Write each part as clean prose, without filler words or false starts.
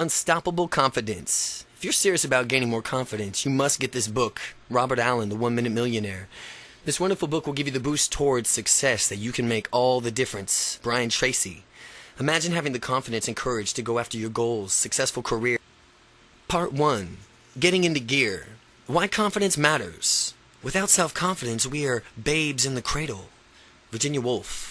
Unstoppable Confidence. If you're serious about gaining more confidence, you must get this book, Robert Allen, The 1 Minute Millionaire. This wonderful book will give you the boost towards success that you can make all the difference. Brian Tracy. Imagine having the confidence and courage to go after your goals, successful career. Part 1. Getting into gear. Why confidence matters. Without self-confidence, we are babes in the cradle. Virginia Woolf.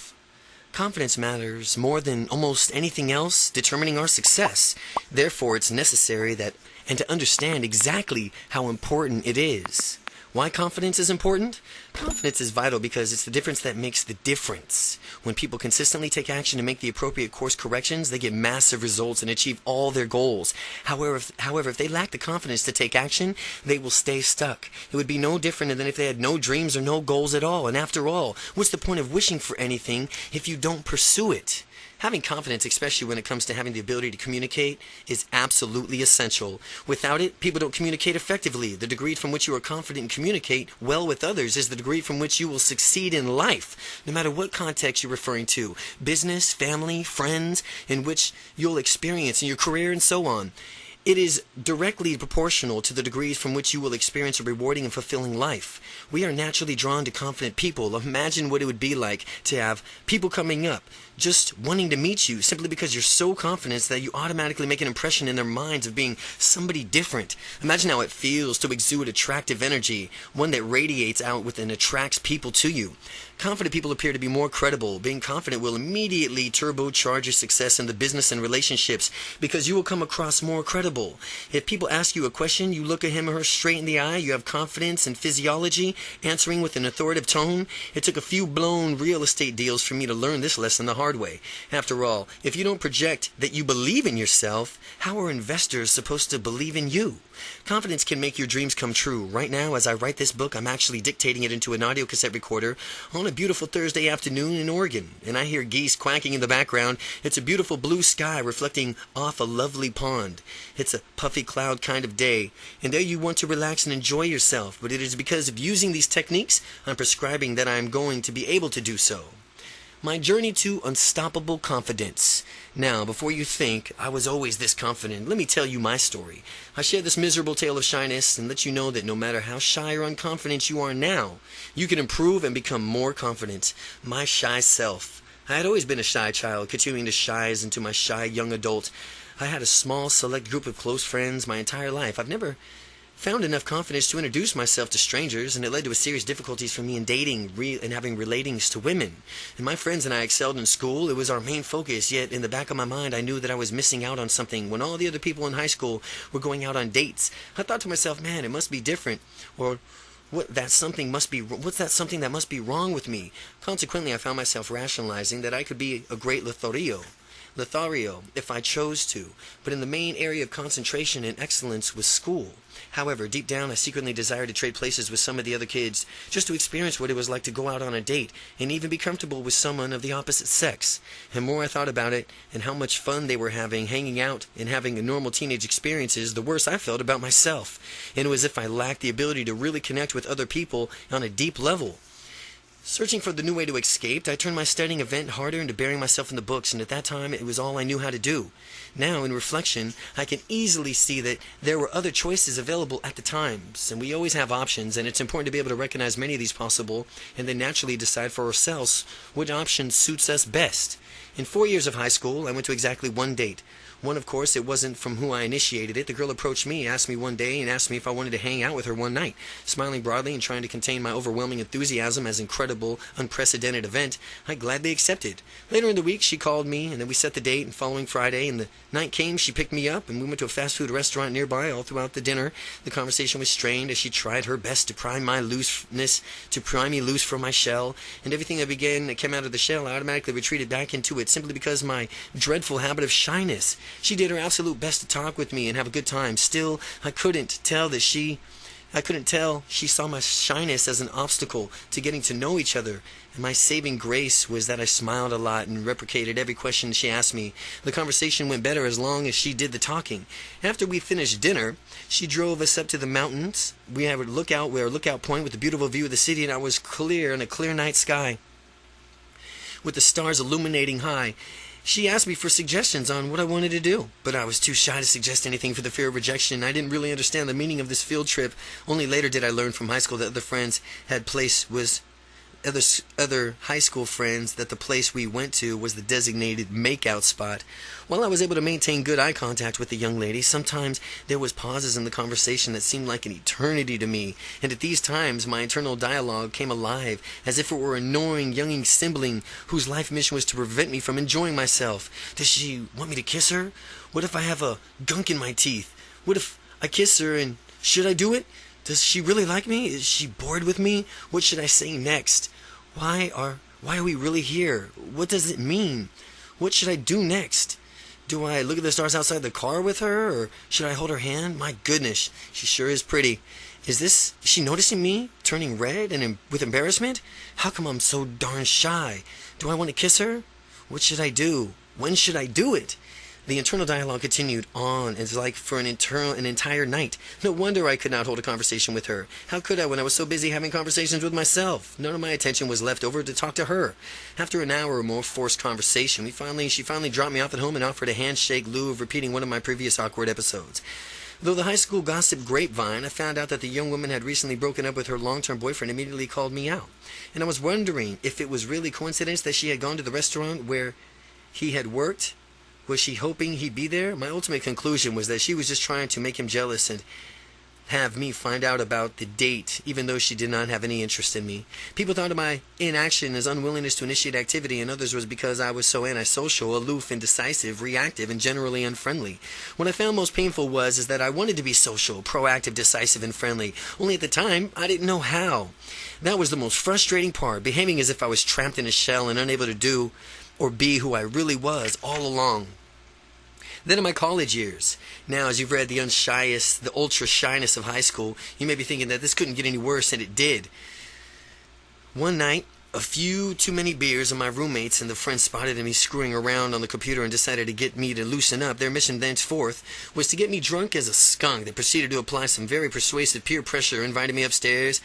Confidence matters more than almost anything else determining our success. Therefore, it's necessary and to understand exactly how important it is. Why confidence is important? Confidence is vital because it's the difference that makes the difference. When people consistently take action to make the appropriate course corrections, they get massive results and achieve all their goals. However, if they lack the confidence to take action, they will stay stuck. It would be no different than if they had no dreams or no goals at all. And after all, what's the point of wishing for anything if you don't pursue it? Having confidence, especially when it comes to having the ability to communicate, is absolutely essential. Without it, people don't communicate effectively. The degree from which you are confident and communicate well with others is the degree from which you will succeed in life, no matter what context you're referring to. Business, family, friends, in which you'll experience in your career and so on. It is directly proportional to the degrees from which you will experience a rewarding and fulfilling life. We are naturally drawn to confident people. Imagine what it would be like to have people coming up just wanting to meet you simply because you're so confident that you automatically make an impression in their minds of being somebody different. Imagine how it feels to exude attractive energy, one that radiates out with and attracts people to you. Confident people appear to be more credible. Being confident will immediately turbocharge your success in the business and relationships because you will come across more credible. If people ask you a question, you look at him or her straight in the eye, you have confidence and physiology, answering with an authoritative tone. It took a few blown real estate deals for me to learn this lesson the hard way. After all, if you don't project that you believe in yourself, how are investors supposed to believe in you? Confidence can make your dreams come true. Right now, as I write this book, I'm actually dictating it into an audio cassette recorder on a beautiful Thursday afternoon in Oregon, and I hear geese quacking in the background. It's a beautiful blue sky reflecting off a lovely pond. It's a puffy cloud kind of day, and there you want to relax and enjoy yourself, but it is because of using these techniques I'm prescribing that I'm going to be able to do so. My journey to unstoppable confidence. Now, before you think I was always this confident, let me tell you my story. I share this miserable tale of shyness and let you know that no matter how shy or unconfident you are now, you can improve and become more confident. My shy self. I had always been a shy child, continuing to shy's into my shy young adult. I had a small, select group of close friends my entire life. I've never found enough confidence to introduce myself to strangers, and it led to a serious difficulties for me in dating and having relatings to women. And my friends and I excelled in school. It was our main focus, yet in the back of my mind I knew that I was missing out on something when all the other people in high school were going out on dates. I thought to myself, man, it must be different, or what's that something that must be wrong with me? Consequently, I found myself rationalizing that I could be a great Lothario if I chose to, but in the main area of concentration and excellence was school. However, deep down I secretly desired to trade places with some of the other kids just to experience what it was like to go out on a date and even be comfortable with someone of the opposite sex. And more I thought about it and how much fun they were having, hanging out and having normal teenage experiences, the worse I felt about myself. And it was as if I lacked the ability to really connect with other people on a deep level. Searching for the new way to escape, I turned my studying event harder into burying myself in the books, and at that time it was all I knew how to do. Now, in reflection, I can easily see that there were other choices available at the times, and we always have options, and it's important to be able to recognize many of these possible, and then naturally decide for ourselves what option suits us best. In 4 years of high school, I went to exactly one date. One, of course, it wasn't from who I initiated it. The girl approached me, asked me one day, and asked me if I wanted to hang out with her one night. Smiling broadly and trying to contain my overwhelming enthusiasm as incredible, unprecedented event, I gladly accepted. Later in the week, she called me, and then we set the date, and following Friday, and the night came, she picked me up, and we went to a fast food restaurant nearby. All throughout the dinner, the conversation was strained as she tried her best to pry me loose from my shell, and everything that came out of the shell, I automatically retreated back into it, simply because my dreadful habit of shyness. She did her absolute best to talk with me and have a good time. Still, I couldn't tell she saw my shyness as an obstacle to getting to know each other. And my saving grace was that I smiled a lot and reciprocated every question she asked me. The conversation went better as long as she did the talking. After we finished dinner, she drove us up to the mountains. We had a lookout point with a beautiful view of the city, and I was clear in a clear night sky with the stars illuminating high. She asked me for suggestions on what I wanted to do, but I was too shy to suggest anything for the fear of rejection. I didn't really understand the meaning of this field trip. Only later did I learn from high school that other high school friends that the place we went to was the designated makeout spot. While I was able to maintain good eye contact with the young lady, sometimes there was pauses in the conversation that seemed like an eternity to me, and at these times my internal dialogue came alive as if it were an annoying young sibling whose life mission was to prevent me from enjoying myself. Does she want me to kiss her? What if I have a gunk in my teeth? What if I kiss her, and should I do it? Does she really like me? Is she bored with me? What should I say next? Why are we really here? What does it mean? What should I do next? Do I look at the stars outside the car with her, or should I hold her hand? My goodness, she sure is pretty. Is she noticing me? Turning red and with embarrassment? How come I'm so darn shy? Do I want to kiss her? What should I do? When should I do it? The internal dialogue continued on as like for an entire night. No wonder I could not hold a conversation with her. How could I when I was so busy having conversations with myself? None of my attention was left over to talk to her. After an hour or more forced conversation, she finally dropped me off at home and offered a handshake lieu of repeating one of my previous awkward episodes. Though the high school gossip grapevine, I found out that the young woman had recently broken up with her long-term boyfriend, immediately called me out. And I was wondering if it was really coincidence that she had gone to the restaurant where he had worked. Was she hoping he'd be there? My ultimate conclusion was that she was just trying to make him jealous and have me find out about the date, even though she did not have any interest in me. People thought of my inaction as unwillingness to initiate activity, and others was because I was so antisocial, aloof, indecisive, reactive, and generally unfriendly. What I found most painful was that I wanted to be social, proactive, decisive, and friendly. Only at the time, I didn't know how. That was the most frustrating part, behaving as if I was trapped in a shell and unable to do or be who I really was all along. Then in my college years, now as you've read the ultra shyness of high school, you may be thinking that this couldn't get any worse, and it did. One night, a few too many beers and my roommates and the friends spotted me screwing around on the computer and decided to get me to loosen up. Their mission thenceforth was to get me drunk as a skunk. They proceeded to apply some very persuasive peer pressure, invited me upstairs.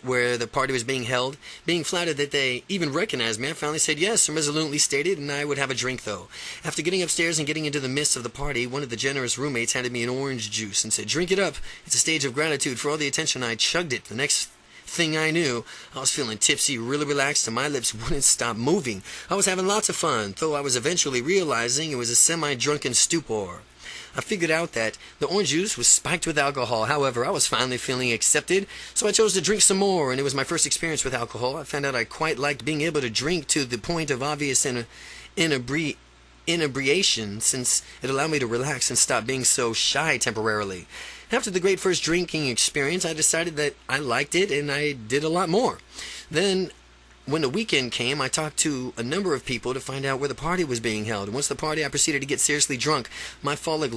Where the party was being held. Being flattered that they even recognized me, I finally said yes and resolutely stated and I would have a drink though. After getting upstairs and getting into the midst of the party, one of the generous roommates handed me an orange juice and said, "Drink it up. It's a stage of gratitude for all the attention." I chugged it. The next thing I knew, I was feeling tipsy, really relaxed, and my lips wouldn't stop moving. I was having lots of fun, though I was eventually realizing it was a semi-drunken stupor. I figured out that the orange juice was spiked with alcohol. However, I was finally feeling accepted, so I chose to drink some more, and it was my first experience with alcohol. I found out I quite liked being able to drink to the point of obvious inebriation, since it allowed me to relax and stop being so shy temporarily. After the great first drinking experience, I decided that I liked it, and I did a lot more. Then, when the weekend came, I talked to a number of people to find out where the party was being held. Once the party, I proceeded to get seriously drunk. My faulty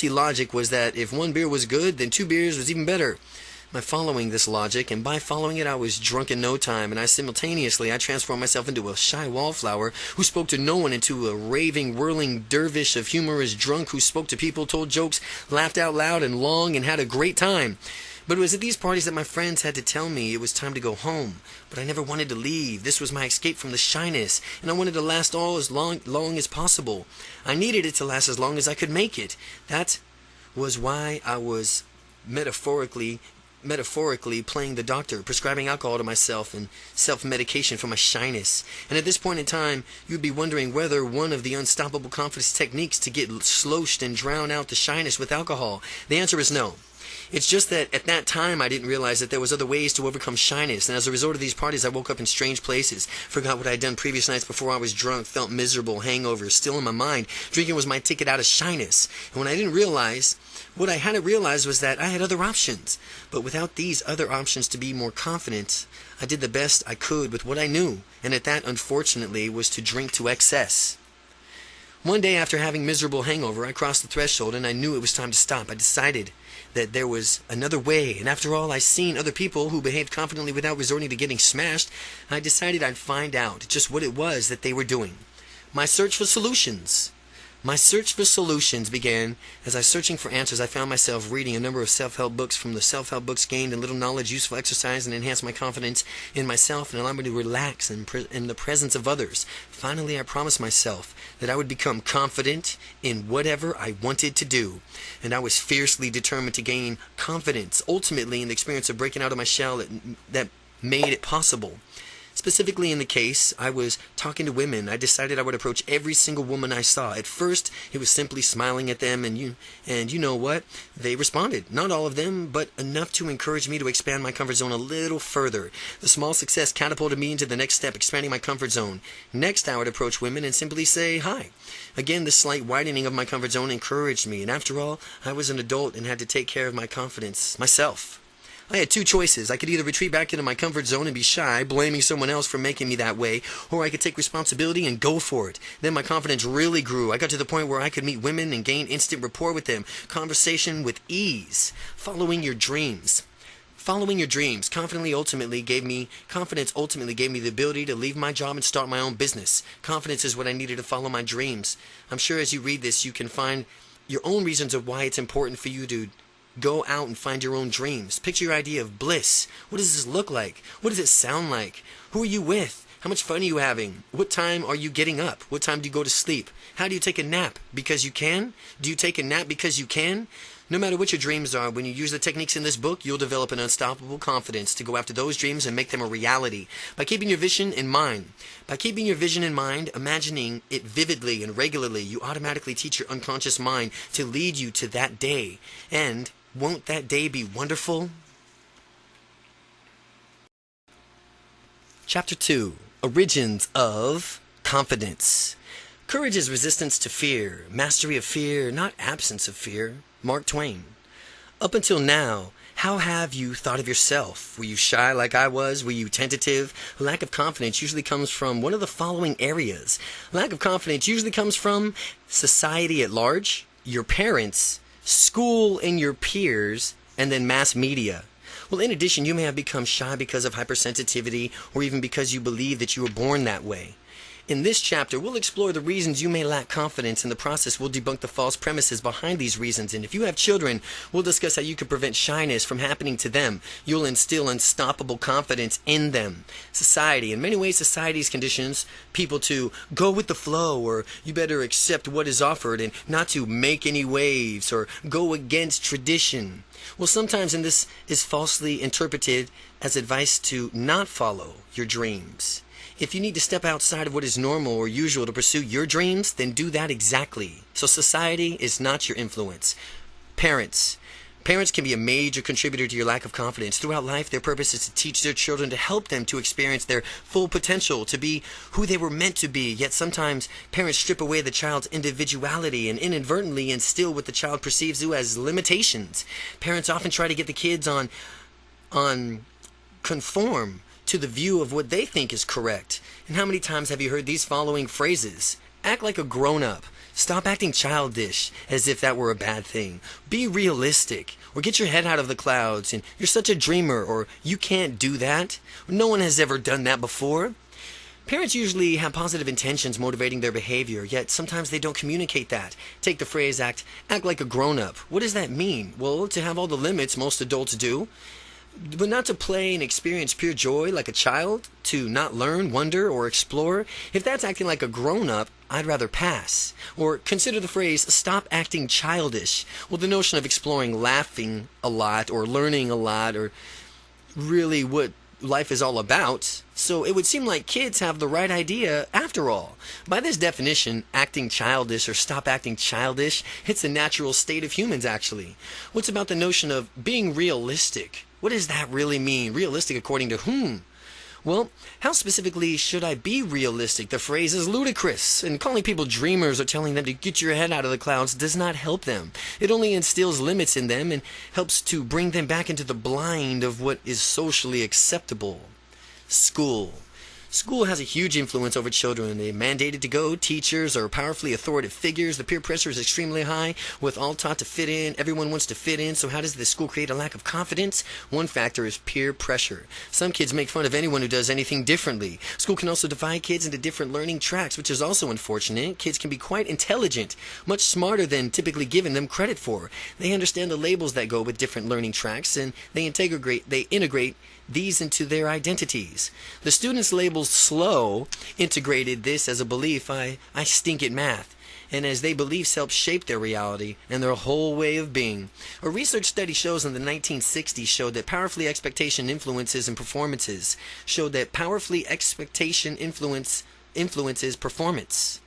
logic was that if one beer was good, then 2 beers was even better. By following this logic, and by following it, I was drunk in no time, and I transformed myself into a shy wallflower who spoke to no one, into a raving, whirling dervish of humorous drunk who spoke to people, told jokes, laughed out loud and long, and had a great time. But it was at these parties that my friends had to tell me it was time to go home. But I never wanted to leave. This was my escape from the shyness, and I wanted to last as long as possible. I needed it to last as long as I could make it. That was why I was metaphorically playing the doctor, prescribing alcohol to myself and self-medication for my shyness. And at this point in time, you'd be wondering whether one of the unstoppable confidence techniques to get sloshed and drown out the shyness with alcohol. The answer is no. It's just that at that time I didn't realize that there was other ways to overcome shyness, and as a result of these parties I woke up in strange places, forgot what I had done previous nights before I was drunk, felt miserable, hangovers still in my mind. Drinking was my ticket out of shyness, and what I hadn't realized was that I had other options. But without these other options to be more confident, I did the best I could with what I knew, and that unfortunately was to drink to excess. One day after having miserable hangover, I crossed the threshold and I knew it was time to stop. I decided that there was another way, and after all, I'd seen other people who behaved confidently without resorting to getting smashed. I decided I'd find out just what it was that they were doing. My search for solutions. My search for solutions began as I was searching for answers. I found myself reading a number of self-help books. From the self-help books gained a little knowledge, useful exercise, and enhanced my confidence in myself and allowed me to relax in the presence of others. Finally, I promised myself that I would become confident in whatever I wanted to do. And I was fiercely determined to gain confidence, ultimately in the experience of breaking out of my shell that made it possible. Specifically in the case, I was talking to women. I decided I would approach every single woman I saw. At first, it was simply smiling at them, and you know what? They responded. Not all of them, but enough to encourage me to expand my comfort zone a little further. The small success catapulted me into the next step, expanding my comfort zone. Next, I would approach women and simply say hi. Again, this slight widening of my comfort zone encouraged me, and after all, I was an adult and had to take care of my confidence myself. I had two choices. I could either retreat back into my comfort zone and be shy, blaming someone else for making me that way, or I could take responsibility and go for it. Then my confidence really grew. I got to the point where I could meet women and gain instant rapport with them, conversation with ease. Following your dreams. Following your dreams confidence ultimately gave me the ability to leave my job and start my own business. Confidence is what I needed to follow my dreams. I'm sure as you read this, you can find your own reasons of why it's important for you to go out and find your own dreams. Picture your idea of bliss. What does this look like? What does it sound like? Who are you with? How much fun are you having? What time are you getting up? What time do you go to sleep? How do you take a nap? Because you can? Do you take a nap because you can? No matter what your dreams are, when you use the techniques in this book, you'll develop an unstoppable confidence to go after those dreams and make them a reality. By keeping your vision in mind, imagining it vividly and regularly, you automatically teach your unconscious mind to lead you to that day. And won't that day be wonderful? Chapter 2. Origins of Confidence. Courage is resistance to fear, mastery of fear, not absence of fear. Mark Twain. Up until now, how have you thought of yourself? Were you shy like I was? Were you tentative? A lack of confidence usually comes from one of the following areas. Lack of confidence usually comes from society at large, your parents, school and your peers, and then mass media. Well, in addition, you may have become shy because of hypersensitivity or even because you believe that you were born that way. In this chapter, we'll explore the reasons you may lack confidence. In the process, we'll debunk the false premises behind these reasons. And if you have children, we'll discuss how you can prevent shyness from happening to them. You'll instill unstoppable confidence in them. Society. In many ways, society's conditions people to go with the flow, or you better accept what is offered and not to make any waves or go against tradition. Well, sometimes this is falsely interpreted as advice to not follow your dreams. If you need to step outside of what is normal or usual to pursue your dreams, then do that exactly. So society is not your influence. Parents. Parents can be a major contributor to your lack of confidence. Throughout life, their purpose is to teach their children, to help them to experience their full potential, to be who they were meant to be. Yet sometimes parents strip away the child's individuality and inadvertently instill what the child perceives as limitations. Parents often try to get the kids on conform to the view of what they think is correct. And how many times have you heard these following phrases? Act like a grown-up. Stop acting childish as if that were a bad thing. Be realistic. Or get your head out of the clouds. And you're such a dreamer. Or you can't do that. No one has ever done that before. Parents usually have positive intentions motivating their behavior, yet sometimes they don't communicate that. Take the phrase act like a grown-up. What does that mean? Well, to have all the limits most adults do. But not to play and experience pure joy like a child, to not learn, wonder, or explore. If that's acting like a grown-up, I'd rather pass. Or consider the phrase, stop acting childish. Well, the notion of exploring laughing a lot or learning a lot or really what life is all about. So it would seem like kids have the right idea after all. By this definition, acting childish or stop acting childish, it's a natural state of humans actually. What's about the notion of being realistic? What does that really mean? Realistic according to whom? Well, how specifically should I be realistic? The phrase is ludicrous, and calling people dreamers or telling them to get your head out of the clouds does not help them. It only instills limits in them and helps to bring them back into the blind of what is socially acceptable. School. School has a huge influence over children. They're mandated to go. Teachers are powerfully authoritative figures. The peer pressure is extremely high, with all taught to fit in. Everyone wants to fit in. So how does the school create a lack of confidence? One factor is peer pressure. Some kids make fun of anyone who does anything differently. School can also divide kids into different learning tracks, which is also unfortunate. Kids can be quite intelligent, much smarter than typically given them credit for. They understand the labels that go with different learning tracks, and they integrate these into their identities. The students labeled slow integrated this as a belief, I stink at math, and as they beliefs help shape their reality and their whole way of being. A research study shows in the 1960s showed that powerfully expectation influences and performances showed that powerfully expectation influences performance.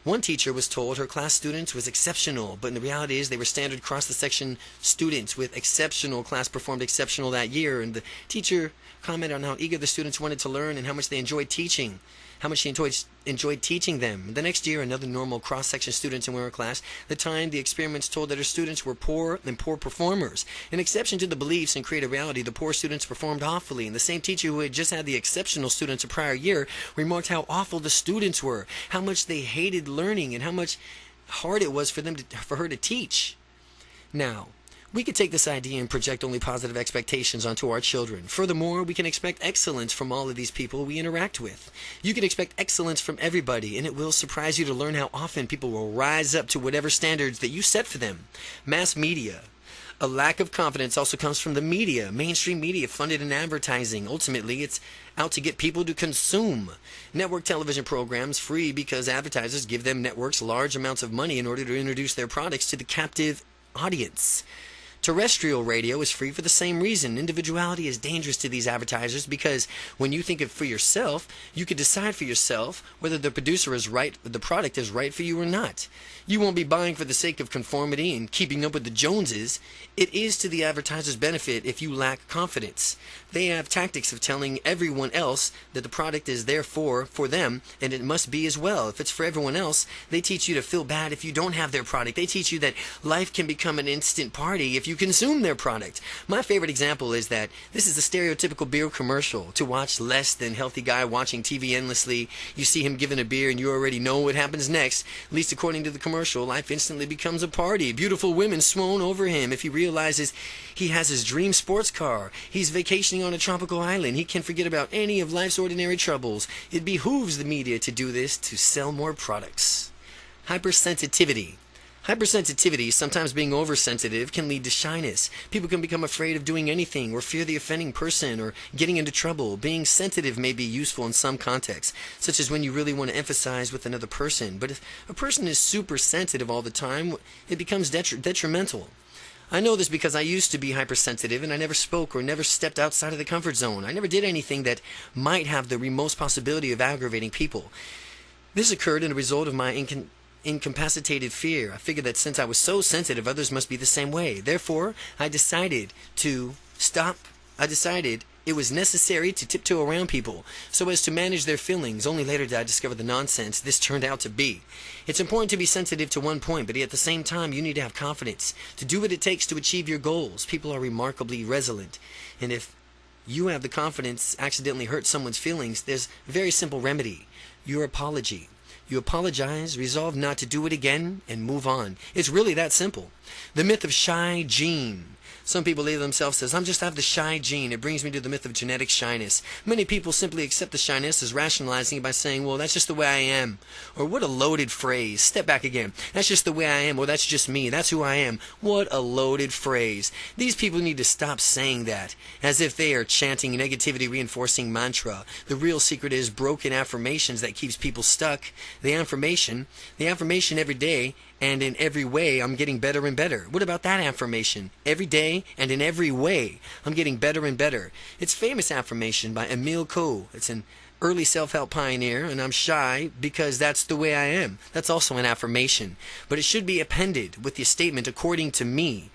One teacher was told her class students was exceptional, but in the reality is they were standard across-the-section students with exceptional class performed exceptional that year, and the teacher commented on how eager the students wanted to learn and how much they enjoyed teaching. How much she enjoyed teaching them. The next year, another normal cross-section students in her class, the time the experiments told that her students were poor and poor performers. An exception to the beliefs and create a reality, the poor students performed awfully. And the same teacher who had just had the exceptional students a prior year remarked how awful the students were, how much they hated learning, and how much hard it was for her to teach. Now, we could take this idea and project only positive expectations onto our children. Furthermore, we can expect excellence from all of these people we interact with. You can expect excellence from everybody, and it will surprise you to learn how often people will rise up to whatever standards that you set for them. Mass media. A lack of confidence also comes from the media, mainstream media funded in advertising. Ultimately, it's out to get people to consume. Network television programs free because advertisers give them networks large amounts of money in order to introduce their products to the captive audience. Terrestrial radio is free for the same reason. Individuality is dangerous to these advertisers because when you think of for yourself, you can decide for yourself whether the producer is right, the product is right for you or not. You won't be buying for the sake of conformity and keeping up with the Joneses. It is to the advertiser's benefit if you lack confidence. They have tactics of telling everyone else that the product is there for them, and it must be as well. If it's for everyone else, they teach you to feel bad if you don't have their product. They teach you that life can become an instant party if you consume their product. My favorite example is that this is a stereotypical beer commercial. To watch less than healthy guy watching TV endlessly, you see him given a beer and you already know what happens next. At least according to the commercial, life instantly becomes a party. Beautiful women swoon over him if he realizes he has his dream sports car. He's vacationing on a tropical island. He can forget about any of life's ordinary troubles. It behooves the media to do this to sell more products. Hypersensitivity. Hypersensitivity, sometimes being oversensitive, can lead to shyness. People can become afraid of doing anything or fear the offending person or getting into trouble. Being sensitive may be useful in some contexts, such as when you really want to emphasize with another person. But if a person is super sensitive all the time, it becomes detrimental. I know this because I used to be hypersensitive and I never spoke or never stepped outside of the comfort zone. I never did anything that might have the remote possibility of aggravating people. This occurred in a result of my incapacitated fear. I figured that since I was so sensitive, others must be the same way. Therefore, I decided it was necessary to tiptoe around people so as to manage their feelings. Only later did I discover the nonsense this turned out to be. It's important to be sensitive to one point, but at the same time, you need to have confidence to do what it takes to achieve your goals. People are remarkably resilient, and if you have the confidence accidentally hurt someone's feelings, there's a very simple remedy: your apology. You apologize, resolve not to do it again, and move on. It's really that simple. The myth of shy gene. Some people label themselves as, I just have the shy gene. It brings me to the myth of genetic shyness. Many people simply accept the shyness as rationalizing it by saying, well, that's just the way I am. Or what a loaded phrase. Step back again. That's just the way I am. Or that's just me. That's who I am. What a loaded phrase. These people need to stop saying that as if they are chanting a negativity reinforcing mantra. The real secret is broken affirmations that keeps people stuck. The affirmation every day and in every way I'm getting better and better. What about that affirmation? Every day and in every way I'm getting better and better. It's famous affirmation by Emile Coe. It's an early self-help pioneer, and I'm shy because that's the way I am. That's also an affirmation. But it should be appended with the statement, according to me.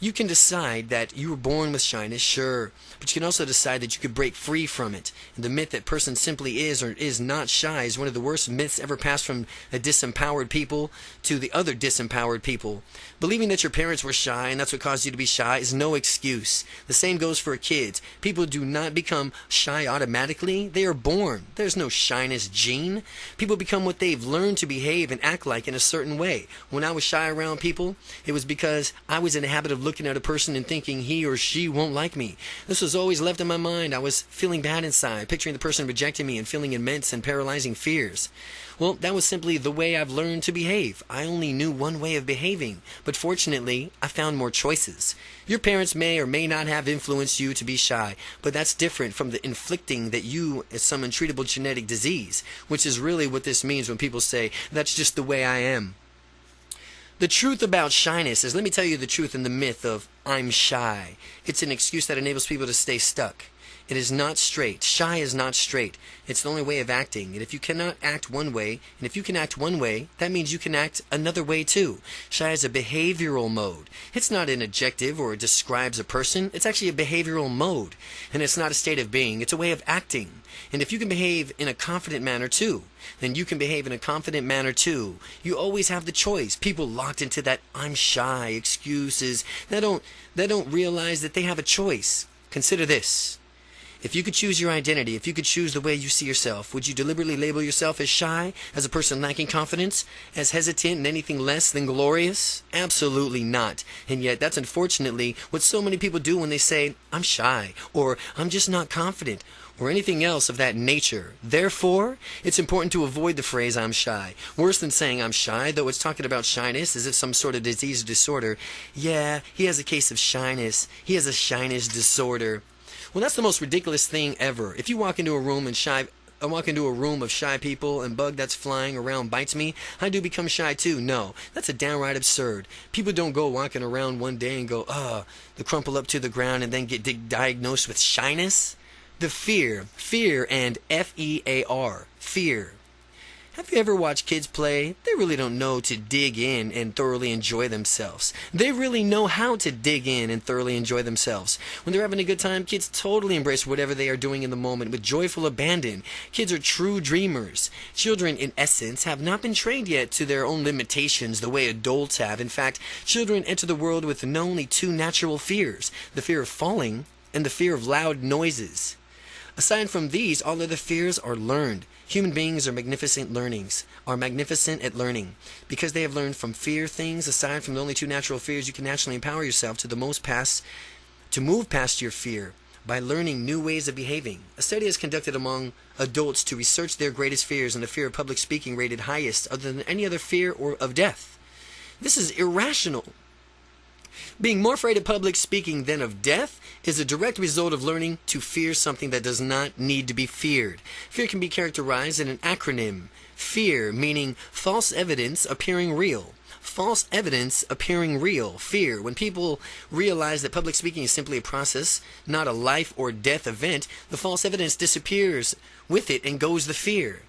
You can decide that you were born with shyness, sure, but you can also decide that you could break free from it. And the myth that person simply is or is not shy is one of the worst myths ever passed from a disempowered people to the other disempowered people. Believing that your parents were shy and that's what caused you to be shy is no excuse. The same goes for kids. People do not become shy automatically. They are born. There's no shyness gene. People become what they've learned to behave and act like in a certain way. When I was shy around people, it was because I was in the habit of looking at a person and thinking he or she won't like me. This was always left in my mind. I was feeling bad inside, picturing the person rejecting me and feeling immense and paralyzing fears. Well, that was simply the way I've learned to behave. I only knew one way of behaving, but fortunately, I found more choices. Your parents may or may not have influenced you to be shy, but that's different from the inflicting that you as some untreatable genetic disease, which is really what this means when people say, that's just the way I am. The truth about shyness is, let me tell you the truth in the myth of I'm shy. It's an excuse that enables people to stay stuck. It is not straight. Shy is not straight. It's the only way of acting. And if you cannot act one way, and if you can act one way, that means you can act another way too. Shy is a behavioral mode. It's not an adjective or it describes a person. It's actually a behavioral mode. And it's not a state of being. It's a way of acting. And if you can behave in a confident manner too, then you can behave in a confident manner too. You always have the choice. People locked into that I'm shy excuses, they don't realize that they have a choice. Consider this. If you could choose your identity, if you could choose the way you see yourself, would you deliberately label yourself as shy, as a person lacking confidence, as hesitant and anything less than glorious? Absolutely not. And yet that's unfortunately what so many people do when they say, I'm shy, or I'm just not confident, or anything else of that nature. Therefore, it's important to avoid the phrase I'm shy. Worse than saying I'm shy, though it's talking about shyness as if some sort of disease or disorder. Yeah, he has a case of shyness. He has a shyness disorder. Well, that's the most ridiculous thing ever. If you walk into a room and I walk into a room of shy people and bug that's flying around bites me, I do become shy too. No, that's a downright absurd. People don't go walking around one day and go, they crumple up to the ground and then get diagnosed with shyness. The fear and F-E-A-R, fear. Have you ever watched kids play? They really don't know to dig in and thoroughly enjoy themselves. They really know how to dig in and thoroughly enjoy themselves. When they're having a good time, kids totally embrace whatever they are doing in the moment with joyful abandon. Kids are true dreamers. Children, in essence, have not been trained yet to their own limitations the way adults have. In fact, children enter the world with only two natural fears, the fear of falling and the fear of loud noises. Aside from these, all other fears are learned. Human beings are magnificent at learning. Because they have learned from fear things, aside from the only two natural fears, you can naturally empower yourself to move past your fear by learning new ways of behaving. A study is conducted among adults to research their greatest fears, and the fear of public speaking rated highest other than any other fear or of death. This is irrational. Being more afraid of public speaking than of death is a direct result of learning to fear something that does not need to be feared. Fear can be characterized in an acronym. Fear, meaning false evidence appearing real. False evidence appearing real. Fear. When people realize that public speaking is simply a process, not a life or death event, the false evidence disappears with it and goes the fear.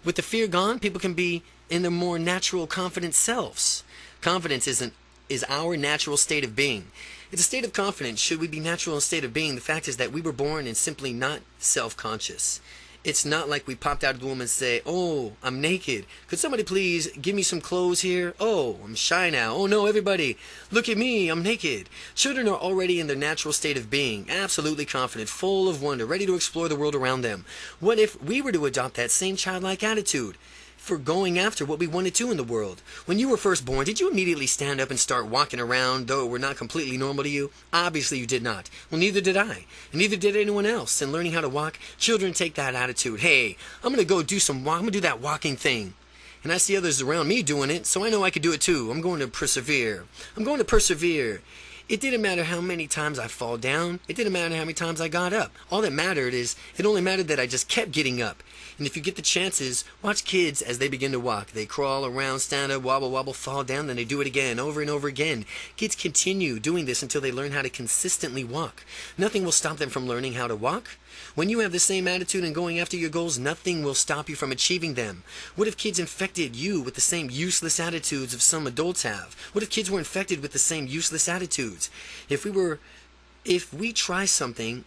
With the fear gone, people can be in their more natural, confident selves. Confidence is our natural state of being. It's a state of confidence. Should we be natural in a state of being? The fact is that we were born and simply not self-conscious. It's not like we popped out of the womb and say, oh, I'm naked. Could somebody please give me some clothes here? Oh, I'm shy now. Oh no, everybody, look at me, I'm naked. Children are already in their natural state of being, absolutely confident, full of wonder, ready to explore the world around them. What if we were to adopt that same childlike attitude for going after what we wanted to in the world? When you were first born, did you immediately stand up and start walking around, though it were not completely normal to you? Obviously you did not. Well, neither did I, and neither did anyone else. In learning how to walk, children take that attitude. Hey, I'm going to go do some walk. I'm going to do that walking thing. And I see others around me doing it, so I know I could do it too. I'm going to persevere. I'm going to persevere. It didn't matter how many times I fall down. It didn't matter how many times I got up. All that mattered is, it only mattered that I just kept getting up. And if you get the chances, watch kids as they begin to walk. They crawl around, stand up, wobble, wobble, fall down, then they do it again, over and over again. Kids continue doing this until they learn how to consistently walk. Nothing will stop them from learning how to walk. When you have the same attitude and going after your goals, nothing will stop you from achieving them. What if kids infected you with the same useless attitudes of some adults have? What if kids were infected with the same useless attitudes? attitudes. If we try something,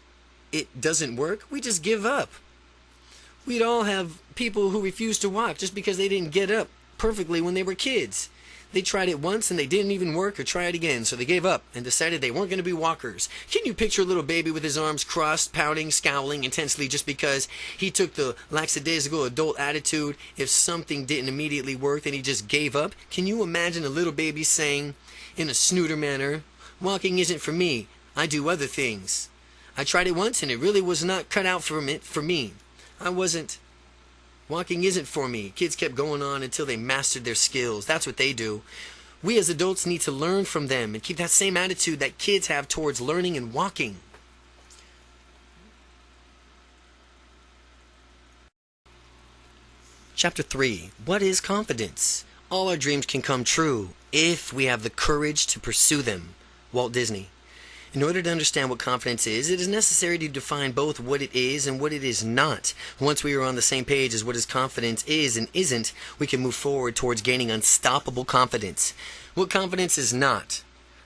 it doesn't work, we just give up. We'd all have people who refuse to walk just because they didn't get up perfectly when they were kids. They tried it once and they didn't even work, or try it again, so they gave up and decided they weren't going to be walkers. Can you picture a little baby with his arms crossed, pouting, scowling intensely just because he took the lackadaisical adult attitude? If something didn't immediately work, then he just gave up? Can you imagine a little baby saying, in a snooter manner, "Walking isn't for me, I do other things. I tried it once and it really was not cut out for me. Walking isn't for me." Kids kept going on until they mastered their skills. That's what they do. We as adults need to learn from them and keep that same attitude that kids have towards learning and walking. Chapter 3. What is confidence? All our dreams can come true if we have the courage to pursue them. Walt Disney. In order to understand what confidence is, it is necessary to define both what it is and what it is not. Once we are on the same page as what is confidence is and isn't, we can move forward towards gaining unstoppable confidence. What confidence is not.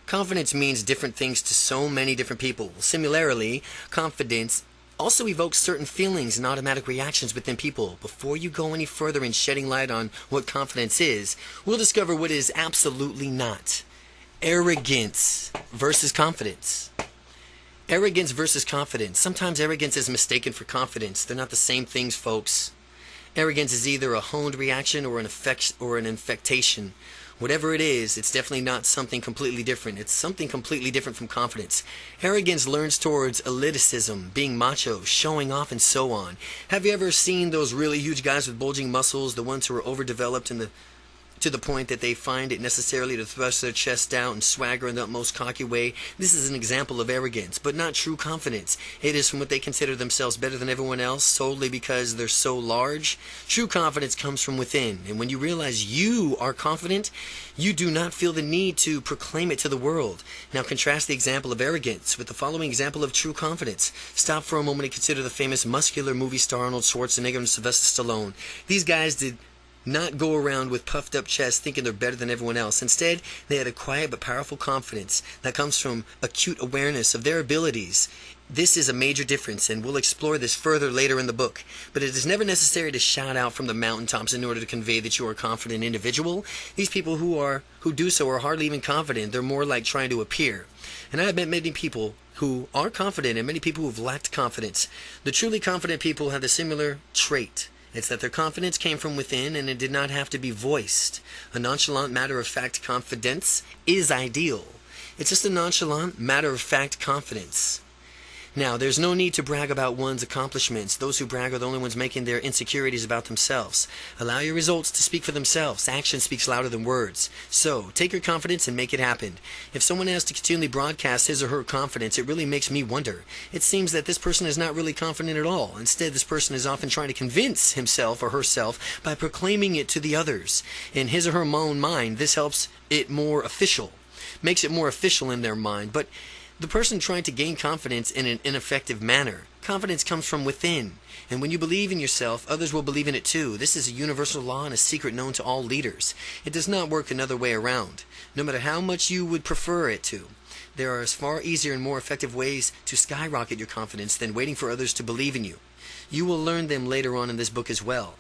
Confidence means different things to so many different people. Similarly, confidence also evokes certain feelings and automatic reactions within people. Before you go any further in shedding light on what confidence is, we'll discover what it is absolutely not. Arrogance versus confidence. Arrogance versus confidence. Sometimes arrogance is mistaken for confidence. They're not the same things, folks. Arrogance is either a honed reaction or an infectation. Whatever it is, it's definitely not something completely different. It's something completely different from confidence. Arrogance leans towards elitism, being macho, showing off, and so on. Have you ever seen those really huge guys with bulging muscles, the ones who are overdeveloped to the point that they find it necessarily to thrust their chest out and swagger in the utmost cocky way? This is an example of arrogance, but not true confidence. It is from what they consider themselves better than everyone else solely because they're so large. True confidence comes from within, and when you realize you are confident, you do not feel the need to proclaim it to the world. Now contrast the example of arrogance with the following example of true confidence. Stop for a moment and consider the famous muscular movie star Arnold Schwarzenegger and Sylvester Stallone. These guys did not go around with puffed up chests thinking they're better than everyone else. Instead, they had a quiet but powerful confidence that comes from acute awareness of their abilities. This is a major difference, and we'll explore this further later in the book. But it is never necessary to shout out from the mountaintops in order to convey that you are a confident individual. These people who do so are hardly even confident. They're more like trying to appear. And I have met many people who are confident and many people who have lacked confidence. The truly confident people have the similar trait. It's that their confidence came from within and it did not have to be voiced. A nonchalant, matter-of-fact confidence is ideal. It's just a nonchalant, matter-of-fact confidence. Now, there's no need to brag about one's accomplishments. Those who brag are the only ones making their insecurities about themselves. Allow your results to speak for themselves. Action speaks louder than words. So, take your confidence and make it happen. If someone has to continually broadcast his or her confidence, it really makes me wonder. It seems that this person is not really confident at all. Instead, this person is often trying to convince himself or herself by proclaiming it to the others. In his or her own mind, this helps it more official. Makes it more official in their mind. But the person trying to gain confidence in an ineffective manner. Confidence comes from within. And when you believe in yourself, others will believe in it too. This is a universal law and a secret known to all leaders. It does not work another way around, no matter how much you would prefer it to. There are far easier and more effective ways to skyrocket your confidence than waiting for others to believe in you. You will learn them later on in this book as well.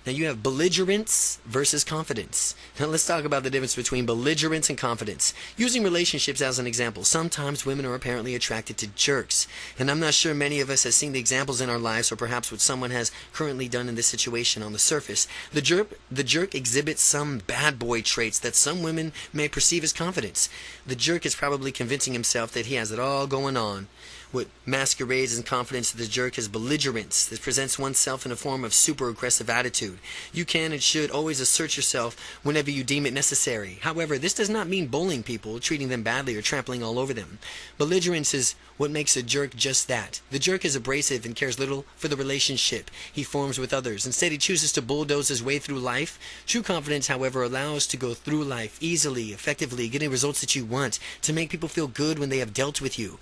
Now you have belligerence versus confidence. Now let's talk about the difference between belligerence and confidence. Using relationships as an example, sometimes women are apparently attracted to jerks. And I'm not sure many of us have seen the examples in our lives or perhaps what someone has currently done in this situation on the surface. The jerk exhibits some bad boy traits that some women may perceive as confidence. The jerk is probably convincing himself that he has it all going on. What masquerades as confidence to the jerk is belligerence. This presents oneself in a form of super aggressive attitude. You can and should always assert yourself whenever you deem it necessary. However, this does not mean bullying people, treating them badly, or trampling all over them. Belligerence is what makes a jerk just that. The jerk is abrasive and cares little for the relationship he forms with others. Instead, he chooses to bulldoze his way through life. True confidence, however, allows to go through life easily, effectively, getting results that you want, to make people feel good when they have dealt with you.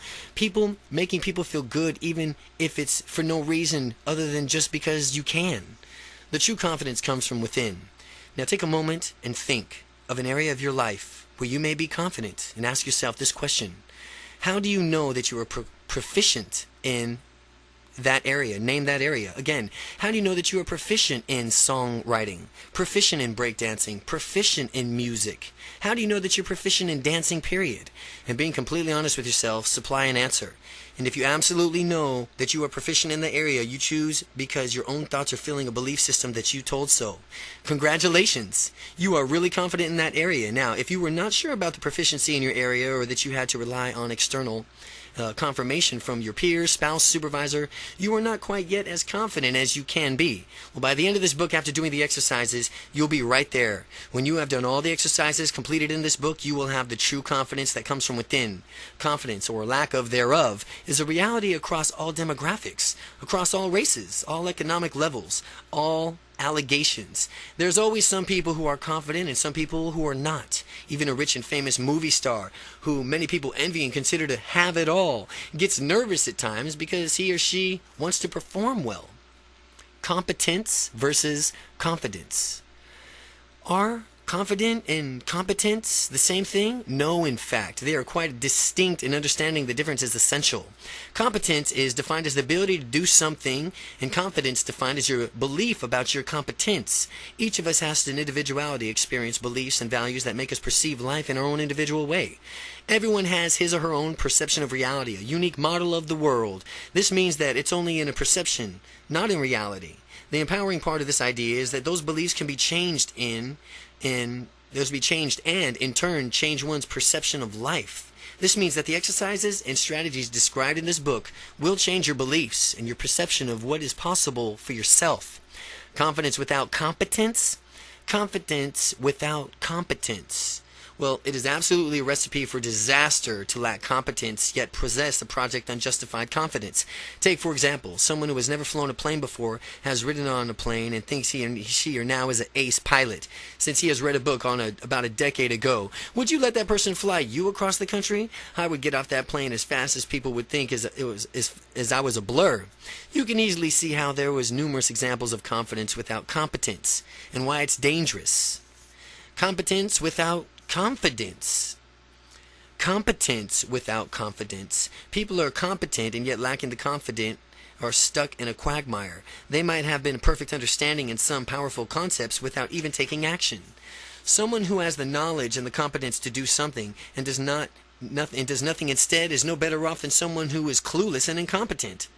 Making people feel good even if it's for no reason other than just because you can. The true confidence comes from within. Now take a moment and think of an area of your life where you may be confident, and ask yourself this question. How do you know that you are proficient in that area? Name that area. Again, how do you know that you are proficient in songwriting, proficient in breakdancing, proficient in music? How do you know that you're proficient in dancing, period? And being completely honest with yourself, supply an answer. And if you absolutely know that you are proficient in the area you choose because your own thoughts are filling a belief system that you told so, congratulations. You are really confident in that area. Now, if you were not sure about the proficiency in your area, or that you had to rely on external confirmation from your peers, spouse, supervisor, you are not quite yet as confident as you can be. Well, by the end of this book, after doing the exercises, you'll be right there. When you have done all the exercises completed in this book, you will have the true confidence that comes from within. Confidence, or lack of thereof, is a reality across all demographics, across all races, all economic levels, all allegations. There's always some people who are confident and some people who are not. Even a rich and famous movie star who many people envy and consider to have it all gets nervous at times because he or she wants to perform well. Competence versus confidence. Are confident and competence the same thing? No, in fact. They are quite distinct, and understanding the difference is essential. Competence is defined as the ability to do something, and confidence defined as your belief about your competence. Each of us has an individuality, experience, beliefs, and values that make us perceive life in our own individual way. Everyone has his or her own perception of reality, a unique model of the world. This means that it's only in a perception, not in reality. The empowering part of this idea is that those beliefs can be changed and in turn change one's perception of life. This means that the exercises and strategies described in this book will change your beliefs and your perception of what is possible for yourself. Confidence without competence? Confidence without competence. Well, it is absolutely a recipe for disaster to lack competence yet possess a project unjustified confidence. Take, for example, someone who has never flown a plane before, has ridden on a plane, and thinks she or now is an ace pilot, since he has read a book on about a decade ago. Would you let that person fly you across the country? I would get off that plane as fast as people would think as I was a blur. You can easily see how there was numerous examples of confidence without competence, and why it's dangerous. Competence without confidence. Competence without confidence. People are competent and yet lacking the confidence are stuck in a quagmire. They might have been perfect understanding in some powerful concepts without even taking action. Someone who has the knowledge and the competence to do something and does nothing instead is no better off than someone who is clueless and incompetent.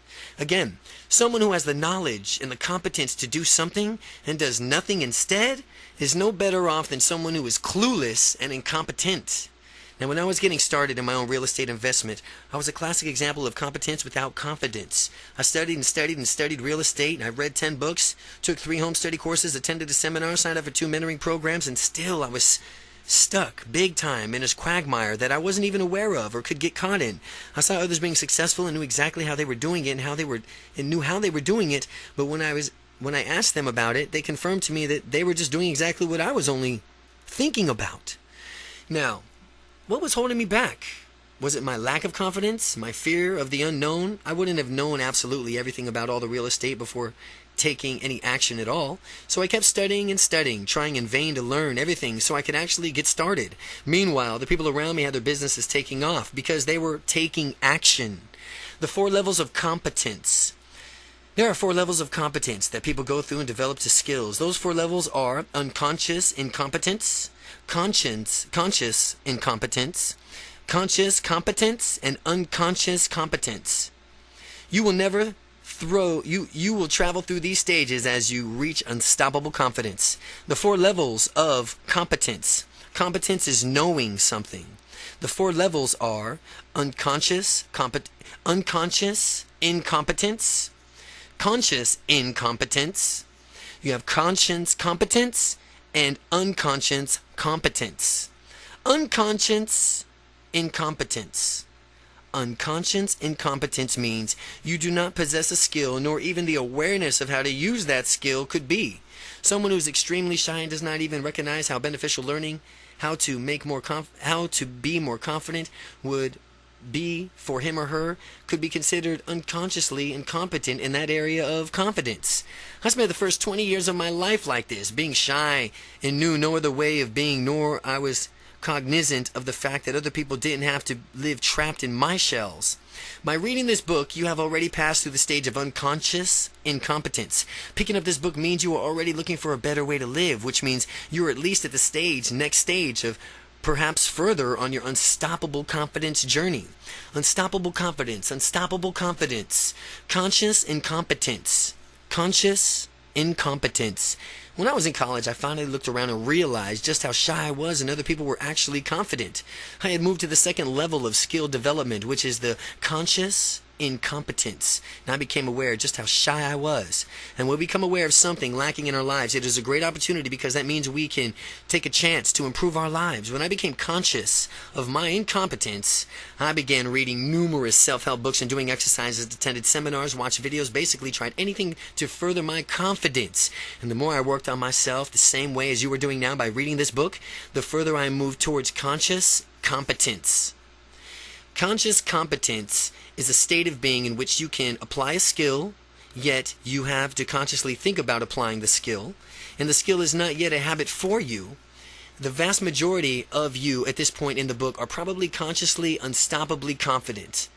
Again, someone who has the knowledge and the competence to do something and does nothing instead is no better off than someone who is clueless and incompetent. Now, when I was getting started in my own real estate investment, I was a classic example of competence without confidence. I studied and studied and studied real estate, and I read 10 books, took 3 home study courses, attended a seminar, signed up for 2 mentoring programs, and still I was stuck big time in this quagmire that I wasn't even aware of or could get caught in. I saw others being successful and knew exactly how they were doing it and knew how they were doing it, but when I asked them about it, they confirmed to me that they were just doing exactly what I was only thinking about. Now, what was holding me back? Was it my lack of confidence? My fear of the unknown? I wouldn't have known absolutely everything about all the real estate before taking any action at all. So I kept studying and studying, trying in vain to learn everything so I could actually get started. Meanwhile, the people around me had their businesses taking off because they were taking action. The 4 levels of competence. There are 4 levels of competence that people go through and develop to skills. Those 4 levels are unconscious incompetence, conscious incompetence, conscious competence, and unconscious competence. You will travel through these stages as you reach unstoppable confidence. The 4 levels of competence. Competence is knowing something. The 4 levels are unconscious incompetence, conscious incompetence. You have conscious competence and unconscious competence. Unconscious incompetence. Unconscious incompetence means you do not possess a skill, nor even the awareness of how to use that skill could be. Someone who is extremely shy and does not even recognize how beneficial learning how to be more confident would be for him or her could be considered unconsciously incompetent in that area of confidence. I spent the first 20 years of my life like this, being shy and knew no other way of being, nor I was cognizant of the fact that other people didn't have to live trapped in my shells. By reading this book, you have already passed through the stage of unconscious incompetence. Picking up this book means you are already looking for a better way to live, which means you're at least at the next stage of perhaps further on your unstoppable confidence journey. Unstoppable confidence, unstoppable confidence, conscious incompetence, conscious incompetence. When I was in college, I finally looked around and realized just how shy I was and other people were actually confident. I had moved to the second level of skill development, which is the conscious incompetence. And I became aware just how shy I was. And when we become aware of something lacking in our lives, it is a great opportunity because that means we can take a chance to improve our lives. When I became conscious of my incompetence, I began reading numerous self-help books and doing exercises, attended seminars, watched videos, basically tried anything to further my confidence. And the more I worked on myself the same way as you are doing now by reading this book, the further I moved towards conscious competence. Conscious competence is a state of being in which you can apply a skill, yet you have to consciously think about applying the skill, and the skill is not yet a habit for you. The vast majority of you at this point in the book are probably consciously, unstoppably confident.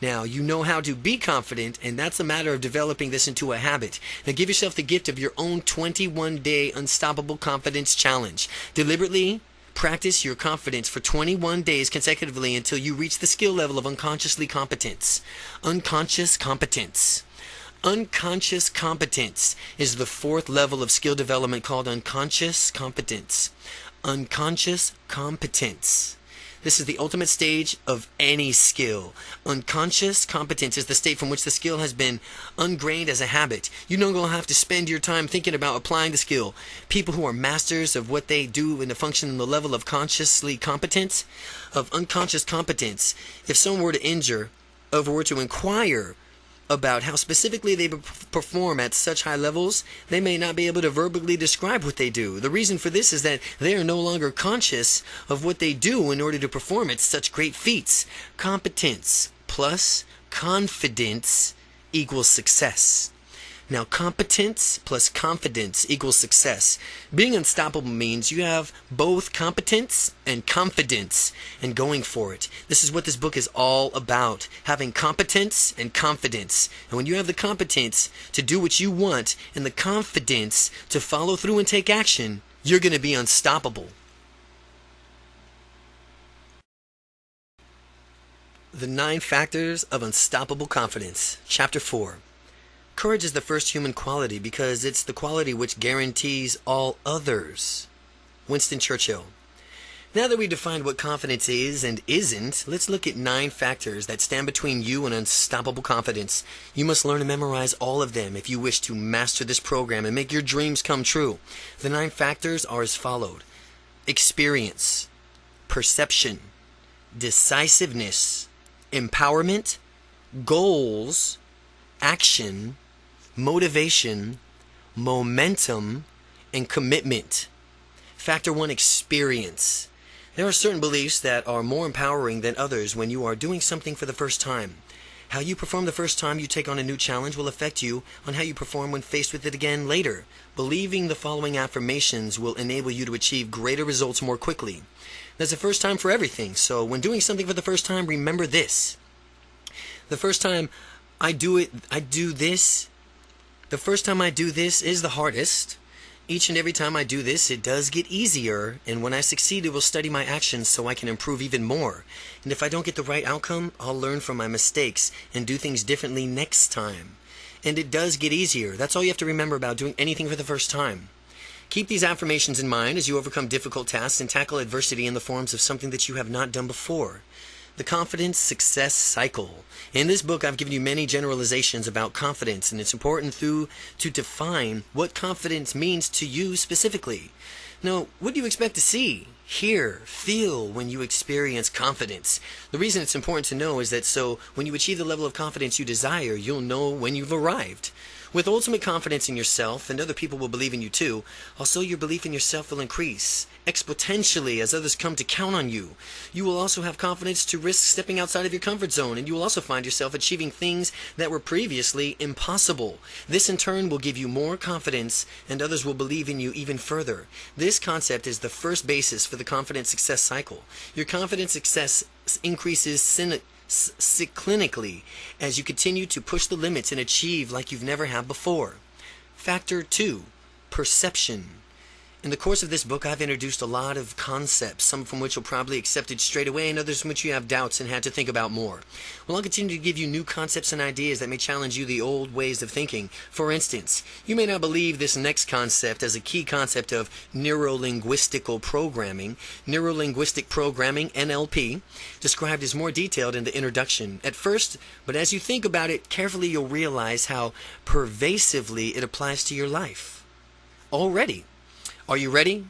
Now, you know how to be confident, and that's a matter of developing this into a habit. Now, give yourself the gift of your own 21-day unstoppable confidence challenge. Deliberately practice your confidence for 21 days consecutively until you reach the skill level of unconsciously competence. Unconscious competence. Unconscious competence is the fourth level of skill development called unconscious competence. Unconscious competence. This is the ultimate stage of any skill. Unconscious competence is the state from which the skill has been ingrained as a habit. You no longer have to spend your time thinking about applying the skill. People who are masters of what they do in the function in the level of consciously competence, of unconscious competence, if someone were to inquire about how specifically they perform at such high levels, they may not be able to verbally describe what they do. The reason for this is that they are no longer conscious of what they do in order to perform at such great feats. Competence plus confidence equals success. Now, competence plus confidence equals success. Being unstoppable means you have both competence and confidence and going for it. This is what this book is all about, having competence and confidence. And when you have the competence to do what you want and the confidence to follow through and take action, you're going to be unstoppable. The 9 Factors of Unstoppable Confidence, Chapter 4. Courage is the first human quality because it's the quality which guarantees all others. Winston Churchill. Now that we've defined what confidence is and isn't, let's look at 9 factors that stand between you and unstoppable confidence. You must learn to memorize all of them if you wish to master this program and make your dreams come true. The 9 factors are as followed: experience, perception, decisiveness, empowerment, goals, action, motivation, momentum, and commitment. Factor 1, experience. There are certain beliefs that are more empowering than others when you are doing something for the first time. How you perform the first time you take on a new challenge will affect you on how you perform when faced with it again later. Believing the following affirmations will enable you to achieve greater results more quickly. There's a first time for everything, so when doing something for the first time, remember this. The first time I do this is the hardest. Each and every time I do this, it does get easier, and when I succeed, it will study my actions so I can improve even more. And if I don't get the right outcome, I'll learn from my mistakes and do things differently next time. And it does get easier. That's all you have to remember about doing anything for the first time. Keep these affirmations in mind as you overcome difficult tasks and tackle adversity in the forms of something that you have not done before. The Confidence Success Cycle. In this book, I've given you many generalizations about confidence, and it's important to define what confidence means to you specifically. Now, what do you expect to see, hear, feel when you experience confidence? The reason it's important to know is that so when you achieve the level of confidence you desire, you'll know when you've arrived. With ultimate confidence in yourself, and other people will believe in you too, also your belief in yourself will increase exponentially as others come to count on you. You will also have confidence to risk stepping outside of your comfort zone, and you will also find yourself achieving things that were previously impossible. This in turn will give you more confidence, and others will believe in you even further. This concept is the first basis for the confidence success cycle. Your confidence success increases cyclically as you continue to push the limits and achieve like you've never had before. Factor 2. Perception. In the course of this book, I've introduced a lot of concepts, some from which you'll probably accepted straight away, and others from which you have doubts and had to think about more. Well, I'll continue to give you new concepts and ideas that may challenge you the old ways of thinking. For instance, you may not believe this next concept as a key concept of neuro-linguistical programming. Neuro-linguistic programming, NLP, described as more detailed in the introduction at first, but as you think about it carefully, you'll realize how pervasively it applies to your life already. Are you ready?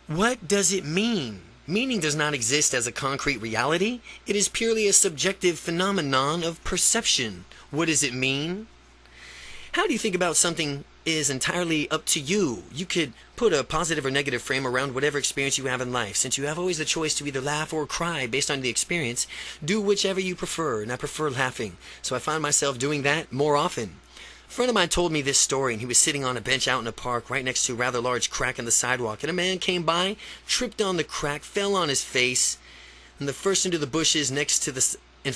What does it mean? Meaning does not exist as a concrete reality. It is purely a subjective phenomenon of perception. What does it mean? How do you think about something is entirely up to you. You could put a positive or negative frame around whatever experience you have in life. Since you have always the choice to either laugh or cry based on the experience, do whichever you prefer, and I prefer laughing. So I find myself doing that more often. A friend of mine told me this story, and he was sitting on a bench out in a park right next to a rather large crack in the sidewalk, and a man came by, tripped on the crack, fell on his face, and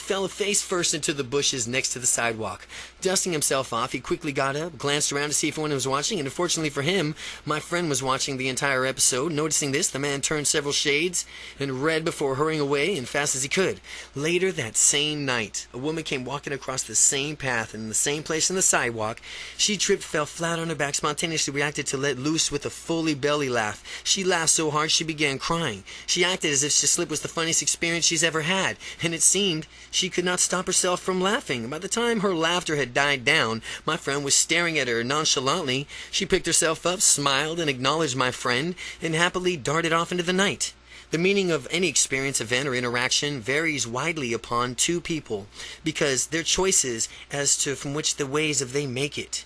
fell face first into the bushes next to the sidewalk. Dusting himself off, he quickly got up, glanced around to see if anyone was watching, and unfortunately for him, my friend was watching the entire episode. Noticing this, the man turned several shades and red before hurrying away as fast as he could. Later that same night, a woman came walking across the same path and in the same place in the sidewalk. She tripped, fell flat on her back, spontaneously reacted to let loose with a fully belly laugh. She laughed so hard she began crying. She acted as if the slip was the funniest experience she's ever had, and it seemed she could not stop herself from laughing. By the time her laughter had died down, my friend was staring at her nonchalantly. She picked herself up, smiled, and acknowledged my friend, and happily darted off into the night. The meaning of any experience, event, or interaction varies widely upon two people because their choices as to from which the ways of they make it.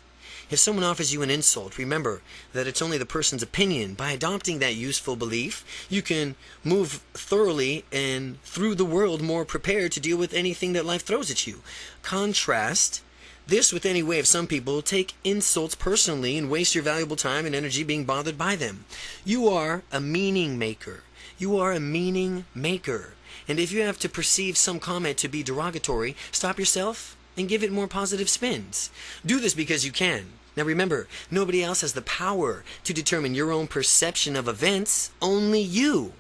If someone offers you an insult, remember that it's only the person's opinion. By adopting that useful belief, you can move thoroughly and through the world more prepared to deal with anything that life throws at you. Contrast this with any way of some people take insults personally and waste your valuable time and energy being bothered by them. You are a meaning maker. You are a meaning maker. And if you have to perceive some comment to be derogatory, stop yourself and give it more positive spins. Do this because you can. Now remember, nobody else has the power to determine your own perception of events, only you.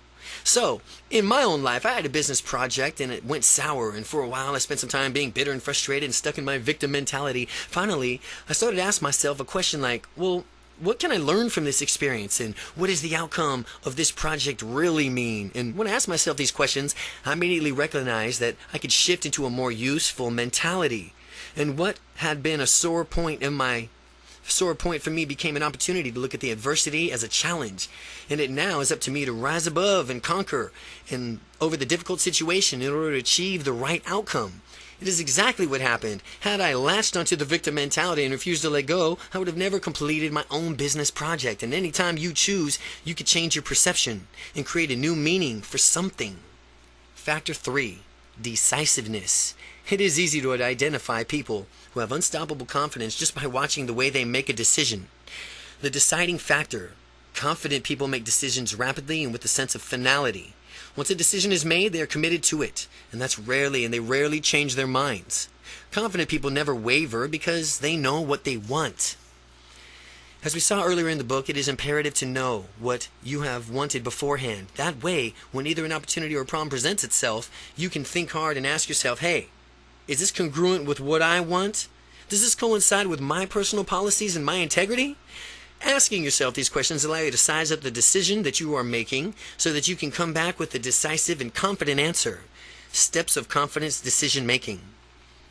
So, in my own life, I had a business project and it went sour, and for a while I spent some time being bitter and frustrated and stuck in my victim mentality. Finally, I started to ask myself a question like, well, what can I learn from this experience, and what does the outcome of this project really mean? And when I asked myself these questions, I immediately recognized that I could shift into a more useful mentality. And what had been a sore point for me became an opportunity to look at the adversity as a challenge. And it now is up to me to rise above and conquer and over the difficult situation in order to achieve the right outcome. It is exactly what happened. Had I latched onto the victim mentality and refused to let go, I would have never completed my own business project. And any time you choose, you could change your perception and create a new meaning for something. Factor 3. Decisiveness. It is easy to identify people who have unstoppable confidence just by watching the way they make a decision. The deciding factor. Confident people make decisions rapidly and with a sense of finality. Once a decision is made, they are committed to it, and they rarely change their minds. Confident people never waver because they know what they want. As we saw earlier in the book, it is imperative to know what you have wanted beforehand. That way, when either an opportunity or a problem presents itself, you can think hard and ask yourself, hey, is this congruent with what I want? Does this coincide with my personal policies and my integrity? Asking yourself these questions allow you to size up the decision that you are making so that you can come back with a decisive and confident answer. Steps of confidence decision making.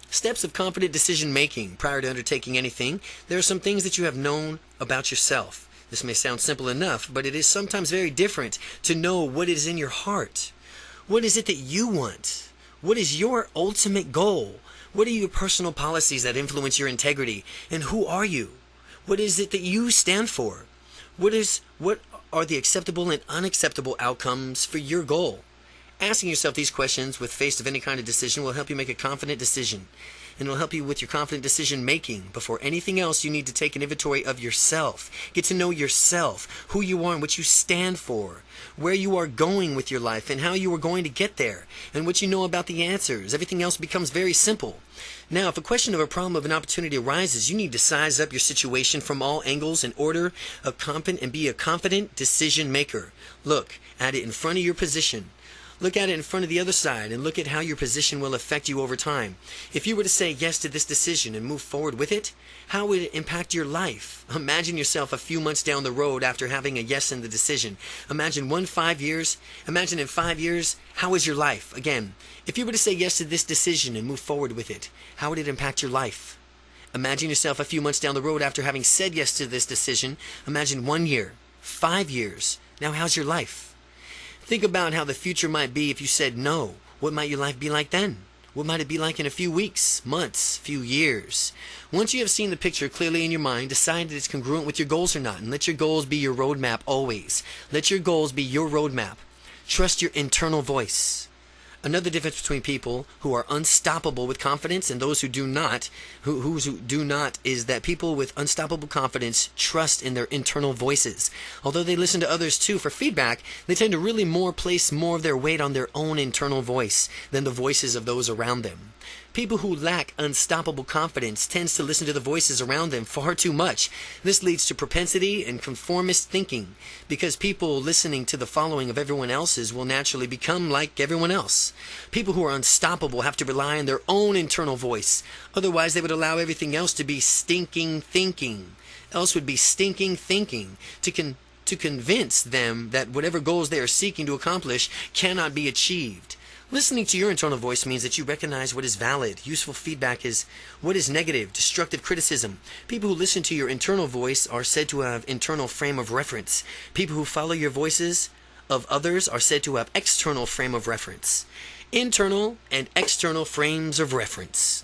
Steps of confident decision making. Prior to undertaking anything, there are some things that you have known about yourself. This may sound simple enough, but it is sometimes very different to know what is in your heart. What is it that you want? What is your ultimate goal? What are your personal policies that influence your integrity? And who are you? What is it that you stand for? What are the acceptable and unacceptable outcomes for your goal? Asking yourself these questions with face of any kind of decision will help you make a confident decision. And will help you with your confident decision making. Before anything else, you need to take an inventory of yourself. Get to know yourself, who you are and what you stand for, where you are going with your life and how you are going to get there, and what you know about the answers. Everything else becomes very simple. Now, if a question of a problem of an opportunity arises, you need to size up your situation from all angles in order and be a confident decision maker. Look at it in front of your position. Look at it in front of the other side and look at how your position will affect you over time. If you were to say yes to this decision and move forward with it, how would it impact your life? Imagine yourself a few months down the road after having a yes in the decision. Imagine in 5 years, how is your life? Again, if you were to say yes to this decision and move forward with it, how would it impact your life? Imagine yourself a few months down the road after having said yes to this decision. Imagine 1 year, 5 years. Now how's your life? Think about how the future might be if you said no. What might your life be like then? What might it be like in a few weeks, months, few years? Once you have seen the picture clearly in your mind, decide that it's congruent with your goals or not, and let your goals be your roadmap always. Let your goals be your roadmap. Trust your internal voice. Another difference between people who are unstoppable with confidence and those who do not, who do not, is that people with unstoppable confidence trust in their internal voices. Although they listen to others too for feedback, they tend to really place more of their weight on their own internal voice than the voices of those around them. People who lack unstoppable confidence tends to listen to the voices around them far too much. This leads to propensity and conformist thinking, because people listening to the following of everyone else's will naturally become like everyone else. People who are unstoppable have to rely on their own internal voice. Otherwise, they would allow everything else to be stinking thinking. Else would be stinking thinking to convince them that whatever goals they are seeking to accomplish cannot be achieved. Listening to your internal voice means that you recognize what is valid. Useful feedback is what is negative, destructive criticism. People who listen to your internal voice are said to have internal frame of reference. People who follow your voices of others are said to have external frame of reference. Internal and external frames of reference.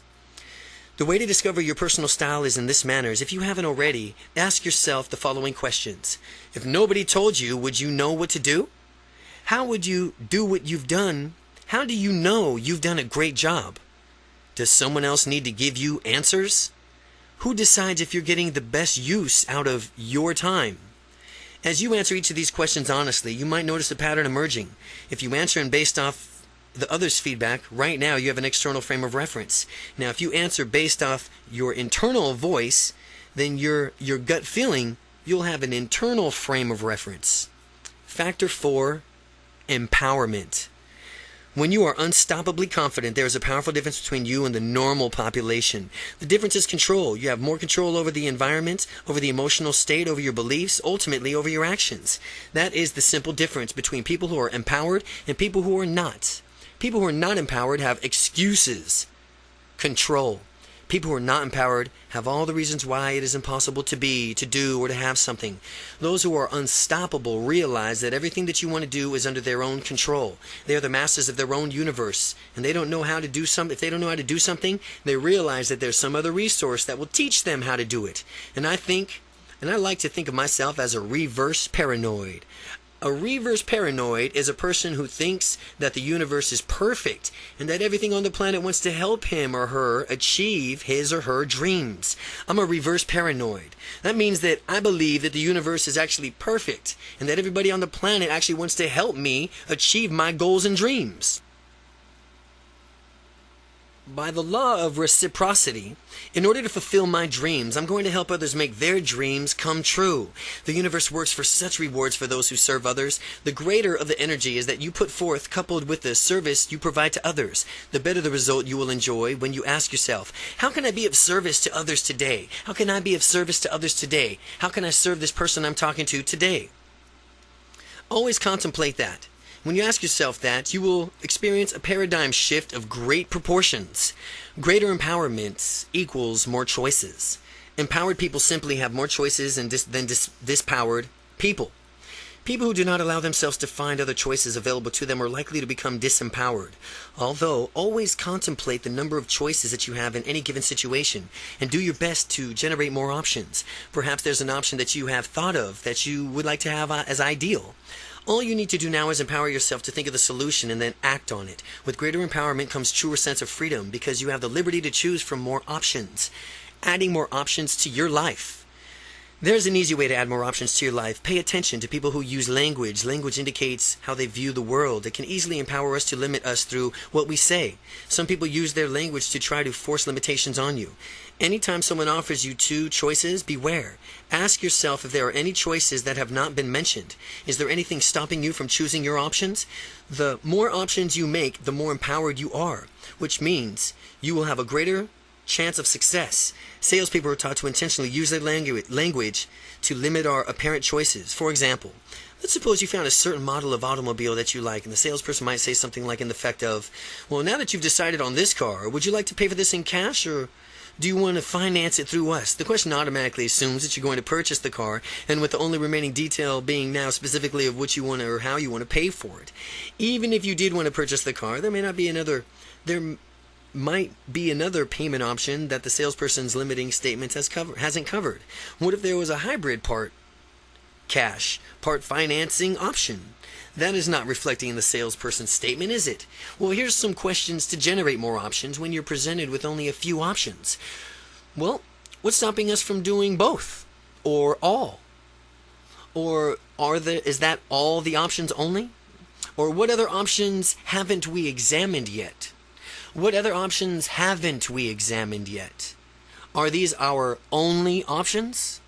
The way to discover your personal style is in this manner. If you haven't already, ask yourself the following questions. If nobody told you, would you know what to do? How would you do what you've done? How do you know you've done a great job? Does someone else need to give you answers? Who decides if you're getting the best use out of your time? As you answer each of these questions honestly, you might notice a pattern emerging. If you answer and based off the other's feedback, right now you have an external frame of reference. Now, if you answer based off your internal voice, then your gut feeling, you'll have an internal frame of reference. Factor 4, empowerment. When you are unstoppably confident, there is a powerful difference between you and the normal population. The difference is control. You have more control over the environment, over the emotional state, over your beliefs, ultimately over your actions. That is the simple difference between people who are empowered and people who are not. People who are not empowered have excuses, control. People who are not empowered have all the reasons why it is impossible to be, to do, or to have something. Those who are unstoppable realize that everything that you want to do is under their own control. They are the masters of their own universe, and they don't know how to do something. If they don't know how to do something, they realize that there's some other resource that will teach them how to do it. And I like to think of myself as a reverse paranoid. A reverse paranoid is a person who thinks that the universe is perfect and that everything on the planet wants to help him or her achieve his or her dreams. I'm a reverse paranoid. That means that I believe that the universe is actually perfect and that everybody on the planet actually wants to help me achieve my goals and dreams. By the law of reciprocity, in order to fulfill my dreams, I'm going to help others make their dreams come true. The universe works for such rewards for those who serve others. The greater of the energy is that you put forth, coupled with the service you provide to others, the better the result you will enjoy when you ask yourself, how can I be of service to others today? How can I be of service to others today? How can I serve this person I'm talking to today? Always contemplate that. When you ask yourself that, you will experience a paradigm shift of great proportions. Greater empowerment equals more choices. Empowered people simply have more choices than dispowered people. People who do not allow themselves to find other choices available to them are likely to become disempowered. Although, always contemplate the number of choices that you have in any given situation and do your best to generate more options. Perhaps there's an option that you have thought of that you would like to have as ideal. All you need to do now is empower yourself to think of the solution and then act on it. With greater empowerment comes truer sense of freedom because you have the liberty to choose from more options. Adding more options to your life. There's an easy way to add more options to your life. Pay attention to people who use language. Language indicates how they view the world. It can easily empower us to limit us through what we say. Some people use their language to try to force limitations on you. Anytime someone offers you two choices, beware. Ask yourself if there are any choices that have not been mentioned. Is there anything stopping you from choosing your options? The more options you make, the more empowered you are, which means you will have a greater chance of success. Salespeople are taught to intentionally use their language to limit our apparent choices. For example, let's suppose you found a certain model of automobile that you like, and the salesperson might say something like in the effect of, well, now that you've decided on this car, would you like to pay for this in cash, or do you want to finance it through us? The question automatically assumes that you're going to purchase the car, and with the only remaining detail being now specifically of what you want to, or how you want to pay for it. Even if you did want to purchase the car, there might be another payment option that the salesperson's limiting statement hasn't covered. What if there was a hybrid part cash, part financing option? That is not reflecting in the salesperson's statement, is it? Well, here's some questions to generate more options when you're presented with only a few options. Well, what's stopping us from doing both? Or all? Or is that all the options only? Or what other options haven't we examined yet? What other options haven't we examined yet? Are these our only options?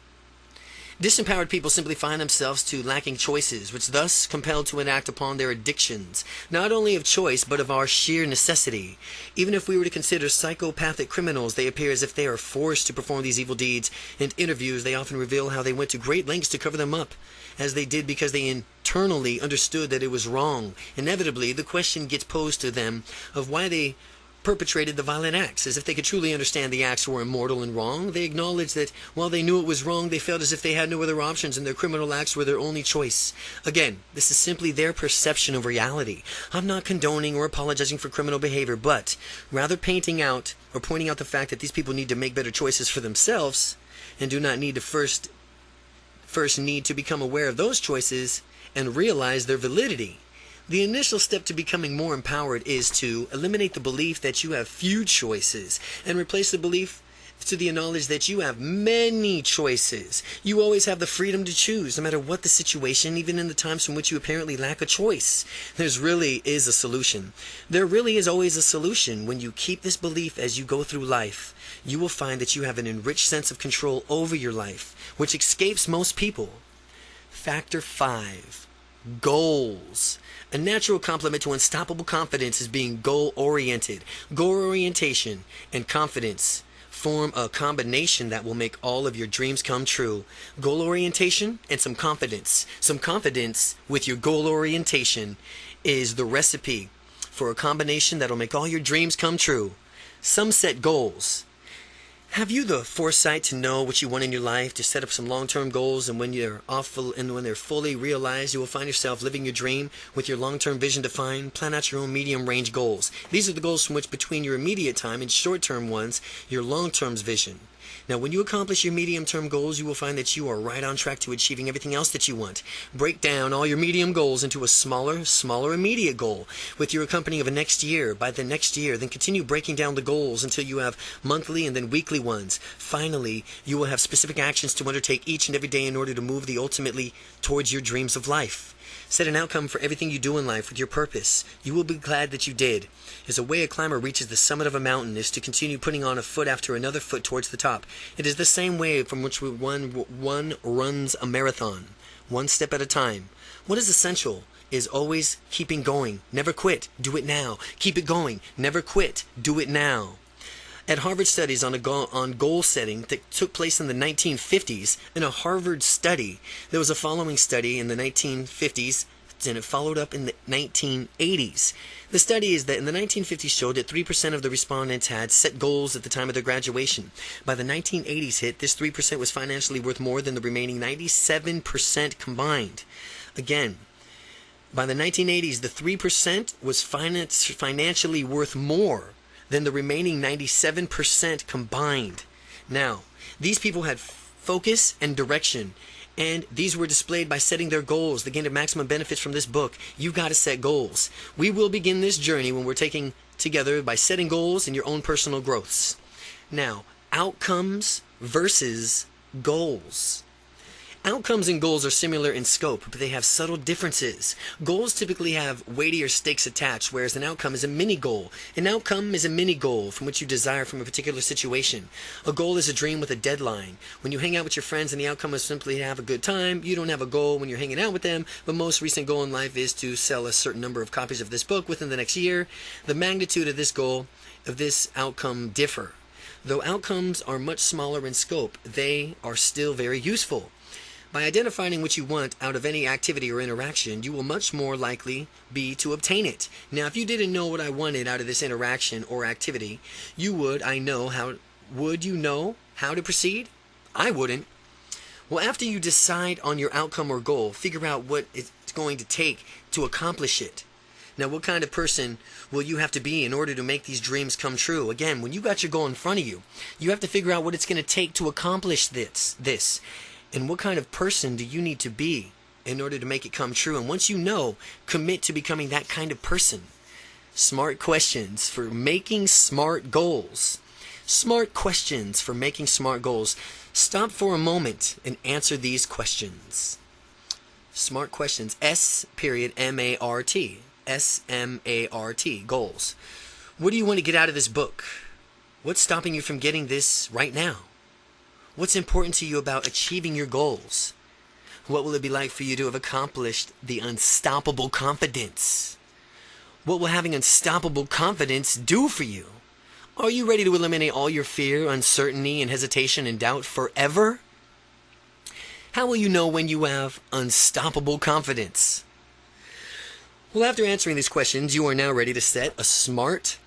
Disempowered people simply find themselves to lacking choices, which thus compelled to enact upon their addictions, not only of choice, but of our sheer necessity. Even if we were to consider psychopathic criminals, they appear as if they are forced to perform these evil deeds. In interviews, they often reveal how they went to great lengths to cover them up, as they did because they internally understood that it was wrong. Inevitably, the question gets posed to them of why they perpetrated the violent acts. As if they could truly understand the acts were immoral and wrong, they acknowledged that while they knew it was wrong, they felt as if they had no other options and their criminal acts were their only choice. Again, this is simply their perception of reality. I'm not condoning or apologizing for criminal behavior, but rather pointing out the fact that these people need to make better choices for themselves and do not need to first need to become aware of those choices and realize their validity. The initial step to becoming more empowered is to eliminate the belief that you have few choices and replace the belief to the knowledge that you have many choices. You always have the freedom to choose, no matter what the situation, even in the times from which you apparently lack a choice. There really is a solution. There really is always a solution. When you keep this belief as you go through life, you will find that you have an enriched sense of control over your life, which escapes most people. Factor 5. Goals. A natural complement to unstoppable confidence is being goal-oriented. Goal orientation and confidence form a combination that will make all of your dreams come true. Goal orientation and some confidence. Some confidence with your goal orientation is the recipe for a combination that will make all your dreams come true. Some set goals. Have you the foresight to know what you want in your life, to set up some long-term goals, and when they're fully realized, you will find yourself living your dream with your long-term vision defined? Plan out your own medium-range goals. These are the goals from which, between your immediate time and short-term ones, your long-term vision. Now, when you accomplish your medium-term goals, you will find that you are right on track to achieving everything else that you want. Break down all your medium goals into a smaller immediate goal with your accompanying of a next year. By the next year, then continue breaking down the goals until you have monthly and then weekly ones. Finally, you will have specific actions to undertake each and every day in order to move ultimately towards your dreams of life. Set an outcome for everything you do in life with your purpose. You will be glad that you did. As a way a climber reaches the summit of a mountain is to continue putting on a foot after another foot towards the top. It is the same way from which one runs a marathon, one step at a time. What is essential is always keeping going. Never quit. Do it now. Keep it going. Never quit. Do it now. At Harvard studies on goal setting that took place in the 1950s, in a Harvard study, there was a following study in the 1950s, and it followed up in the 1980s. The study is that in the 1950s showed that 3% of the respondents had set goals at the time of their graduation. By the 1980s hit, this 3% was financially worth more than the remaining 97% combined. Again, by the 1980s, the 3% was financially worth more than the remaining 97% combined. Now, these people had focus and direction, and these were displayed by setting their goals. The gain of maximum benefits from this book, you've got to set goals. We will begin this journey when we're taking together by setting goals in your own personal growths. Now, outcomes versus goals. Outcomes and goals are similar in scope, but they have subtle differences. Goals typically have weightier stakes attached, whereas an outcome is a mini-goal. An outcome is a mini-goal from which you desire from a particular situation. A goal is a dream with a deadline. When you hang out with your friends and the outcome is simply to have a good time, you don't have a goal when you're hanging out with them, but most recent goal in life is to sell a certain number of copies of this book within the next year. The magnitude of this goal, of this outcome, differ. Though outcomes are much smaller in scope, they are still very useful. By identifying what you want out of any activity or interaction, you will much more likely be to obtain it. Now, if you didn't know what I wanted out of this interaction or activity, would you know how to proceed? I wouldn't. Well, after you decide on your outcome or goal, figure out what it's going to take to accomplish it. Now, what kind of person will you have to be in order to make these dreams come true? Again, when you got your goal in front of you, you have to figure out what it's going to take to accomplish this. And what kind of person do you need to be in order to make it come true? And once you know, commit to becoming that kind of person. Smart questions for making smart goals. Smart questions for making smart goals. Stop for a moment and answer these questions. Smart questions. S.M.A.R.T. S.M.A.R.T. Goals. What do you want to get out of this book? What's stopping you from getting this right now? What's important to you about achieving your goals? What will it be like for you to have accomplished the unstoppable confidence? What will having unstoppable confidence do for you? Are you ready to eliminate all your fear, uncertainty, and hesitation and doubt forever? How will you know when you have unstoppable confidence? Well, after answering these questions, you are now ready to set a SMART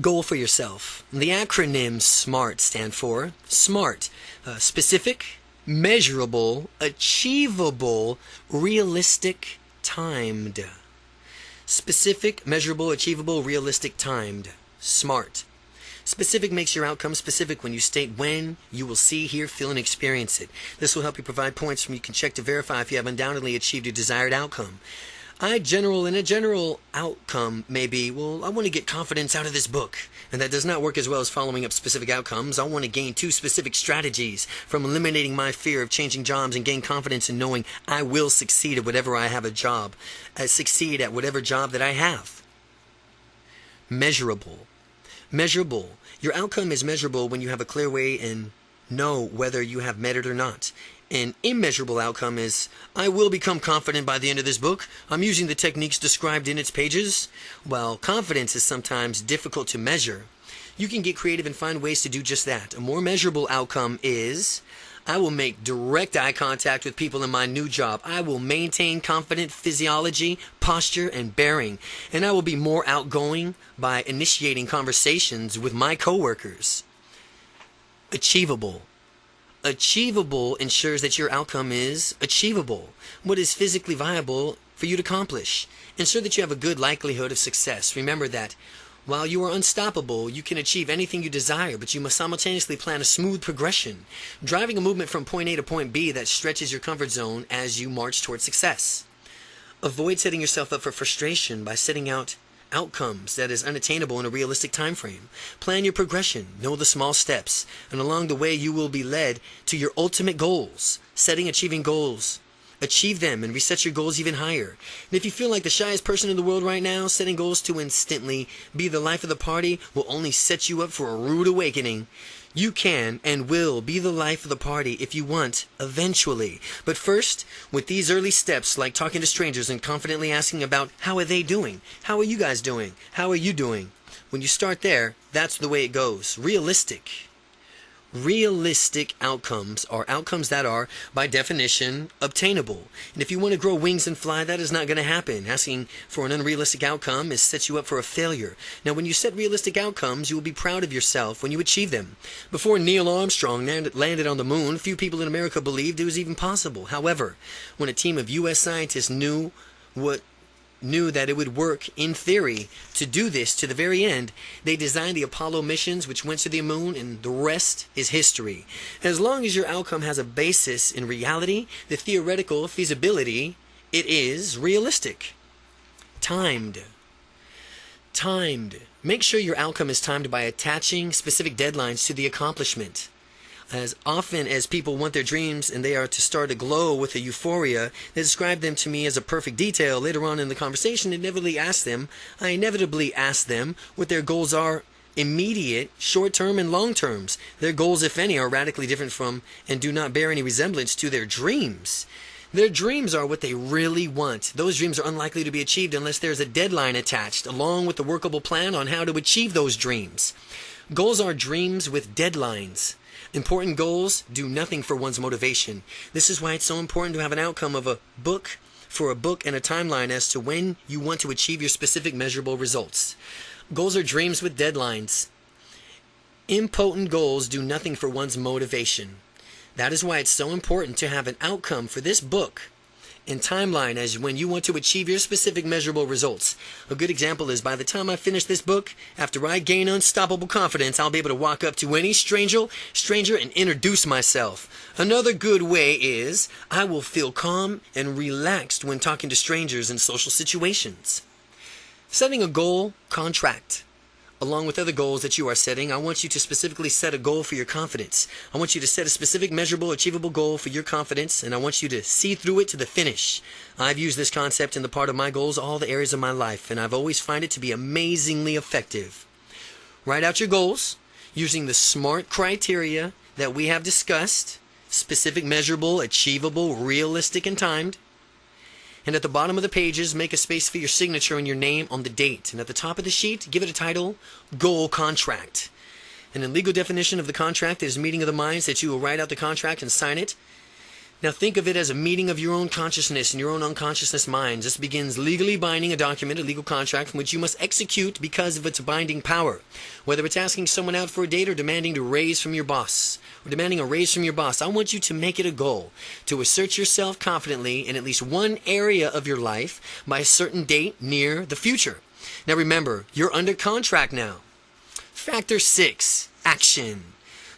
goal for yourself. The acronym SMART stand for SMART. Specific, measurable, achievable, realistic, timed. Specific, measurable, achievable, realistic, timed. SMART. Specific makes your outcome specific when you state when you will see, hear, feel, and experience it. This will help you provide points from you can check to verify if you have undoubtedly achieved your desired outcome. A general outcome may be, well, I want to get confidence out of this book. And that does not work as well as following up specific outcomes. I want to gain 2 specific strategies from eliminating my fear of changing jobs and gain confidence in knowing I will succeed at whatever I have a job. Succeed at whatever job that I have. Measurable. Measurable. Your outcome is measurable when you have a clear way and know whether you have met it or not. An immeasurable outcome is, I will become confident by the end of this book. I'm using the techniques described in its pages. While confidence is sometimes difficult to measure, you can get creative and find ways to do just that. A more measurable outcome is, I will make direct eye contact with people in my new job. I will maintain confident physiology, posture, and bearing. And I will be more outgoing by initiating conversations with my coworkers. Achievable. Achievable ensures that your outcome is achievable. What is physically viable for you to accomplish? Ensure that you have a good likelihood of success. Remember that while you are unstoppable, you can achieve anything you desire, but you must simultaneously plan a smooth progression, driving a movement from point A to point B that stretches your comfort zone as you march toward success. Avoid setting yourself up for frustration by setting out outcomes that is unattainable in a realistic time frame. Plan your progression, know the small steps, and along the way you will be led to your ultimate goals. Achieving goals. Achieve them and reset your goals even higher. And if you feel like the shyest person in the world right now, setting goals to instantly be the life of the party will only set you up for a rude awakening. You can and will be the life of the party if you want, eventually. But first, with these early steps, like talking to strangers and confidently asking about how are they doing? How are you guys doing? How are you doing? When you start there, that's the way it goes. Realistic. Realistic outcomes are outcomes that are, by definition, obtainable. And if you want to grow wings and fly, that is not going to happen. Asking for an unrealistic outcome is sets you up for a failure. Now, when you set realistic outcomes, you will be proud of yourself when you achieve them. Before Neil Armstrong landed on the moon, few people in America believed it was even possible. However, when a team of U.S. scientists knew that it would work in theory to do this to the very end, they designed the Apollo missions, which went to the moon, and the rest is history. As long as your outcome has a basis in reality, the theoretical feasibility, it is realistic. Timed. Make sure your outcome is timed by attaching specific deadlines to the accomplishment. As often as people want their dreams and they are to start aglow with a euphoria, they describe them to me as a perfect detail. Later on in the conversation, I inevitably ask them what their goals are: immediate, short-term, and long-terms. Their goals, if any, are radically different from and do not bear any resemblance to their dreams. Their dreams are what they really want. Those dreams are unlikely to be achieved unless there's a deadline attached, along with a workable plan on how to achieve those dreams. Goals are dreams with deadlines. Important goals do nothing for one's motivation. This is why it's so important to have an outcome of a book and a timeline as to when you want to achieve your specific measurable results. Goals are dreams with deadlines. Impotent goals do nothing for one's motivation. That is why it's so important to have an outcome for this book and timeline as when you want to achieve your specific measurable results. A good example is, by the time I finish this book, after I gain unstoppable confidence, I'll be able to walk up to any stranger and introduce myself. Another good way is, I will feel calm and relaxed when talking to strangers in social situations. Setting a goal contract. Along with other goals that you are setting, I want you to specifically set a goal for your confidence. I want you to set a specific, measurable, achievable goal for your confidence, and I want you to see through it to the finish. I've used this concept in the part of my goals, all the areas of my life, and I've always found it to be amazingly effective. Write out your goals using the SMART criteria that we have discussed: specific, measurable, achievable, realistic, and timed. And at the bottom of the pages, make a space for your signature and your name on the date. And at the top of the sheet, give it a title: Goal Contract. And in legal definition of the contract, it is a meeting of the minds that you will write out the contract and sign it. Now think of it as a meeting of your own consciousness and your own unconsciousness minds. This begins legally binding a document, a legal contract, from which you must execute because of its binding power. Whether it's asking someone out for a date or demanding a raise from your boss, I want you to make it a goal to assert yourself confidently in at least one area of your life by a certain date near the future. Now remember, you're under contract now. Factor 6, action.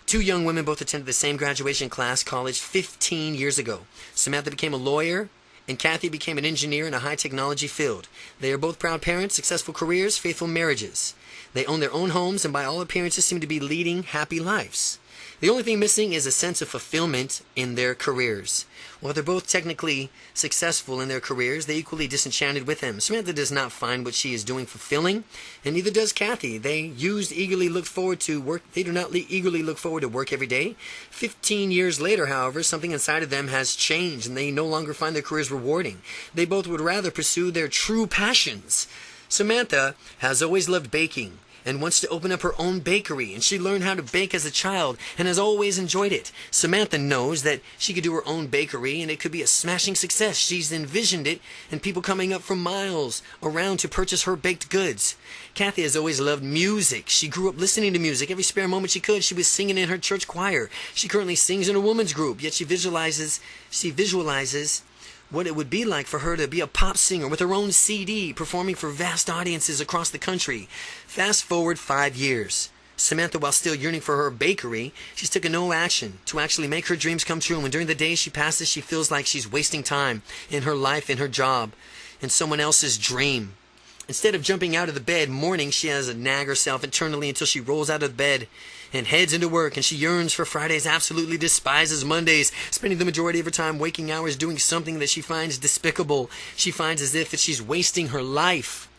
Two young women both attended the same graduation class college 15 years ago. Samantha became a lawyer, and Kathy became an engineer in a high-technology field. They are both proud parents, successful careers, faithful marriages. They own their own homes and by all appearances seem to be leading happy lives. The only thing missing is a sense of fulfillment in their careers. While they're both technically successful in their careers, they're equally disenchanted with them. Samantha does not find what she is doing fulfilling, and neither does Kathy. They do not eagerly look forward to work every day. 15 years later, however, something inside of them has changed, and they no longer find their careers rewarding. They both would rather pursue their true passions. Samantha has always loved baking and wants to open up her own bakery, and she learned how to bake as a child and has always enjoyed it. Samantha knows that she could do her own bakery and it could be a smashing success. She's envisioned it and people coming up from miles around to purchase her baked goods. Kathy has always loved music. She grew up listening to music. Every spare moment she could, she was singing in her church choir. She currently sings in a woman's group, yet she visualizes what it would be like for her to be a pop singer with her own CD, performing for vast audiences across the country. Fast forward 5 years. Samantha, while still yearning for her bakery, she's taken no action to actually make her dreams come true. And during the days she passes, she feels like she's wasting time in her life, in her job, in someone else's dream. Instead of jumping out of the bed morning, she has to nag herself internally until she rolls out of bed and heads into work, and she yearns for Fridays, absolutely despises Mondays, spending the majority of her time waking hours doing something that she finds despicable. She finds as if she's wasting her life.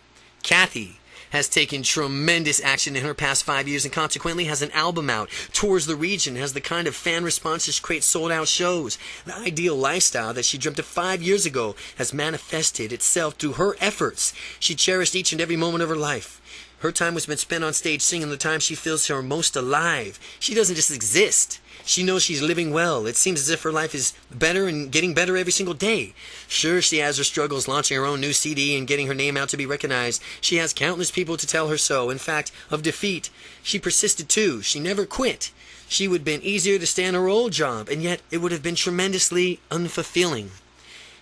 Kathy has taken tremendous action in her past 5 years and consequently has an album out, tours the region, has the kind of fan response that creates sold-out shows. The ideal lifestyle that she dreamt of 5 years ago has manifested itself through her efforts. She cherished each and every moment of her life. Her time was been spent on stage singing the time she feels her most alive. She doesn't just exist. She knows she's living well. It seems as if her life is better and getting better every single day. Sure, she has her struggles launching her own new CD and getting her name out to be recognized. She has countless people to tell her so. In fact, of defeat, she persisted too. She never quit. She would have been easier to stay in her old job, and yet it would have been tremendously unfulfilling.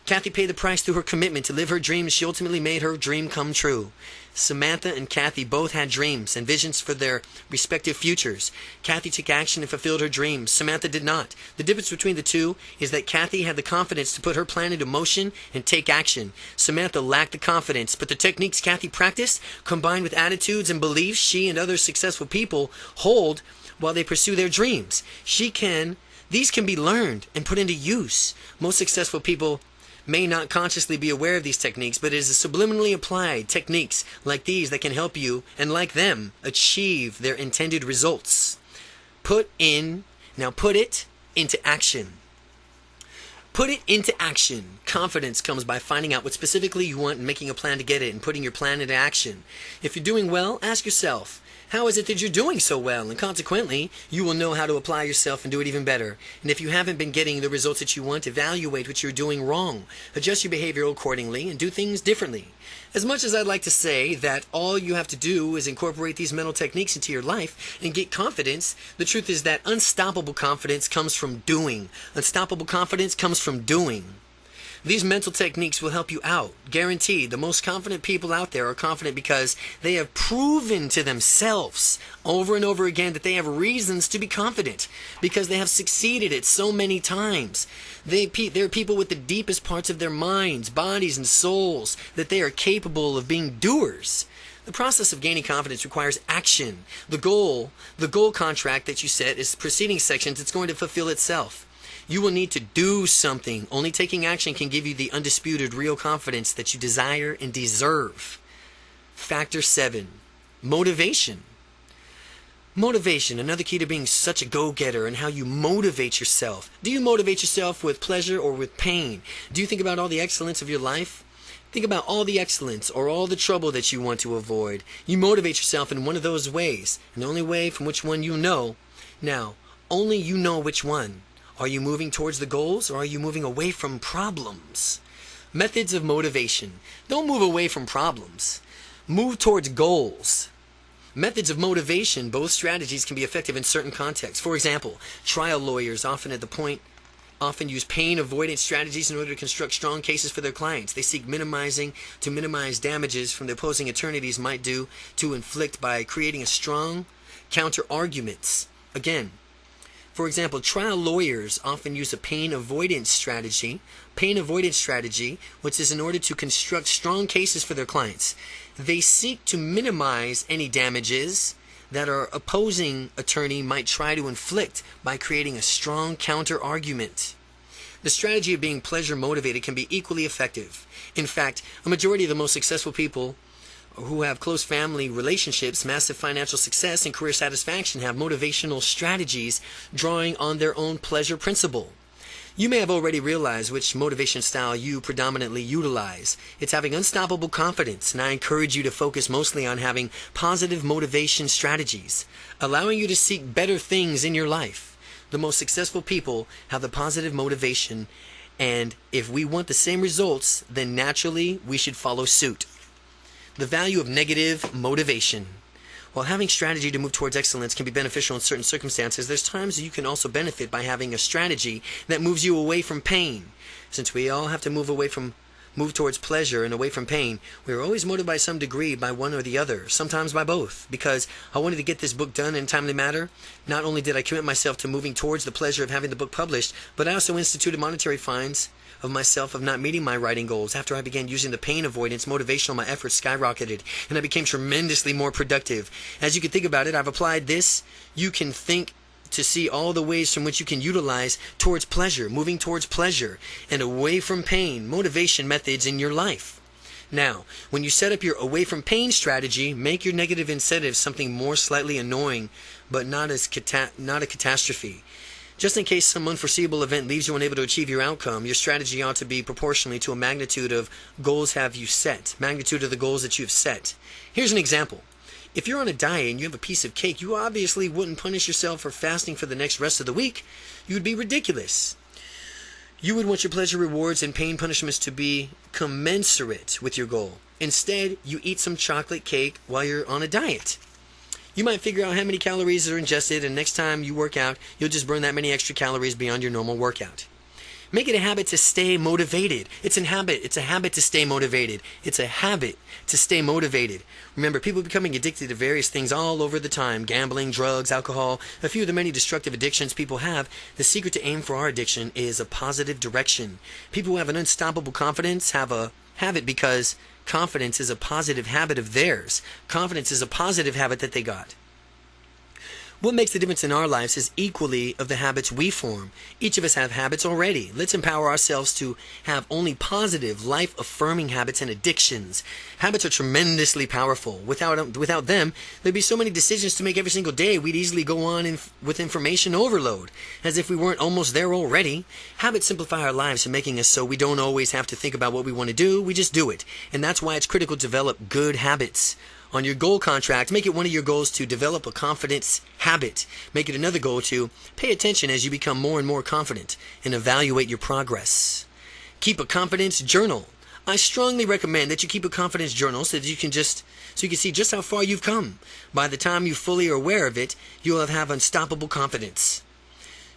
Kathy paid the price through her commitment to live her dreams. She ultimately made her dream come true. Samantha and Kathy both had dreams and visions for their respective futures. Kathy took action and fulfilled her dreams. Samantha did not. The difference between the two is that Kathy had the confidence to put her plan into motion and take action. Samantha lacked the confidence, but the techniques Kathy practiced, combined with attitudes and beliefs she and other successful people hold while they pursue their dreams. These can be learned and put into use. Most successful people may not consciously be aware of these techniques, but it is subliminally applied techniques like these that can help you, and like them, achieve their intended results. Put it into action. Put it into action. Confidence comes by finding out what specifically you want and making a plan to get it and putting your plan into action. If you're doing well, ask yourself, how is it that you're doing so well? And consequently, you will know how to apply yourself and do it even better. And if you haven't been getting the results that you want, evaluate what you're doing wrong. Adjust your behavior accordingly and do things differently. As much as I'd like to say that all you have to do is incorporate these mental techniques into your life and get confidence, the truth is that unstoppable confidence comes from doing. Unstoppable confidence comes from doing. These mental techniques will help you out. Guaranteed. The most confident people out there are confident because they have proven to themselves over and over again that they have reasons to be confident because they have succeeded it so many times. They're people with the deepest parts of their minds, bodies, and souls that they are capable of being doers. The process of gaining confidence requires action. The goal contract that you set is preceding sections. It's going to fulfill itself. You will need to do something. Only taking action can give you the undisputed real confidence that you desire and deserve. Factor 7. Motivation. Motivation, another key to being such a go-getter, and how you motivate yourself. Do you motivate yourself with pleasure or with pain? Do you think about all the excellence of your life? Think about all the excellence or all the trouble that you want to avoid. You motivate yourself in one of those ways, and the only way from which one you know. Now, only you know which one. Are you moving towards the goals, or are you moving away from problems? Methods of motivation. Don't move away from problems. Move towards goals. Methods of motivation. Both strategies can be effective in certain contexts. For example, trial lawyers often use pain avoidance strategies in order to construct strong cases for their clients. They seek to minimize damages from the opposing attorneys might do to inflict by creating a strong counter arguments. Again, for example, trial lawyers often use a pain avoidance strategy, which is in order to construct strong cases for their clients. They seek to minimize any damages that our opposing attorney might try to inflict by creating a strong counter-argument. The strategy of being pleasure motivated can be equally effective. In fact, a majority of the most successful people who have close family relationships, massive financial success, and career satisfaction have motivational strategies drawing on their own pleasure principle. You may have already realized which motivation style you predominantly utilize. It's having unstoppable confidence, and I encourage you to focus mostly on having positive motivation strategies, allowing you to seek better things in your life. The most successful people have the positive motivation, and if we want the same results, then naturally we should follow suit. The value of negative motivation. While having strategy to move towards excellence can be beneficial in certain circumstances, there's times you can also benefit by having a strategy that moves you away from pain. Since we all have to move towards pleasure and away from pain, we are always motivated by some degree by one or the other, sometimes by both. Because I wanted to get this book done in a timely manner, not only did I commit myself to moving towards the pleasure of having the book published, but I also instituted monetary fines of myself of not meeting my writing goals. After I began using the pain avoidance motivation, my efforts skyrocketed, and I became tremendously more productive. As you can think about it, I've applied this. You can think to see all the ways from which you can utilize towards pleasure, moving towards pleasure, and away from pain, motivation methods in your life. Now, when you set up your away from pain strategy, make your negative incentives something more slightly annoying, but not a catastrophe. Just in case some unforeseeable event leaves you unable to achieve your outcome, your strategy ought to be proportionally to a magnitude of the goals that you have set. Here's an example. If you're on a diet and you have a piece of cake, you obviously wouldn't punish yourself for fasting for the next rest of the week. You would be ridiculous. You would want your pleasure rewards and pain punishments to be commensurate with your goal. Instead, you eat some chocolate cake while you're on a diet. You might figure out how many calories are ingested, and next time you work out, you'll just burn that many extra calories beyond your normal workout. Make it a habit to stay motivated. It's a habit. It's a habit to stay motivated. It's a habit to stay motivated. Remember, people are becoming addicted to various things all over the time. Gambling, drugs, alcohol, a few of the many destructive addictions people have. The secret to aim for our addiction is a positive direction. People who have an unstoppable confidence have it because confidence is a positive habit of theirs. Confidence is a positive habit that they got. What makes the difference in our lives is equally of the habits we form. Each of us have habits already. Let's empower ourselves to have only positive, life-affirming habits and addictions. Habits are tremendously powerful. Without them, there'd be so many decisions to make every single day, we'd easily go on with information overload, as if we weren't almost there already. Habits simplify our lives, making us so we don't always have to think about what we want to do, we just do it. And that's why it's critical to develop good habits. On your goal contract, make it one of your goals to develop a confidence habit. Make it another goal to pay attention as you become more and more confident and evaluate your progress. Keep a confidence journal. I strongly recommend that you keep a confidence journal so that you can see just how far you've come. By the time you fully are aware of it, you'll have unstoppable confidence.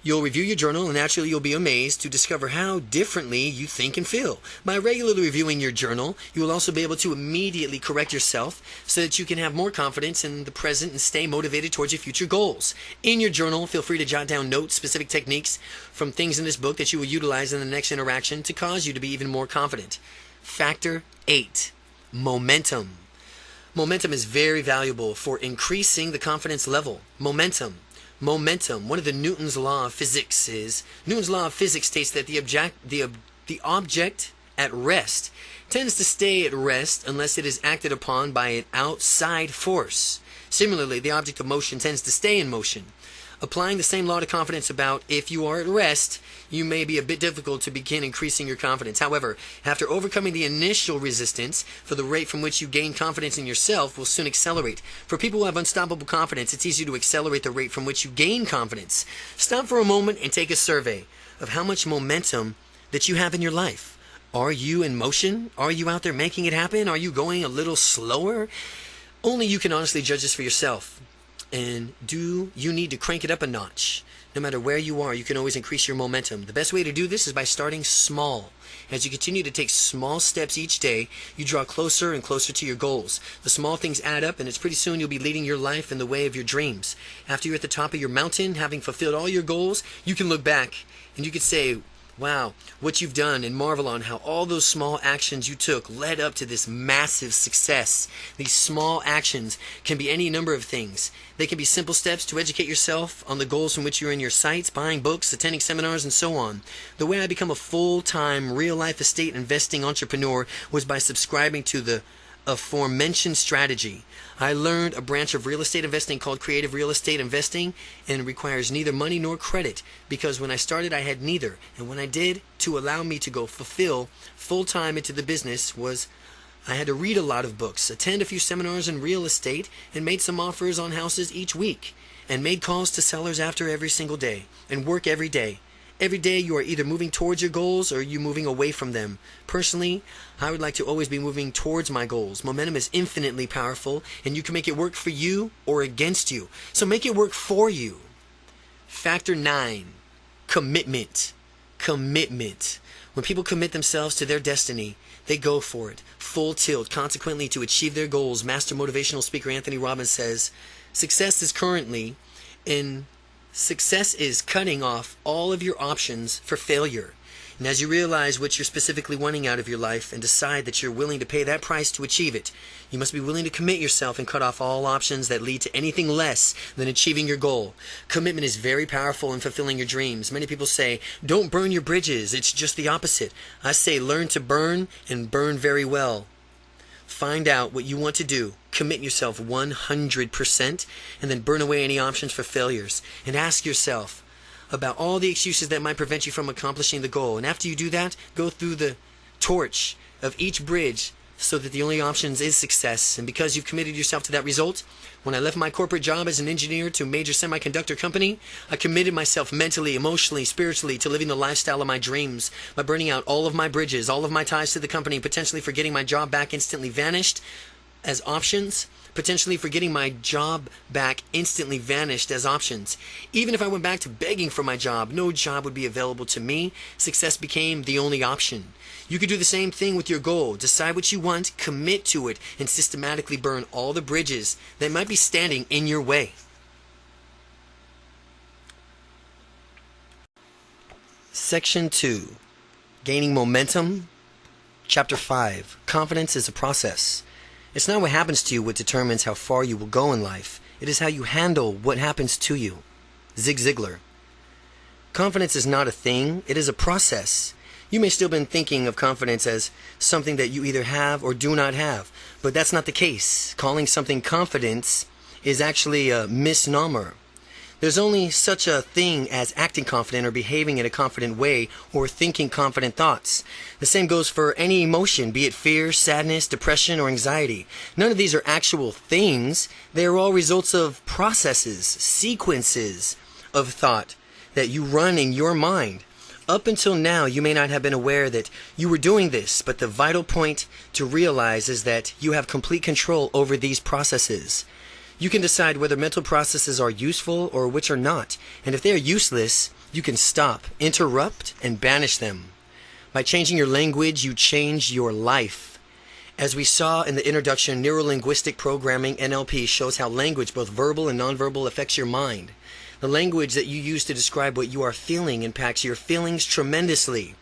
You'll review your journal, and naturally you'll be amazed to discover how differently you think and feel. By regularly reviewing your journal, you will also be able to immediately correct yourself so that you can have more confidence in the present and stay motivated towards your future goals. In your journal, feel free to jot down notes, specific techniques from things in this book that you will utilize in the next interaction to cause you to be even more confident. Factor 8. Momentum. Momentum is very valuable for increasing the confidence level. Momentum. One of the Newton's law of physics states that the object at rest tends to stay at rest unless it is acted upon by an outside force. Similarly, the object of motion tends to stay in motion. Applying the same law to confidence about if you are at rest, you may be a bit difficult to begin increasing your confidence. However, after overcoming the initial resistance, for the rate from which you gain confidence in yourself will soon accelerate. For people who have unstoppable confidence, it's easy to accelerate the rate from which you gain confidence. Stop for a moment and take a survey of how much momentum that you have in your life. Are you in motion? Are you out there making it happen? Are you going a little slower? Only you can honestly judge this for yourself. And do you need to crank it up a notch? No matter where you are, you can always increase your momentum. The best way to do this is by starting small. As you continue to take small steps each day, you draw closer and closer to your goals. The small things add up, and it's pretty soon you'll be leading your life in the way of your dreams. After you're at the top of your mountain, having fulfilled all your goals, you can look back and you can say, wow, what you've done, and marvel on how all those small actions you took led up to this massive success. These small actions can be any number of things. They can be simple steps to educate yourself on the goals from which you're in your sights, buying books, attending seminars, and so on. The way I become a full-time, real-life estate investing entrepreneur was by subscribing to the aforementioned strategy. I learned a branch of real estate investing called creative real estate investing, and it requires neither money nor credit, because when I started I had neither, and when I did, to allow me to go fulfill full-time into the business was I had to read a lot of books, attend a few seminars in real estate, and made some offers on houses each week, and made calls to sellers after every single day, and work every day. Every day you are either moving towards your goals or you moving away from them. Personally, I would like to always be moving towards my goals. Momentum is infinitely powerful, and you can make it work for you or against you. So make it work for you. Factor 9. Commitment. When people commit themselves to their destiny, they go for it, full tilt. Consequently, to achieve their goals, master motivational speaker Anthony Robbins says, Success is cutting off all of your options for failure. And as you realize what you're specifically wanting out of your life and decide that you're willing to pay that price to achieve it, you must be willing to commit yourself and cut off all options that lead to anything less than achieving your goal. Commitment is very powerful in fulfilling your dreams. Many people say, don't burn your bridges. It's just the opposite. I say, learn to burn and burn very well. Find out what you want to do, commit yourself 100%, and then burn away any options for failures. And ask yourself about all the excuses that might prevent you from accomplishing the goal. And after you do that, go through the torch of each bridge so that the only options is success. And because you've committed yourself to that result, when I left my corporate job as an engineer to a major semiconductor company, I committed myself mentally, emotionally, spiritually to living the lifestyle of my dreams by burning out all of my bridges, all of my ties to the company, potentially for getting my job back instantly vanished as options, potentially for getting my job back instantly vanished as options. Even if I went back to begging for my job, no job would be available to me. Success became the only option. You could do the same thing with your goal. Decide what you want, commit to it, and systematically burn all the bridges that might be standing in your way. Section 2. Gaining Momentum. Chapter 5. Confidence is a process. It's not what happens to you what determines how far you will go in life. It is how you handle what happens to you. Zig Ziglar. Confidence is not a thing, it is a process. You may still been thinking of confidence as something that you either have or do not have, but that's not the case. Calling something confidence is actually a misnomer. There's only such a thing as acting confident or behaving in a confident way or thinking confident thoughts. The same goes for any emotion, be it fear, sadness, depression, or anxiety. None of these are actual things. They are all results of processes, sequences of thought that you run in your mind. Up until now, you may not have been aware that you were doing this, but the vital point to realize is that you have complete control over these processes. You can decide whether mental processes are useful or which are not, and if they are useless, you can stop, interrupt, and banish them. By changing your language, you change your life. As we saw in the introduction, Neuro-Linguistic Programming, NLP, shows how language, both verbal and nonverbal, affects your mind. The language that you use to describe what you are feeling impacts your feelings tremendously.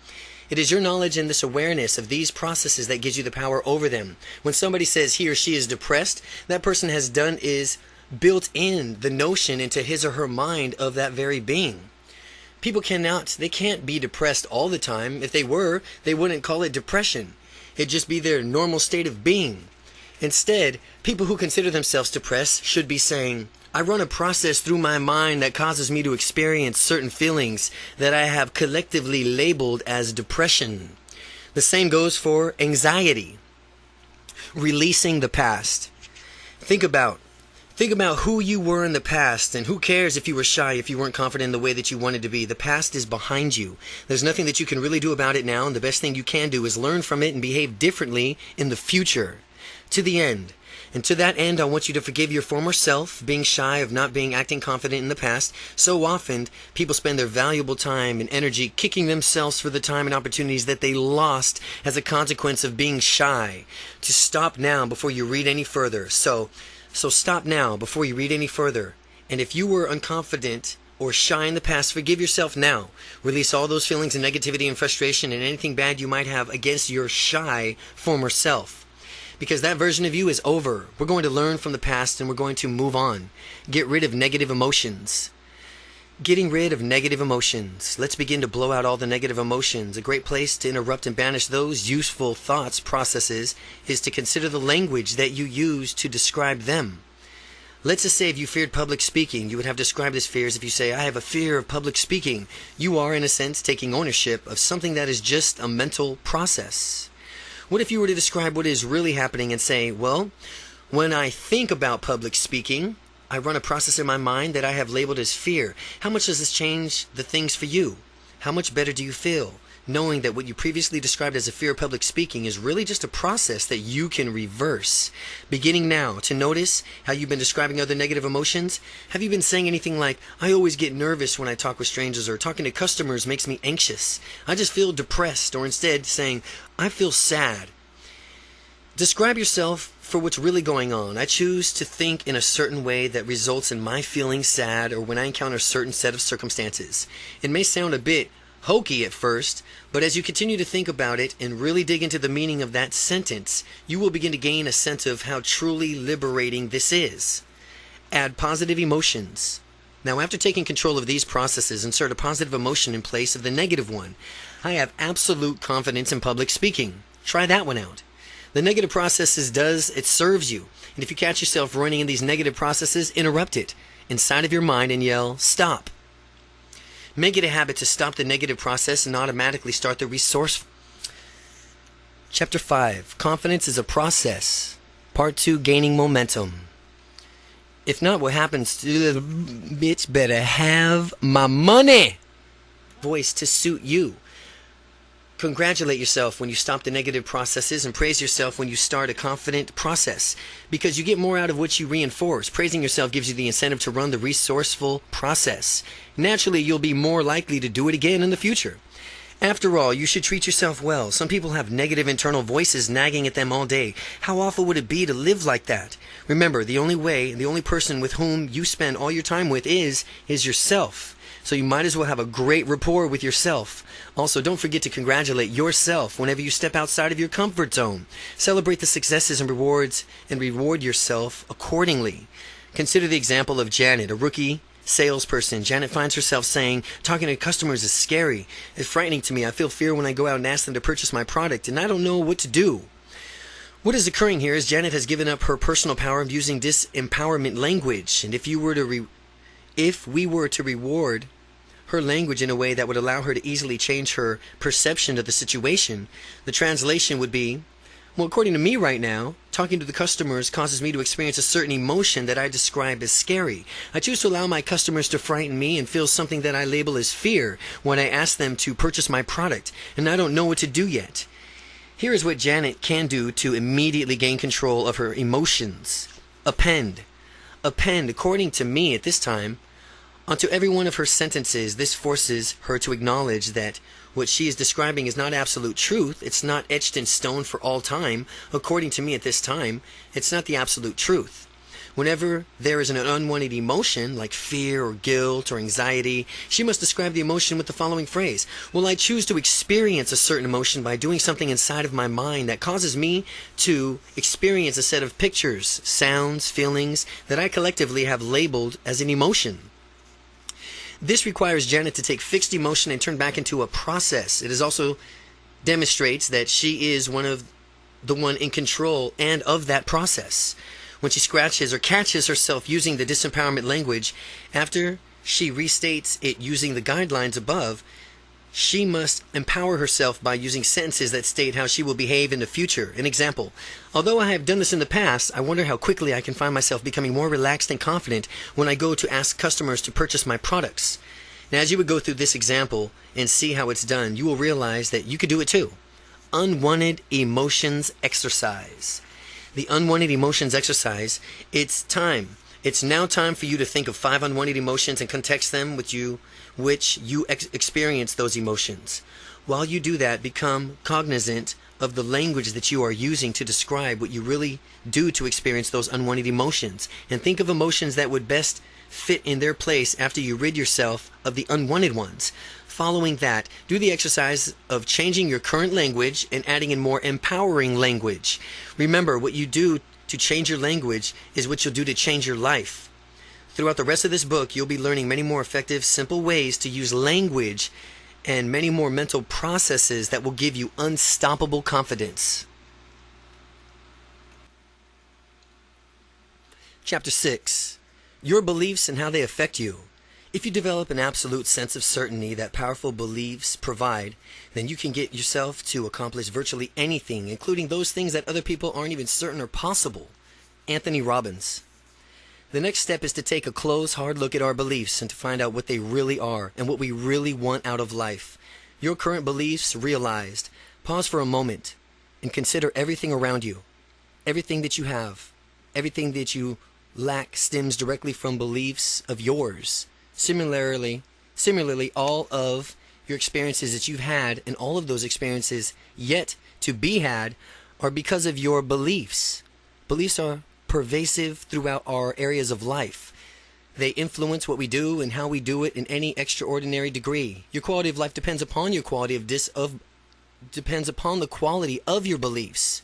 It is your knowledge and this awareness of these processes that gives you the power over them. When somebody says he or she is depressed, that person has done is built in the notion into his or her mind of that very being. People they can't be depressed all the time. If they were, they wouldn't call it depression. It'd just be their normal state of being. Instead, people who consider themselves depressed should be saying, I run a process through my mind that causes me to experience certain feelings that I have collectively labeled as depression. The same goes for anxiety. Releasing the past. Think about who you were in the past, and who cares if you were shy, if you weren't confident in the way that you wanted to be. The past is behind you. There's nothing that you can really do about it now, and the best thing you can do is learn from it and behave differently in the future. To the end. And to that end, I want you to forgive your former self, being shy of not being acting confident in the past. So often, people spend their valuable time and energy kicking themselves for the time and opportunities that they lost as a consequence of being shy. To stop now before you read any further. So stop now before you read any further. And if you were unconfident or shy in the past, forgive yourself now. Release all those feelings of negativity and frustration and anything bad you might have against your shy former self. Because that version of you is over. We're going to learn from the past and we're going to move on. Get rid of negative emotions. Getting rid of negative emotions. Let's begin to blow out all the negative emotions. A great place to interrupt and banish those useful thoughts processes is to consider the language that you use to describe them. Let's just say if you feared public speaking, you would have described this fear as if you say, I have a fear of public speaking. You are, in a sense, taking ownership of something that is just a mental process. What if you were to describe what is really happening and say, well, when I think about public speaking, I run a process in my mind that I have labeled as fear. How much does this change the things for you? How much better do you feel knowing that what you previously described as a fear of public speaking is really just a process that you can reverse? Beginning now to notice how you've been describing other negative emotions. Have you been saying anything like, I always get nervous when I talk with strangers, or talking to customers makes me anxious. I just feel depressed, or instead saying, I feel sad. Describe yourself for what's really going on. I choose to think in a certain way that results in my feeling sad or when I encounter a certain set of circumstances. It may sound a bit hokey at first, but as you continue to think about it and really dig into the meaning of that sentence, you will begin to gain a sense of how truly liberating this is. Add positive emotions. Now, after taking control of these processes, insert a positive emotion in place of the negative one. I have absolute confidence in public speaking. Try that one out. The negative processes it serves you. And if you catch yourself running in these negative processes, interrupt it inside of your mind and yell, stop. Make it a habit to stop the negative process and automatically start the resource. Chapter 5. Confidence is a process. Part 2. Gaining momentum. If not, what happens to the bitch better have my money voice to suit you. Congratulate yourself when you stop the negative processes and praise yourself when you start a confident process, because you get more out of what you reinforce. Praising yourself gives you the incentive to run the resourceful process. Naturally, you'll be more likely to do it again in the future. After all, you should treat yourself well. Some people have negative internal voices nagging at them all day. How awful would it be to live like that? Remember, the only person with whom you spend all your time with is yourself. So you might as well have a great rapport with yourself. Also, don't forget to congratulate yourself whenever you step outside of your comfort zone. Celebrate the successes and rewards and reward yourself accordingly. Consider the example of Janet, a rookie salesperson. Janet finds herself saying, talking to customers is scary. It's frightening to me. I feel fear when I go out and ask them to purchase my product, and I don't know what to do. What is occurring here is Janet has given up her personal power of using disempowerment language, and if we were to reward her language in a way that would allow her to easily change her perception of the situation, the translation would be, well, according to me right now, talking to the customers causes me to experience a certain emotion that I describe as scary. I choose to allow my customers to frighten me and feel something that I label as fear when I ask them to purchase my product, and I don't know what to do yet. Here is what Janet can do to immediately gain control of her emotions. Append, according to me at this time, onto every one of her sentences. This forces her to acknowledge that what she is describing is not absolute truth. It's not etched in stone for all time. According to me at this time, it's not the absolute truth. Whenever there is an unwanted emotion, like fear or guilt or anxiety, she must describe the emotion with the following phrase. Well, I choose to experience a certain emotion by doing something inside of my mind that causes me to experience a set of pictures, sounds, feelings that I collectively have labeled as an emotion. This requires Janet to take fixed emotion and turn back into a process. It is also demonstrates that she is one in control and of that process. When she scratches or catches herself using the disempowerment language, after she restates it using the guidelines above, she must empower herself by using sentences that state how she will behave in the future. An example: although I have done this in the past, I wonder how quickly I can find myself becoming more relaxed and confident when I go to ask customers to purchase my products. Now, as you would go through this example and see how it's done, you will realize that you could do it too. Unwanted emotions exercise. The unwanted emotions exercise, it's time. It's now time for you to think of 5 unwanted emotions and context them with which you experience those emotions. While you do that, become cognizant of the language that you are using to describe what you really do to experience those unwanted emotions, and think of emotions that would best fit in their place after you rid yourself of the unwanted ones. Following that, do the exercise of changing your current language and adding in more empowering language. Remember, what you do to change your language is what you'll do to change your life. Throughout the rest of this book, you'll be learning many more effective, simple ways to use language and many more mental processes that will give you unstoppable confidence. Chapter 6. Your beliefs and how they affect you. If you develop an absolute sense of certainty that powerful beliefs provide, then you can get yourself to accomplish virtually anything, including those things that other people aren't even certain are possible. Anthony Robbins. The next step is to take a close, hard look at our beliefs and to find out what they really are and what we really want out of life. Your current beliefs realized. Pause for a moment and consider everything around you. Everything that you have, everything that you lack stems directly from beliefs of yours. Similarly, all of your experiences that you've had and all of those experiences yet to be had are because of your beliefs. Beliefs are pervasive throughout our areas of life. They influence what we do and how we do it in any extraordinary degree. Your quality of life depends upon the quality of your beliefs.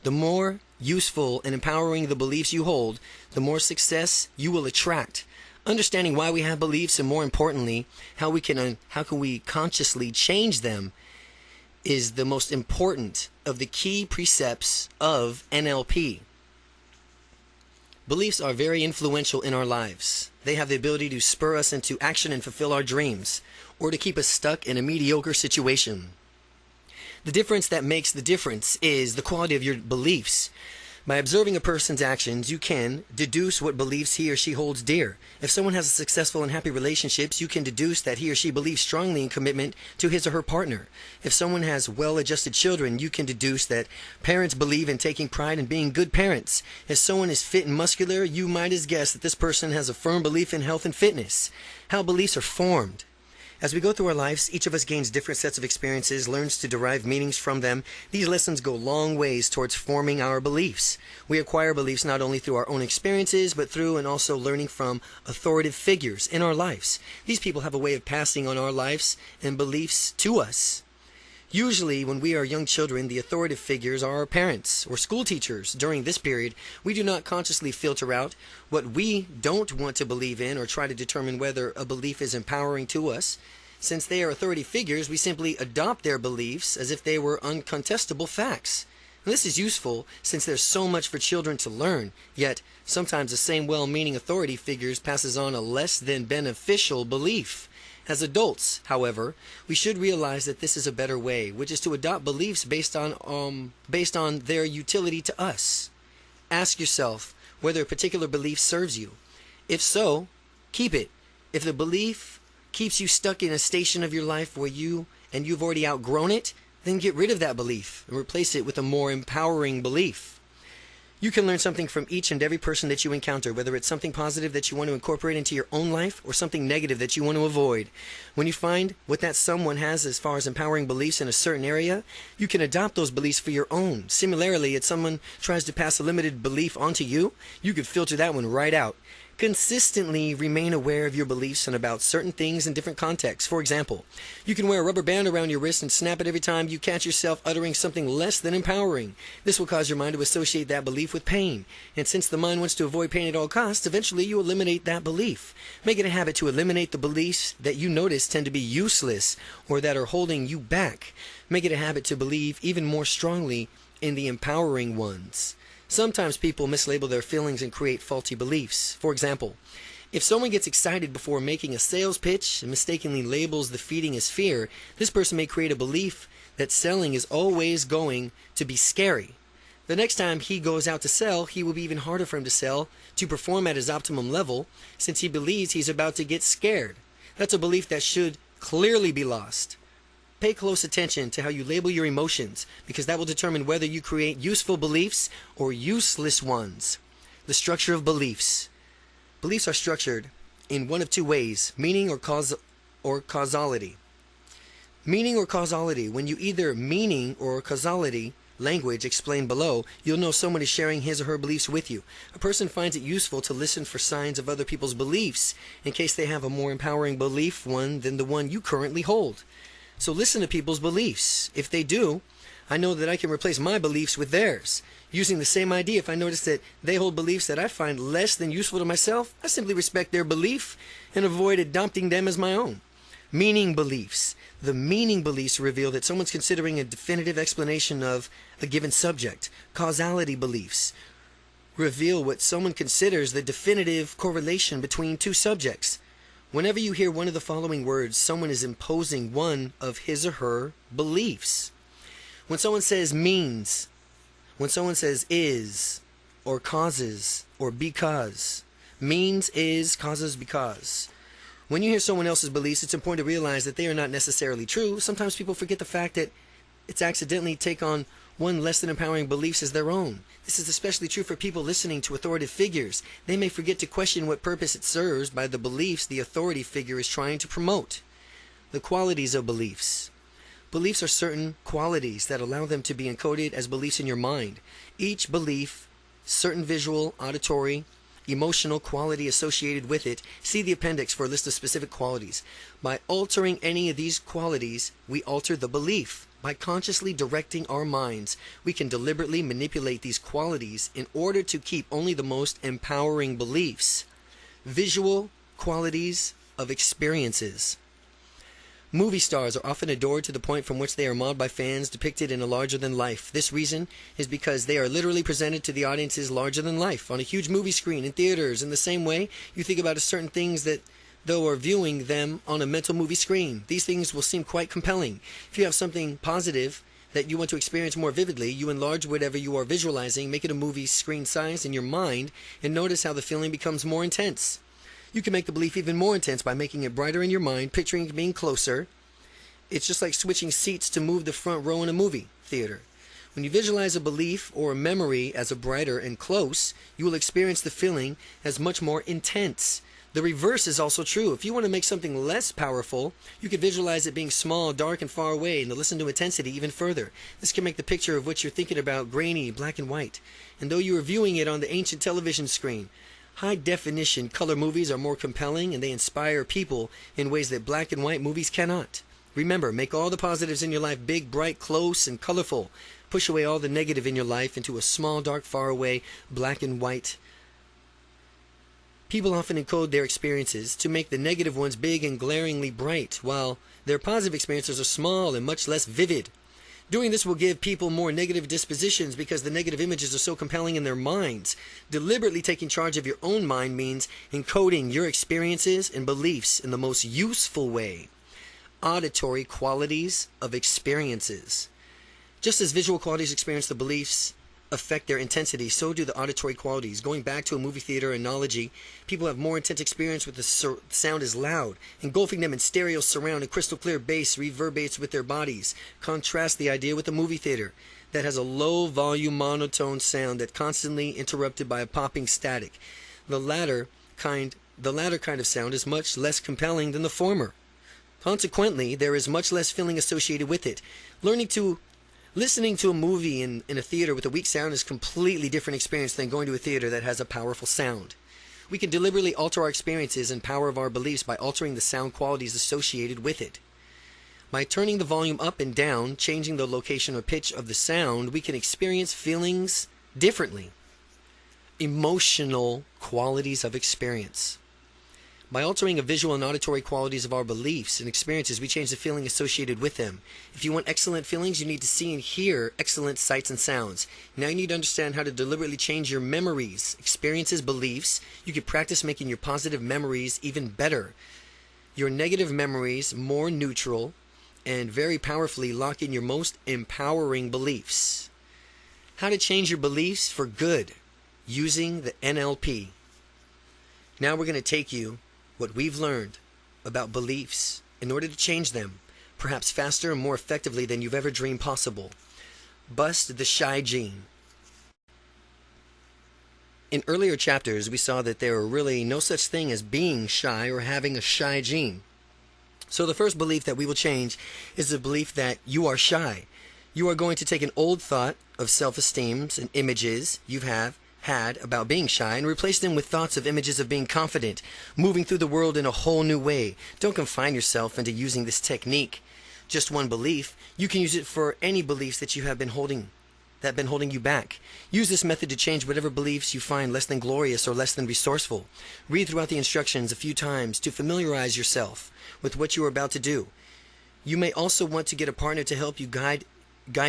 The more useful and empowering the beliefs you hold, the more success you will attract. Understanding why we have beliefs, and more importantly, how can we consciously change them, is the most important of the key precepts of NLP. Beliefs are very influential in our lives. They have the ability to spur us into action and fulfill our dreams, or to keep us stuck in a mediocre situation. The difference that makes the difference is the quality of your beliefs. By observing a person's actions, you can deduce what beliefs he or she holds dear. If someone has successful and happy relationships, you can deduce that he or she believes strongly in commitment to his or her partner. If someone has well-adjusted children, you can deduce that parents believe in taking pride in being good parents. If someone is fit and muscular, you might as guess that this person has a firm belief in health and fitness. How beliefs are formed. As we go through our lives, each of us gains different sets of experiences, learns to derive meanings from them. These lessons go long ways towards forming our beliefs. We acquire beliefs not only through our own experiences, but through and also learning from authoritative figures in our lives. These people have a way of passing on our lives and beliefs to us. Usually, when we are young children, the authoritative figures are our parents or school teachers. During this period, we do not consciously filter out what we don't want to believe in or try to determine whether a belief is empowering to us. Since they are authority figures, we simply adopt their beliefs as if they were uncontestable facts. And this is useful since there's so much for children to learn, yet sometimes the same well-meaning authority figures passes on a less than beneficial belief. As adults, however, we should realize that this is a better way, which is to adopt beliefs based on their utility to us. Ask yourself whether a particular belief serves you. If so, keep it. If the belief keeps you stuck in a station of your life where you've already outgrown it, then get rid of that belief and replace it with a more empowering belief. You can learn something from each and every person that you encounter, whether it's something positive that you want to incorporate into your own life or something negative that you want to avoid. When you find what that someone has as far as empowering beliefs in a certain area, you can adopt those beliefs for your own. Similarly, if someone tries to pass a limited belief onto you, you could filter that one right out. Consistently remain aware of your beliefs and about certain things in different contexts. For example, you can wear a rubber band around your wrist and snap it every time you catch yourself uttering something less than empowering. This will cause your mind to associate that belief with pain. And since the mind wants to avoid pain at all costs, eventually you eliminate that belief. Make it a habit to eliminate the beliefs that you notice tend to be useless or that are holding you back. Make it a habit to believe even more strongly in the empowering ones. Sometimes people mislabel their feelings and create faulty beliefs. For example, if someone gets excited before making a sales pitch and mistakenly labels the feeding as fear, this person may create a belief that selling is always going to be scary. The next time he goes out to sell, he will be even harder for him to sell, to perform at his optimum level, since he believes he's about to get scared. That's a belief that should clearly be lost. Pay close attention to how you label your emotions, because that will determine whether you create useful beliefs or useless ones. The structure of beliefs. Beliefs are structured in one of two ways, meaning or causality. Meaning or causality. When you either meaning or causality language explained below, you'll know someone is sharing his or her beliefs with you. A person finds it useful to listen for signs of other people's beliefs in case they have a more empowering belief one than the one you currently hold. So listen to people's beliefs. If they do, I know that I can replace my beliefs with theirs. Using the same idea, if I notice that they hold beliefs that I find less than useful to myself, I simply respect their belief and avoid adopting them as my own. Meaning beliefs. The meaning beliefs reveal that someone's considering a definitive explanation of a given subject. Causality beliefs reveal what someone considers the definitive correlation between two subjects. Whenever you hear one of the following words, someone is imposing one of his or her beliefs. When someone says means, when someone says is, or causes, or because, means, is, causes, because. When you hear someone else's beliefs, it's important to realize that they are not necessarily true. Sometimes people forget the fact that it's accidentally take on one less than empowering beliefs as their own. This is especially true for people listening to authoritative figures. They may forget to question what purpose it serves by the beliefs the authority figure is trying to promote. The qualities of beliefs. Beliefs are certain qualities that allow them to be encoded as beliefs in your mind. Each belief, certain visual, auditory, emotional quality associated with it. See the appendix for a list of specific qualities. By altering any of these qualities, we alter the belief. By consciously directing our minds, we can deliberately manipulate these qualities in order to keep only the most empowering beliefs. Visual qualities of experiences. Movie stars are often adored to the point from which they are mobbed by fans depicted in a larger-than-life. This reason is because they are literally presented to the audiences larger-than-life on a huge movie screen in theaters. In the same way, you think about certain things that though are viewing them on a mental movie screen. These things will seem quite compelling. If you have something positive that you want to experience more vividly, you enlarge whatever you are visualizing, make it a movie screen size in your mind, and notice how the feeling becomes more intense. You can make the belief even more intense by making it brighter in your mind, picturing it being closer. It's just like switching seats to move the front row in a movie theater. When you visualize a belief or a memory as a brighter and close, you will experience the feeling as much more intense. The reverse is also true. If you want to make something less powerful, you could visualize it being small, dark, and far away, and to listen to intensity even further. This can make the picture of what you're thinking about grainy, black and white. And though you are viewing it on the ancient television screen, high-definition color movies are more compelling, and they inspire people in ways that black and white movies cannot. Remember, make all the positives in your life big, bright, close, and colorful. Push away all the negative in your life into a small, dark, far away, black and white. People often encode their experiences to make the negative ones big and glaringly bright, while their positive experiences are small and much less vivid. Doing this will give people more negative dispositions because the negative images are so compelling in their minds. Deliberately taking charge of your own mind means encoding your experiences and beliefs in the most useful way. Auditory qualities of experiences. Just as visual qualities experience the beliefs affect their intensity, so do the auditory qualities. Going back to a movie theater analogy, people have more intense experience with the sound is loud. Engulfing them in stereo surround and crystal clear bass reverberates with their bodies. Contrast the idea with a movie theater that has a low volume monotone sound that constantly interrupted by a popping static. The latter kind of sound is much less compelling than the former. Consequently, there is much less feeling associated with it. Listening to a movie in a theater with a weak sound is a completely different experience than going to a theater that has a powerful sound. We can deliberately alter our experiences and power of our beliefs by altering the sound qualities associated with it. By turning the volume up and down, changing the location or pitch of the sound, we can experience feelings differently. Emotional qualities of experience. By altering the visual and auditory qualities of our beliefs and experiences, we change the feeling associated with them. If you want excellent feelings, you need to see and hear excellent sights and sounds. Now you need to understand how to deliberately change your memories, experiences, beliefs. You can practice making your positive memories even better. Your negative memories more neutral, and very powerfully lock in your most empowering beliefs. How to change your beliefs for good using the NLP. Now we're going to take you what we've learned about beliefs in order to change them, perhaps faster and more effectively than you've ever dreamed possible. Bust the shy gene. In earlier chapters, we saw that there are really no such thing as being shy or having a shy gene. So the first belief that we will change is the belief that you are shy. You are going to take an old thought of self-esteems and images you have had about being shy and replace them with thoughts of images of being confident, moving through the world in a whole new way. Don't confine yourself into using this technique. Just one belief. You can use it for any beliefs that you have been holding, that have been holding you back. Use this method to change whatever beliefs you find less than glorious or less than resourceful. Read throughout the instructions a few times to familiarize yourself with what you are about to do. You may also want to get a partner to help you guide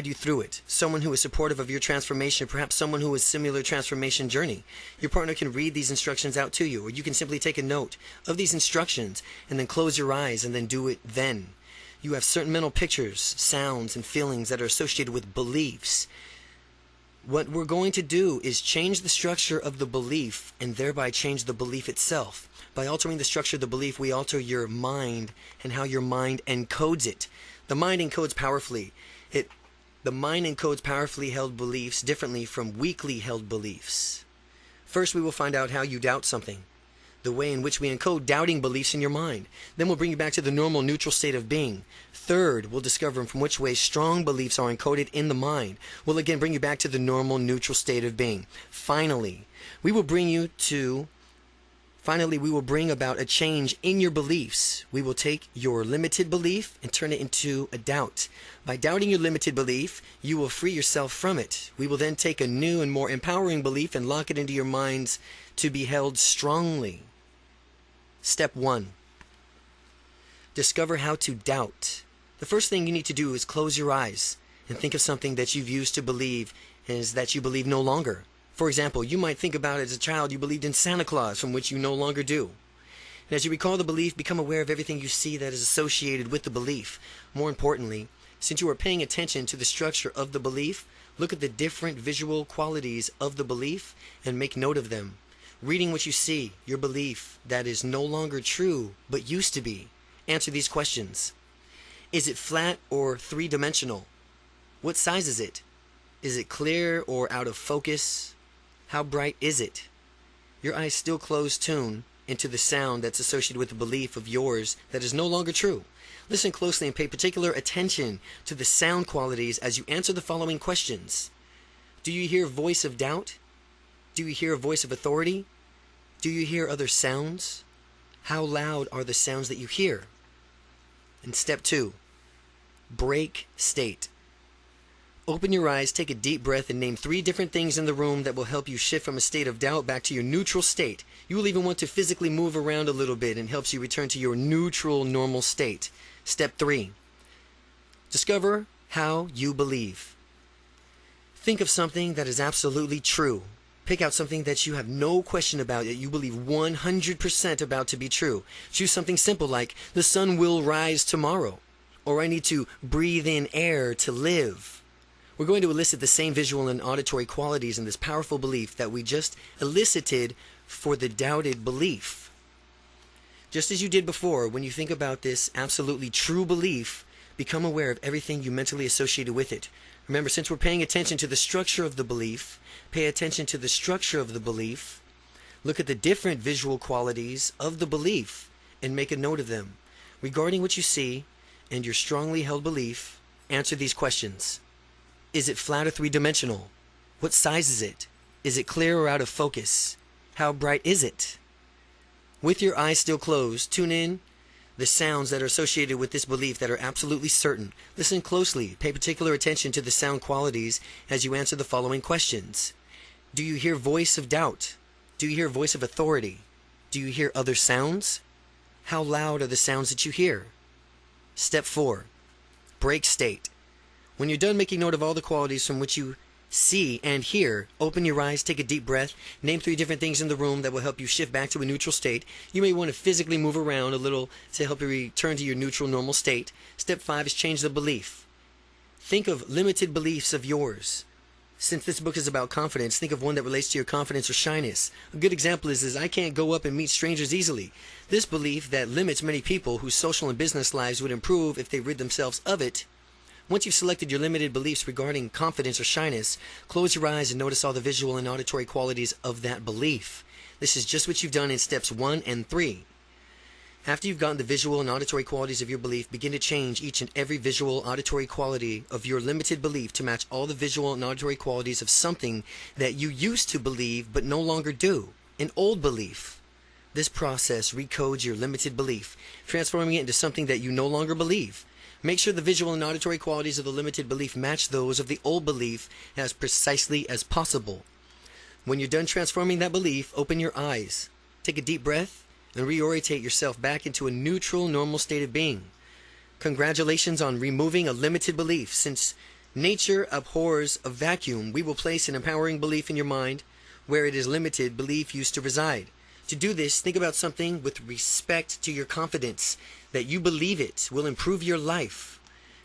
you through it. Someone who is supportive of your transformation, perhaps someone who has similar transformation journey. Your partner can read these instructions out to you, or you can simply take a note of these instructions and then close your eyes and then do it then. You have certain mental pictures, sounds, and feelings that are associated with beliefs. What we're going to do is change the structure of the belief and thereby change the belief itself. By altering the structure of the belief, we alter your mind and how your mind encodes it. The mind encodes powerfully. The mind encodes powerfully held beliefs differently from weakly held beliefs. First, we will find out how you doubt something, the way in which we encode doubting beliefs in your mind. Then we'll bring you back to the normal neutral state of being. Third, we'll discover from which way strong beliefs are encoded in the mind. We'll again bring you back to the normal neutral state of being. Finally, we will bring about a change in your beliefs. We will take your limited belief and turn it into a doubt. By doubting your limited belief, you will free yourself from it. We will then take a new and more empowering belief and lock it into your minds to be held strongly. Step 1. Discover how to doubt. The first thing you need to do is close your eyes and think of something that you've used to believe is that you believe no longer. For example, you might think about as a child you believed in Santa Claus, from which you no longer do. And as you recall the belief, become aware of everything you see that is associated with the belief. More importantly, Since you are paying attention to the structure of the belief, look at the different visual qualities of the belief and make note of them. Reading what you see, your belief that is no longer true but used to be. Answer these questions. Is it flat or three-dimensional? What size is it? Is it clear or out of focus? How bright is it? Your eyes still closed, tune into the sound that's associated with a belief of yours that is no longer true. Listen closely and pay particular attention to the sound qualities as you answer the following questions. Do you hear a voice of doubt? Do you hear a voice of authority? Do you hear other sounds? How loud are the sounds that you hear? And step 2, break state. Open your eyes, take a deep breath, and name 3 different things in the room that will help you shift from a state of doubt back to your neutral state. You will even want to physically move around a little bit and helps you return to your neutral, normal state. Step 3, discover how you believe. Think of something that is absolutely true. Pick out something that you have no question about, that you believe 100% about to be true. Choose something simple like, the sun will rise tomorrow, or I need to breathe in air to live. We're going to elicit the same visual and auditory qualities in this powerful belief that we just elicited for the doubted belief. Just as you did before, when you think about this absolutely true belief, become aware of everything you mentally associated with it. Remember, since we're paying attention to the structure of the belief, pay attention to the structure of the belief, look at the different visual qualities of the belief, and make a note of them. Regarding what you see and your strongly held belief, answer these questions. Is it flat or three-dimensional? What size is it? Is it clear or out of focus? How bright is it? With your eyes still closed, tune in the sounds that are associated with this belief that are absolutely certain. Listen closely. Pay particular attention to the sound qualities as you answer the following questions. Do you hear voice of doubt? Do you hear voice of authority? Do you hear other sounds? How loud are the sounds that you hear? Step 4, break state. When you're done making note of all the qualities from which you see and hear, open your eyes, take a deep breath, name 3 different things in the room that will help you shift back to a neutral state. You may want to physically move around a little to help you return to your neutral, normal state. Step 5 is change the belief. Think of limited beliefs of yours. Since this book is about confidence, think of one that relates to your confidence or shyness. A good example is I can't go up and meet strangers easily. This belief that limits many people whose social and business lives would improve if they rid themselves of it. Once you've selected your limited beliefs regarding confidence or shyness, close your eyes and notice all the visual and auditory qualities of that belief. This is just what you've done in steps 1 and 3. After you've gotten the visual and auditory qualities of your belief, begin to change each and every visual auditory quality of your limited belief to match all the visual and auditory qualities of something that you used to believe but no longer do, an old belief. This process recodes your limited belief, transforming it into something that you no longer believe. Make sure the visual and auditory qualities of the limited belief match those of the old belief as precisely as possible. When you're done transforming that belief, open your eyes, take a deep breath, and reorientate yourself back into a neutral, normal state of being. Congratulations on removing a limited belief. Since nature abhors a vacuum, we will place an empowering belief in your mind where it is limited belief used to reside. To do this, think about something with respect to your confidence, that you believe it will improve your life.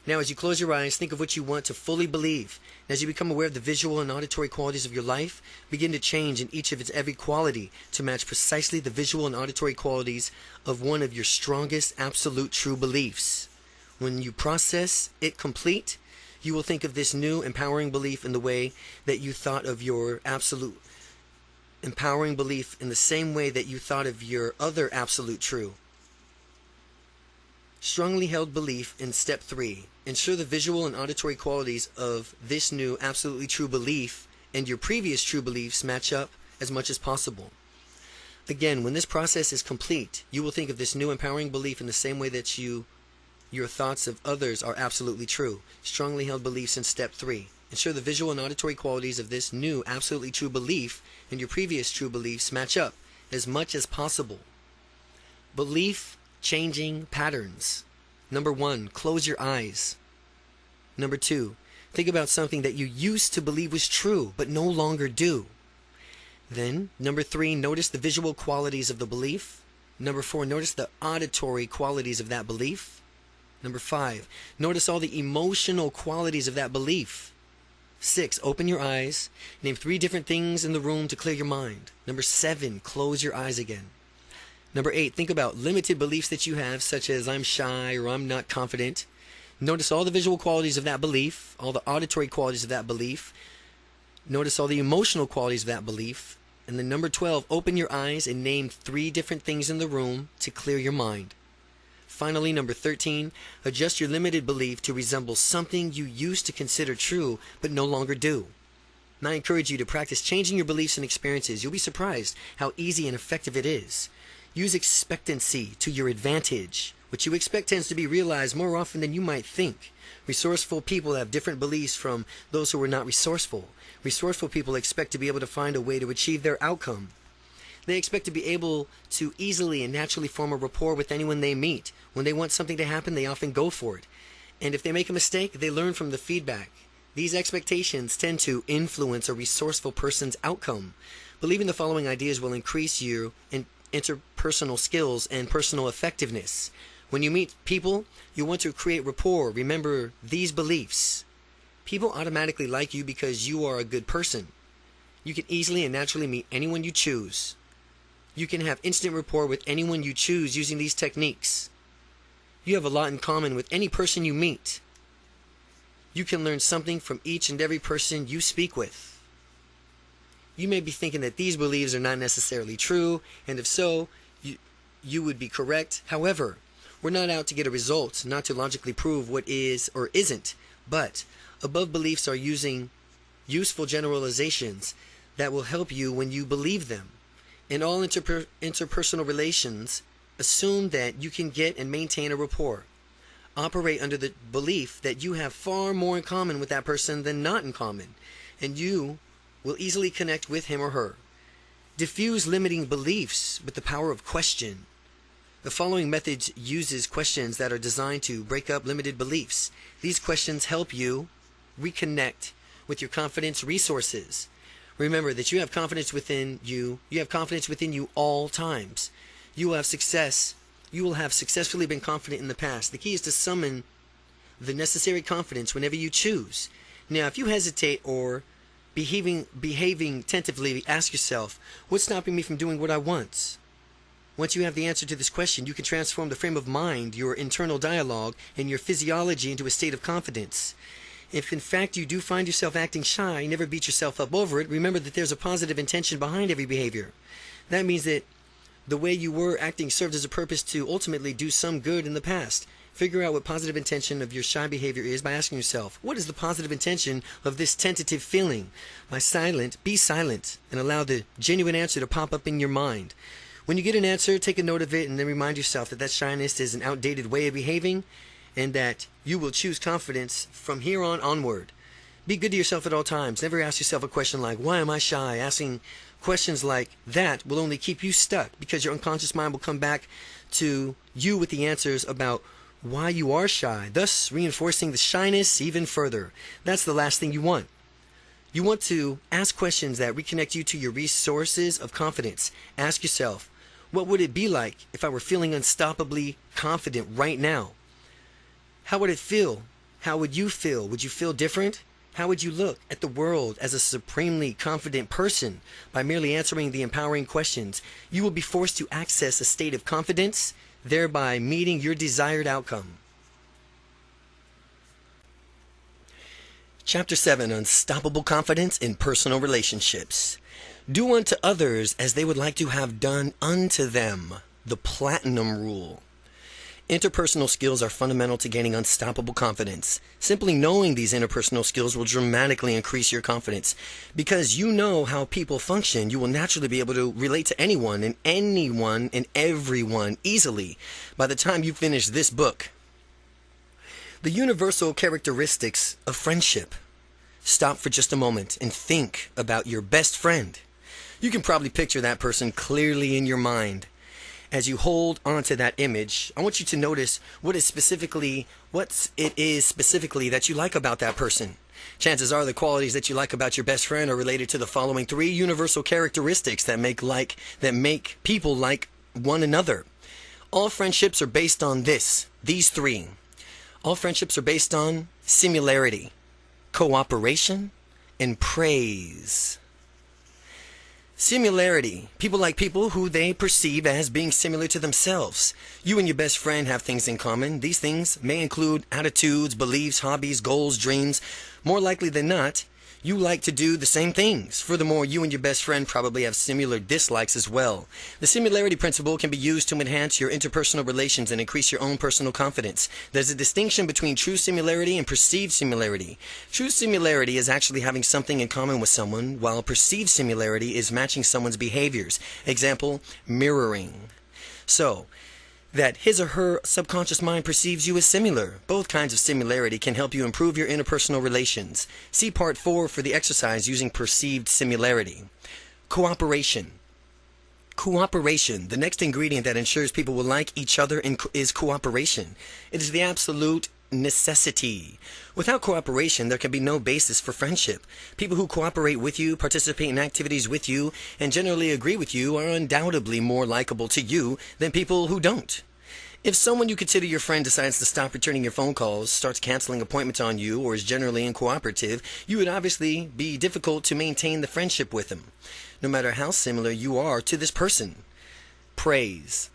Now, as you close your eyes, think of what you want to fully believe. And as you become aware of the visual and auditory qualities of your life, begin to change in each of its every quality to match precisely the visual and auditory qualities of one of your strongest absolute true beliefs. When you process it complete, you will think of this new empowering belief in the way that you thought of your absolute empowering belief in the same way that you thought of your other absolute true. Strongly held belief in step 3. Ensure the visual and auditory qualities of this new absolutely true belief and your previous true beliefs match up as much as possible. Again, when this process is complete, you will think of this new empowering belief in the same way that your thoughts of others are absolutely true. Strongly held beliefs in step 3. Ensure the visual and auditory qualities of this new absolutely true belief and your previous true beliefs match up as much as possible. Belief changing patterns. Number 1, close your eyes. Number 2, think about something that you used to believe was true but no longer do. Then, number 3, notice the visual qualities of the belief. Number 4, notice the auditory qualities of that belief. Number 5, notice all the emotional qualities of that belief. 6, open your eyes. Name 3 different things in the room to clear your mind. Number 7, close your eyes again. Number 8, think about limited beliefs that you have, such as I'm shy or I'm not confident. Notice all the visual qualities of that belief, all the auditory qualities of that belief. Notice all the emotional qualities of that belief. And then number 12, open your eyes and name 3 different things in the room to clear your mind. Finally, number 13, adjust your limited belief to resemble something you used to consider true but no longer do. And I encourage you to practice changing your beliefs and experiences. You'll be surprised how easy and effective it is. Use expectancy to your advantage. What you expect tends to be realized more often than you might think. Resourceful people have different beliefs from those who are not resourceful. Resourceful people expect to be able to find a way to achieve their outcome. They expect to be able to easily and naturally form a rapport with anyone they meet. When they want something to happen, they often go for it. And if they make a mistake, they learn from the feedback. These expectations tend to influence a resourceful person's outcome. Believing the following ideas will increase your interpersonal skills and personal effectiveness. When you meet people, you want to create rapport. Remember these beliefs. People automatically like you because you are a good person. You can easily and naturally meet anyone you choose. You can have instant rapport with anyone you choose using these techniques. You have a lot in common with any person you meet. You can learn something from each and every person you speak with. You may be thinking that these beliefs are not necessarily true, and if so, you would be correct. However, we're not out to get a result, not to logically prove what is or isn't, but above beliefs are using useful generalizations that will help you when you believe them. In all interpersonal relations, assume that you can get and maintain a rapport. Operate under the belief that you have far more in common with that person than not in common, and you will easily connect with him or her. Diffuse limiting beliefs with the power of question. The following method uses questions that are designed to break up limited beliefs. These questions help you reconnect with your confidence resources. Remember that you have confidence within you. You have confidence within you all times. You will have successfully been confident in the past. The key is to summon the necessary confidence whenever you choose. Now, if you hesitate or behaving tentatively, ask yourself, what's stopping me from doing what I want? Once you have the answer to this question, you can transform the frame of mind, your internal dialogue, and your physiology into a state of confidence. If in fact you do find yourself acting shy, never beat yourself up over it. Remember that there's a positive intention behind every behavior. That means that the way you were acting served as a purpose to ultimately do some good in the past. Figure out what positive intention of your shy behavior is by asking yourself, what is the positive intention of this tentative feeling? Be silent, and allow the genuine answer to pop up in your mind. When you get an answer, take a note of it and then remind yourself that shyness is an outdated way of behaving and that you will choose confidence from here on onward. Be good to yourself at all times. Never ask yourself a question like, why am I shy? Asking questions like that will only keep you stuck because your unconscious mind will come back to you with the answers about why you are shy, thus reinforcing the shyness even further. That's the last thing you want. You want to ask questions that reconnect you to your resources of confidence. Ask yourself, what would it be like if I were feeling unstoppably confident right now? How would it feel? How would you feel? Would you feel different? How would you look at the world as a supremely confident person? By merely answering the empowering questions, you will be forced to access a state of confidence, thereby meeting your desired outcome. Chapter 7, Unstoppable Confidence in Personal Relationships. Do unto others as they would like to have done unto them. The Platinum Rule. Interpersonal skills are fundamental to gaining unstoppable confidence. Simply knowing these interpersonal skills will dramatically increase your confidence. Because you know how people function, you will naturally be able to relate to anyone and everyone easily by the time you finish this book. The universal characteristics of friendship. Stop for just a moment and think about your best friend. You can probably picture that person clearly in your mind. As you hold onto that image, I want you to notice what it is specifically that you like about that person. Chances are the qualities that you like about your best friend are related to the following 3 universal characteristics that make people like one another. All friendships are based on these 3. All friendships are based on similarity, cooperation, and praise. Similarity. People like people who they perceive as being similar to themselves. You and your best friend have things in common. These things may include attitudes, beliefs, hobbies, goals, dreams. More likely than not, you like to do the same things. Furthermore, you and your best friend probably have similar dislikes as well. The similarity principle can be used to enhance your interpersonal relations and increase your own personal confidence. There's a distinction between true similarity and perceived similarity. True similarity is actually having something in common with someone, while perceived similarity is matching someone's behaviors. Example, mirroring. So, that his or her subconscious mind perceives you as similar. Both kinds of similarity can help you improve your interpersonal relations. See Part 4 for the exercise using perceived similarity. Cooperation. Cooperation. The next ingredient that ensures people will like each other is cooperation. It is the absolute necessity. Without cooperation, there can be no basis for friendship. People who cooperate with you, participate in activities with you, and generally agree with you are undoubtedly more likable to you than people who don't. If someone you consider your friend decides to stop returning your phone calls, starts canceling appointments on you, or is generally uncooperative, you would obviously be difficult to maintain the friendship with them, no matter how similar you are to this person. Praise.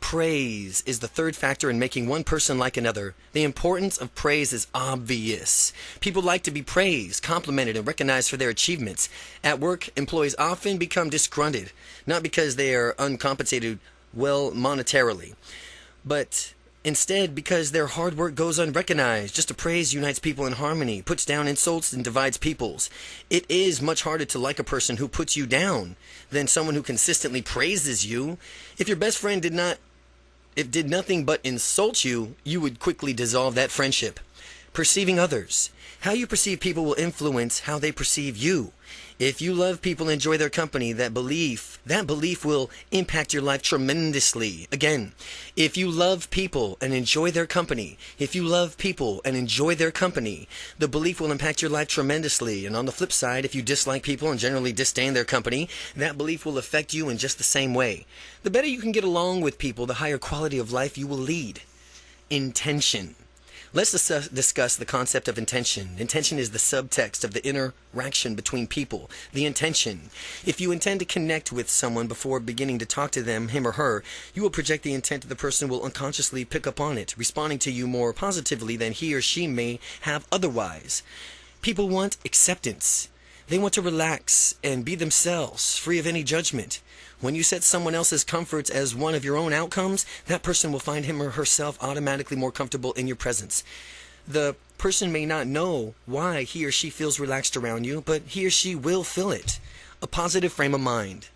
Praise is the third factor in making one person like another. The importance of praise is obvious. People like to be praised, complimented, and recognized for their achievements. At work, employees often become disgruntled, not because they are uncompensated well monetarily, but instead because their hard work goes unrecognized. Just a praise unites people in harmony, puts down insults, and divides peoples. It is much harder to like a person who puts you down than someone who consistently praises you. If your best friend did nothing but insult you, you would quickly dissolve that friendship. Perceiving others. How you perceive people will influence how they perceive you. If you love people and enjoy their company, that belief will impact your life tremendously. Again, if you love people and enjoy their company, the belief will impact your life tremendously. And on the flip side, if you dislike people and generally disdain their company, that belief will affect you in just the same way. The better you can get along with people, the higher quality of life you will lead. Intention. Let's discuss the concept of intention. Intention is the subtext of the interaction between people. The intention. If you intend to connect with someone before beginning to talk to them, him or her, you will project the intent, the person will unconsciously pick up on it, responding to you more positively than he or she may have otherwise. People want acceptance. They want to relax and be themselves, free of any judgment. When you set someone else's comforts as one of your own outcomes, that person will find him or herself automatically more comfortable in your presence. The person may not know why he or she feels relaxed around you, but he or she will feel it. A positive frame of mind.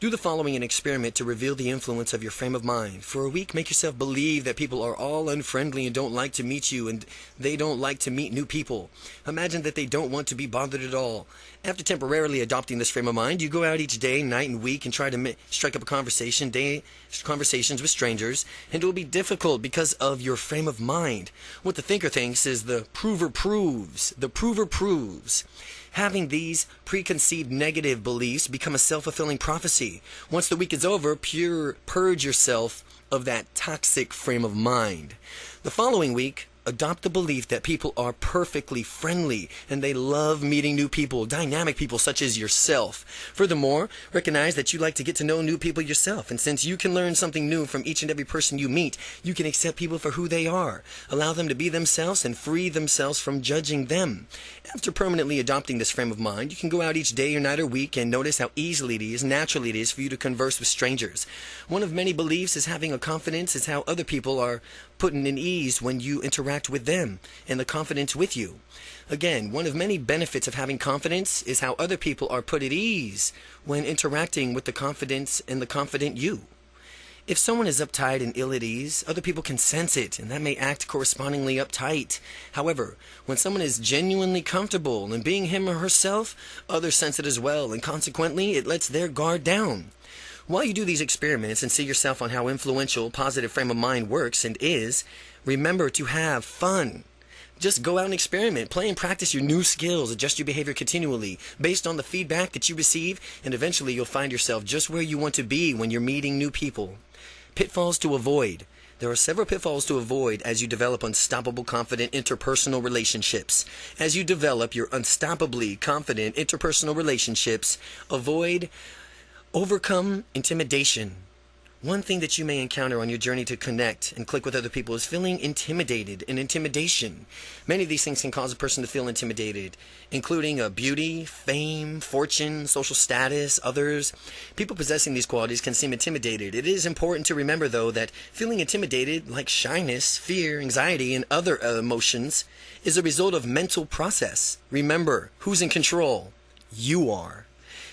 Do the following an experiment to reveal the influence of your frame of mind. For a week, make yourself believe that people are all unfriendly and don't like to meet you, and they don't like to meet new people. Imagine that they don't want to be bothered at all. After temporarily adopting this frame of mind, you go out each day, night, and week and try to strike up a conversations with strangers, and it will be difficult because of your frame of mind. What the thinker thinks is the prover proves. The prover proves. Having these preconceived negative beliefs become a self-fulfilling prophecy. Once the week is over, purge yourself of that toxic frame of mind. The following week, adopt the belief that people are perfectly friendly and they love meeting new people, dynamic people such as yourself. Furthermore, recognize that you like to get to know new people yourself, and since you can learn something new from each and every person you meet, you can accept people for who they are, allow them to be themselves, and free themselves from judging them. After permanently adopting this frame of mind, you can go out each day or night or week and notice how naturally it is for you to converse with strangers. One of many beliefs is having a confidence is how other people are put in ease when you interact with them and the confidence with you. Again, one of many benefits of having confidence is how other people are put at ease when interacting with the confidence and the confident you. If someone is uptight and ill at ease, other people can sense it, and that may act correspondingly uptight. However, when someone is genuinely comfortable in being him or herself, others sense it as well, and consequently, it lets their guard down. While you do these experiments and see yourself on how influential positive frame of mind works and is, remember to have fun. Just go out and experiment, play and practice your new skills, adjust your behavior continually based on the feedback that you receive, and eventually you'll find yourself just where you want to be when you're meeting new people. Pitfalls to avoid. There are several pitfalls to avoid as you develop unstoppable, confident interpersonal relationships. As you develop your unstoppably confident interpersonal relationships, overcome intimidation. One thing that you may encounter on your journey to connect and click with other people is feeling intimidated and intimidation. Many of these things can cause a person to feel intimidated, including beauty, fame, fortune, social status, others. People possessing these qualities can seem intimidated. It is important to remember, though, that feeling intimidated, like shyness, fear, anxiety, and other emotions, is a result of mental process. Remember, who's in control? You are.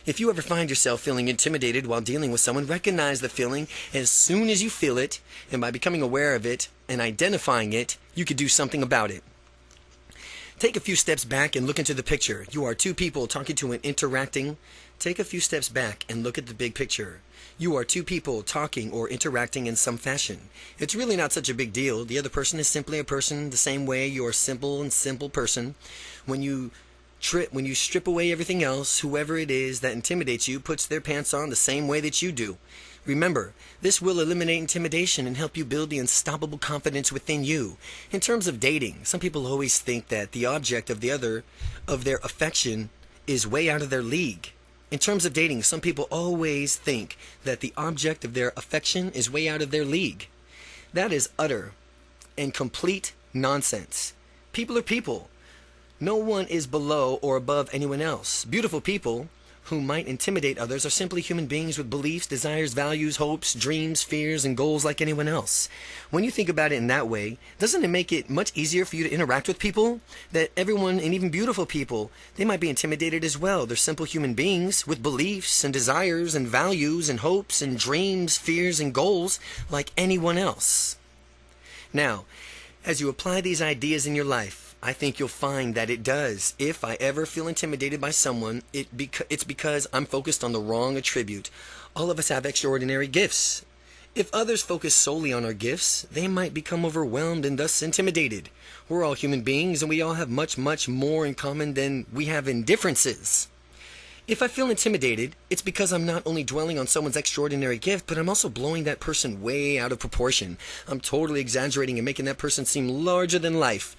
If you ever find yourself feeling intimidated while dealing with someone, recognize the feeling as soon as you feel it, and by becoming aware of it and identifying it, you could do something about it. Take a few steps back and look into the picture. You are two people talking to and interacting. Take a few steps back and look at the big picture. You are two people talking or interacting in some fashion. It's really not such a big deal. The other person is simply a person the same way you're a simple person. When you strip away everything else, whoever it is that intimidates you puts their pants on the same way that you do. Remember, this will eliminate intimidation and help you build the unstoppable confidence within you. In terms of dating, some people always think that the object of their affection is way out of their league. In terms of dating, some people always think that the object of their affection is way out of their league. That is utter and complete nonsense. People are people. No one is below or above anyone else. Beautiful people who might intimidate others are simply human beings with beliefs, desires, values, hopes, dreams, fears, and goals like anyone else. When you think about it in that way, doesn't it make it much easier for you to interact with people? That everyone, and even beautiful people, they might be intimidated as well. They're simple human beings with beliefs and desires and values and hopes and dreams, fears, and goals like anyone else. Now, as you apply these ideas in your life, I think you'll find that it does. If I ever feel intimidated by someone, it's because I'm focused on the wrong attribute. All of us have extraordinary gifts. If others focus solely on our gifts, they might become overwhelmed and thus intimidated. We're all human beings and we all have much, much more in common than we have in differences. If I feel intimidated, it's because I'm not only dwelling on someone's extraordinary gift, but I'm also blowing that person way out of proportion. I'm totally exaggerating and making that person seem larger than life.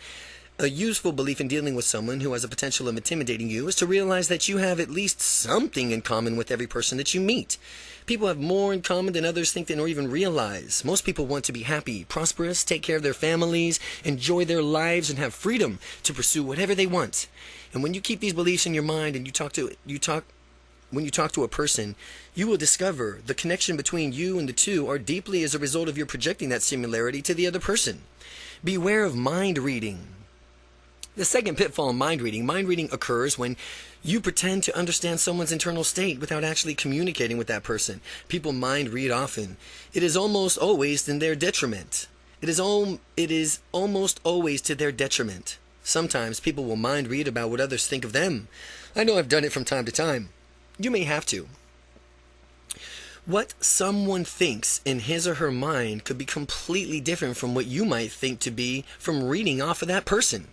A useful belief in dealing with someone who has a potential of intimidating you is to realize that you have at least something in common with every person that you meet. People have more in common than others think or even realize. Most people want to be happy, prosperous, take care of their families, enjoy their lives, and have freedom to pursue whatever they want. And when you keep these beliefs in your mind and when you talk to a person, you will discover the connection between you and the two are deeply as a result of your projecting that similarity to the other person. Beware of mind reading. The second pitfall in mind reading occurs when you pretend to understand someone's internal state without actually communicating with that person. People mind read often. It is almost always in their detriment. It is almost always to their detriment. Sometimes people will mind read about what others think of them. I know I've done it from time to time. You may have to. What someone thinks in his or her mind could be completely different from what you might think to be from reading off of that person.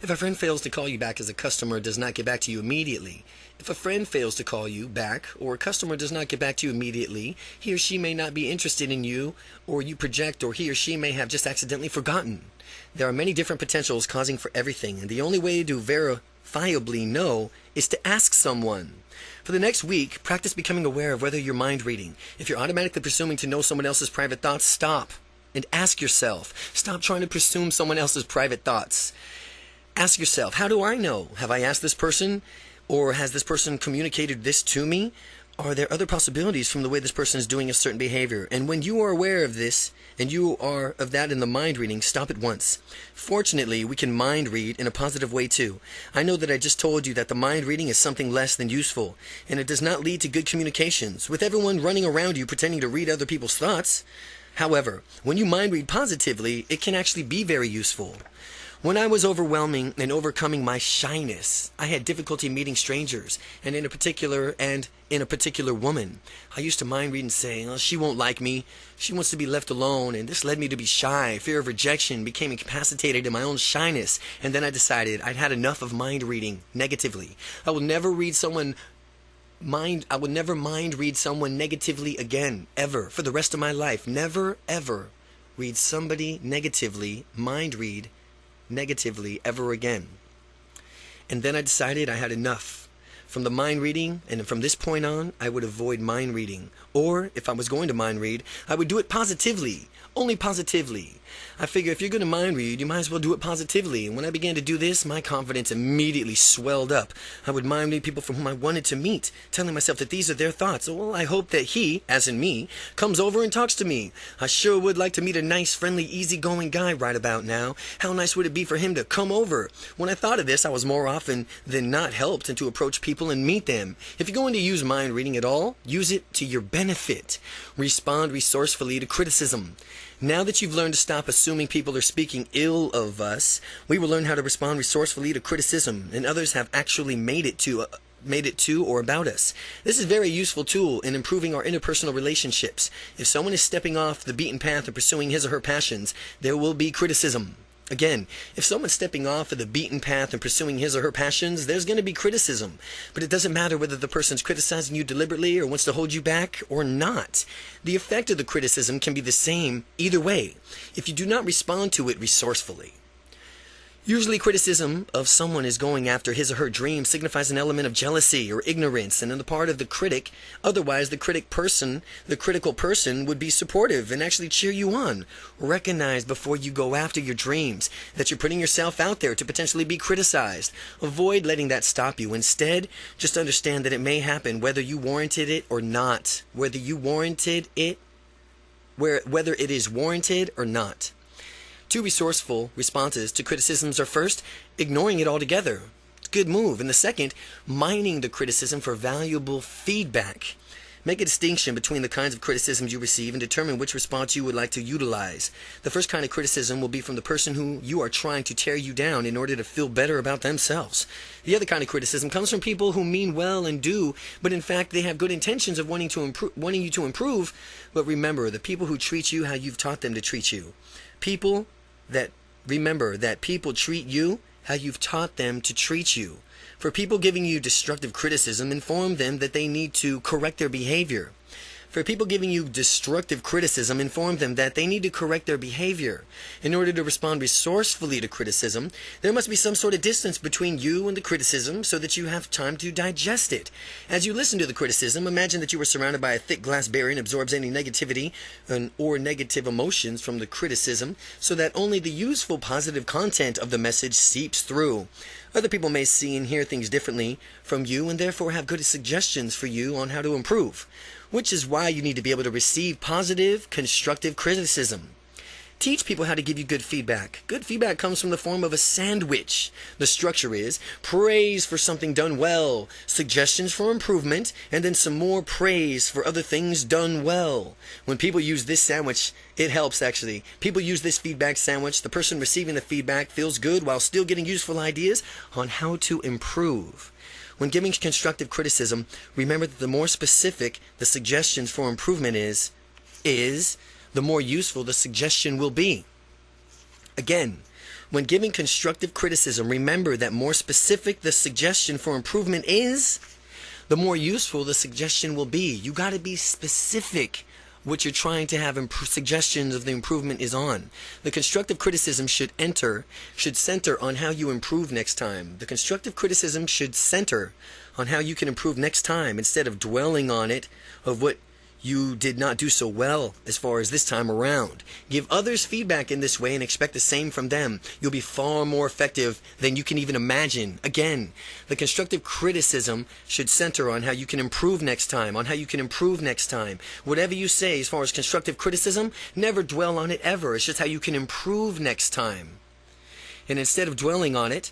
If a friend fails to call you back as a customer does not get back to you immediately. If a friend fails to call you back or a customer does not get back to you immediately, he or she may not be interested in you, or you project, or he or she may have just accidentally forgotten. There are many different potentials causing for everything, and the only way to verifiably know is to ask someone. For the next week, practice becoming aware of whether you're mind reading. If you're automatically presuming to know someone else's private thoughts, stop and ask yourself. Stop trying to presume someone else's private thoughts. Ask yourself, how do I know? Have I asked this person? Or has this person communicated this to me? Are there other possibilities from the way this person is doing a certain behavior? And when you are aware of this, and you are of that in the mind reading, stop at once. Fortunately, we can mind read in a positive way too. I know that I just told you that the mind reading is something less than useful, and it does not lead to good communications, with everyone running around you pretending to read other people's thoughts. However, when you mind read positively, it can actually be very useful. When I was overwhelming and overcoming my shyness, I had difficulty meeting strangers, and in a particular woman. I used to mind read and say, oh, she won't like me, she wants to be left alone, and this led me to be shy. Fear of rejection, became incapacitated in my own shyness, and then I decided I'd had enough of mind reading negatively. I will never mind read someone negatively again, ever, for the rest of my life. Never, ever read somebody negatively, mind read negatively ever again. And then I decided I had enough. From the mind reading, and from this point on, I would avoid mind reading. Or, if I was going to mind read, I would do it positively. Only positively. I figure if you're going to mind read, you might as well do it positively. And when I began to do this, my confidence immediately swelled up. I would mind read people from whom I wanted to meet, telling myself that these are their thoughts. Well, I hope that he, as in me, comes over and talks to me. I sure would like to meet a nice, friendly, easygoing guy right about now. How nice would it be for him to come over? When I thought of this, I was more often than not helped and to approach people and meet them. If you're going to use mind reading at all, use it to your benefit. Respond resourcefully to criticism. Now that you've learned to stop assuming people are speaking ill of us, we will learn how to respond resourcefully to criticism, and others have actually made it to or about us. This is a very useful tool in improving our interpersonal relationships. If someone is stepping off the beaten path or pursuing his or her passions, there will be criticism. Again, if someone's stepping off of the beaten path and pursuing his or her passions, there's going to be criticism. But it doesn't matter whether the person's criticizing you deliberately or wants to hold you back or not. The effect of the criticism can be the same either way, if you do not respond to it resourcefully. Usually criticism of someone is going after his or her dream signifies an element of jealousy or ignorance, and on the part of the critic. Otherwise, the critical person would be supportive and actually cheer you on. Recognize before you go after your dreams that you're putting yourself out there to potentially be criticized. Avoid letting that stop you. Instead, just understand that it may happen whether you warranted it or not. Whether it is warranted or not. Two resourceful responses to criticisms are first, ignoring it altogether. It's a good move. And the second, mining the criticism for valuable feedback. Make a distinction between the kinds of criticisms you receive and determine which response you would like to utilize. The first kind of criticism will be from the person who you are trying to tear you down in order to feel better about themselves. The other kind of criticism comes from people who mean well and do, but in fact they have good intentions of wanting you to improve. But remember, the people who treat you how you've taught them to treat you. Remember that people treat you how you've taught them to treat you. For people giving you destructive criticism, inform them that they need to correct their behavior. For people giving you destructive criticism, inform them that they need to correct their behavior. In order to respond resourcefully to criticism, there must be some sort of distance between you and the criticism so that you have time to digest it. As you listen to the criticism, imagine that you were surrounded by a thick glass barrier and absorbs any negativity or negative emotions from the criticism so that only the useful positive content of the message seeps through. Other people may see and hear things differently from you and therefore have good suggestions for you on how to improve, which is why you need to be able to receive positive, constructive criticism. Teach people how to give you good feedback. Good feedback comes from the form of a sandwich. The structure is praise for something done well, suggestions for improvement, and then some more praise for other things done well. When people use this sandwich, it helps actually. People use this feedback sandwich. The person receiving the feedback feels good while still getting useful ideas on how to improve. When giving constructive criticism, remember that the more specific the suggestions for improvement is, the more useful the suggestion will be. Again, when giving constructive criticism, remember that more specific the suggestion for improvement is, the more useful the suggestion will be. You got to be specific what you're trying to have suggestions of the improvement is on. The constructive criticism should center on how you improve next time. The constructive criticism should center on how you can improve next time instead of dwelling on it of what you did not do so well as far as this time around. Give others feedback in this way and expect the same from them. You'll be far more effective than you can even imagine. Again, the constructive criticism should center on how you can improve next time, Whatever you say as far as constructive criticism, never dwell on it ever. It's just how you can improve next time. And instead of dwelling on it,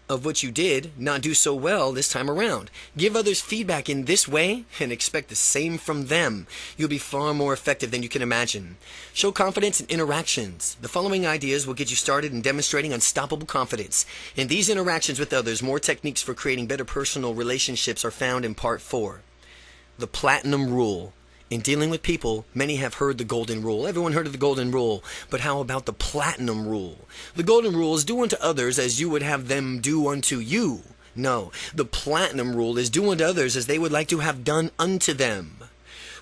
of what you did not do so well this time around. Give others feedback in this way and expect the same from them. You'll be far more effective than you can imagine. Show confidence in interactions. The following ideas will get you started in demonstrating unstoppable confidence. In these interactions with others, more techniques for creating better personal relationships are found in Part 4. The Platinum Rule. In dealing with people, many have heard the Golden Rule. Everyone heard of the Golden Rule. But how about the Platinum Rule? The Golden Rule is do unto others as you would have them do unto you. No, the Platinum Rule is do unto others as they would like to have done unto them.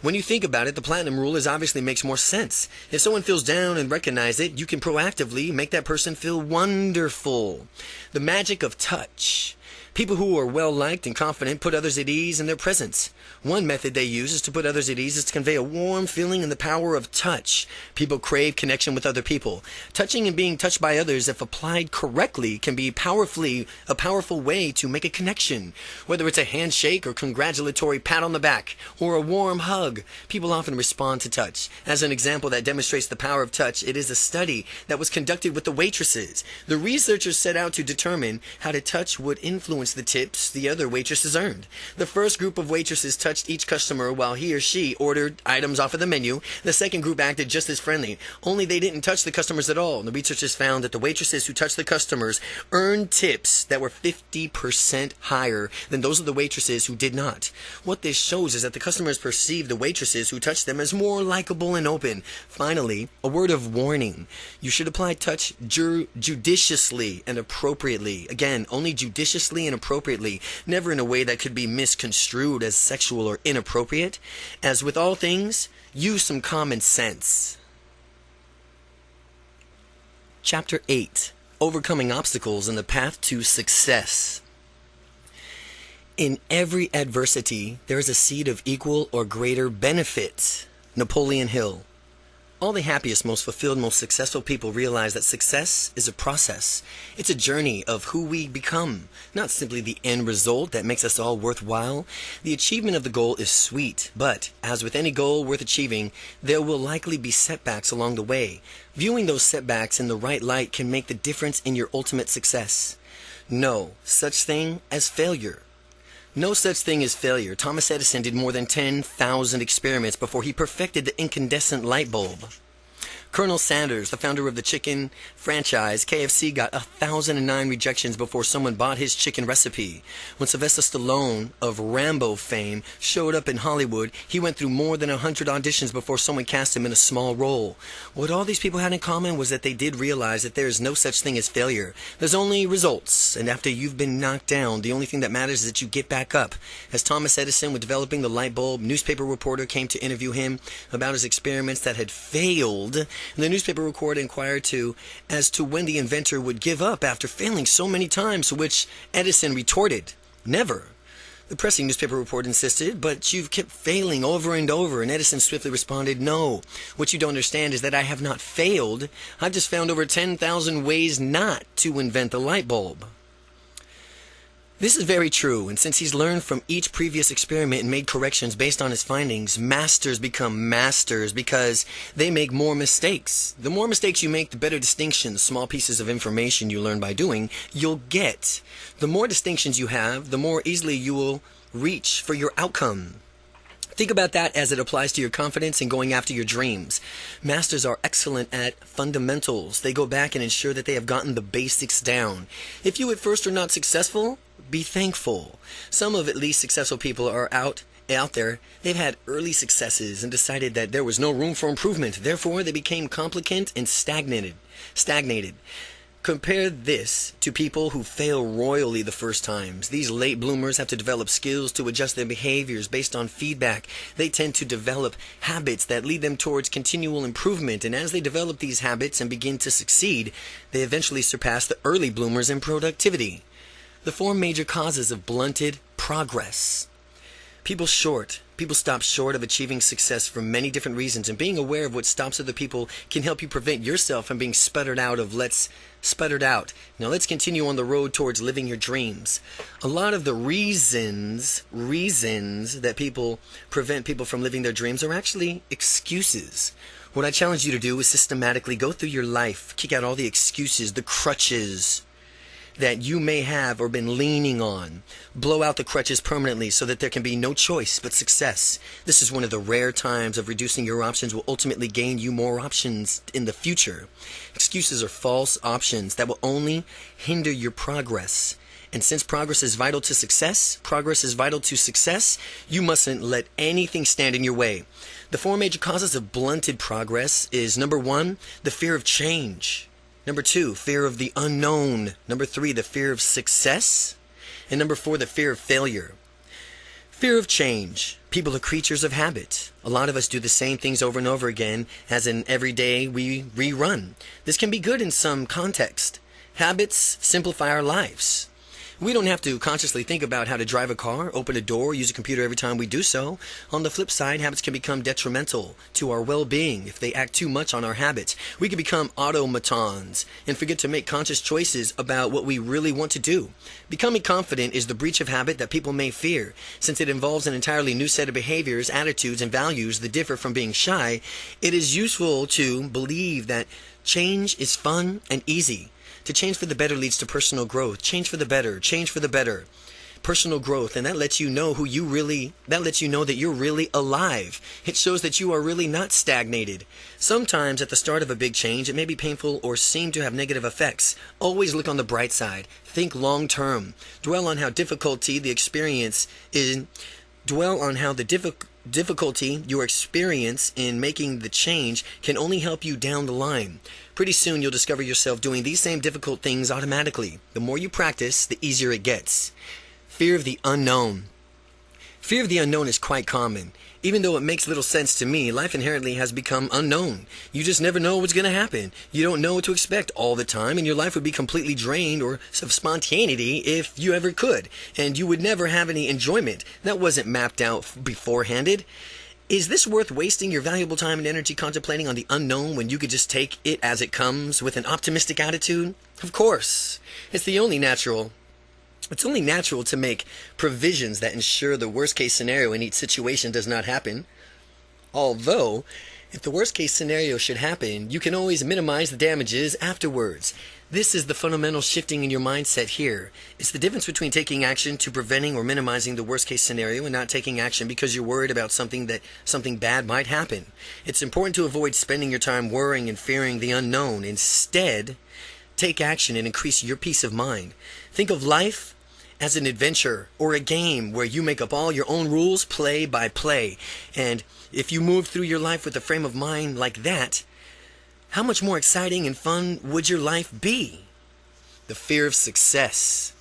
When you think about it, the platinum rule obviously makes more sense. If someone feels down and recognize it, you can proactively make that person feel wonderful. The magic of touch. People who are well-liked and confident put others at ease in their presence. One method they use is to put others at ease is to convey a warm feeling and the power of touch. People crave connection with other people. Touching and being touched by others, if applied correctly, can be a powerful way to make a connection. Whether it's a handshake or congratulatory pat on the back or a warm hug, people often respond to touch. As an example that demonstrates the power of touch, it is a study that was conducted with the waitresses. The researchers set out to determine how to touch would influence the tips the other waitresses earned. The first group of waitresses touched each customer while he or she ordered items off of the menu. The second group acted just as friendly, only they didn't touch the customers at all. The researchers found that the waitresses who touched the customers earned tips that were 50% higher than those of the waitresses who did not. What this shows is that the customers perceive the waitresses who touched them as more likable and open. Finally, a word of warning. You should apply touch judiciously and appropriately. Again, only judiciously and appropriately, never in a way that could be misconstrued as sexual or inappropriate. As with all things, use some common sense. Chapter 8. Overcoming obstacles in the path to success. In every adversity, there is a seed of equal or greater benefit. Napoleon Hill. All the happiest, most fulfilled, most successful people realize that success is a process. It's a journey of who we become, not simply the end result that makes us all worthwhile. The achievement of the goal is sweet, but, as with any goal worth achieving, there will likely be setbacks along the way. Viewing those setbacks in the right light can make the difference in your ultimate success. No such thing as failure. No such thing as failure. Thomas Edison did more than 10,000 experiments before he perfected the incandescent light bulb. Colonel Sanders, the founder of the chicken franchise KFC, got 1,009 rejections before someone bought his chicken recipe. When Sylvester Stallone of Rambo fame showed up in Hollywood, he went through more than 100 auditions before someone cast him in a small role. What all these people had in common was that they did realize that there is no such thing as failure. There's only results, and after you've been knocked down, the only thing that matters is that you get back up. As Thomas Edison was developing the light bulb, newspaper reporter came to interview him about his experiments that had failed. And the newspaper reporter inquired as to when the inventor would give up after failing so many times, to which Edison retorted, "Never." The pressing newspaper reporter insisted, "But you've kept failing over and over." And Edison swiftly responded, "No, what you don't understand is that I have not failed. I've just found over 10,000 ways not to invent the light bulb." This is very true, and since he's learned from each previous experiment and made corrections based on his findings, masters become masters because they make more mistakes. The more mistakes you make, the better distinctions, small pieces of information you learn by doing, you'll get. The more distinctions you have, the more easily you will reach for your outcome. Think about that as it applies to your confidence and going after your dreams. Masters are excellent at fundamentals. They go back and ensure that they have gotten the basics down. If you at first are not successful, be thankful. Some of at least successful people are out there. They've had early successes and decided that there was no room for improvement. Therefore, they became complicated and stagnated. Compare this to people who fail royally the first times. These late bloomers have to develop skills to adjust their behaviors based on feedback. They tend to develop habits that lead them towards continual improvement, and as they develop these habits and begin to succeed, they eventually surpass the early bloomers in productivity. The 4 major causes of blunted progress. People stop short of achieving success for many different reasons, and being aware of what stops other people can help you prevent yourself from being sputtered out. Now let's continue on the road towards living your dreams. A lot of the reasons that people prevent people from living their dreams are actually excuses. What I challenge you to do is systematically go through your life, kick out all the excuses, the crutches that you may have or been leaning on. Blow out the crutches permanently so that there can be no choice but success. This is one of the rare times of reducing your options will ultimately gain you more options in the future. Excuses are false options that will only hinder your progress. And since progress is vital to success, you mustn't let anything stand in your way. The 4 major causes of blunted progress is number 1, the fear of change. Number 2, fear of the unknown. Number 3, the fear of success. And number 4, the fear of failure. Fear of change. People are creatures of habit. A lot of us do the same things over and over again, as in every day we rerun. This can be good in some context. Habits simplify our lives. We don't have to consciously think about how to drive a car, open a door, use a computer every time we do so. On the flip side, habits can become detrimental to our well-being if they act too much on our habits. We can become automatons and forget to make conscious choices about what we really want to do. Becoming confident is the breach of habit that people may fear, since it involves an entirely new set of behaviors, attitudes, and values that differ from being shy. It is useful to believe that change is fun and easy. To change for the better leads to personal growth. Change for the better. Change for the better. Personal growth, and that lets you know that you're really alive. It shows that you are really not stagnated. Sometimes at the start of a big change, it may be painful or seem to have negative effects. Always look on the bright side. Think long term. Dwell on how difficulty you experience in making the change can only help you down the line. Pretty soon you'll discover yourself doing these same difficult things automatically. The more you practice, the easier it gets. Fear of the unknown. Fear of the unknown is quite common. Even though it makes little sense to me, life inherently has become unknown. You just never know what's going to happen. You don't know what to expect all the time, and your life would be completely drained of spontaneity if you ever could. And you would never have any enjoyment that wasn't mapped out beforehanded. Is this worth wasting your valuable time and energy contemplating on the unknown when you could just take it as it comes with an optimistic attitude? Of course. It's only natural to make provisions that ensure the worst case scenario in each situation does not happen. Although, if the worst case scenario should happen, you can always minimize the damages afterwards. This is the fundamental shifting in your mindset here. It's the difference between taking action to preventing or minimizing the worst case scenario and not taking action because you're worried about something bad might happen. It's important to avoid spending your time worrying and fearing the unknown. Instead, take action and increase your peace of mind. Think of life as an adventure or a game where you make up all your own rules play by play. And if you move through your life with a frame of mind like that, how much more exciting and fun would your life be? The fear of success.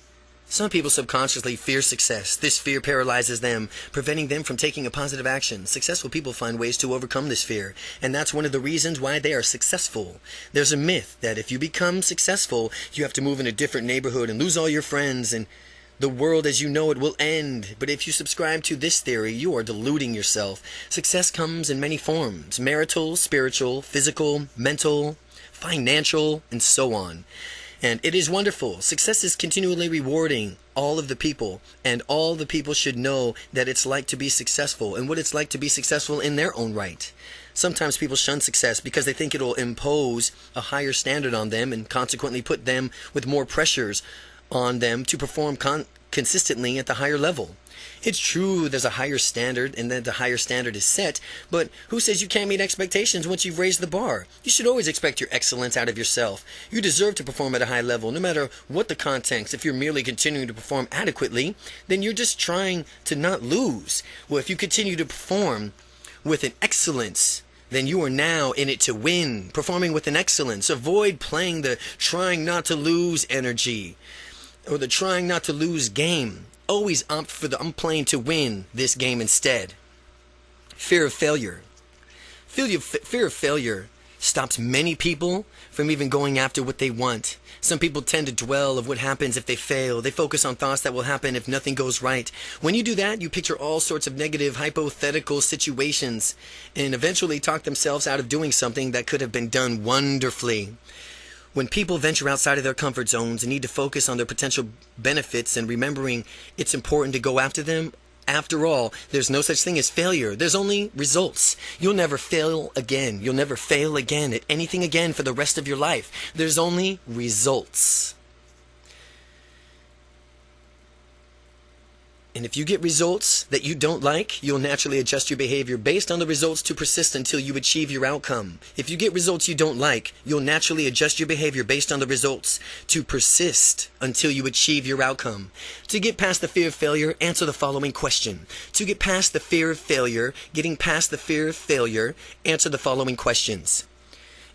Some people subconsciously fear success. This fear paralyzes them, preventing them from taking a positive action. Successful people find ways to overcome this fear, and that's one of the reasons why they are successful. There's a myth that if you become successful, you have to move in a different neighborhood and lose all your friends, and the world as you know it will end. But if you subscribe to this theory, you are deluding yourself. Success comes in many forms: marital, spiritual, physical, mental, financial, and so on. And it is wonderful. Success is continually rewarding all of the people, and all the people should know that it's like to be successful and what it's like to be successful in their own right. Sometimes people shun success because they think it'll impose a higher standard on them and consequently put them with more pressures on them to perform consistently at the higher level. It's true there's a higher standard and that the higher standard is set, but who says you can't meet expectations once you've raised the bar? You should always expect your excellence out of yourself. You deserve to perform at a high level, no matter what the context. If you're merely continuing to perform adequately, then you're just trying to not lose. Well, if you continue to perform with an excellence, then you are now in it to win, performing with an excellence. Avoid playing the trying not to lose energy or the trying not to lose game. Always opt for the I'm playing to win this game instead. Fear of failure. Fear of failure stops many people from even going after what they want. Some people tend to dwell of what happens if they fail. They focus on thoughts that will happen if nothing goes right. When you do that, you picture all sorts of negative hypothetical situations and eventually talk themselves out of doing something that could have been done wonderfully. When people venture outside of their comfort zones and need to focus on their potential benefits and remembering it's important to go after them, after all, there's no such thing as failure. There's only results. You'll never fail again. You'll never fail again at anything again for the rest of your life. There's only results. And if you get results that you don't like, you'll naturally adjust your behavior based on the results to persist until you achieve your outcome. If you get results you don't like, you'll naturally adjust your behavior based on the results to persist until you achieve your outcome. To get past the fear of failure, answer the following question. To get past the fear of failure, answer the following questions.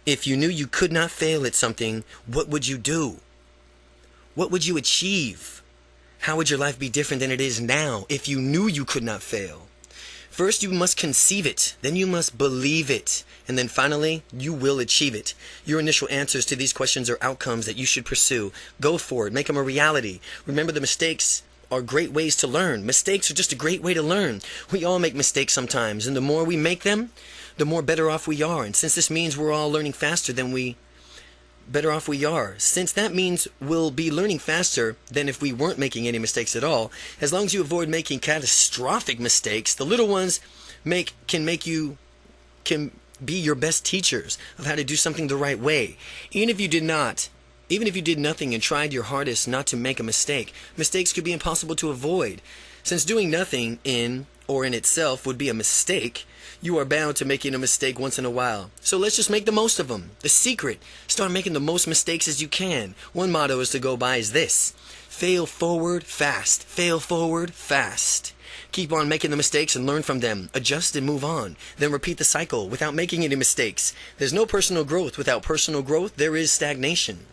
If you knew you could not fail at something, what would you do? What would you achieve? How would your life be different than it is now if you knew you could not fail? First, you must conceive it. Then you must believe it. And then finally, you will achieve it. Your initial answers to these questions are outcomes that you should pursue. Go for it. Make them a reality. Remember, the mistakes are great ways to learn. Mistakes are just a great way to learn. We all make mistakes sometimes, and the more we make them, the more better off we are. And since this means we're all learning faster than better off we are. Since that means we'll be learning faster than if we weren't making any mistakes at all, as long as you avoid making catastrophic mistakes, the little ones can be your best teachers of how to do something the right way. Even if you did nothing and tried your hardest not to make a mistake, mistakes could be impossible to avoid. Since doing nothing in itself would be a mistake, you are bound to making a mistake once in a while. So let's just make the most of them. The secret: start making the most mistakes as you can. One motto is to go by is this: fail forward fast. Fail forward fast. Keep on making the mistakes and learn from them. Adjust and move on. Then repeat the cycle without making any mistakes. There's no personal growth. Without personal growth, there is stagnation.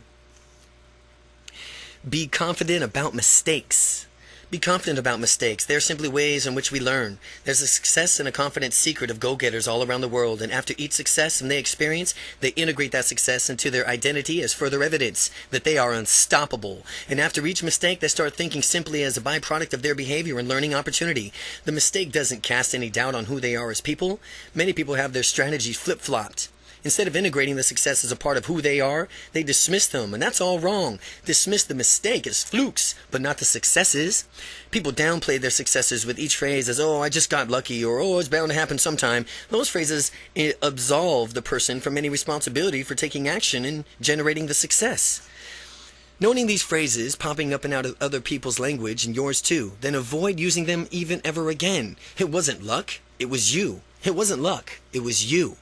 Be confident about mistakes. Be confident about mistakes. They are simply ways in which we learn. There's a success and a confidence secret of go-getters all around the world, and after each success they experience, they integrate that success into their identity as further evidence that they are unstoppable. And after each mistake, they start thinking simply as a byproduct of their behavior and learning opportunity. The mistake doesn't cast any doubt on who they are as people. Many people have their strategies flip-flopped. Instead of integrating the success as a part of who they are, they dismiss them, and that's all wrong. Dismiss the mistake as flukes, but not the successes. People downplay their successes with each phrase as, "Oh, I just got lucky," or "Oh, it's bound to happen sometime." Those phrases absolve the person from any responsibility for taking action and generating the success. Noting these phrases popping up and out of other people's language and yours too, then avoid using them even ever again. It wasn't luck, it was you. It wasn't luck, it was you.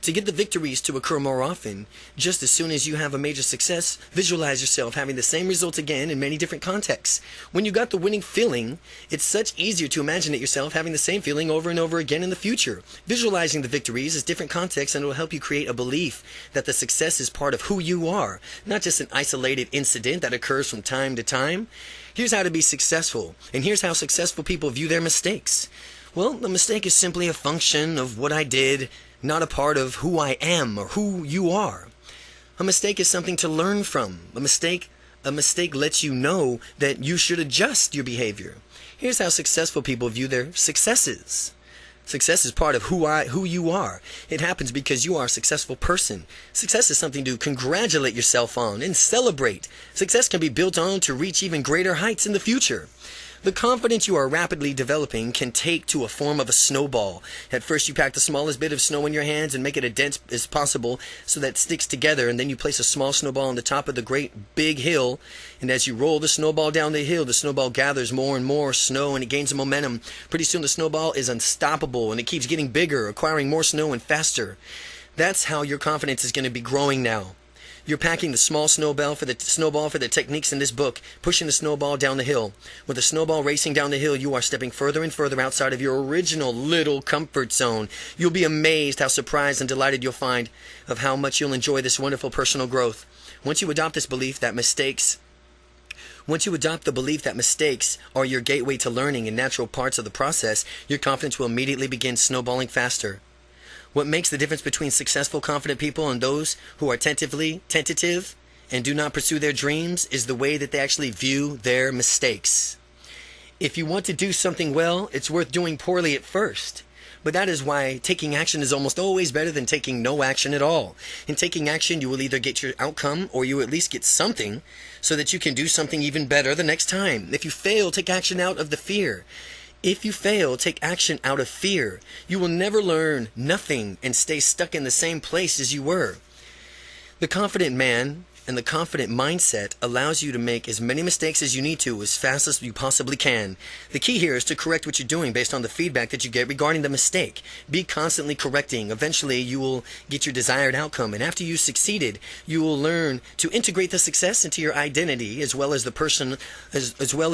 To get the victories to occur more often, just as soon as you have a major success, visualize yourself having the same results again in many different contexts. When you got the winning feeling, it's such easier to imagine it yourself having the same feeling over and over again in the future. Visualizing the victories is different contexts, and it will help you create a belief that the success is part of who you are, not just an isolated incident that occurs from time to time. Here's how to be successful, and here's how successful people view their mistakes. Well, the mistake is simply a function of what I did, not a part of who I am or who you are. A mistake is something to learn from. A mistake lets you know that you should adjust your behavior. Here's how successful people view their successes. Success is part of who you are. It happens because you are a successful person. Success is something to congratulate yourself on and celebrate. Success can be built on to reach even greater heights in the future. The confidence you are rapidly developing can take to a form of a snowball. At first you pack the smallest bit of snow in your hands and make it as dense as possible so that it sticks together, and then you place a small snowball on the top of the great big hill, and as you roll the snowball down the hill, the snowball gathers more and more snow and it gains momentum. Pretty soon the snowball is unstoppable and it keeps getting bigger, acquiring more snow and faster. That's how your confidence is going to be growing now. You're packing the small snowball for the techniques in this book, pushing the snowball down the hill. With the snowball racing down the hill, you are stepping further and further outside of your original little comfort zone. You'll be amazed how surprised and delighted you'll find of how much you'll enjoy this wonderful personal growth. Once you adopt the belief that mistakes are your gateway to learning and natural parts of the process, your confidence will immediately begin snowballing faster. What makes the difference between successful, confident people and those who are tentative and do not pursue their dreams is the way that they actually view their mistakes. If you want to do something well, it's worth doing poorly at first. But that is why taking action is almost always better than taking no action at all. In taking action, you will either get your outcome or you at least get something so that you can do something even better the next time. If you fail, take action out of the fear. If you fail, take action out of fear. You will never learn nothing and stay stuck in the same place as you were. The confident man and the confident mindset allows you to make as many mistakes as you need to as fast as you possibly can. The key here is to correct what you're doing based on the feedback that you get regarding the mistake. Be constantly correcting. Eventually, you will get your desired outcome. And after you've succeeded, you will learn to integrate the success into your identity as well as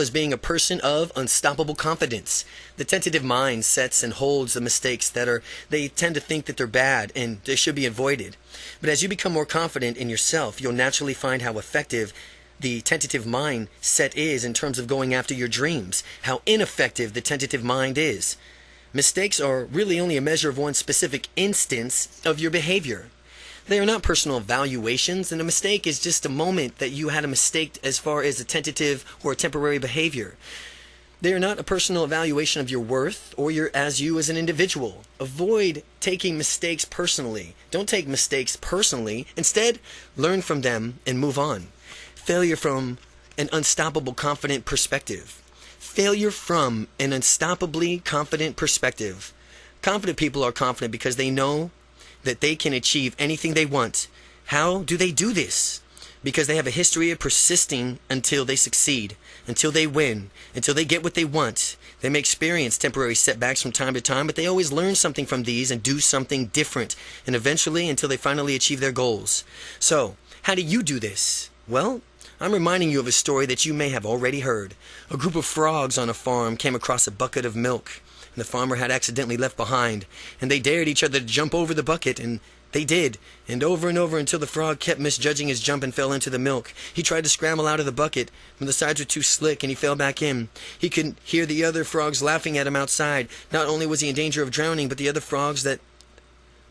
being a person of unstoppable confidence. The tentative mind sets and holds the mistakes they tend to think that they're bad and they should be avoided. But as you become more confident in yourself, you'll naturally find how effective the tentative mindset is in terms of going after your dreams, how ineffective the tentative mind is. Mistakes are really only a measure of one specific instance of your behavior. They are not personal evaluations, and a mistake is just a moment that you had a mistake as far as a tentative or a temporary behavior. They are not a personal evaluation of your worth or you as an individual. Avoid taking mistakes personally. Don't take mistakes personally. Instead, learn from them and move on. Failure from an unstoppable confident perspective. Failure from an unstoppably confident perspective. Confident people are confident because they know that they can achieve anything they want. How do they do this? Because they have a history of persisting until they succeed, until they win, until they get what they want. They may experience temporary setbacks from time to time, but they always learn something from these and do something different, and eventually until they finally achieve their goals. So, how do you do this? Well, I'm reminding you of a story that you may have already heard. A group of frogs on a farm came across a bucket of milk, and the farmer had accidentally left behind, and they dared each other to jump over the bucket, and they did, and over until the frog kept misjudging his jump and fell into the milk. He tried to scramble out of the bucket, but the sides were too slick and he fell back in. He could hear the other frogs laughing at him outside. Not only was he in danger of drowning, but the other frogs that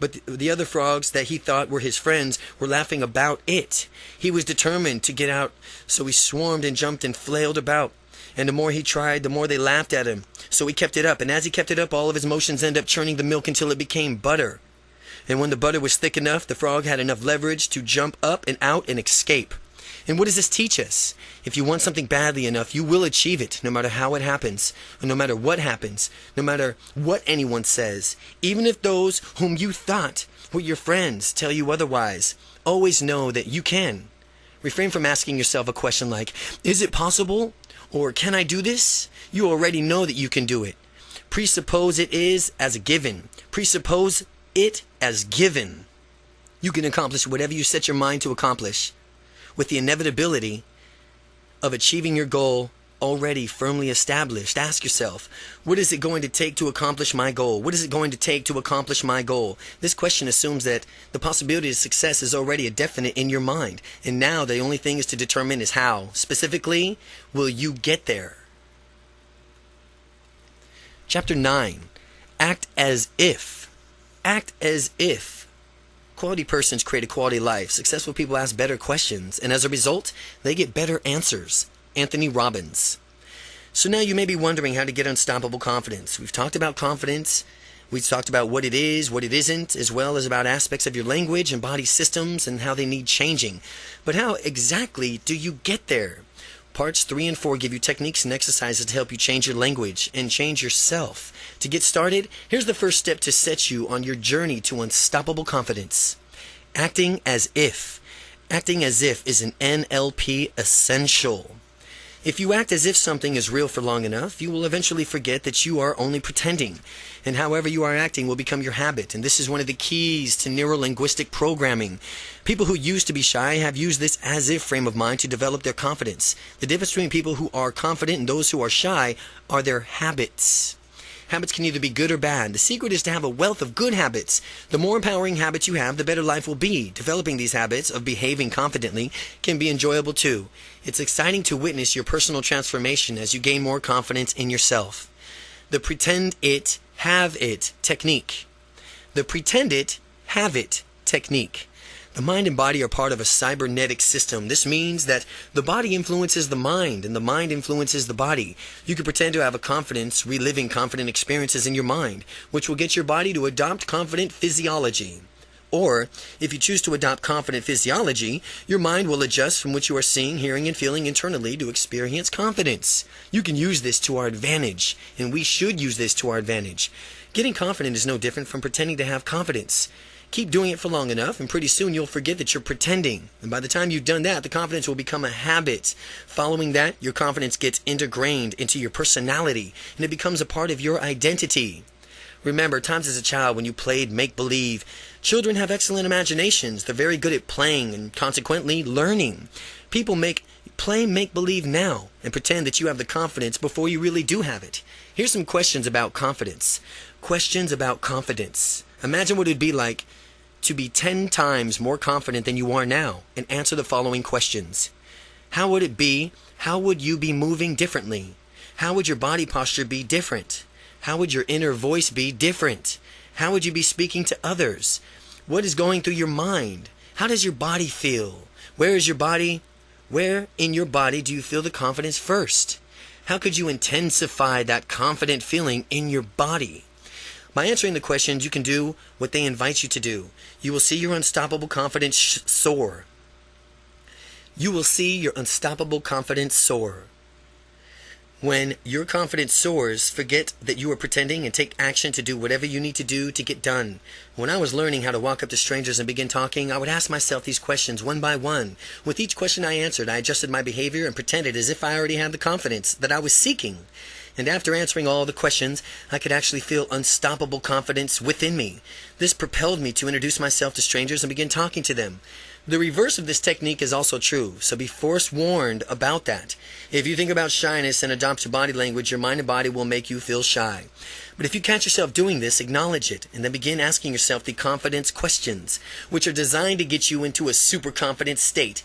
he thought were his friends were laughing about it. He was determined to get out, so he swarmed and jumped and flailed about. And the more he tried, the more they laughed at him. So he kept it up, and as he kept it up, all of his motions ended up churning the milk until it became butter. And when the butter was thick enough, the frog had enough leverage to jump up and out and escape. And what does this teach us? If you want something badly enough, you will achieve it, no matter how it happens, or no matter what happens, no matter what anyone says. Even if those whom you thought were your friends tell you otherwise, always know that you can. Refrain from asking yourself a question like, is it possible? Or can I do this? You already know that you can do it. Presuppose it is as a given. Presuppose it as given. You can accomplish whatever you set your mind to accomplish, with the inevitability of achieving your goal already firmly established. Ask yourself, what is it going to take to accomplish my goal? What is it going to take to accomplish my goal? This question assumes that the possibility of success is already a definite in your mind, and now the only thing is to determine is how. Specifically, will you get there? Chapter 9. Act as if. Act as if. Quality persons create a quality life. Successful people ask better questions, and as a result, they get better answers. Anthony Robbins. So now you may be wondering how to get unstoppable confidence. We've talked about confidence. We've talked about what it is, what it isn't, as well as about aspects of your language and body systems and how they need changing. But how exactly do you get there? Parts 3 and 4 give you techniques and exercises to help you change your language and change yourself. To get started, here's the first step to set you on your journey to unstoppable confidence. Acting as if. Acting as if is an NLP essential. If you act as if something is real for long enough, you will eventually forget that you are only pretending. And however you are acting will become your habit. And this is one of the keys to neuro-linguistic programming. People who used to be shy have used this as-if frame of mind to develop their confidence. The difference between people who are confident and those who are shy are their habits. Habits can either be good or bad. The secret is to have a wealth of good habits. The more empowering habits you have, the better life will be. Developing these habits of behaving confidently can be enjoyable too. It's exciting to witness your personal transformation as you gain more confidence in yourself. The pretend it, have it technique. The pretend it, have it technique. The mind and body are part of a cybernetic system. This means that the body influences the mind and the mind influences the body. You can pretend to have a confidence, reliving confident experiences in your mind, which will get your body to adopt confident physiology. Or, if you choose to adopt confident physiology, your mind will adjust from what you are seeing, hearing, and feeling internally to experience confidence. You can use this to our advantage, and we should use this to our advantage. Getting confident is no different from pretending to have confidence. Keep doing it for long enough, and pretty soon you'll forget that you're pretending. And by the time you've done that, the confidence will become a habit. Following that, your confidence gets ingrained into your personality, and it becomes a part of your identity. Remember, times as a child when you played make-believe. Children have excellent imaginations. They're very good at playing and consequently learning. People play make-believe now and pretend that you have the confidence before you really do have it. Here's some questions about confidence. Questions about confidence. Imagine what it would be like to be 10 times more confident than you are now and answer the following questions. How would it be? How would you be moving differently? How would your body posture be different? How would your inner voice be different? How would you be speaking to others? What is going through your mind? How does your body feel? Where is your body? Where in your body do you feel the confidence first? How could you intensify that confident feeling in your body? By answering the questions, you can do what they invite you to do. You will see your unstoppable confidence soar. You will see your unstoppable confidence soar. When your confidence soars, forget that you are pretending and take action to do whatever you need to do to get done. When I was learning how to walk up to strangers and begin talking, I would ask myself these questions one by one. With each question I answered, I adjusted my behavior and pretended as if I already had the confidence that I was seeking. And after answering all the questions, I could actually feel unstoppable confidence within me. This propelled me to introduce myself to strangers and begin talking to them. The reverse of this technique is also true, so be forewarned about that. If you think about shyness and adopt your body language, your mind and body will make you feel shy. But if you catch yourself doing this, acknowledge it, and then begin asking yourself the confidence questions, which are designed to get you into a super confident state,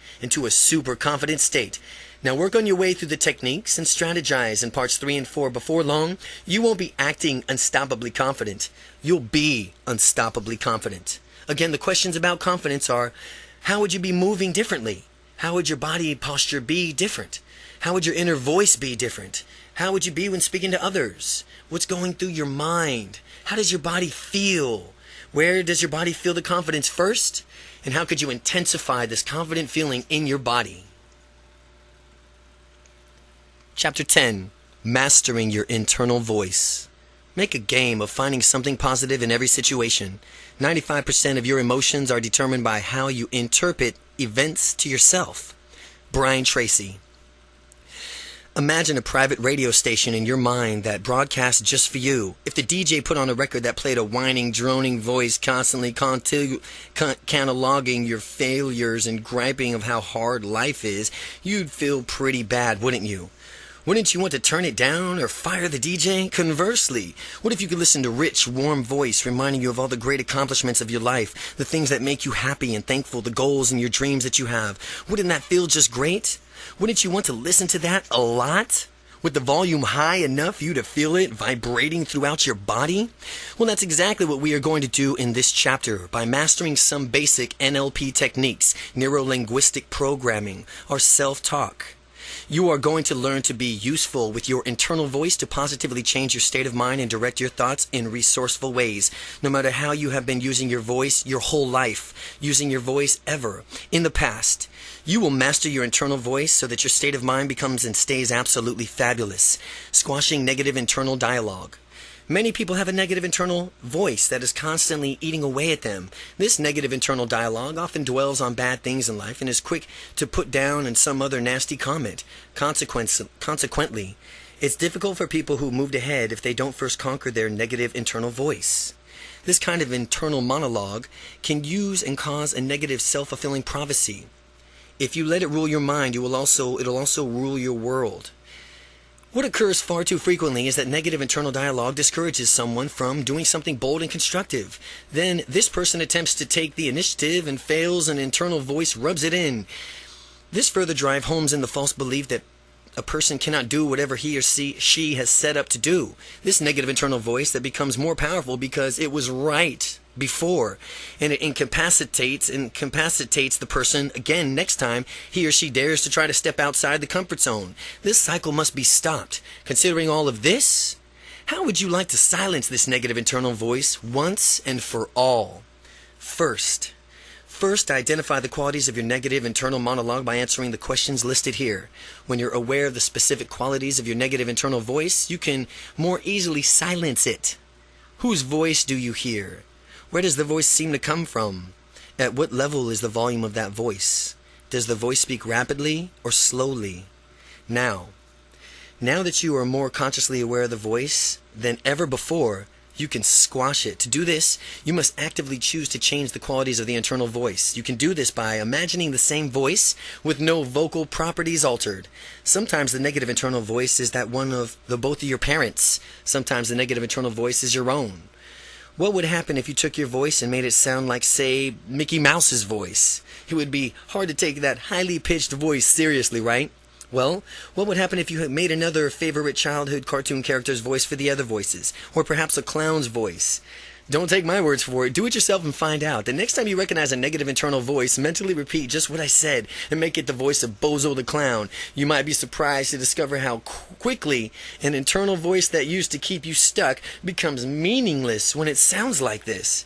Now work on your way through the techniques and strategize in parts 3 and 4. Before long, you won't be acting unstoppably confident. You'll be unstoppably confident. Again, the questions about confidence are, how would you be moving differently? How would your body posture be different? How would your inner voice be different? How would you be when speaking to others? What's going through your mind? How does your body feel? Where does your body feel the confidence first? And how could you intensify this confident feeling in your body? Chapter 10. Mastering your internal voice. Make a game of finding something positive in every situation. 95% of your emotions are determined by how you interpret events to yourself. Brian Tracy. Imagine a private radio station in your mind that broadcasts just for you. If the DJ put on a record that played a whining, droning voice constantly cataloging your failures and griping of how hard life is, you'd feel pretty bad, wouldn't you? Wouldn't you want to turn it down or fire the DJ? Conversely, what if you could listen to rich, warm voice reminding you of all the great accomplishments of your life, the things that make you happy and thankful, the goals and your dreams that you have? Wouldn't that feel just great? Wouldn't you want to listen to that a lot? With the volume high enough for you to feel it vibrating throughout your body? Well, that's exactly what we are going to do in this chapter by mastering some basic NLP techniques, neuro-linguistic programming, or self-talk. You are going to learn to be useful with your internal voice to positively change your state of mind and direct your thoughts in resourceful ways. No matter how you have been using your voice your whole life, using your voice ever in the past, you will master your internal voice so that your state of mind becomes and stays absolutely fabulous, squashing negative internal dialogue. Many people have a negative internal voice that is constantly eating away at them. This negative internal dialogue often dwells on bad things in life and is quick to put down in some other nasty comment. Consequently, it's difficult for people who moved ahead if they don't first conquer their negative internal voice. This kind of internal monologue can use and cause a negative self-fulfilling prophecy. If you let it rule your mind, it'll also rule your world. What occurs far too frequently is that negative internal dialogue discourages someone from doing something bold and constructive. Then this person attempts to take the initiative and fails, and internal voice rubs it in. This further drives home in the false belief that a person cannot do whatever he or she has set up to do. This negative internal voice that becomes more powerful because it was right before, and it incapacitates the person again next time he or she dares to try to step outside the comfort zone. This cycle must be stopped. Considering all of this, how would you like to silence this negative internal voice once and for all? First, identify the qualities of your negative internal monologue by answering the questions listed here. When you're aware of the specific qualities of your negative internal voice, you can more easily silence it. Whose voice do you hear? Where does the voice seem to come from? At what level is the volume of that voice? Does the voice speak rapidly or slowly? Now that you are more consciously aware of the voice than ever before, you can squash it. To do this, you must actively choose to change the qualities of the internal voice. You can do this by imagining the same voice with no vocal properties altered. Sometimes the negative internal voice is that one of both of your parents. Sometimes the negative internal voice is your own. What would happen if you took your voice and made it sound like, say, Mickey Mouse's voice? It would be hard to take that highly pitched voice seriously, right? Well, what would happen if you had made another favorite childhood cartoon character's voice for the other voices? Or perhaps a clown's voice? Don't take my words for it. Do it yourself and find out. The next time you recognize a negative internal voice, mentally repeat just what I said and make it the voice of Bozo the Clown. You might be surprised to discover how quickly an internal voice that used to keep you stuck becomes meaningless when it sounds like this.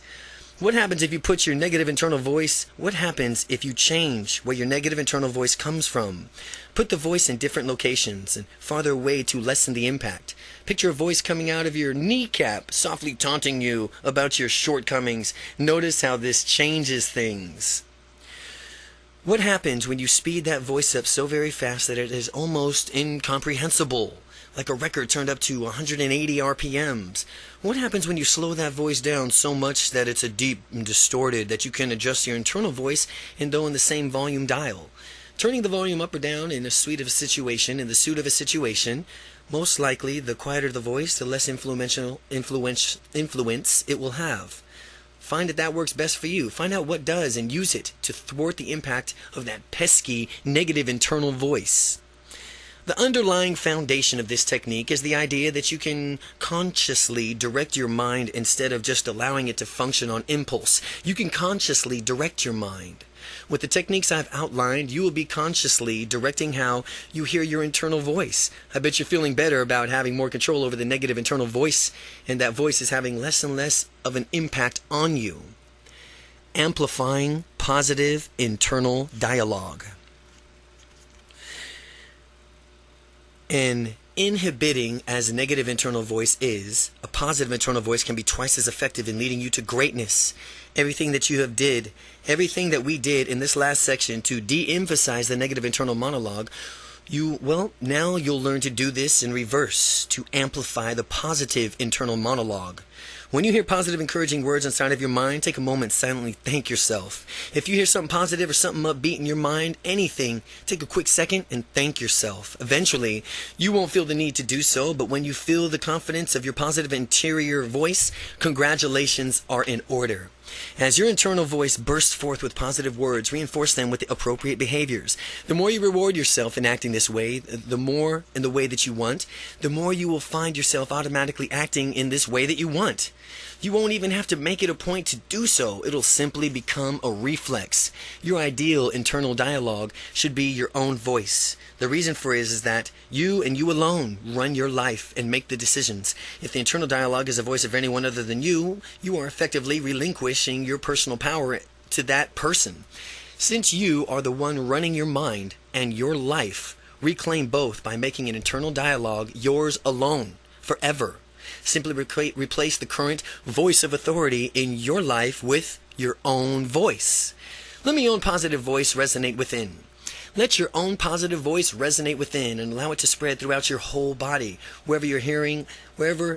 What happens if you put your negative internal voice? What happens if you change where your negative internal voice comes from? Put the voice in different locations and farther away to lessen the impact. Picture a voice coming out of your kneecap, softly taunting you about your shortcomings. Notice how this changes things. What happens when you speed that voice up so very fast that it is almost incomprehensible? Like a record turned up to 180 RPMs. What happens when you slow that voice down so much that it's a deep and distorted that you can adjust your internal voice and though in the same volume dial? Turning the volume up or down in the suit of a situation, most likely the quieter the voice, the less influence it will have. Find that works best for you. Find out what does and use it to thwart the impact of that pesky negative internal voice. The underlying foundation of this technique is the idea that you can consciously direct your mind instead of just allowing it to function on impulse. You can consciously direct your mind. With the techniques I've outlined, you will be consciously directing how you hear your internal voice. I bet you're feeling better about having more control over the negative internal voice, and that voice is having less and less of an impact on you. Amplifying positive internal dialogue. And inhibiting as a negative internal voice is, a positive internal voice can be twice as effective in leading you to greatness. Everything that we did in this last section to de-emphasize the negative internal monologue, now you'll learn to do this in reverse, to amplify the positive internal monologue. When you hear positive, encouraging words inside of your mind, take a moment, silently thank yourself. If you hear something positive or something upbeat in your mind, anything, take a quick second and thank yourself. Eventually, you won't feel the need to do so, but when you feel the confidence of your positive interior voice, congratulations are in order. As your internal voice bursts forth with positive words, reinforce them with the appropriate behaviors. The more you reward yourself in acting this way, the more in the way that you want, the more you will find yourself automatically acting in this way that you want. You won't even have to make it a point to do so. It'll simply become a reflex. Your ideal internal dialogue should be your own voice. The reason for it is that you and you alone run your life and make the decisions. If the internal dialogue is the voice of anyone other than you, you are effectively relinquishing your personal power to that person. Since you are the one running your mind and your life, reclaim both by making an internal dialogue yours alone, forever. Simply replace the current voice of authority in your life with your own voice. Let your own positive voice resonate within. Let your own positive voice resonate within and allow it to spread throughout your whole body. Wherever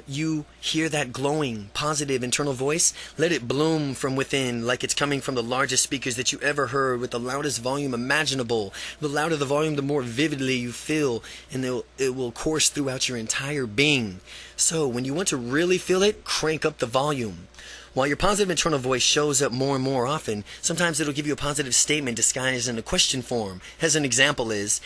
you hear that glowing, positive internal voice, let it bloom from within like it's coming from the largest speakers that you ever heard with the loudest volume imaginable. The louder the volume, the more vividly you feel, and it will course throughout your entire being. So when you want to really feel it, crank up the volume. While your positive internal voice shows up more and more often, sometimes it'll give you a positive statement disguised in a question form. As an example is,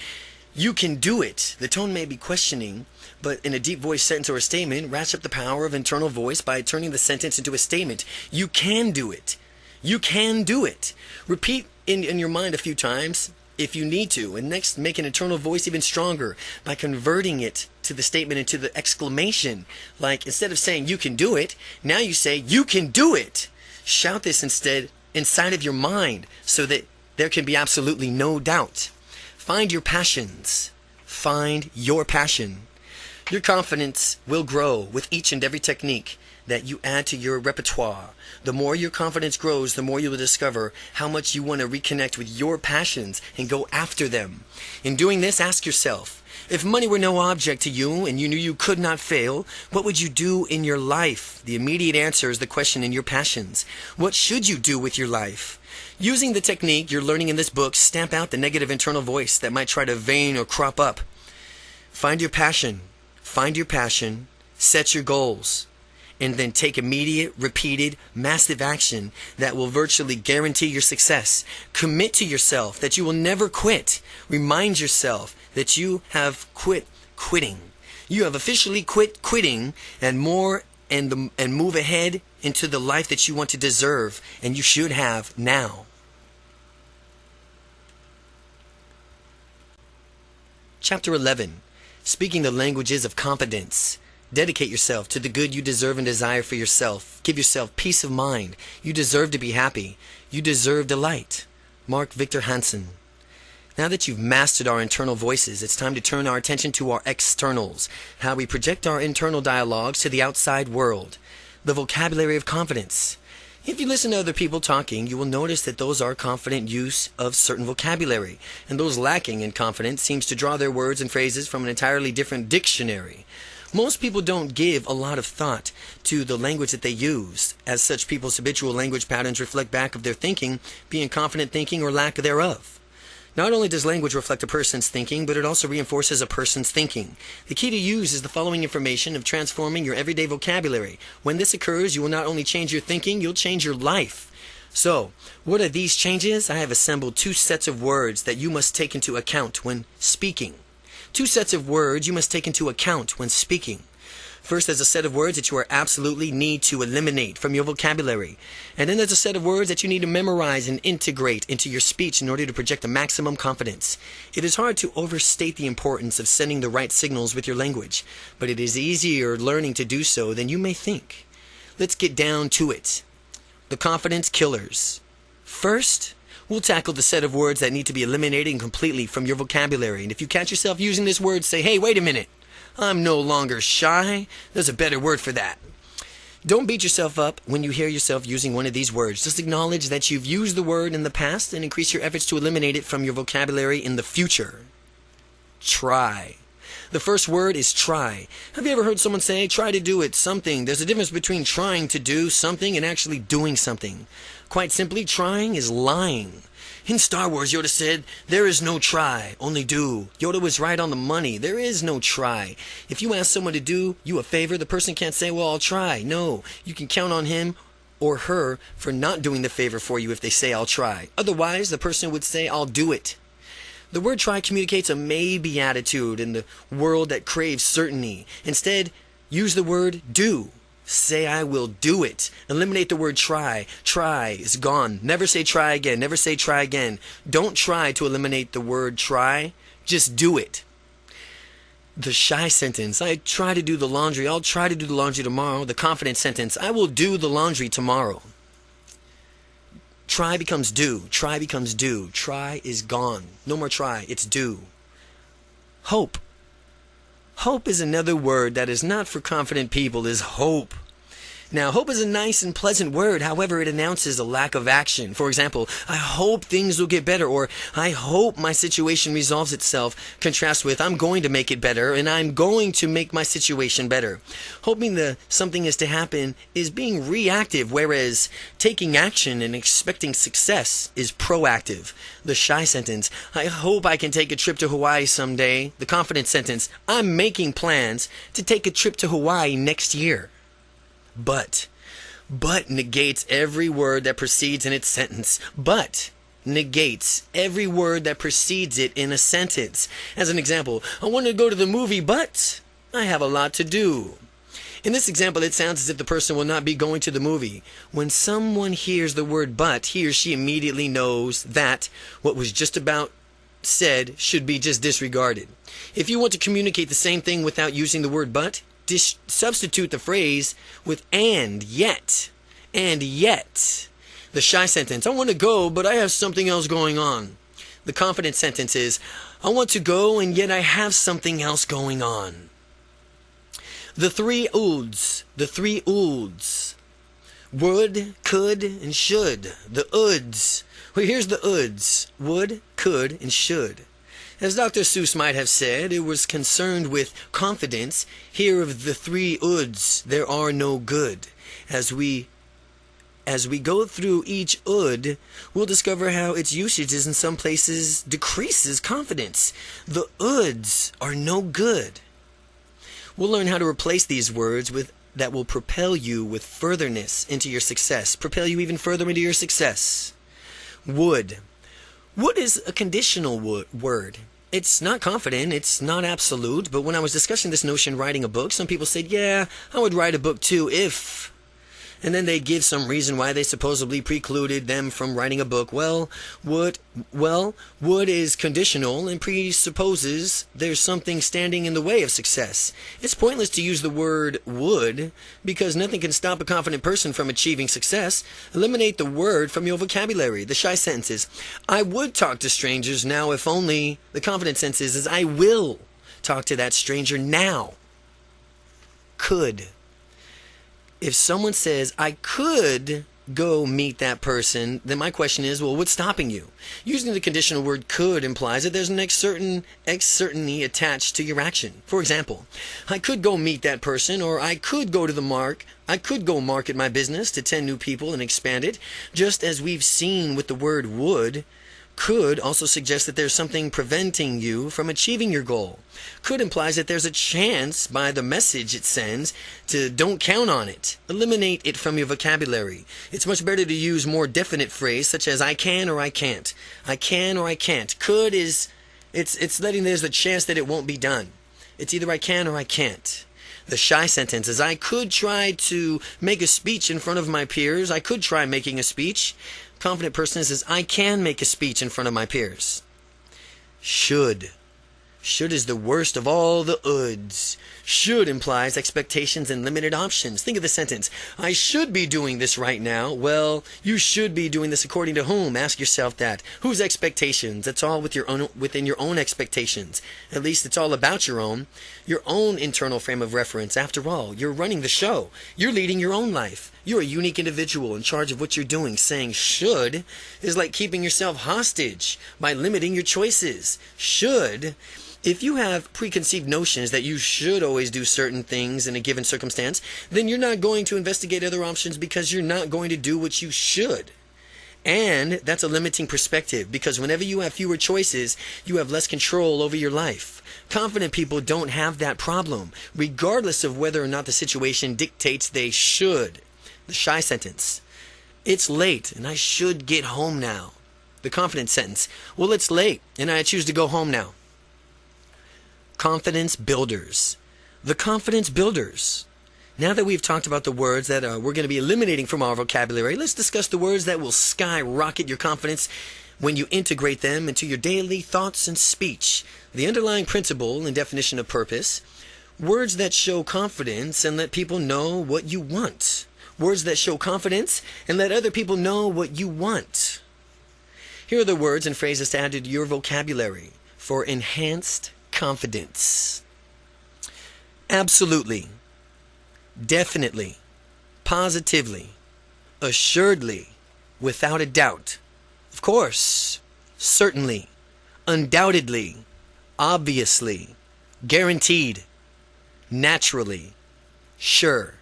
you can do it. The tone may be questioning, but in a deep voice sentence or a statement, ratchet up the power of internal voice by turning the sentence into a statement. You can do it. You can do it. Repeat in your mind a few times if you need to, and next make an internal voice even stronger by converting it to the statement into the exclamation. Like instead of saying you can do it, now you say you can do it. Shout this instead inside of your mind so that there can be absolutely no doubt. Find your passions. Find your passion. Your confidence will grow with each and every technique that you add to your repertoire. The more your confidence grows, the more you will discover how much you want to reconnect with your passions and go after them. In doing this, ask yourself, if money were no object to you and you knew you could not fail, what would you do in your life? The immediate answer is the question in your passions. What should you do with your life? Using the technique you're learning in this book, stamp out the negative internal voice that might try to wane or crop up. Find your passion. Find your passion. Set your goals. and then take immediate, repeated, massive action that will virtually guarantee your success. Commit to yourself that you will never quit. Remind yourself that you have quit quitting. You have officially quit quitting and move ahead into the life that you want to deserve and you should have now. Chapter 11. Speaking the languages of confidence. Dedicate yourself to the good you deserve and desire for yourself. Give yourself peace of mind. You deserve to be happy. You deserve delight. Mark Victor Hansen. Now that you've mastered our internal voices, it's time to turn our attention to our externals, how we project our internal dialogues to the outside world. The vocabulary of confidence. If you listen to other people talking, you will notice that those are confident use of certain vocabulary, and those lacking in confidence seems to draw their words and phrases from an entirely different dictionary. Most people don't give a lot of thought to the language that they use, as such people's habitual language patterns reflect back of their thinking, being confident thinking or lack thereof. Not only does language reflect a person's thinking, but it also reinforces a person's thinking. The key to use is the following information of transforming your everyday vocabulary. When this occurs, you will not only change your thinking, you'll change your life. So, what are these changes? I have assembled 2 sets of words that you must take into account when speaking. 2 sets of words you must take into account when speaking. First, there's a set of words that you absolutely need to eliminate from your vocabulary. And then there's a set of words that you need to memorize and integrate into your speech in order to project the maximum confidence. It is hard to overstate the importance of sending the right signals with your language, but it is easier learning to do so than you may think. Let's get down to it. The confidence killers. First, we'll tackle the set of words that need to be eliminated completely from your vocabulary. And if you catch yourself using this word, say, hey, wait a minute. I'm no longer shy. There's a better word for that. Don't beat yourself up when you hear yourself using one of these words. Just acknowledge that you've used the word in the past and increase your efforts to eliminate it from your vocabulary in the future. Try. The first word is try. Have you ever heard someone say, try to do it, something? There's a difference between trying to do something and actually doing something. Quite simply, trying is lying. In Star Wars, Yoda said, there is no try, only do. Yoda was right on the money. There is no try. If you ask someone to do you a favor, the person can't say, well, I'll try. No, you can count on him or her for not doing the favor for you if they say, I'll try. Otherwise, the person would say, I'll do it. The word try communicates a maybe attitude in the world that craves certainty. Instead, use the word do. Say, I will do it. Eliminate the word try. Try is gone. Never say try again. Never say try again. Don't try to eliminate the word try. Just do it. The shy sentence. I try to do the laundry. I'll try to do the laundry tomorrow. The confident sentence. I will do the laundry tomorrow. Try becomes do. Try becomes do. Try is gone. No more try. It's do. Hope. Hope is another word that is not for confident people, is hope. Now, hope is a nice and pleasant word. However, it announces a lack of action. For example, I hope things will get better, or I hope my situation resolves itself. Contrast with, I'm going to make it better, and I'm going to make my situation better. Hoping that something is to happen is being reactive, whereas taking action and expecting success is proactive. The shy sentence, I hope I can take a trip to Hawaii someday. The confident sentence, I'm making plans to take a trip to Hawaii next year. But negates every word that precedes in its sentence. But negates every word that precedes it in a sentence. As an example, I want to go to the movie, but I have a lot to do. In this example, it sounds as if the person will not be going to the movie. When someone hears the word but, he or she immediately knows that what was just about said should be just disregarded. If you want to communicate the same thing without using the word but, substitute the phrase with and yet. And yet. The shy sentence, I want to go, but I have something else going on. The confident sentence is, I want to go, and yet I have something else going on. The 3 ouds. The 3 ouds. Would, could, and should. The ouds. Well, here's the ouds. Would, could, and should. As Dr. Seuss might have said, it was concerned with confidence. Here of the 3 ouds, there are no good. As we go through each oud, we'll discover how its usages in some places decreases confidence. The ouds are no good. We'll learn how to replace these words with that will propel you with furtherness into your success, propel you even further into your success. Would. Would is a conditional word. It's not confident, it's not absolute, but when I was discussing this notion writing a book, some people said, yeah, I would write a book too if... And then they'd give some reason why they supposedly precluded them from writing a book. Well, would is conditional and presupposes there's something standing in the way of success. It's pointless to use the word would because nothing can stop a confident person from achieving success. Eliminate the word from your vocabulary. The shy sentence is, I would talk to strangers now if only. The confident sentence is I will talk to that stranger now. Could. If someone says, I could go meet that person, then my question is, well, what's stopping you? Using the conditional word could implies that there's an certainty attached to your action. For example, I could go meet that person, or I could go to I could go market my business to 10 new people and expand it. Just as we've seen with the word would, could also suggests that there's something preventing you from achieving your goal. Could implies that there's a chance by the message it sends to don't count on it. Eliminate it from your vocabulary. It's much better to use more definite phrase such as I can or I can't. I can or I can't. Could is, it's letting there's a chance that it won't be done. It's either I can or I can't. The shy sentence is I could try to make a speech in front of my peers. I could try making a speech. Confident person says, I can make a speech in front of my peers. Should. Should is the worst of all the ouds. Should implies expectations and limited options. Think of the sentence, I should be doing this right now. Well, you should be doing this according to whom? Ask yourself that. Whose expectations? It's all within your own expectations. At least it's all about your own internal frame of reference. After all, you're running the show. You're leading your own life. You're a unique individual in charge of what you're doing. Saying should is like keeping yourself hostage by limiting your choices. Should. If you have preconceived notions that you should always do certain things in a given circumstance, then you're not going to investigate other options because you're not going to do what you should. And that's a limiting perspective because whenever you have fewer choices, you have less control over your life. Confident people don't have that problem, regardless of whether or not the situation dictates they should. The shy sentence. It's late and I should get home now. The confident sentence. Well, it's late and I choose to go home now. Confidence builders. The confidence builders. Now that we've talked about the words that we're going to be eliminating from our vocabulary, let's discuss the words that will skyrocket your confidence when you integrate them into your daily thoughts and speech. The underlying principle and definition of purpose. Words that show confidence and let people know what you want. Words that show confidence and let other people know what you want. Here are the words and phrases to add to your vocabulary for enhanced confidence. Absolutely, definitely, positively, assuredly, without a doubt, of course, certainly, undoubtedly, obviously, guaranteed, naturally, sure.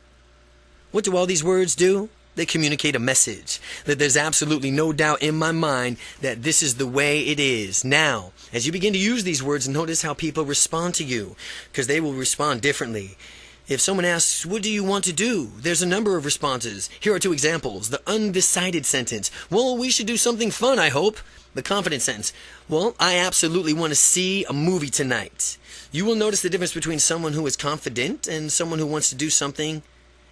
What do all these words do? They communicate a message that there's absolutely no doubt in my mind that this is the way it is. Now, as you begin to use these words, notice how people respond to you, because they will respond differently. If someone asks, what do you want to do? There's a number of responses. Here are two examples. The undecided sentence. Well, we should do something fun, I hope. The confident sentence. Well, I absolutely want to see a movie tonight. You will notice the difference between someone who is confident and someone who wants to do something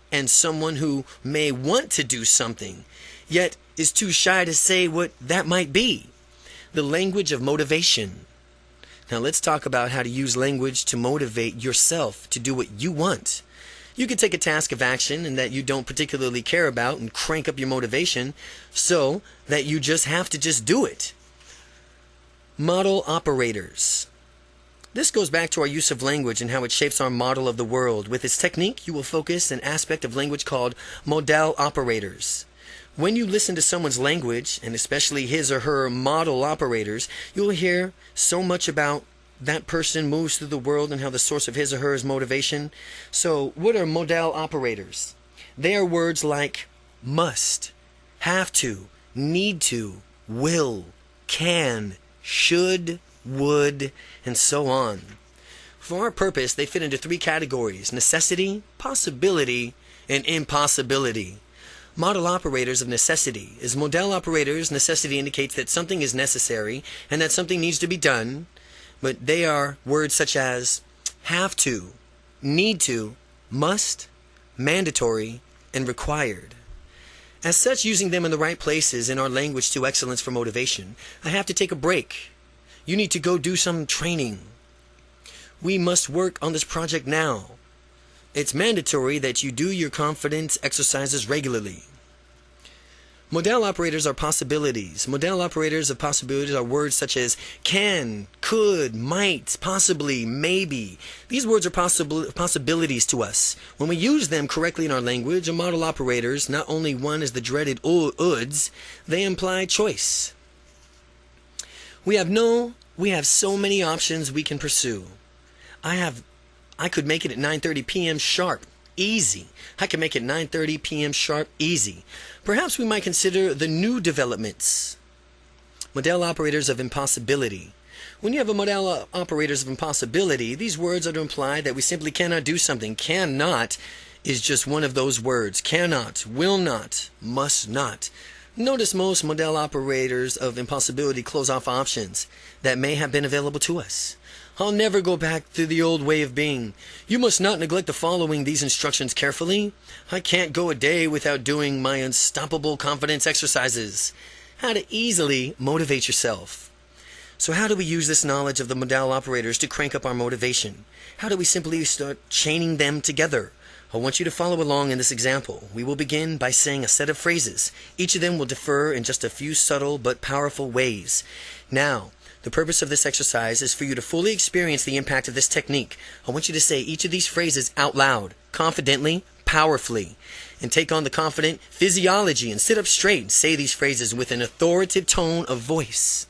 and someone who may want to do something, yet is too shy to say what that might be. The language of motivation. Now let's talk about how to use language to motivate yourself to do what you want. You could take a task of action and that you don't particularly care about and crank up your motivation so that you just have to just do it. Model operators. This goes back to our use of language and how it shapes our model of the world. With this technique, you will focus an aspect of language called modal operators. When you listen to someone's language, and especially his or her model operators, you'll hear so much about that person moves through the world and how the source of his or her motivation. So, what are modal operators? They are words like must, have to, need to, will, can, should, would, and so on. For our purpose, they fit into three categories: necessity, possibility, and impossibility. Model operators of necessity. As model operators, necessity indicates that something is necessary and that something needs to be done, but they are words such as have to, need to, must, mandatory, and required. As such, using them in the right places in our language to excellence for motivation. I have to take a break. You need to go do some training. We must work on this project now. It's mandatory that you do your confidence exercises regularly. Modal operators are possibilities. Modal operators of possibilities are words such as can, could, might, possibly, maybe. These words are possibilities to us. When we use them correctly in our language, modal operators, not only one is the dreaded uds, they imply choice. We have so many options we can pursue. I could make it at 9:30 p.m. sharp. Easy. I can make it 9:30 p.m. sharp. Easy. Perhaps we might consider the new developments. Modal operators of impossibility. When you have a modal operators of impossibility, these words are to imply that we simply cannot do something. Cannot is just one of those words. Cannot, will not, must not. Notice most modal operators of impossibility close off options that may have been available to us. I'll never go back to the old way of being. You must not neglect the following these instructions carefully. I can't go a day without doing my unstoppable confidence exercises. How to easily motivate yourself. So how do we use this knowledge of the modal operators to crank up our motivation? How do we simply start chaining them together? I want you to follow along in this example. We will begin by saying a set of phrases. Each of them will differ in just a few subtle but powerful ways. Now, the purpose of this exercise is for you to fully experience the impact of this technique. I want you to say each of these phrases out loud, confidently, powerfully, and take on the confident physiology and sit up straight and say these phrases with an authoritative tone of voice.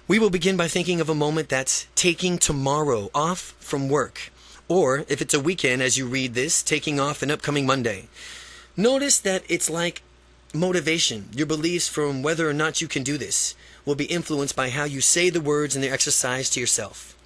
We will begin by thinking of a moment that's taking tomorrow off from work, or if it's a weekend as you read this, taking off an upcoming Monday. Notice that it's like motivation. Your beliefs from whether or not you can do this will be influenced by how you say the words in the exercise to yourself.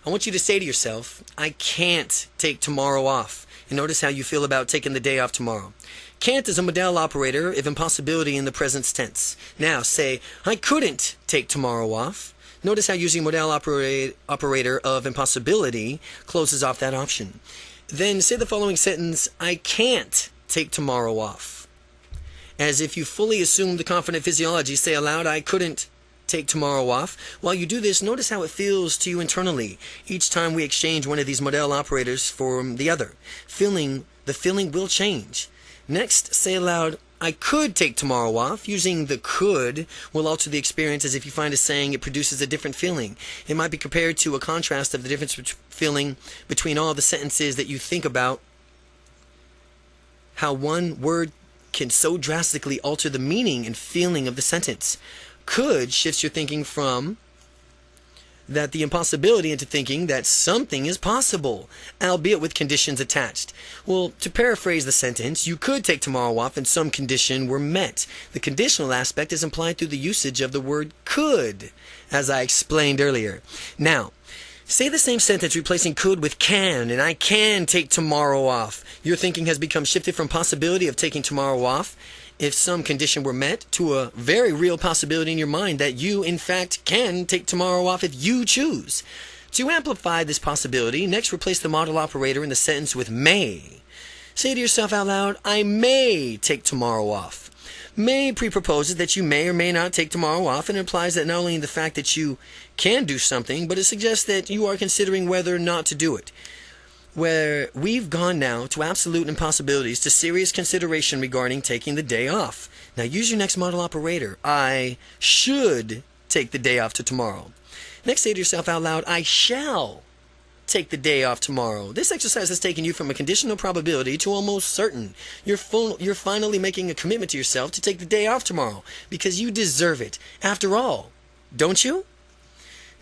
I want you to say to yourself, I can't take tomorrow off. And notice how you feel about taking the day off tomorrow. Can't is a modal operator of impossibility in the present tense. Now say, I couldn't take tomorrow off. Notice how using modal operator of impossibility closes off that option. Then say the following sentence, I can't take tomorrow off. As if you fully assume the confident physiology, say aloud, I couldn't take tomorrow off. While you do this, notice how it feels to you internally each time we exchange one of these modal operators for the other. The feeling will change. Next, say aloud, I could take tomorrow off. Using the could will alter the experience as if you find a saying it produces a different feeling. It might be compared to a contrast of the difference feeling between all the sentences that you think about, how one word can so drastically alter the meaning and feeling of the sentence. Could shifts your thinking from that the impossibility into thinking that something is possible, albeit with conditions attached. Well, to paraphrase the sentence, you could take tomorrow off and some condition were met. The conditional aspect is implied through the usage of the word could, as I explained earlier. Now, say the same sentence replacing could with can, and I can take tomorrow off. Your thinking has become shifted from possibility of taking tomorrow off, if some condition were met, to a very real possibility in your mind that you, in fact, can take tomorrow off if you choose. To amplify this possibility, next replace the modal operator in the sentence with may. Say to yourself out loud, I may take tomorrow off. May pre-proposes that you may or may not take tomorrow off, and implies that not only the fact that you can do something, but it suggests that you are considering whether or not to do it. Where we've gone now to absolute impossibilities to serious consideration regarding taking the day off. Now use your next modal operator. I should take the day off to tomorrow. Next, say to yourself out loud, I shall take the day off tomorrow. This exercise has taken you from a conditional probability to almost certain. You're finally making a commitment to yourself to take the day off tomorrow because you deserve it. After all, don't you?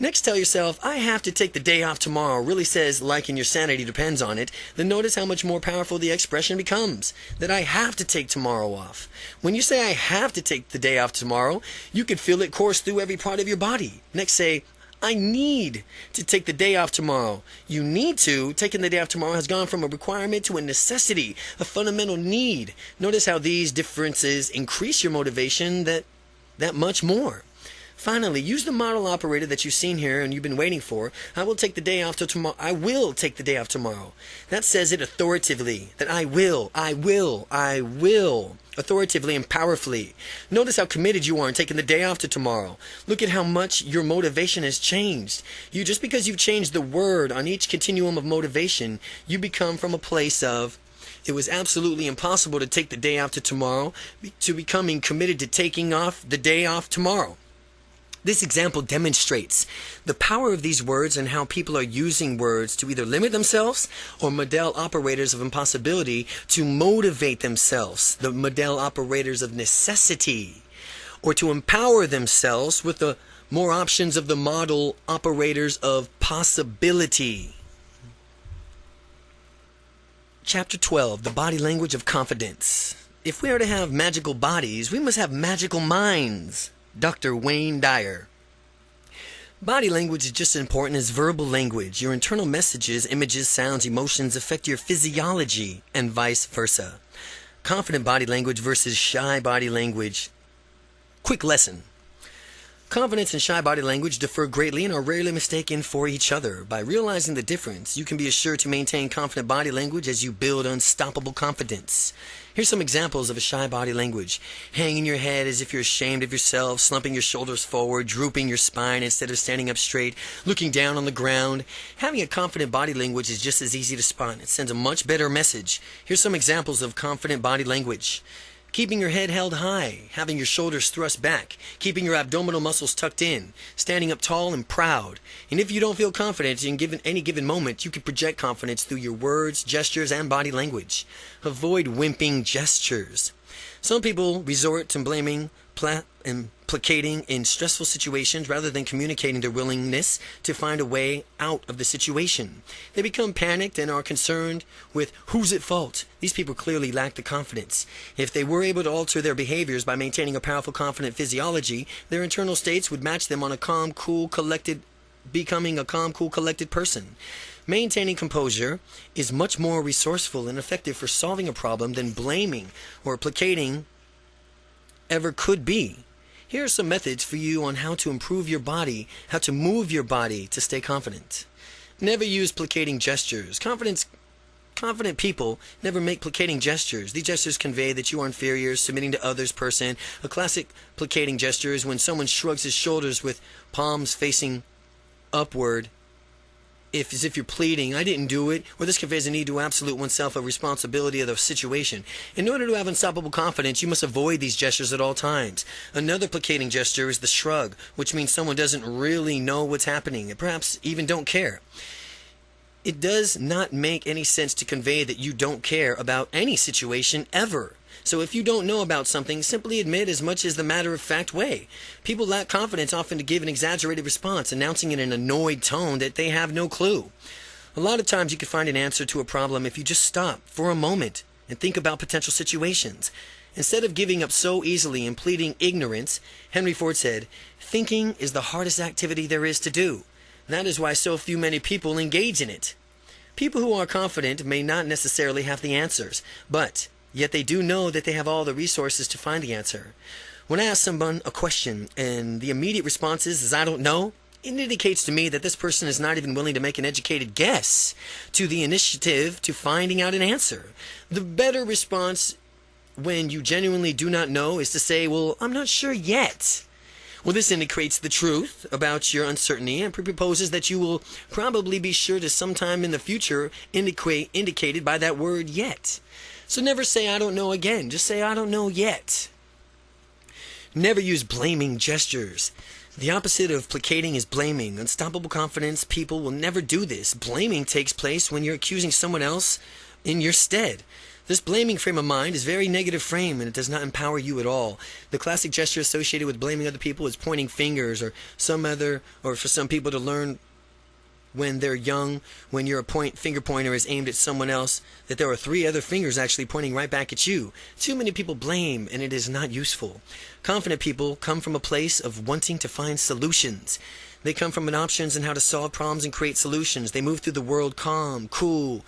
Next, tell yourself, I have to take the day off tomorrow really says, like and your sanity depends on it. Then notice how much more powerful the expression becomes, that I have to take tomorrow off. When you say I have to take the day off tomorrow, you can feel it course through every part of your body. Next, say, I need to take the day off tomorrow. You need to. Taking the day off tomorrow has gone from a requirement to a necessity, a fundamental need. Notice how these differences increase your motivation that much more. Finally, use the model operator that you've seen here and you've been waiting for. I will take the day off till tomorrow. I will take the day off tomorrow. That says it authoritatively, that I will, authoritatively and powerfully. Notice how committed you are in taking the day off to tomorrow. Look at how much your motivation has changed. Just because you've changed the word on each continuum of motivation, you become from a place of it was absolutely impossible to take the day off to tomorrow to becoming committed to taking off the day off tomorrow. This example demonstrates the power of these words and how people are using words to either limit themselves or model operators of impossibility to motivate themselves, the model operators of necessity, or to empower themselves with the more options of the model operators of possibility. Chapter 12, the body language of confidence. If we are to have magical bodies, we must have magical minds. Dr. Wayne Dyer. Body language is just as important as verbal language. Your internal messages, images, sounds, emotions affect your physiology and vice versa. Confident body language versus shy body language. Quick lesson. Confidence and shy body language differ greatly and are rarely mistaken for each other. By realizing the difference, you can be assured to maintain confident body language as you build unstoppable confidence. Here's some examples of a shy body language. Hanging your head as if you're ashamed of yourself, slumping your shoulders forward, drooping your spine instead of standing up straight, looking down on the ground. Having a confident body language is just as easy to spot. It sends a much better message. Here's some examples of confident body language. Keeping your head held high, having your shoulders thrust back, keeping your abdominal muscles tucked in, standing up tall and proud. And if you don't feel confident in any given moment, you can project confidence through your words, gestures, and body language. Avoid wimping gestures. Some people resort to blaming and placating in stressful situations rather than communicating their willingness to find a way out of the situation. They become panicked and are concerned with who's at fault. These people clearly lack the confidence. If they were able to alter their behaviors by maintaining a powerful, confident physiology, their internal states would match them on becoming a calm, cool, collected person. Maintaining composure is much more resourceful and effective for solving a problem than blaming or placating ever could be. Here are some methods for you on how to improve your body, how to move your body to stay confident. Never use placating gestures. Confident people never make placating gestures. These gestures convey that you are inferior, submitting to others person. A classic placating gesture is when someone shrugs his shoulders with palms facing upward, as if you're pleading, I didn't do it, or this conveys a need to absolute oneself of responsibility of the situation. In order to have unstoppable confidence, you must avoid these gestures at all times. Another placating gesture is the shrug, which means someone doesn't really know what's happening, and perhaps even don't care. It does not make any sense to convey that you don't care about any situation ever. So if you don't know about something, simply admit as much as the matter-of-fact way. People lack confidence often to give an exaggerated response, announcing in an annoyed tone that they have no clue. A lot of times you can find an answer to a problem if you just stop for a moment and think about potential situations. Instead of giving up so easily and pleading ignorance, Henry Ford said, "Thinking is the hardest activity there is to do. That is why so many people engage in it." People who are confident may not necessarily have the answers, but yet they do know that they have all the resources to find the answer. When I ask someone a question and the immediate response is "I don't know," it indicates to me that this person is not even willing to make an educated guess to the initiative to finding out an answer. The better response when you genuinely do not know is to say, "Well, I'm not sure yet." Well, this indicates the truth about your uncertainty and proposes that you will probably be sure to sometime in the future indicated by that word "yet." So never say "I don't know" again. Just say "I don't know yet." Never use blaming gestures. The opposite of placating is blaming. Unstoppable confidence people will never do this. Blaming takes place when you're accusing someone else in your stead. This blaming frame of mind is a very negative frame, and it does not empower you at all. The classic gesture associated with blaming other people is pointing fingers, or for some people to learn when they're young, when your finger pointer is aimed at someone else, that there are 3 other fingers actually pointing right back at you. Too many people blame, and it is not useful. Confident people come from a place of wanting to find solutions. They come from options and how to solve problems and create solutions. They move through the world calm, cool,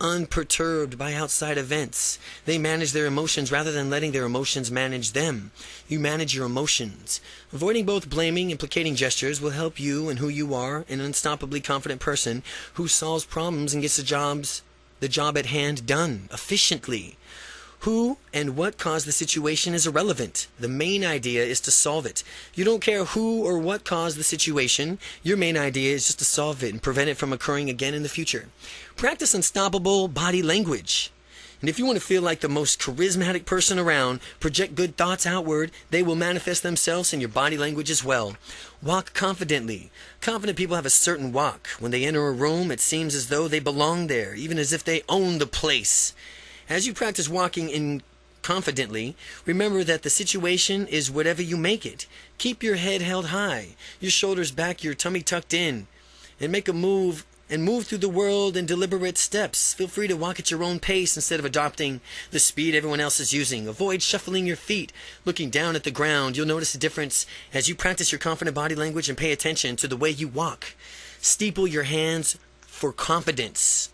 unperturbed by outside events. They manage their emotions rather than letting their emotions manage them. You manage your emotions. Avoiding both blaming and placating gestures will help you and who you are, an unstoppably confident person who solves problems and gets the job at hand done efficiently. Who and what caused the situation is irrelevant. The main idea is to solve it. You don't care who or what caused the situation. Your main idea is just to solve it and prevent it from occurring again in the future. Practice unstoppable body language. And if you want to feel like the most charismatic person around, project good thoughts outward. They will manifest themselves in your body language as well. Walk confidently. Confident people have a certain walk. When they enter a room, it seems as though they belong there, even as if they own the place. As you practice walking in confidently, remember that the situation is whatever you make it. Keep your head held high, your shoulders back, your tummy tucked in, and move through the world in deliberate steps. Feel free to walk at your own pace instead of adopting the speed everyone else is using. Avoid shuffling your feet, looking down at the ground. You'll notice a difference as you practice your confident body language and pay attention to the way you walk. Steeple your hands for confidence.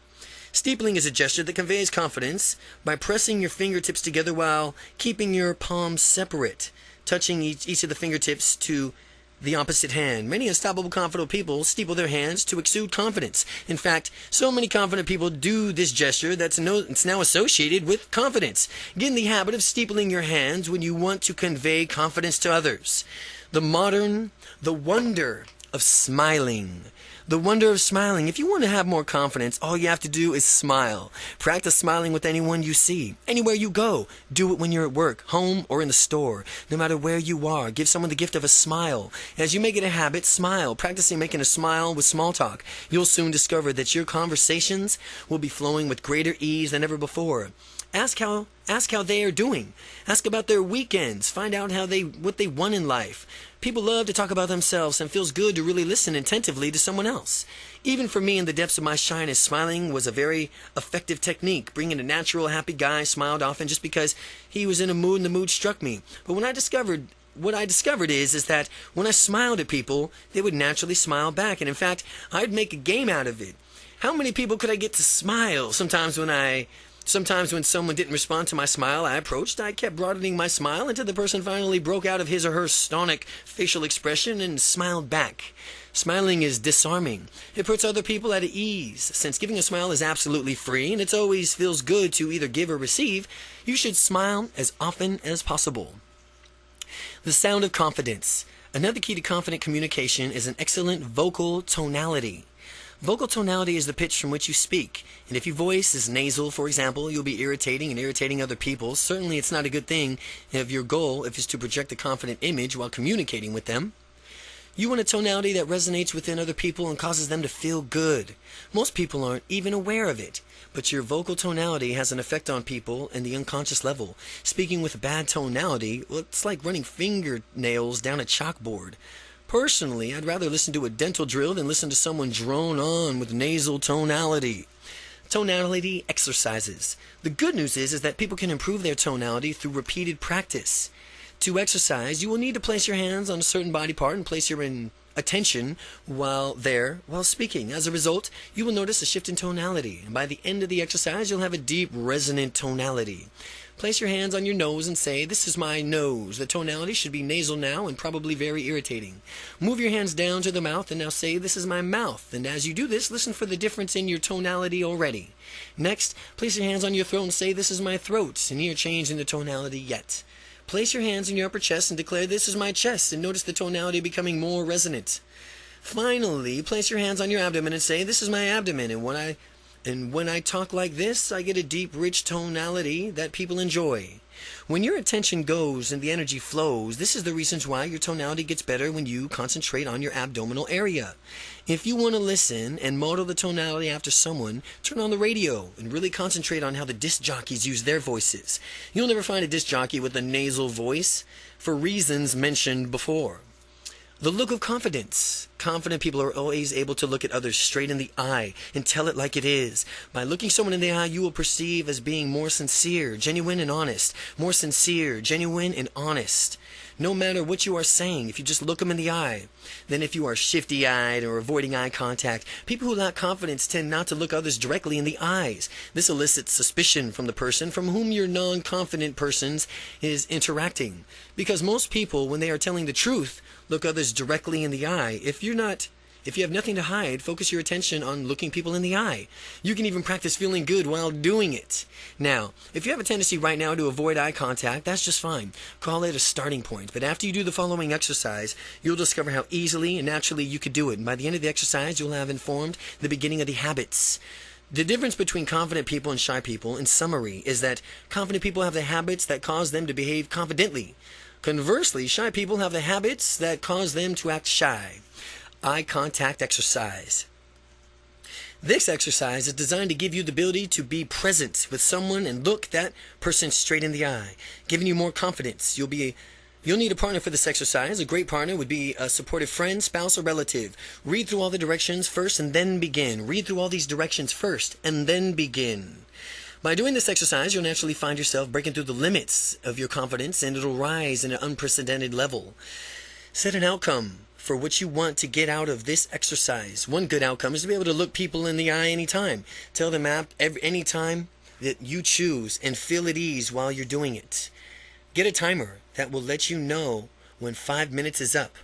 Steepling is a gesture that conveys confidence by pressing your fingertips together while keeping your palms separate, touching each of the fingertips to the opposite hand. Many unstoppable confident people steeple their hands to exude confidence. In fact, so many confident people do this gesture that it's now associated with confidence. Get in the habit of steepling your hands when you want to convey confidence to others. The wonder of smiling. The wonder of smiling. If you want to have more confidence, all you have to do is smile. Practice smiling with anyone you see. Anywhere you go. Do it when you're at work, home, or in the store. No matter where you are, give someone the gift of a smile. As you make it a habit, smile. Practicing making a smile with small talk. You'll soon discover that your conversations will be flowing with greater ease than ever before. Ask how they are doing. Ask about their weekends. Find out what they want in life. People love to talk about themselves, and it feels good to really listen attentively to someone else. Even for me, in the depths of my shyness, smiling was a very effective technique. Bringing a natural, happy guy smiled often just because he was in a mood and the mood struck me. But what I discovered is that when I smiled at people, they would naturally smile back. And in fact, I'd make a game out of it. How many people could I get to smile? Sometimes when someone didn't respond to my smile, I kept broadening my smile until the person finally broke out of his or her stonic facial expression and smiled back. Smiling is disarming. It puts other people at ease. Since giving a smile is absolutely free and it always feels good to either give or receive, you should smile as often as possible. The sound of confidence. Another key to confident communication is an excellent vocal tonality. Vocal tonality is the pitch from which you speak, and if your voice is nasal, for example, you'll be irritating other people. Certainly it's not a good thing if your goal is to project a confident image while communicating with them. You want a tonality that resonates within other people and causes them to feel good. Most people aren't even aware of it, but your vocal tonality has an effect on people in the unconscious level. Speaking with a bad tonality, well, it's like running fingernails down a chalkboard. Personally, I'd rather listen to a dental drill than listen to someone drone on with nasal tonality. Tonality exercises. The good news is that people can improve their tonality through repeated practice. To exercise, you will need to place your hands on a certain body part and place your attention while speaking. As a result, you will notice a shift in tonality, and by the end of the exercise, you'll have a deep, resonant tonality. Place your hands on your nose and say, "This is my nose." The tonality should be nasal now and probably very irritating. Move your hands down to the mouth and now say, "This is my mouth." And as you do this, listen for the difference in your tonality already. Next, place your hands on your throat and say, "This is my throat." And here, change in the tonality yet. Place your hands in your upper chest and declare, "This is my chest," and notice the tonality becoming more resonant. Finally, place your hands on your abdomen and say, "This is my abdomen," and when I talk like this, I get a deep, rich tonality that people enjoy. When your attention goes and the energy flows, this is the reasons why your tonality gets better when you concentrate on your abdominal area. If you want to listen and model the tonality after someone, turn on the radio and really concentrate on how the disc jockeys use their voices. You'll never find a disc jockey with a nasal voice for reasons mentioned before. The look of confidence. Confident people are always able to look at others straight in the eye and tell it like it is. By looking someone in the eye, you will perceive as being more sincere, genuine, and honest. More sincere, genuine, and honest. no matter what you are saying, if you just look them in the eye. Then if you are shifty-eyed or avoiding eye contact, people who lack confidence tend not to look others directly in the eyes. This elicits suspicion from the person from whom your non-confident person is interacting. Because most people, when they are telling the truth, look others directly in the eye. If you have nothing to hide, focus your attention on looking people in the eye. You can even practice feeling good while doing it. Now, if you have a tendency right now to avoid eye contact, that's just fine. Call it a starting point. But after you do the following exercise, you'll discover how easily and naturally you could do it. And by the end of the exercise, you'll have informed the beginning of the habits. The difference between confident people and shy people, in summary, is that confident people have the habits that cause them to behave confidently. Conversely, shy people have the habits that cause them to act shy. Eye contact exercise. This exercise is designed to give you the ability to be present with someone and look that person straight in the eye, giving you more confidence. You'll need a partner for this exercise. A great partner would be a supportive friend, spouse, or relative. Read through all the directions first and then begin. Read through all these directions first and then begin. By doing this exercise, you'll naturally find yourself breaking through the limits of your confidence, and it'll rise in an unprecedented level. Set an outcome for what you want to get out of this exercise. One good outcome is to be able to look people in the eye anytime. Tell them anytime that you choose and feel at ease while you're doing it. Get a timer that will let you know when 5 minutes is up.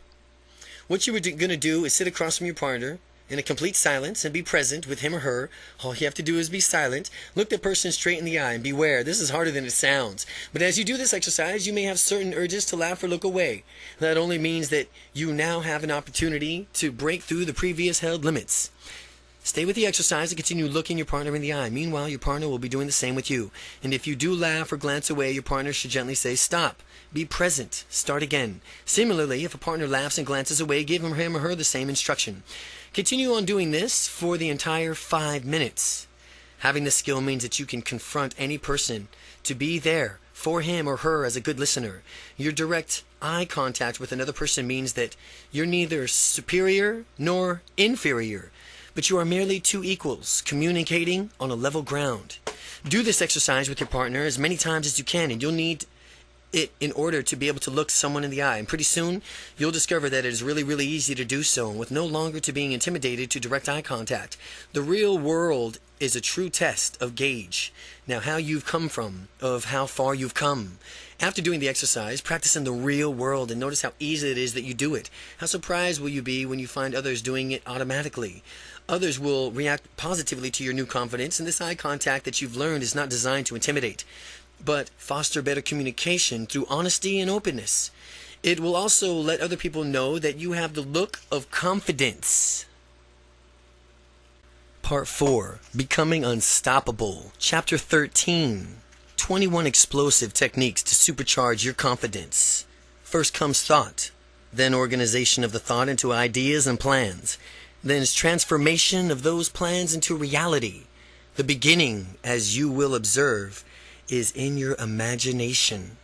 What you're going to do is sit across from your partner in a complete silence and be present with him or her. All you have to do is be silent. Look the person straight in the eye and beware. This is harder than it sounds. But as you do this exercise, you may have certain urges to laugh or look away. That only means that you now have an opportunity to break through the previous held limits. Stay with the exercise and continue looking your partner in the eye. Meanwhile, your partner will be doing the same with you. And if you do laugh or glance away, your partner should gently say, "Stop. Be present. Start again." Similarly, if a partner laughs and glances away, give him or her the same instruction. Continue on doing this for the entire 5 minutes. Having this skill means that you can confront any person to be there for him or her as a good listener. Your direct eye contact with another person means that you're neither superior nor inferior, but you are merely two equals communicating on a level ground. Do this exercise with your partner as many times as you can, and you'll need it in order to be able to look someone in the eye. And pretty soon, you'll discover that it is really, really easy to do so, with no longer to being intimidated to direct eye contact. The real world is a true test of gauge. Now, how you've come from, of how far you've come. After doing the exercise, practice in the real world and notice how easy it is that you do it. How surprised will you be when you find others doing it automatically? Others will react positively to your new confidence, and this eye contact that you've learned is not designed to intimidate, but foster better communication through honesty and openness. It will also let other people know that you have the look of confidence. Part 4. Becoming Unstoppable. Chapter 13. 21 explosive techniques to supercharge your confidence. First comes thought, then organization of the thought into ideas and plans, then is transformation of those plans into reality. The beginning, as you will observe, is in your imagination.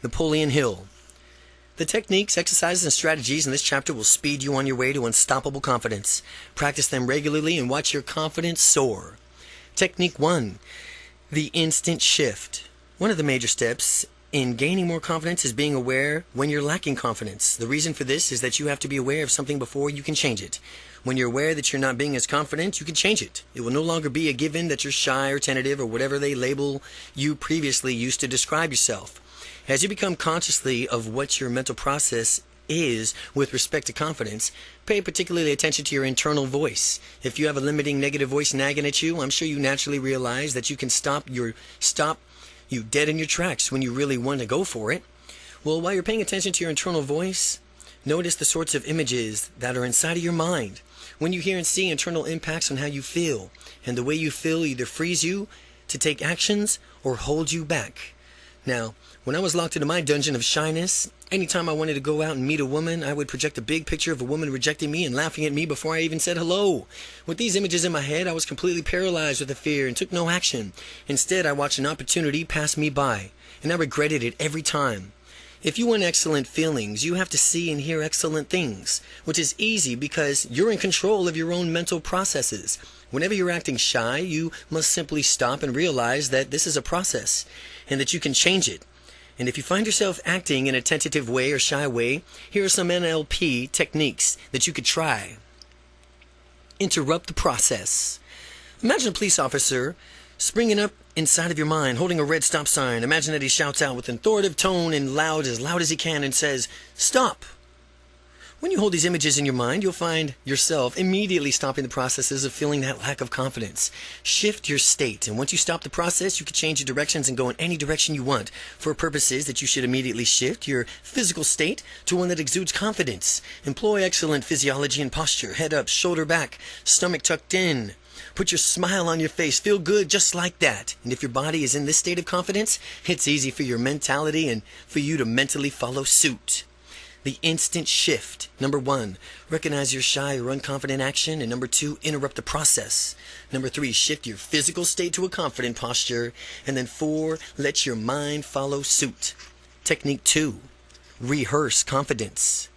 Napoleon Hill. The techniques, exercises, and strategies in this chapter will speed you on your way to unstoppable confidence. Practice them regularly and watch your confidence soar. Technique 1. The instant shift. One of the major steps in gaining more confidence is being aware when you're lacking confidence. The reason for this is that you have to be aware of something before you can change it. When you're aware that you're not being as confident, you can change it. It will no longer be a given that you're shy or tentative or whatever they label you previously used to describe yourself. As you become consciously of what your mental process is with respect to confidence, pay particularly attention to your internal voice. If you have a limiting negative voice nagging at you, I'm sure you naturally realize that you can stop you dead in your tracks when you really want to go for it. Well, while you're paying attention to your internal voice, notice the sorts of images that are inside of your mind. When you hear and see internal impacts on how you feel, and the way you feel either frees you to take actions or hold you back. Now, when I was locked into my dungeon of shyness, anytime I wanted to go out and meet a woman, I would project a big picture of a woman rejecting me and laughing at me before I even said hello. With these images in my head, I was completely paralyzed with the fear and took no action. Instead, I watched an opportunity pass me by, and I regretted it every time. If you want excellent feelings, you have to see and hear excellent things, which is easy because you're in control of your own mental processes. Whenever you're acting shy, you must simply stop and realize that this is a process and that you can change it. And if you find yourself acting in a tentative way or shy way, here are some NLP techniques that you could try. Interrupt the process. Imagine a police officer springing up inside of your mind, holding a red stop sign. Imagine that he shouts out with an authoritative tone and loud as he can and says, "Stop." When you hold these images in your mind, you'll find yourself immediately stopping the processes of feeling that lack of confidence. Shift your state, and once you stop the process, you can change your directions and go in any direction you want. For purposes that you should immediately shift your physical state to one that exudes confidence. Employ excellent physiology and posture, head up, shoulder back, stomach tucked in. Put your smile on your face. Feel good just like that. And if your body is in this state of confidence, it's easy for your mentality and for you to mentally follow suit. The instant shift. Number 1, recognize your shy or unconfident action. And number 2, interrupt the process. Number 3, shift your physical state to a confident posture. And then 4, let your mind follow suit. Technique 2, rehearse confidence.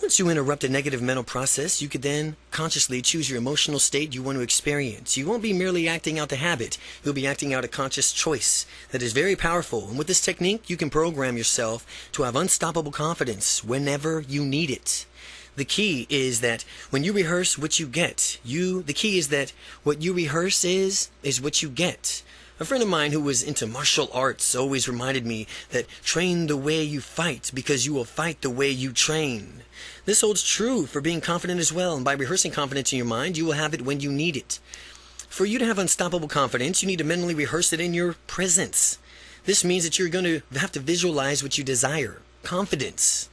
Once you interrupt a negative mental process, you could then consciously choose your emotional state you want to experience. You won't be merely acting out the habit. You'll be acting out a conscious choice that is very powerful. And with this technique, you can program yourself to have unstoppable confidence whenever you need it. The key is that when you rehearse what you get, the key is that what you rehearse is what you get. A friend of mine who was into martial arts always reminded me that train the way you fight because you will fight the way you train. This holds true for being confident as well, and by rehearsing confidence in your mind, you will have it when you need it. For you to have unstoppable confidence, you need to mentally rehearse it in your presence. This means that you're going to have to visualize what you desire. Confidence.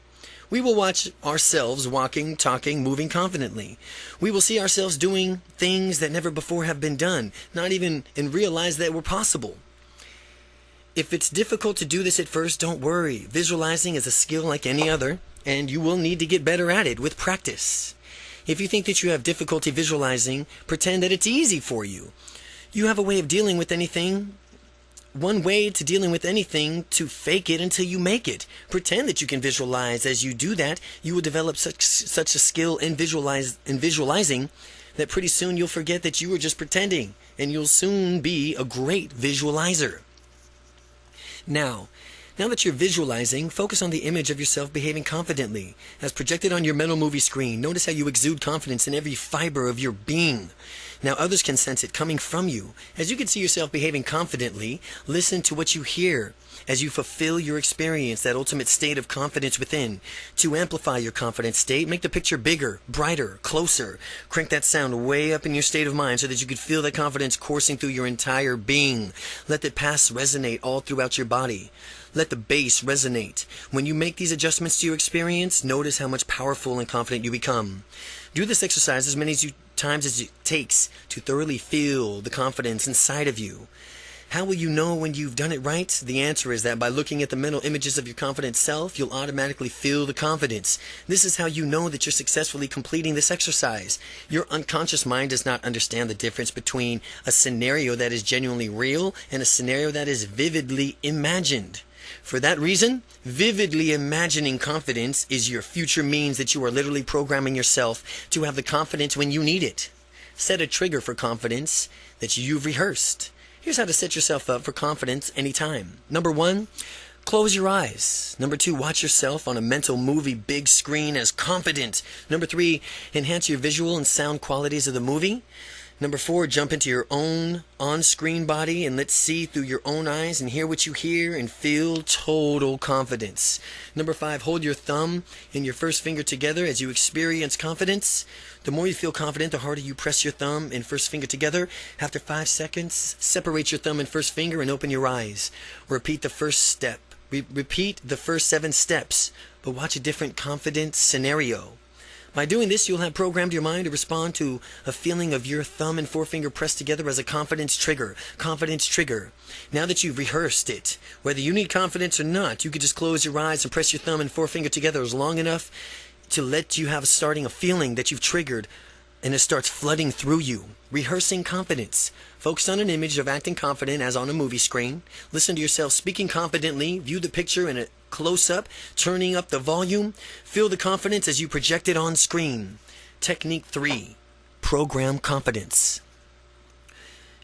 We will watch ourselves walking, talking, moving confidently. We will see ourselves doing things that never before have been done, not even and realize that were possible. If it's difficult to do this at first, don't worry. Visualizing is a skill like any other, and you will need to get better at it with practice. If you think that you have difficulty visualizing, pretend that it's easy for you. You have a way of dealing with anything. One way to dealing with anything to fake it until you make it. Pretend that you can visualize. As you do that, you will develop such a skill in visualizing that pretty soon you'll forget that you were just pretending, and you'll soon be a great visualizer. Now that you're visualizing, focus on the image of yourself behaving confidently. As projected on your mental movie screen, notice how you exude confidence in every fiber of your being. Now others can sense it coming from you. As you can see yourself behaving confidently, listen to what you hear as you fulfill your experience, that ultimate state of confidence within. To amplify your confident state, make the picture bigger, brighter, closer. Crank that sound way up in your state of mind so that you can feel that confidence coursing through your entire being. Let the past resonate all throughout your body. Let the bass resonate. When you make these adjustments to your experience, notice how much powerful and confident you become. Do this exercise as many times as it takes to thoroughly feel the confidence inside of you. How will you know when you've done it right? The answer is that by looking at the mental images of your confident self, you'll automatically feel the confidence. This is how you know that you're successfully completing this exercise. Your unconscious mind does not understand the difference between a scenario that is genuinely real and a scenario that is vividly imagined. For that reason, vividly imagining confidence is your future means that you are literally programming yourself to have the confidence when you need it. Set a trigger for confidence that you've rehearsed. Here's how to set yourself up for confidence anytime. Number 1, close your eyes. Number 2, watch yourself on a mental movie big screen as confident. Number 3, enhance your visual and sound qualities of the movie. Number 4, jump into your own on-screen body and let's see through your own eyes and hear what you hear and feel total confidence. Number 5, hold your thumb and your first finger together as you experience confidence. The more you feel confident, the harder you press your thumb and first finger together. After 5 seconds, separate your thumb and first finger and open your eyes. Repeat the first step. Repeat the first 7 steps, but watch a different confident scenario. By doing this, you'll have programmed your mind to respond to a feeling of your thumb and forefinger pressed together as a confidence trigger. Confidence trigger. Now that you've rehearsed it, whether you need confidence or not, you could just close your eyes and press your thumb and forefinger together as long enough to let you have a feeling that you've triggered, and it starts flooding through you. Rehearsing confidence. Focus on an image of acting confident as on a movie screen. Listen to yourself speaking confidently. View the picture in a close-up, turning up the volume. Feel the confidence as you project it on screen. Technique 3. Program confidence.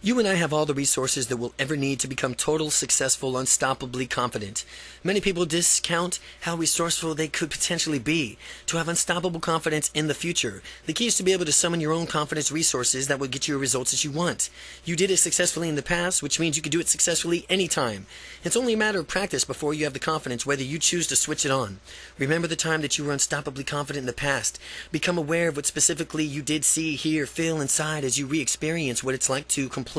You and I have all the resources that we'll ever need to become total, successful, unstoppably confident. Many people discount how resourceful they could potentially be to have unstoppable confidence in the future. The key is to be able to summon your own confidence resources that will get you the results that you want. You did it successfully in the past, which means you can do it successfully anytime. It's only a matter of practice before you have the confidence, whether you choose to switch it on. Remember the time that you were unstoppably confident in the past. Become aware of what specifically you did see, hear, feel inside as you re-experience what it's like to completely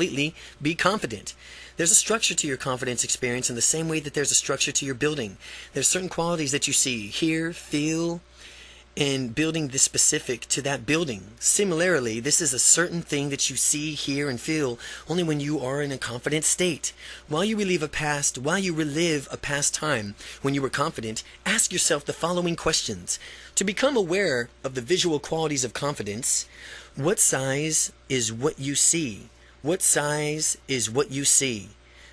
be confident. There's a structure to your confidence experience in the same way that there's a structure to your building. There's certain qualities that you see, hear, feel, and building this specific to that building. Similarly, this is a certain thing that you see, hear, and feel only when you are in a confident state. While you relive a past time when you were confident, ask yourself the following questions. To become aware of the visual qualities of confidence, what size is what you see? What size is what you see?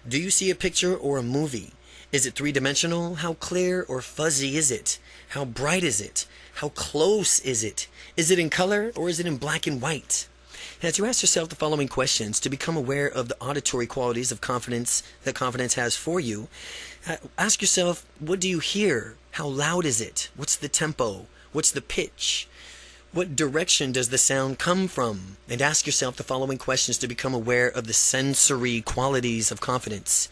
Do you see a picture or a movie? Is it three-dimensional? How clear or fuzzy is it? How bright is it? How close is it? Is it in color or is it in black and white? As you ask yourself the following questions to become aware of the auditory qualities of confidence that confidence has for you, ask yourself, what do you hear? How loud is it? What's the tempo? What's the pitch? What direction does the sound come from? And ask yourself the following questions to become aware of the sensory qualities of confidence.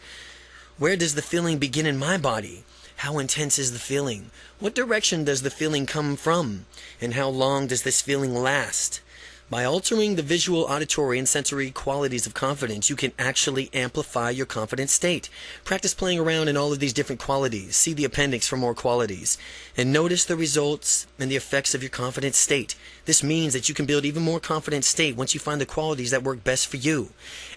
Where does the feeling begin in my body? How intense is the feeling? What direction does the feeling come from? And how long does this feeling last? By altering the visual, auditory, and sensory qualities of confidence, you can actually amplify your confident state. Practice playing around in all of these different qualities. See the appendix for more qualities. And notice the results and the effects of your confident state. This means that you can build even more confident state once you find the qualities that work best for you.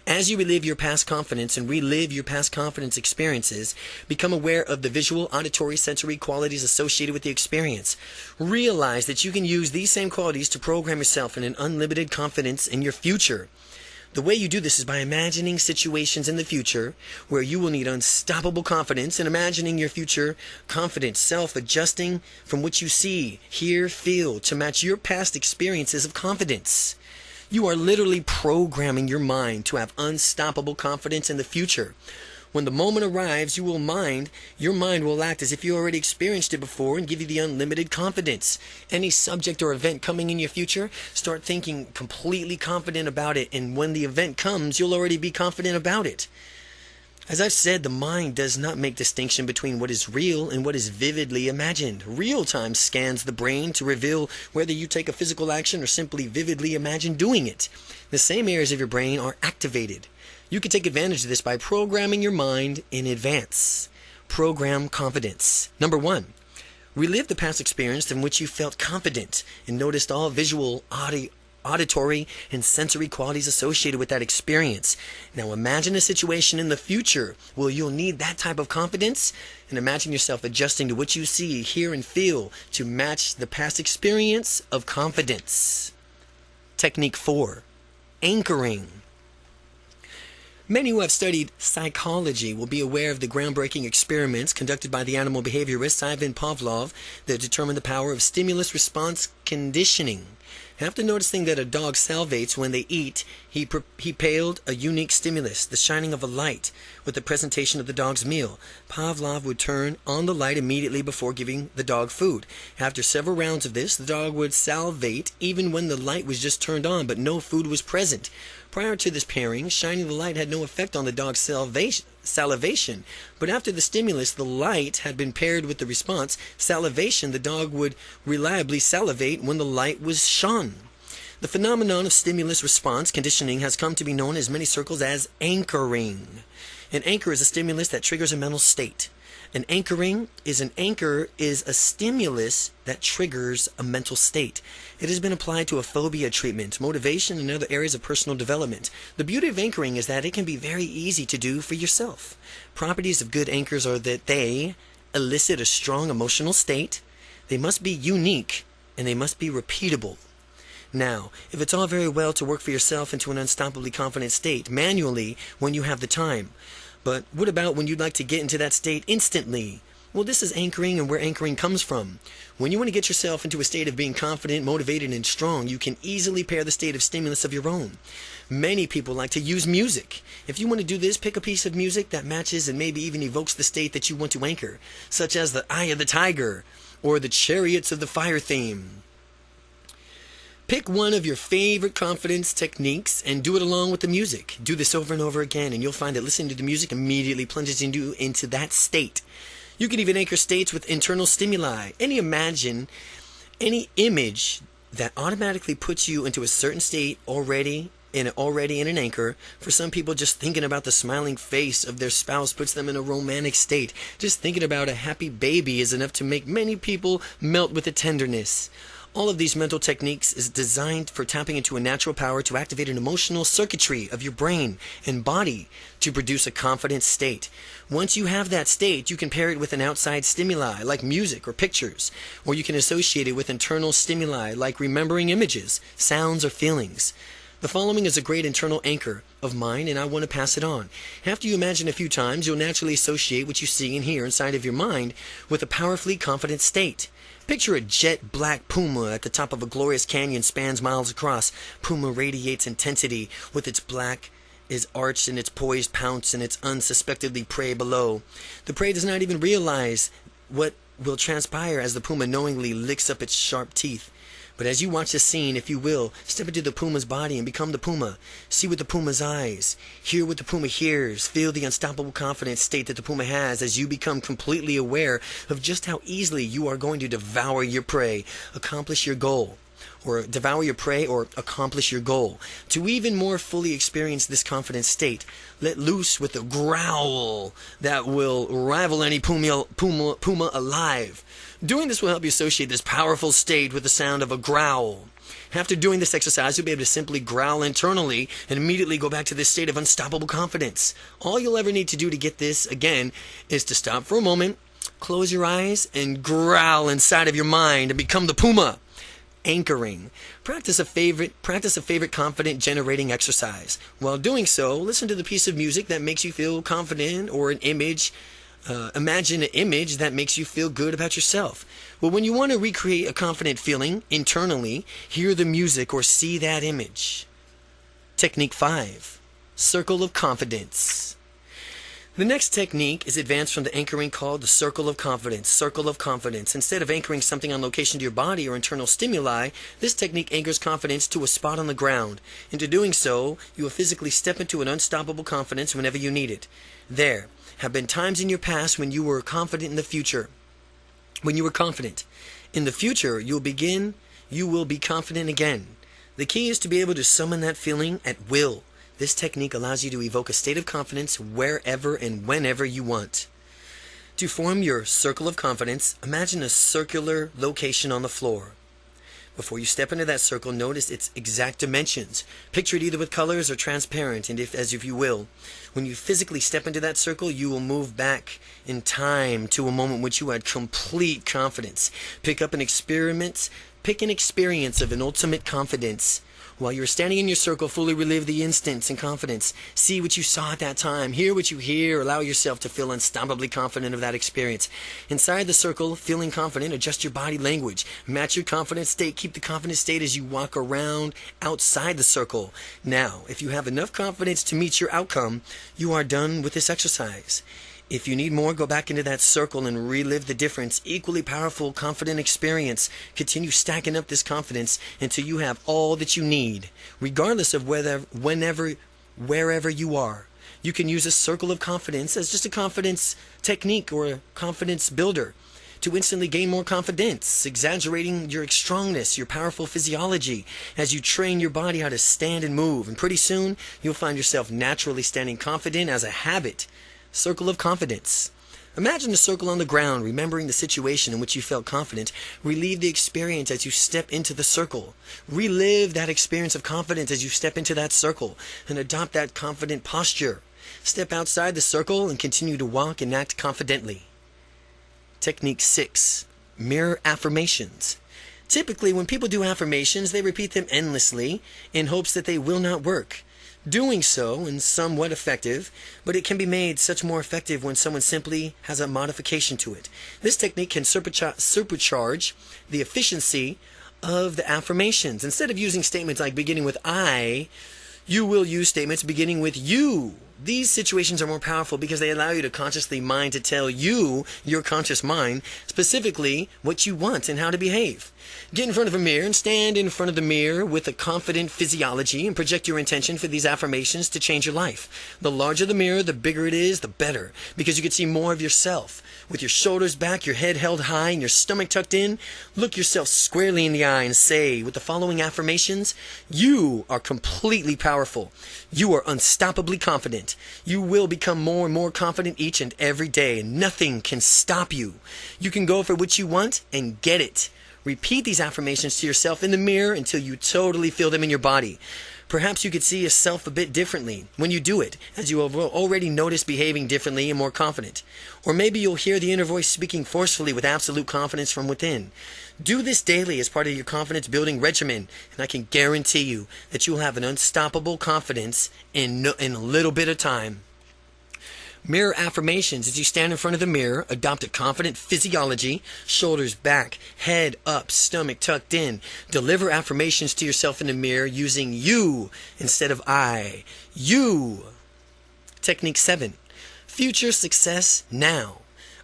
As you relive your past confidence and relive your past confidence experiences, become aware of the visual, auditory, sensory qualities associated with the experience. Realize that you can use these same qualities to program yourself in an unlimited confidence in your future. The way you do this is by imagining situations in the future where you will need unstoppable confidence and imagining your future confident self adjusting from what you see, hear, feel to match your past experiences of confidence. You are literally programming your mind to have unstoppable confidence in the future. When the moment arrives, your mind will act as if you already experienced it before and give you the unlimited confidence. Any subject or event coming in your future, start thinking completely confident about it, and when the event comes, you'll already be confident about it. As I've said, the mind does not make distinction between what is real and what is vividly imagined. Real-time scans the brain to reveal whether you take a physical action or simply vividly imagine doing it. The same areas of your brain are activated. You can take advantage of this by programming your mind in advance. Program confidence. Number 1. Relive the past experience in which you felt confident and noticed all visual, auditory, and sensory qualities associated with that experience. Now imagine a situation in the future where you'll need that type of confidence, and imagine yourself adjusting to what you see, hear, and feel to match the past experience of confidence. Technique 4. Anchoring. Many who have studied psychology will be aware of the groundbreaking experiments conducted by the animal behaviorist Ivan Pavlov that determined the power of stimulus-response conditioning. After noticing that a dog salivates when they eat, he paled a unique stimulus, the shining of a light, with the presentation of the dog's meal. Pavlov would turn on the light immediately before giving the dog food. After several rounds of this, the dog would salivate even when the light was just turned on, but no food was present. Prior to this pairing, shining the light had no effect on the dog's salivation, but after the stimulus, the light, had been paired with the response, salivation, the dog would reliably salivate when the light was shone. The phenomenon of stimulus-response conditioning has come to be known in many circles as anchoring. An anchor is a stimulus that triggers a mental state. An anchor is a stimulus that triggers a mental state. It has been applied to a phobia treatment, motivation, and other areas of personal development. The beauty of anchoring is that it can be very easy to do for yourself. Properties of good anchors are that they elicit a strong emotional state, they must be unique, and they must be repeatable. Now, if it's all very well to work for yourself into an unstoppably confident state manually when you have the time, but what about when you'd like to get into that state instantly? Well, this is anchoring and where anchoring comes from. When you want to get yourself into a state of being confident, motivated, and strong, you can easily pair the state of stimulus of your own. Many people like to use music. If you want to do this, pick a piece of music that matches and maybe even evokes the state that you want to anchor, such as the Eye of the Tiger or the Chariots of the Fire theme. Pick one of your favorite confidence techniques and do it along with the music. Do this over and over again, and you'll find that listening to the music immediately plunges you into that state. You can even anchor states with internal stimuli. Any image that automatically puts you into a certain state already in an anchor. For some people, just thinking about the smiling face of their spouse puts them in a romantic state. Just thinking about a happy baby is enough to make many people melt with the tenderness. All of these mental techniques is designed for tapping into a natural power to activate an emotional circuitry of your brain and body to produce a confident state. Once you have that state, you can pair it with an outside stimuli like music or pictures, or you can associate it with internal stimuli like remembering images, sounds, or feelings. The following is a great internal anchor of mine, and I want to pass it on. After you imagine a few times, you'll naturally associate what you see and hear inside of your mind with a powerfully confident state. Picture a jet black puma at the top of a glorious canyon spans miles across. Puma radiates intensity with its black is arched in its poised pounce and its unsuspectedly prey below. The prey does not even realize what will transpire as the puma knowingly licks up its sharp teeth. But as you watch the scene, if you will, step into the puma's body and become the puma. See with the puma's eyes. Hear what the puma hears. Feel the unstoppable confident state that the puma has as you become completely aware of just how easily you are going to devour your prey, accomplish your goal. Or devour your prey or accomplish your goal. To even more fully experience this confident state, let loose with a growl that will rival any puma alive. Doing this will help you associate this powerful state with the sound of a growl. After doing this exercise, you'll be able to simply growl internally and immediately go back to this state of unstoppable confidence. All you'll ever need to do to get this, again, is to stop for a moment, close your eyes, and growl inside of your mind and become the puma. Anchoring. Practice a favorite confident generating exercise. While doing so, listen to the piece of music that makes you feel confident or an image. Imagine an image that makes you feel good about yourself. Well, when you want to recreate a confident feeling internally, hear the music or see that image. Technique 5. Circle of Confidence. The next technique is advanced from the anchoring called the circle of confidence. Circle of confidence. Instead of anchoring something on location to your body or internal stimuli, this technique anchors confidence to a spot on the ground. Into doing so, you will physically step into an unstoppable confidence whenever you need it. There have been times in your past when you were confident in the future. When you were confident. In the future, you will be confident again. The key is to be able to summon that feeling at will. This technique allows you to evoke a state of confidence wherever and whenever you want. To form your circle of confidence, imagine a circular location on the floor. Before you step into that circle, notice its exact dimensions. Picture it either with colors or transparent, and as if you will. When you physically step into that circle, you will move back in time to a moment in which you had complete confidence. Pick an experience of an ultimate confidence. While you're standing in your circle, fully relive the instance in confidence. See what you saw at that time. Hear what you hear. Allow yourself to feel unstoppably confident of that experience. Inside the circle, feeling confident, adjust your body language. Match your confident state. Keep the confident state as you walk around outside the circle. Now, if you have enough confidence to meet your outcome, you are done with this exercise. If you need more, go back into that circle and relive the difference. Equally powerful, confident experience. Continue stacking up this confidence until you have all that you need, regardless of wherever you are. You can use a circle of confidence as just a confidence technique or a confidence builder to instantly gain more confidence, exaggerating your strongness, your powerful physiology as you train your body how to stand and move. And pretty soon, you'll find yourself naturally standing confident as a habit. Circle of confidence. Imagine a circle on the ground, remembering the situation in which you felt confident. Relive the experience as you step into the circle. Relive that experience of confidence as you step into that circle and adopt that confident posture. Step outside the circle and continue to walk and act confidently. Technique 6. Mirror affirmations. Typically, when people do affirmations, they repeat them endlessly in hopes that they will not work. doing so and somewhat effective, but it can be made such more effective when someone simply has a modification to it. This technique can supercharge the efficiency of the affirmations. Instead of using statements like beginning with I, you will use statements beginning with you. These situations are more powerful because they allow you to consciously mind to tell you, your conscious mind, specifically what you want and how to behave. Get in front of a mirror and stand in front of the mirror with a confident physiology and project your intention for these affirmations to change your life. The larger the mirror, the bigger it is, the better, because you can see more of yourself. With your shoulders back, your head held high, and your stomach tucked in, look yourself squarely in the eye and say, with the following affirmations, you are completely powerful. You are unstoppably confident. You will become more and more confident each and every day, and nothing can stop you. You can go for what you want and get it. Repeat these affirmations to yourself in the mirror until you totally feel them in your body. Perhaps you could see yourself a bit differently when you do it, as you have already noticed behaving differently and more confident. Or maybe you'll hear the inner voice speaking forcefully with absolute confidence from within. Do this daily as part of your confidence building regimen, and I can guarantee you that you'll have an unstoppable confidence in a little bit of time. Mirror affirmations. As you stand in front of the mirror, adopt a confident physiology, shoulders back, head up, stomach tucked in. Deliver affirmations to yourself in the mirror using you instead of I. You. Technique 7. Future success now.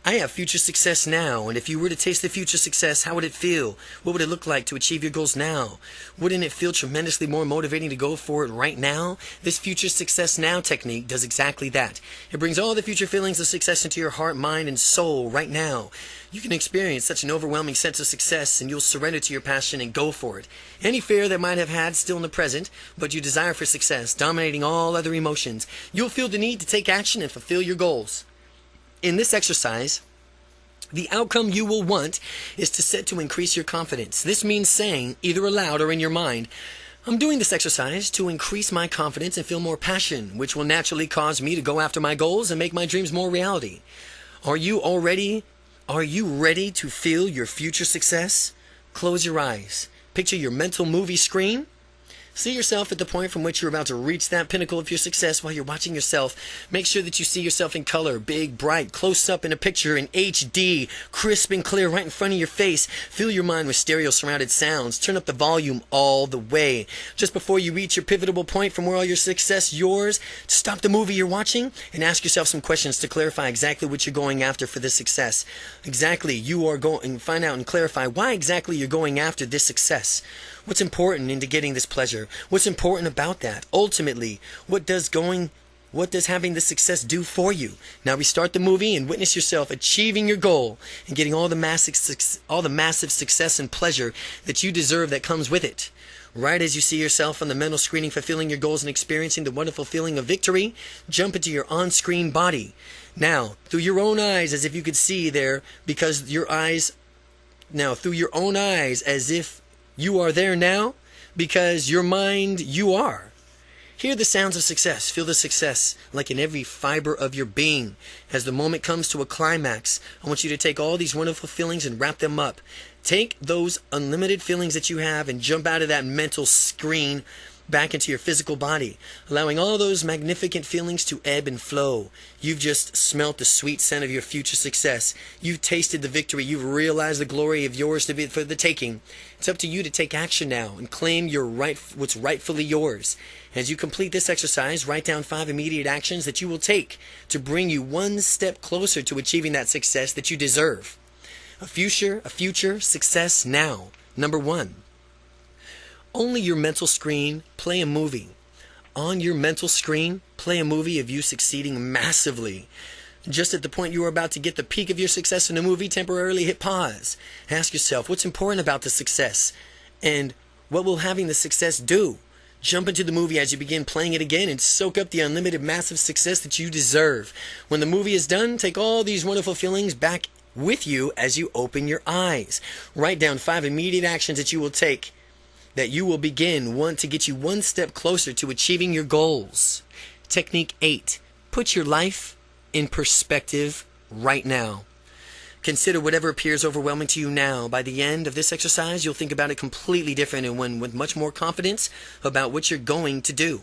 I have future success now, and if you were to taste the future success, how would it feel? What would it look like to achieve your goals now? Wouldn't it feel tremendously more motivating to go for it right now? This future success now technique does exactly that. It brings all the future feelings of success into your heart, mind, and soul right now. You can experience such an overwhelming sense of success, and you'll surrender to your passion and go for it. Any fear that might have had still in the present, but you desire for success, dominating all other emotions, you'll feel the need to take action and fulfill your goals. In this exercise, the outcome you will want is to set to increase your confidence. This means saying, either aloud or in your mind, I'm doing this exercise to increase my confidence and feel more passion, which will naturally cause me to go after my goals and make my dreams more reality. Are you ready to feel your future success? Close your eyes. Picture your mental movie screen. See yourself at the point from which you're about to reach that pinnacle of your success while you're watching yourself. Make sure that you see yourself in color, big, bright, close up in a picture in HD, crisp and clear right in front of your face. Fill your mind with stereo surrounded sounds. Turn up the volume all the way. Just before you reach your pivotal point from where all your success yours, stop the movie you're watching and ask yourself some questions to clarify exactly what you're going after for this success. Find out and clarify why exactly you're going after this success. What's important into getting this pleasure? What's important about that? Ultimately, what does having this success do for you? Now restart the movie and witness yourself achieving your goal and getting all the massive success and pleasure that you deserve that comes with it. Right as you see yourself on the mental screening fulfilling your goals and experiencing the wonderful feeling of victory, jump into your on-screen body. Now, through your own eyes, as if you could see there, through your own eyes, as if you are there now, because your mind, you are. Hear the sounds of success. Feel the success like in every fiber of your being. As the moment comes to a climax, I want you to take all these wonderful feelings and wrap them up. Take those unlimited feelings that you have and jump out of that mental screen back into your physical body, allowing all those magnificent feelings to ebb and flow. You've just smelt the sweet scent of your future success. You've tasted the victory. You've realized the glory of yours for the taking. It's up to you to take action now and claim what's rightfully yours. As you complete this exercise, write down 5 immediate actions that you will take to bring you one step closer to achieving that success that you deserve. A future success now. Number 1. Only your mental screen, play a movie. On your mental screen, play a movie of you succeeding massively. Just at the point you are about to get the peak of your success in the movie, temporarily hit pause. Ask yourself, what's important about the success? And what will having the success do? Jump into the movie as you begin playing it again and soak up the unlimited massive success that you deserve. When the movie is done, take all these wonderful feelings back with you as you open your eyes. Write down 5 immediate actions that you will take that you will begin to get you one step closer to achieving your goals. Technique 8. Put your life in perspective right now. Consider whatever appears overwhelming to you now. By the end of this exercise, you'll think about it completely different and with much more confidence about what you're going to do.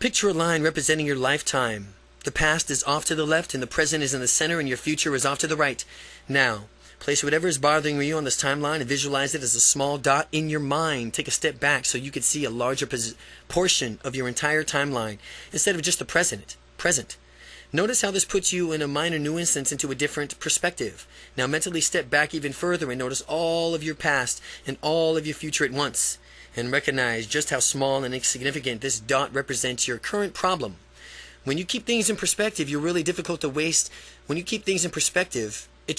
Picture a line representing your lifetime. The past is off to the left and the present is in the center and your future is off to the right. Now, place whatever is bothering you on this timeline and visualize it as a small dot in your mind. Take a step back so you can see a larger portion of your entire timeline instead of just the present. Notice how this puts you in a minor nuance into a different perspective. Now mentally step back even further and notice all of your past and all of your future at once. And recognize just how small and insignificant this dot represents your current problem. When you keep things in perspective, it's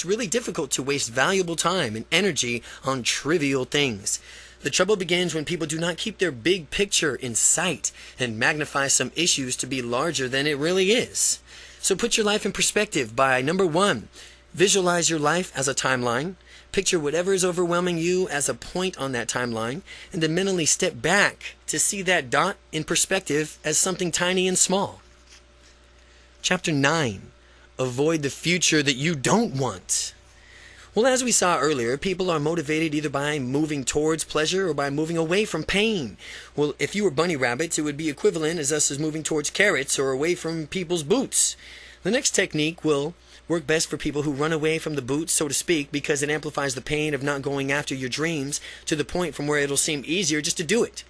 really difficult to waste valuable time and energy on trivial things. The trouble begins when people do not keep their big picture in sight and magnify some issues to be larger than it really is. So put your life in perspective by, number 1, visualize your life as a timeline. Picture whatever is overwhelming you as a point on that timeline, and then mentally step back to see that dot in perspective as something tiny and small. Chapter 9. Avoid the future that you don't want. Well, as we saw earlier, people are motivated either by moving towards pleasure or by moving away from pain. Well, if you were bunny rabbits, it would be equivalent as us as moving towards carrots or away from people's boots. The next technique will work best for people who run away from the boots, so to speak, because it amplifies the pain of not going after your dreams to the point from where it'll seem easier just to do it.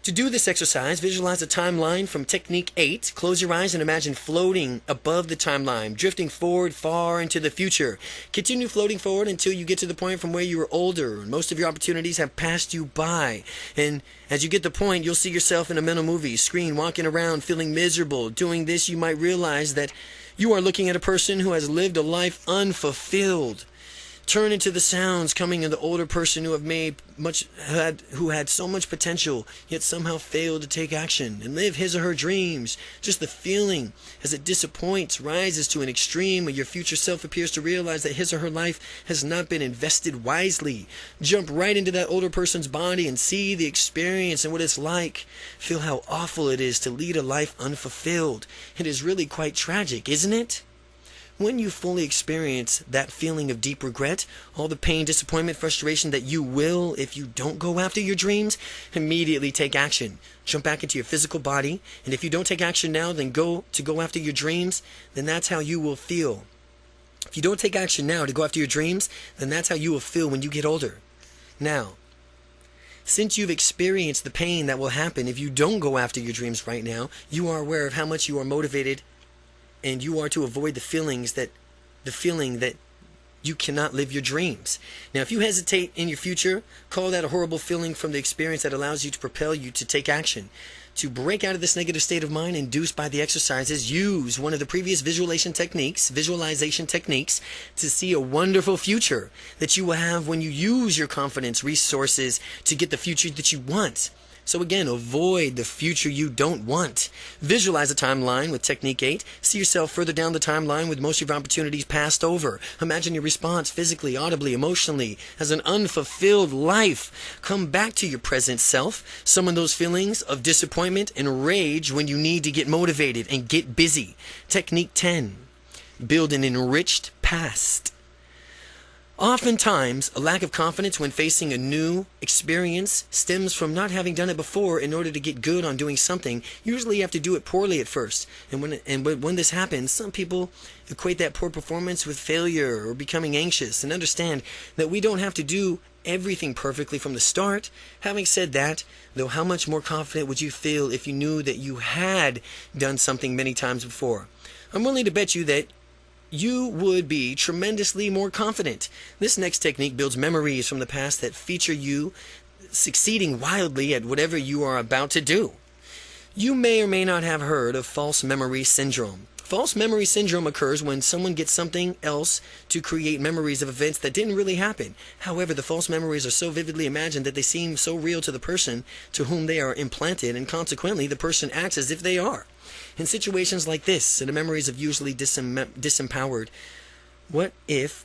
To do this exercise, visualize a timeline from Technique 8. Close your eyes and imagine floating above the timeline, drifting forward far into the future. Continue floating forward until you get to the point from where you were older and most of your opportunities have passed you by. And as you get the point, you'll see yourself in a mental movie screen walking around feeling miserable. Doing this, you might realize that you are looking at a person who has lived a life unfulfilled. Turn into the sounds coming in the older person who had so much potential, yet somehow failed to take action and live his or her dreams. Just the feeling as it disappoints rises to an extreme where your future self appears to realize that his or her life has not been invested wisely. Jump right into that older person's body and see the experience and what it's like. Feel how awful it is to lead a life unfulfilled. It is really quite tragic, isn't it? When you fully experience that feeling of deep regret, all the pain, disappointment, frustration that you will if you don't go after your dreams, immediately take action. Jump back into your physical body, and if you don't take action now, then go after your dreams, then that's how you will feel. If you don't take action now to go after your dreams, then that's how you will feel when you get older. Now, since you've experienced the pain that will happen if you don't go after your dreams right now, you are aware of how much you are motivated, and you are to avoid the feeling that you cannot live your dreams. Now, if you hesitate in your future, call that a horrible feeling from the experience that allows you to propel you to take action. To break out of this negative state of mind induced by the exercises, use one of the previous visualization techniques to see a wonderful future that you will have when you use your confidence resources to get the future that you want. So again, avoid the future you don't want. Visualize a timeline with Technique 8. See yourself further down the timeline with most of your opportunities passed over. Imagine your response physically, audibly, emotionally as an unfulfilled life. Come back to your present self. Summon those feelings of disappointment and rage when you need to get motivated and get busy. Technique 10. Build an enriched past. Oftentimes, a lack of confidence when facing a new experience stems from not having done it before. In order to get good on doing something, usually you have to do it poorly at first. And when this happens, some people equate that poor performance with failure or becoming anxious, and understand that we don't have to do everything perfectly from the start. Having said that, though, how much more confident would you feel if you knew that you had done something many times before? I'm willing to bet you that you would be tremendously more confident. This next technique builds memories from the past that feature you succeeding wildly at whatever you are about to do. You may or may not have heard of false memory syndrome. False memory syndrome occurs when someone gets something else to create memories of events that didn't really happen. However, the false memories are so vividly imagined that they seem so real to the person to whom they are implanted, and consequently the person acts as if they are. In situations like this, and the memories of usually disempowered, what if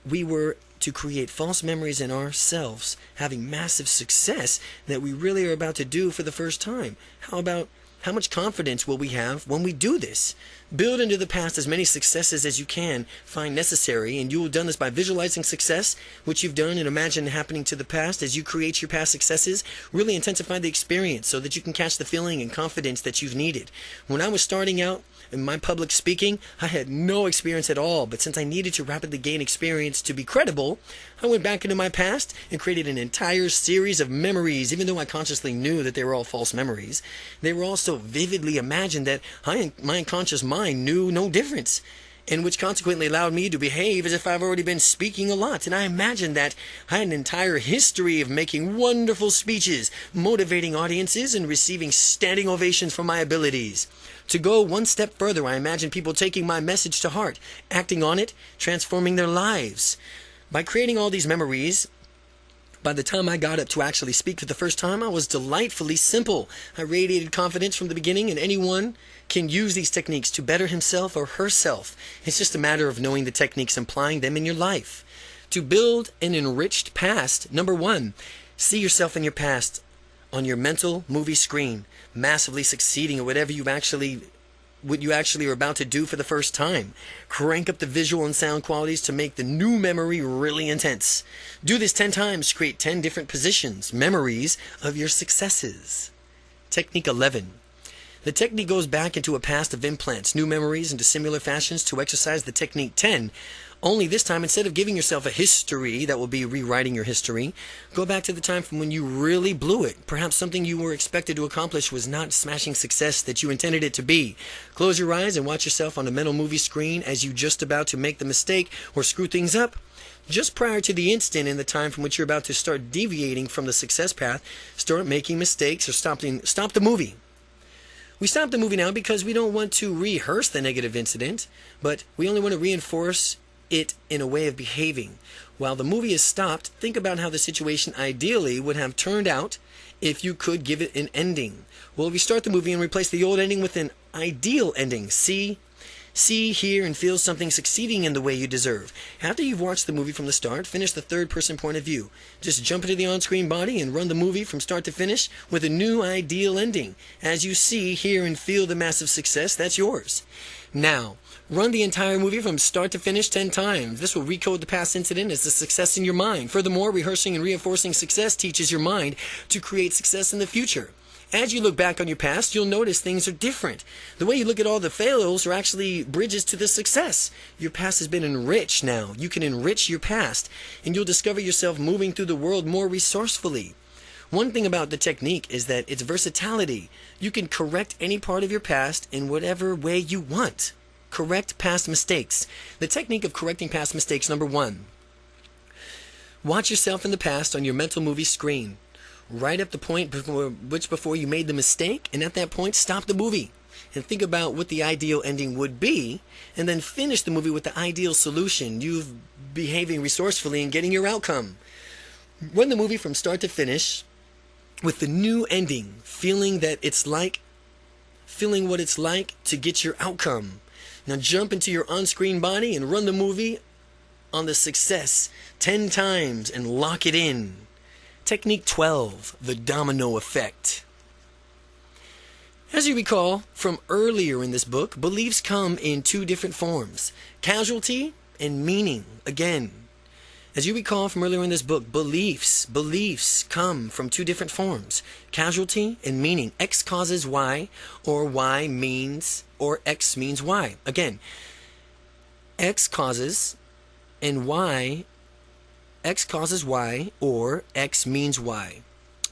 we were to create false memories in ourselves having massive success that we really are about to do for the first time? How about How much confidence will we have when we do this? Build into the past as many successes as you can find necessary, and you will have done this by visualizing success, which you've done, and imagine happening to the past as you create your past successes. Really intensify the experience so that you can catch the feeling and confidence that you've needed. When I was starting out in my public speaking, I had no experience at all, but since I needed to rapidly gain experience to be credible, I went back into my past and created an entire series of memories. Even though I consciously knew that they were all false memories, they were all so vividly imagined that my unconscious mind knew no difference, and which consequently allowed me to behave as if I've already been speaking a lot. And I imagined that I had an entire history of making wonderful speeches, motivating audiences, and receiving standing ovations for my abilities. To go one step further, I imagined people taking my message to heart, acting on it, transforming their lives. By creating all these memories, by the time I got up to actually speak for the first time, I was delightfully simple. I radiated confidence from the beginning, and anyone can use these techniques to better himself or herself. It's just a matter of knowing the techniques and applying them in your life. To build an enriched past, number one, see yourself in your past on your mental movie screen, massively succeeding at what you actually are about to do for the first time. Crank up the visual and sound qualities to make the new memory really intense. Do this 10 times. Create 10 different positions, memories of your successes. Technique 11. The technique goes back into a past of implants, new memories into similar fashions to exercise the technique 10. Only this time, instead of giving yourself a history that will be rewriting your history, go back to the time from when you really blew it. Perhaps something you were expected to accomplish was not smashing success that you intended it to be. Close your eyes and watch yourself on a mental movie screen as you just about to make the mistake or screw things up. Just prior to the instant in the time from which you're about to start deviating from the success path, start making mistakes or stop the movie. We stop the movie now because we don't want to rehearse the negative incident, but we only want to reinforce it in a way of behaving. While the movie is stopped, think about how the situation ideally would have turned out if you could give it an ending. Well, restart the movie and replace the old ending with an ideal ending. See, hear, and feel something succeeding in the way you deserve. After you've watched the movie from the start, finish the third-person point of view. Just jump into the on-screen body and run the movie from start to finish with a new ideal ending. As you see, hear, and feel the massive success that's yours. Now, run the entire movie from start to finish 10 times. This will recode the past incident as a success in your mind. Furthermore, rehearsing and reinforcing success teaches your mind to create success in the future. As you look back on your past, you'll notice things are different. The way you look at all the failures are actually bridges to the success. Your past has been enriched now. You can enrich your past, and you'll discover yourself moving through the world more resourcefully. One thing about the technique is that it's versatility. You can correct any part of your past in whatever way you want. Correct past mistakes. The technique of correcting past mistakes, number one. Watch yourself in the past on your mental movie screen. Write up the point before you made the mistake, and at that point, stop the movie. And think about what the ideal ending would be, and then finish the movie with the ideal solution. You've behaving resourcefully and getting your outcome. Run the movie from start to finish with the new ending, feeling what it's like to get your outcome. Now jump into your on-screen body and run the movie on the success 10 times and lock it in. Technique 12, the domino effect. As you recall from earlier in this book, beliefs come in 2 different forms, casualty and meaning. Again, as you recall from earlier in this book, beliefs come from 2 different forms, casualty and meaning. X causes Y, or Y means, or X means Y. Again, X causes and Y, X causes Y, or X means Y.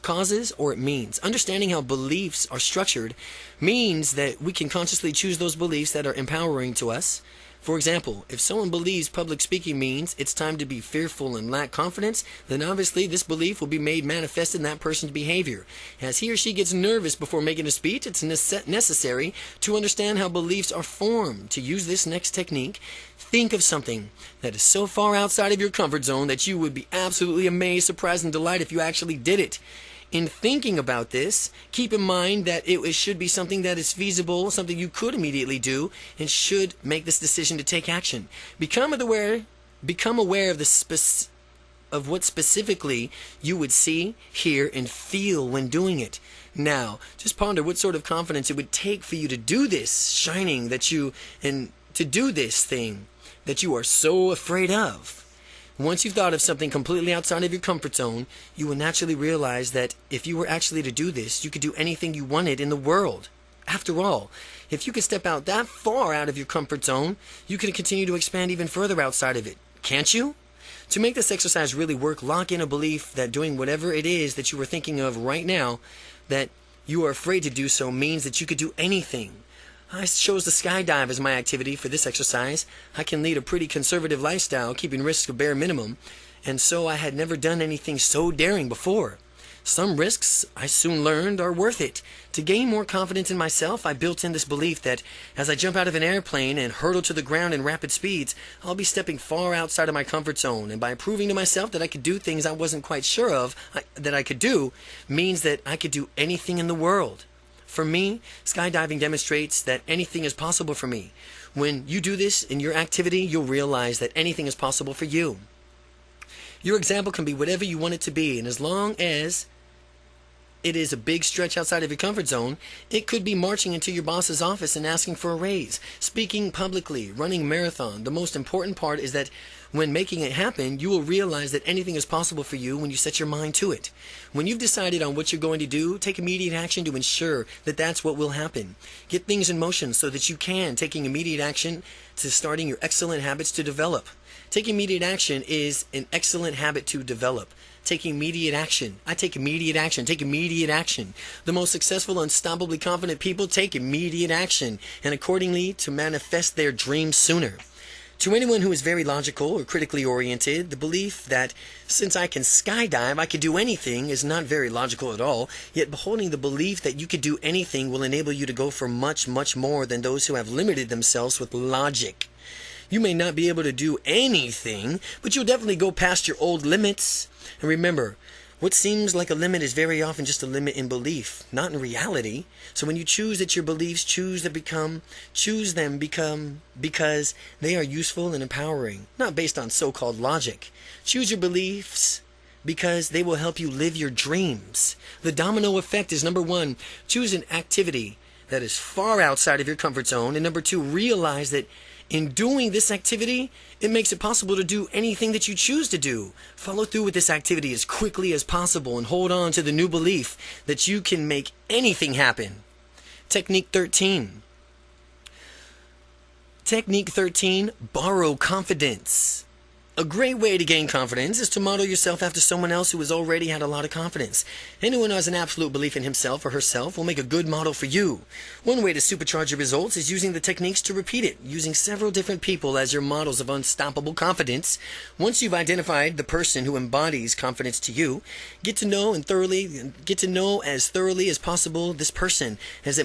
Causes or it means. Understanding how beliefs are structured means that we can consciously choose those beliefs that are empowering to us. For example, if someone believes public speaking means it's time to be fearful and lack confidence, then obviously this belief will be made manifest in that person's behavior. As he or she gets nervous before making a speech, it's necessary to understand how beliefs are formed. To use this next technique, think of something that is so far outside of your comfort zone that you would be absolutely amazed, surprised, and delighted if you actually did it. In thinking about this, keep in mind that it should be something that is feasible, something you could immediately do, and should make this decision to take action. Become aware of the of what specifically you would see, hear, and feel when doing it. Now, just ponder what sort of confidence it would take for you to do this shining and to do this thing that you are so afraid of. Once you've thought of something completely outside of your comfort zone, you will naturally realize that if you were actually to do this, you could do anything you wanted in the world. After all, if you could step out that far out of your comfort zone, you can continue to expand even further outside of it. Can't you? To make this exercise really work, lock in a belief that doing whatever it is that you are thinking of right now, that you are afraid to do so, means that you could do anything. I chose to skydive as my activity for this exercise. I can lead a pretty conservative lifestyle, keeping risks a bare minimum, and so I had never done anything so daring before. Some risks, I soon learned, are worth it. To gain more confidence in myself, I built in this belief that as I jump out of an airplane and hurtle to the ground in rapid speeds, I'll be stepping far outside of my comfort zone, and by proving to myself that I could do things I wasn't quite sure of that I could do, means that I could do anything in the world. For me, skydiving demonstrates that anything is possible for me. When you do this in your activity, you'll realize that anything is possible for you. Your example can be whatever you want it to be, and as long as it is a big stretch outside of your comfort zone, it could be marching into your boss's office and asking for a raise, speaking publicly, running a marathon. The most important part is that when making it happen, you will realize that anything is possible for you when you set your mind to it. When you've decided on what you're going to do, take immediate action to ensure that that's what will happen. Get things in motion so that you can, taking immediate action to starting your excellent habits to develop. Taking immediate action is an excellent habit to develop. Taking immediate action. I take immediate action. Take immediate action. The most successful, unstoppably confident people take immediate action, and accordingly to manifest their dreams sooner. To anyone who is very logical or critically oriented, the belief that since I can skydive, I could do anything is not very logical at all, yet beholding the belief that you could do anything will enable you to go for much, much more than those who have limited themselves with logic. You may not be able to do anything, but you'll definitely go past your old limits. And remember, what seems like a limit is very often just a limit in belief, not in reality. So when you choose that your beliefs choose them because they are useful and empowering, not based on so-called logic. Choose your beliefs because they will help you live your dreams. The domino effect is, number one, choose an activity that is far outside of your comfort zone, and number two, realize that in doing this activity, it makes it possible to do anything that you choose to do. Follow through with this activity as quickly as possible and hold on to the new belief that you can make anything happen. Technique 13. Technique 13, borrow confidence. A great way to gain confidence is to model yourself after someone else who has already had a lot of confidence. Anyone who has an absolute belief in himself or herself will make a good model for you. One way to supercharge your results is using the techniques to repeat it, using several different people as your models of unstoppable confidence. Once you've identified the person who embodies confidence to you, get to know as thoroughly as possible this person as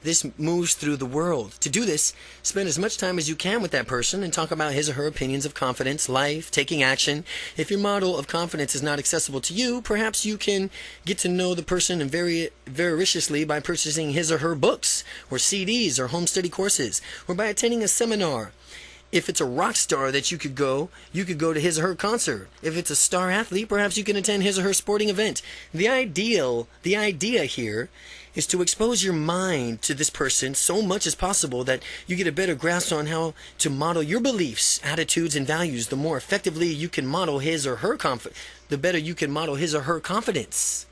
this moves through the world. To do this, spend as much time as you can with that person and talk about his or her opinions of confidence, life, taking action. If your model of confidence is not accessible to you, perhaps you can get to know the person very voraciously by purchasing his or her books, or CDs, or home study courses, or by attending a seminar. If it's a rock star that you could go to his or her concert. If it's a star athlete, perhaps you can attend his or her sporting event. The idea here is to expose your mind to this person so much as possible that you get a better grasp on how to model your beliefs, attitudes, and values. The more effectively you can model his or her the better you can model his or her confidence.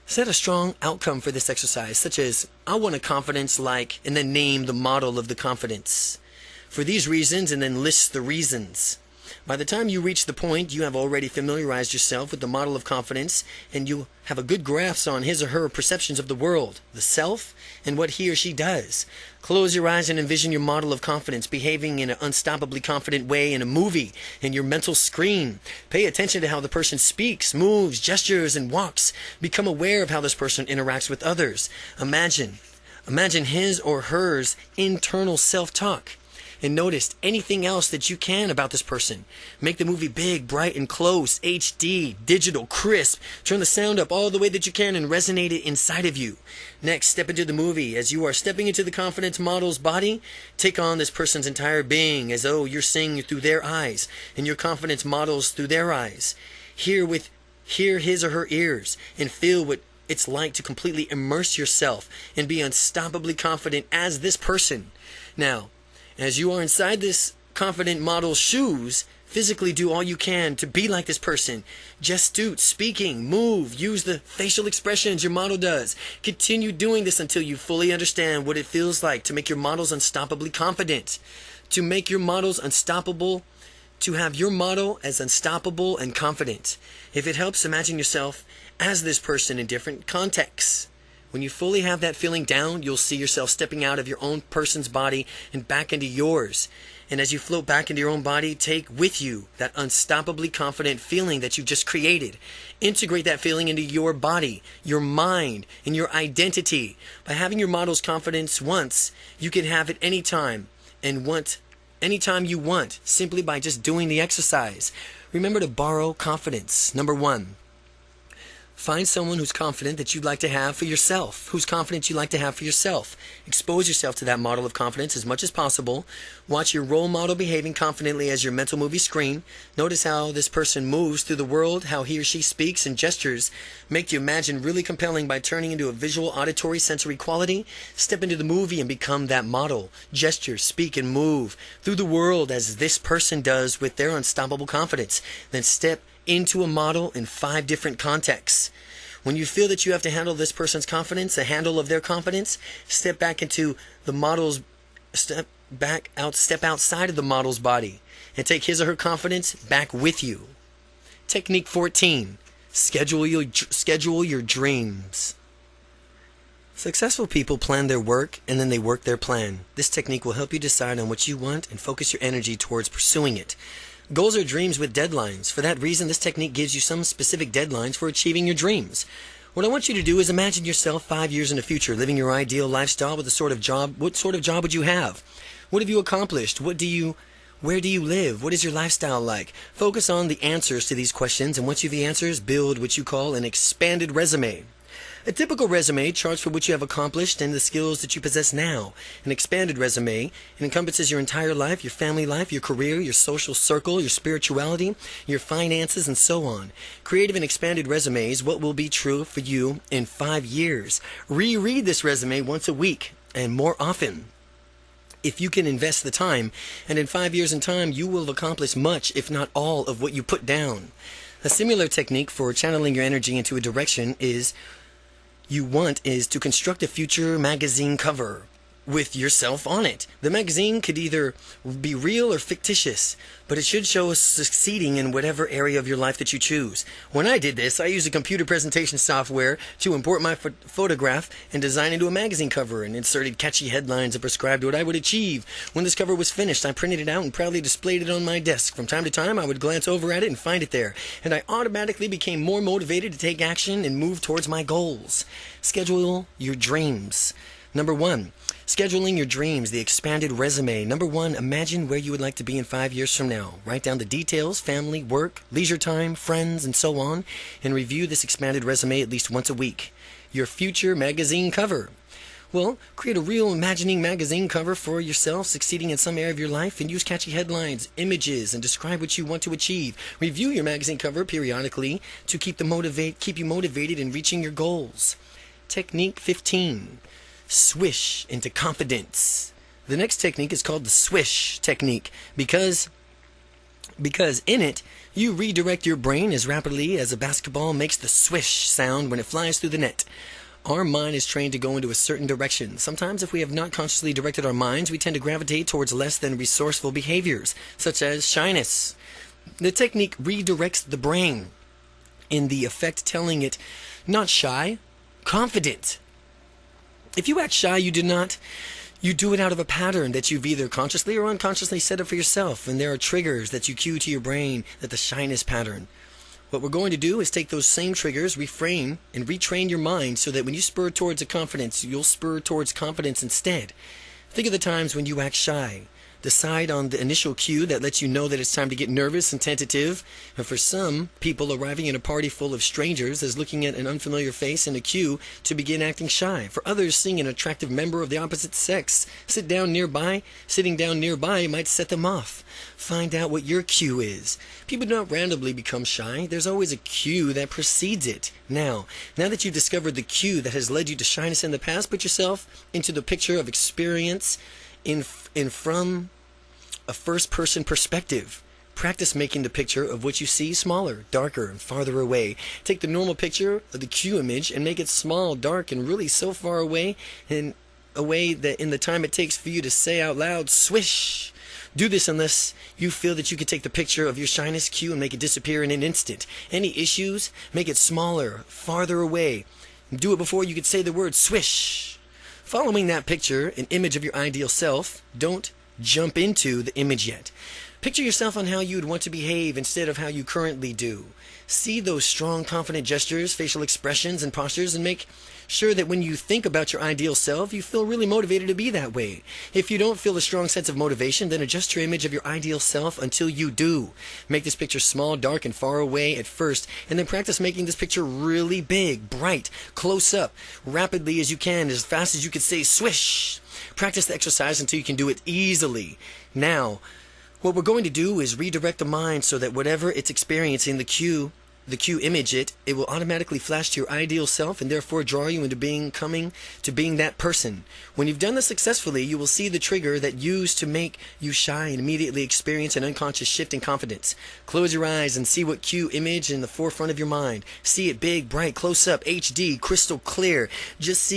Set a strong outcome for this exercise, such as, I want a confidence like, and then name the model of the confidence. For these reasons, and then list the reasons. By the time you reach the point, you have already familiarized yourself with the model of confidence, and you have a good grasp on his or her perceptions of the world, the self, and what he or she does. Close your eyes and envision your model of confidence behaving in an unstoppably confident way in a movie, in your mental screen. Pay attention to how the person speaks, moves, gestures, and walks. Become aware of how this person interacts with others. Imagine his or hers internal self-talk. and notice anything else that you can about this person. Make the movie big, bright, and close, HD, digital, crisp. Turn the sound up all the way that you can and resonate it inside of you. Next, step into the movie. As you are stepping into the confidence model's body, take on this person's entire being as though you're seeing through their eyes and your confidence models through their eyes. Hear his or her ears and feel what it's like to completely immerse yourself and be unstoppably confident as this person. Now, as you are inside this confident model's shoes, physically do all you can to be like this person. Gestute, speaking, move, use the facial expressions your model does. Continue doing this until you fully understand what it feels like to make your models unstoppably confident. To make your models unstoppable, to have your model as unstoppable and confident. If it helps, imagine yourself as this person in different contexts. When you fully have that feeling down, you'll see yourself stepping out of your own person's body and back into yours. And as you float back into your own body, take with you that unstoppably confident feeling that you just created. Integrate that feeling into your body, your mind, and your identity. By having your model's confidence once, you can have it anytime anytime you want, simply by just doing the exercise. Remember to borrow confidence. Number 1. Find someone who's confident that you'd like to have for yourself. Who's confident you'd like to have for yourself. Expose yourself to that model of confidence as much as possible. Watch your role model behaving confidently as your mental movie screen. Notice how this person moves through the world, how he or she speaks and gestures. Make the imagine really compelling by turning into a visual, auditory, sensory quality. Step into the movie and become that model. Gesture, speak, and move through the world as this person does with their unstoppable confidence. Then step into a model in 5 different contexts. When you feel that you have to handle this person's confidence, a handle of their confidence, step back into the model's, step outside of the model's body and take his or her confidence back with you. Technique 14. Schedule your dreams. Successful people plan their work and then they work their plan. This technique will help you decide on what you want and focus your energy towards pursuing it. Goals are dreams with deadlines. For that reason, this technique gives you some specific deadlines for achieving your dreams. What I want you to do is imagine yourself 5 years in the future, living your ideal lifestyle with what sort of job would you have? What have you accomplished? Where do you live? What is your lifestyle like? Focus on the answers to these questions, and once you have the answers, build what you call an expanded resume. A typical resume charts for what you have accomplished and the skills that you possess now. An expanded resume encompasses your entire life, your family life, your career, your social circle, your spirituality, your finances, and so on. Creative and expanded resumes, what will be true for you in 5 years. Reread this resume once a week and more often, if you can invest the time, and in 5 years in time, you will have accomplished much, if not all, of what you put down. A similar technique for channeling your energy into a direction is to construct a future magazine cover with yourself on it. The magazine could either be real or fictitious, but it should show us succeeding in whatever area of your life that you choose. When I did this, I used a computer presentation software to import my photograph and design into a magazine cover and inserted catchy headlines and prescribed what I would achieve. When this cover was finished, I printed it out and proudly displayed it on my desk. From time to time, I would glance over at it and find it there, and I automatically became more motivated to take action and move towards my goals. Schedule your dreams. Number 1. Scheduling your dreams, the expanded resume. Number 1, imagine where you would like to be in 5 years from now. Write down the details, family, work, leisure time, friends, and so on, and review this expanded resume at least once a week. Your future magazine cover. Well, create a real imagining magazine cover for yourself succeeding in some area of your life and use catchy headlines, images, and describe what you want to achieve. Review your magazine cover periodically to keep you motivated in reaching your goals. Technique 15. Swish into confidence. The next technique is called the swish technique because in it you redirect your brain as rapidly as a basketball makes the swish sound when it flies through the net. Our mind is trained to go into a certain direction. Sometimes if we have not consciously directed our minds, we tend to gravitate towards less than resourceful behaviors, such as shyness. The technique redirects the brain, in the effect telling it, not shy, confident. If you act shy, you do it out of a pattern that you've either consciously or unconsciously set up for yourself, and there are triggers that you cue to your brain that the shyness pattern. What we're going to do is take those same triggers, reframe, and retrain your mind so that when you spur towards a confidence, you'll spur towards confidence instead. Think of the times when you act shy. Decide on the initial cue that lets you know that it's time to get nervous and tentative. And for some people, arriving in a party full of strangers is looking at an unfamiliar face and a cue to begin acting shy. For others, seeing an attractive member of the opposite sex sitting down nearby might set them off. Find out what your cue is. People do not randomly become shy. There's always a cue that precedes it. Now that you've discovered the cue that has led you to shyness in the past, put yourself into the picture of experience from a first-person perspective. Practice making the picture of what you see smaller, darker, and farther away. Take the normal picture of the cue image and make it small, dark, and really so far away in a way that in the time it takes for you to say out loud, swish. Do this unless you feel that you can take the picture of your shyness cue and make it disappear in an instant. Any issues, make it smaller, farther away. Do it before you could say the word swish. Following that picture, an image of your ideal self, don't jump into the image yet. Picture yourself on how you would want to behave instead of how you currently do. See those strong, confident gestures, facial expressions, and postures, and make sure that when you think about your ideal self, you feel really motivated to be that way. If you don't feel a strong sense of motivation, then adjust your image of your ideal self until you do. Make this picture small, dark, and far away at first, and then practice making this picture really big, bright, close up, rapidly as you can, as fast as you can say swish. Practice the exercise until you can do it easily. Now, what we're going to do is redirect the mind so that whatever it's experiencing, the cue image it will automatically flash to your ideal self and therefore draw you into being that person. When you've done this successfully, you will see the trigger that used to make you shy and immediately experience an unconscious shift in confidence. Close your eyes and see what cue image in the forefront of your mind. See it big, bright, close up, HD, crystal clear. Just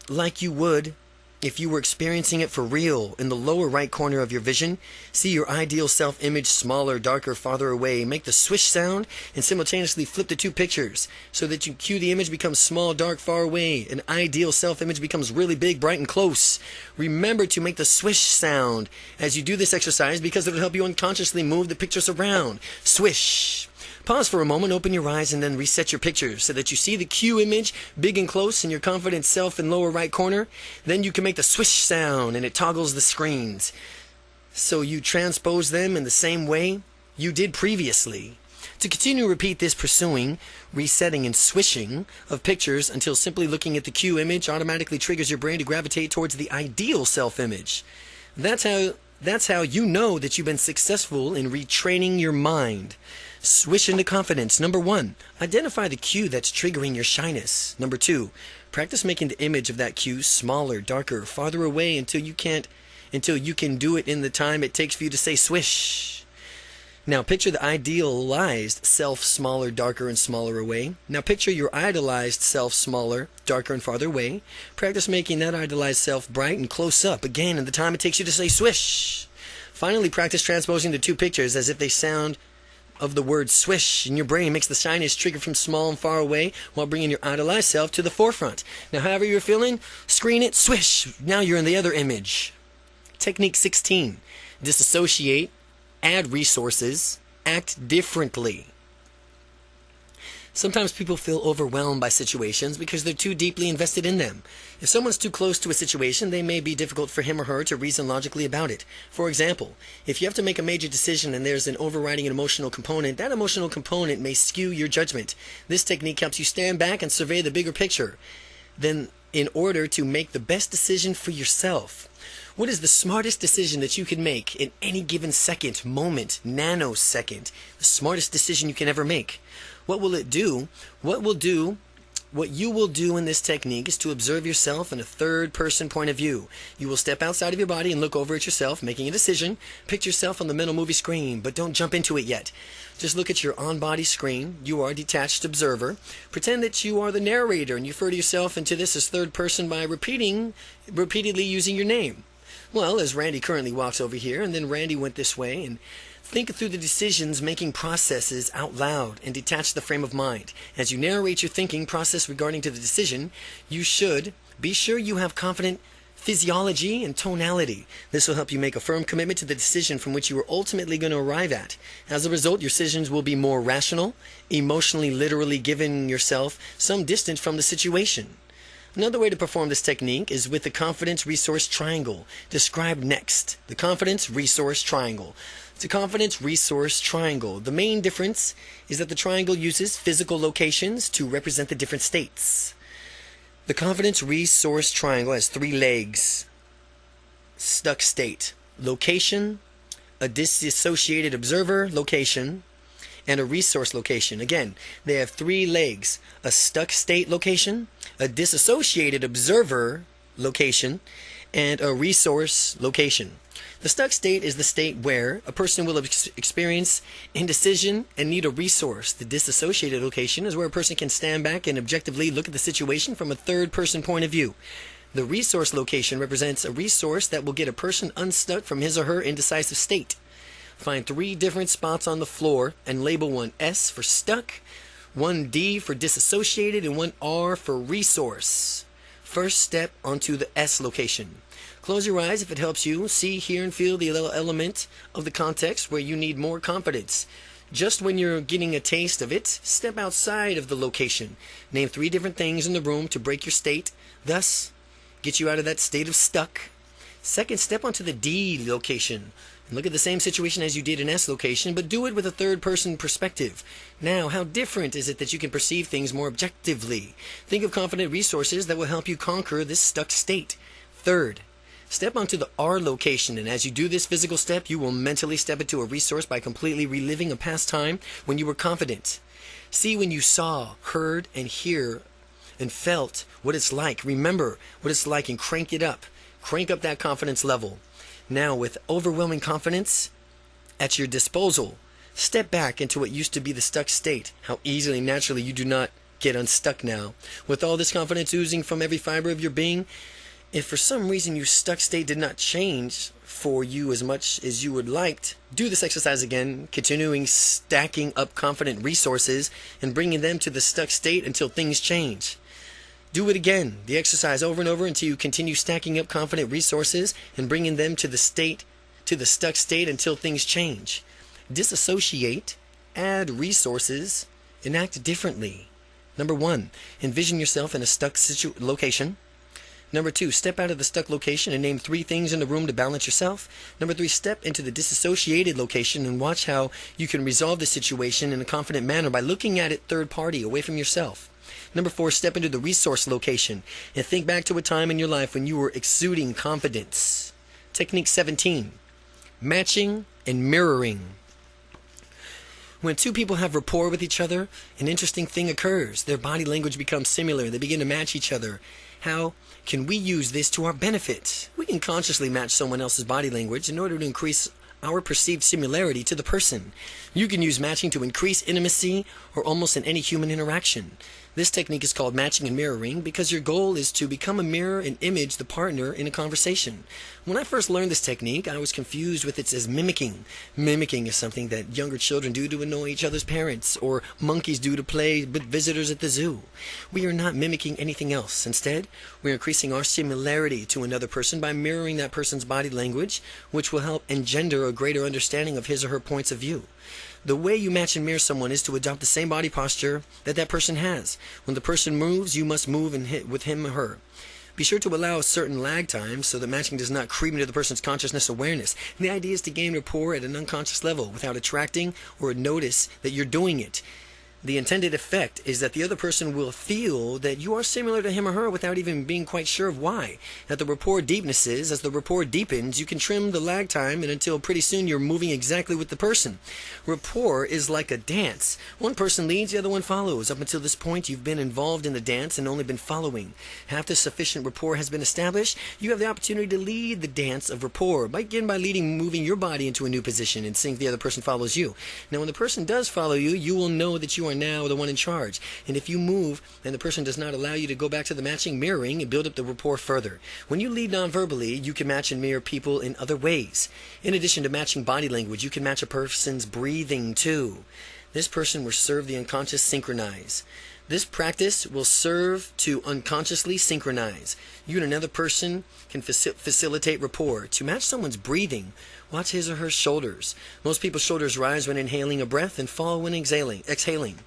like you would if you were experiencing it for real. In the lower right corner of your vision, see your ideal self-image smaller, darker, farther away. Make the swish sound and simultaneously flip the two pictures so that you cue the image becomes small, dark, far away. An ideal self-image becomes really big, bright, and close. Remember to make the swish sound as you do this exercise because it will help you unconsciously move the pictures around. Swish. Pause for a moment, open your eyes, and then reset your picture so that you see the cue image big and close in your confident self in lower right corner. Then you can make the swish sound and it toggles the screens. So you transpose them in the same way you did previously. To continue to repeat this pursuing, resetting, and swishing of pictures until simply looking at the cue image automatically triggers your brain to gravitate towards the ideal self-image. That's how you know that you've been successful in retraining your mind. Swish into confidence. Number 1, identify the cue that's triggering your shyness. Number 2, practice making the image of that cue smaller, darker, farther away until you can do it in the time it takes for you to say swish. Now picture the idealized self smaller, darker, and smaller away. Now picture your idolized self smaller, darker, and farther away. Practice making that idolized self bright and close up again in the time it takes you to say swish. Finally, practice transposing the two pictures as if they sound of the word swish in your brain. Makes the shyness trigger from small and far away while bringing your idolized self to the forefront. Now however you're feeling, screen it, swish. Now you're in the other image. Technique 16. Disassociate, add resources, act differently. Sometimes people feel overwhelmed by situations because they're too deeply invested in them. If someone's too close to a situation, they may be difficult for him or her to reason logically about it. For example, if you have to make a major decision and there's an overriding emotional component, that emotional component may skew your judgment. This technique helps you stand back and survey the bigger picture, then in order to make the best decision for yourself. What is the smartest decision that you can make in any given second, moment, nanosecond? The smartest decision you can ever make. What will it do? What you will do in this technique is to observe yourself in a third-person point of view. You will step outside of your body and look over at yourself, making a decision. Picture yourself on the mental movie screen, but don't jump into it yet. Just look at your on-body screen. You are a detached observer. Pretend that you are the narrator, and you refer to yourself into this as third person by repeatedly using your name. Well, as Randy currently walks over here, and then Randy went this way, and think through the decisions-making processes out loud and detach the frame of mind. As you narrate your thinking process regarding to the decision, you should be sure you have confident physiology and tonality. This will help you make a firm commitment to the decision from which you are ultimately going to arrive at. As a result, your decisions will be more rational, emotionally, literally giving yourself some distance from the situation. Another way to perform this technique is with the confidence resource triangle, described next. The confidence resource triangle. It's a confidence resource triangle. The main difference is that the triangle uses physical locations to represent the different states. The confidence resource triangle has 3 legs. Stuck state, location, a disassociated observer location, and a resource location. Again, they have 3 legs: a stuck state location, a disassociated observer location, and a resource location. The stuck state is the state where a person will experience indecision and need a resource. The disassociated location is where a person can stand back and objectively look at the situation from a third-person point of view. The resource location represents a resource that will get a person unstuck from his or her indecisive state. Find 3 different spots on the floor and label one S for stuck, one D for disassociated, and one R for resource. First step onto the S location. Close your eyes if it helps you. See, hear, and feel the element of the context where you need more confidence. Just when you're getting a taste of it, step outside of the location. Name 3 different things in the room to break your state, thus get you out of that state of stuck. Second, step onto the D location. And look at the same situation as you did in S location, but do it with a third-person perspective. Now, how different is it that you can perceive things more objectively? Think of confident resources that will help you conquer this stuck state. Third, step onto the R location, and as you do this physical step, you will mentally step into a resource by completely reliving a past time when you were confident. See when you saw, heard, and hear, and felt what it's like. Remember what it's like and crank it up. Crank up that confidence level. Now, with overwhelming confidence at your disposal, step back into what used to be the stuck state. How easily and naturally you do not get unstuck now. With all this confidence oozing from every fiber of your being, if for some reason your stuck state did not change for you as much as you would like, do this exercise again, continuing stacking up confident resources and bringing them to the stuck state until things change. Do it again, the exercise over and over until you continue stacking up confident resources and bringing them to the stuck state until things change. Disassociate, add resources, and act differently. Number 1, envision yourself in a stuck location. Number 2, step out of the stuck location and name 3 things in the room to balance yourself. Number 3, step into the disassociated location and watch how you can resolve the situation in a confident manner by looking at it third party, away from yourself. Number 4, step into the resource location and think back to a time in your life when you were exuding confidence. Technique 17, matching and mirroring. When 2 people have rapport with each other, an interesting thing occurs. Their body language becomes similar. They begin to match each other. How can we use this to our benefit? We can consciously match someone else's body language in order to increase our perceived similarity to the person. You can use matching to increase intimacy or almost in any human interaction. This technique is called matching and mirroring because your goal is to become a mirror and image the partner in a conversation. When I first learned this technique, I was confused with it as mimicking. Mimicking is something that younger children do to annoy each other's parents, or monkeys do to play with visitors at the zoo. We are not mimicking anything else. Instead, we are increasing our similarity to another person by mirroring that person's body language, which will help engender a greater understanding of his or her points of view. The way you match and mirror someone is to adopt the same body posture that person has. When the person moves, you must move and hit with him or her. Be sure to allow a certain lag time so that matching does not creep into the person's consciousness awareness. And the idea is to gain rapport at an unconscious level without attracting or notice that you're doing it. The intended effect is that the other person will feel that you are similar to him or her without even being quite sure of why. That the rapport deepnesses, as the rapport deepens, you can trim the lag time and until pretty soon you're moving exactly with the person. Rapport is like a dance. One person leads, the other one follows. Up until this point, you've been involved in the dance and only been following. After sufficient rapport has been established, you have the opportunity to lead the dance of rapport. Begin by moving your body into a new position and seeing if the other person follows you. Now, when the person does follow you, you will know that you are now the one in charge. And if you move and the person does not allow you to go back to the matching, mirroring, and build up the rapport further. When you lead non-verbally, you can match and mirror people in other ways. In addition to matching body language, you can match a person's breathing too. This person will serve the unconscious synchronize. This practice will serve to unconsciously synchronize. You and another person can facilitate rapport. To match someone's breathing, watch his or her shoulders. Most people's shoulders rise when inhaling a breath and fall when exhaling.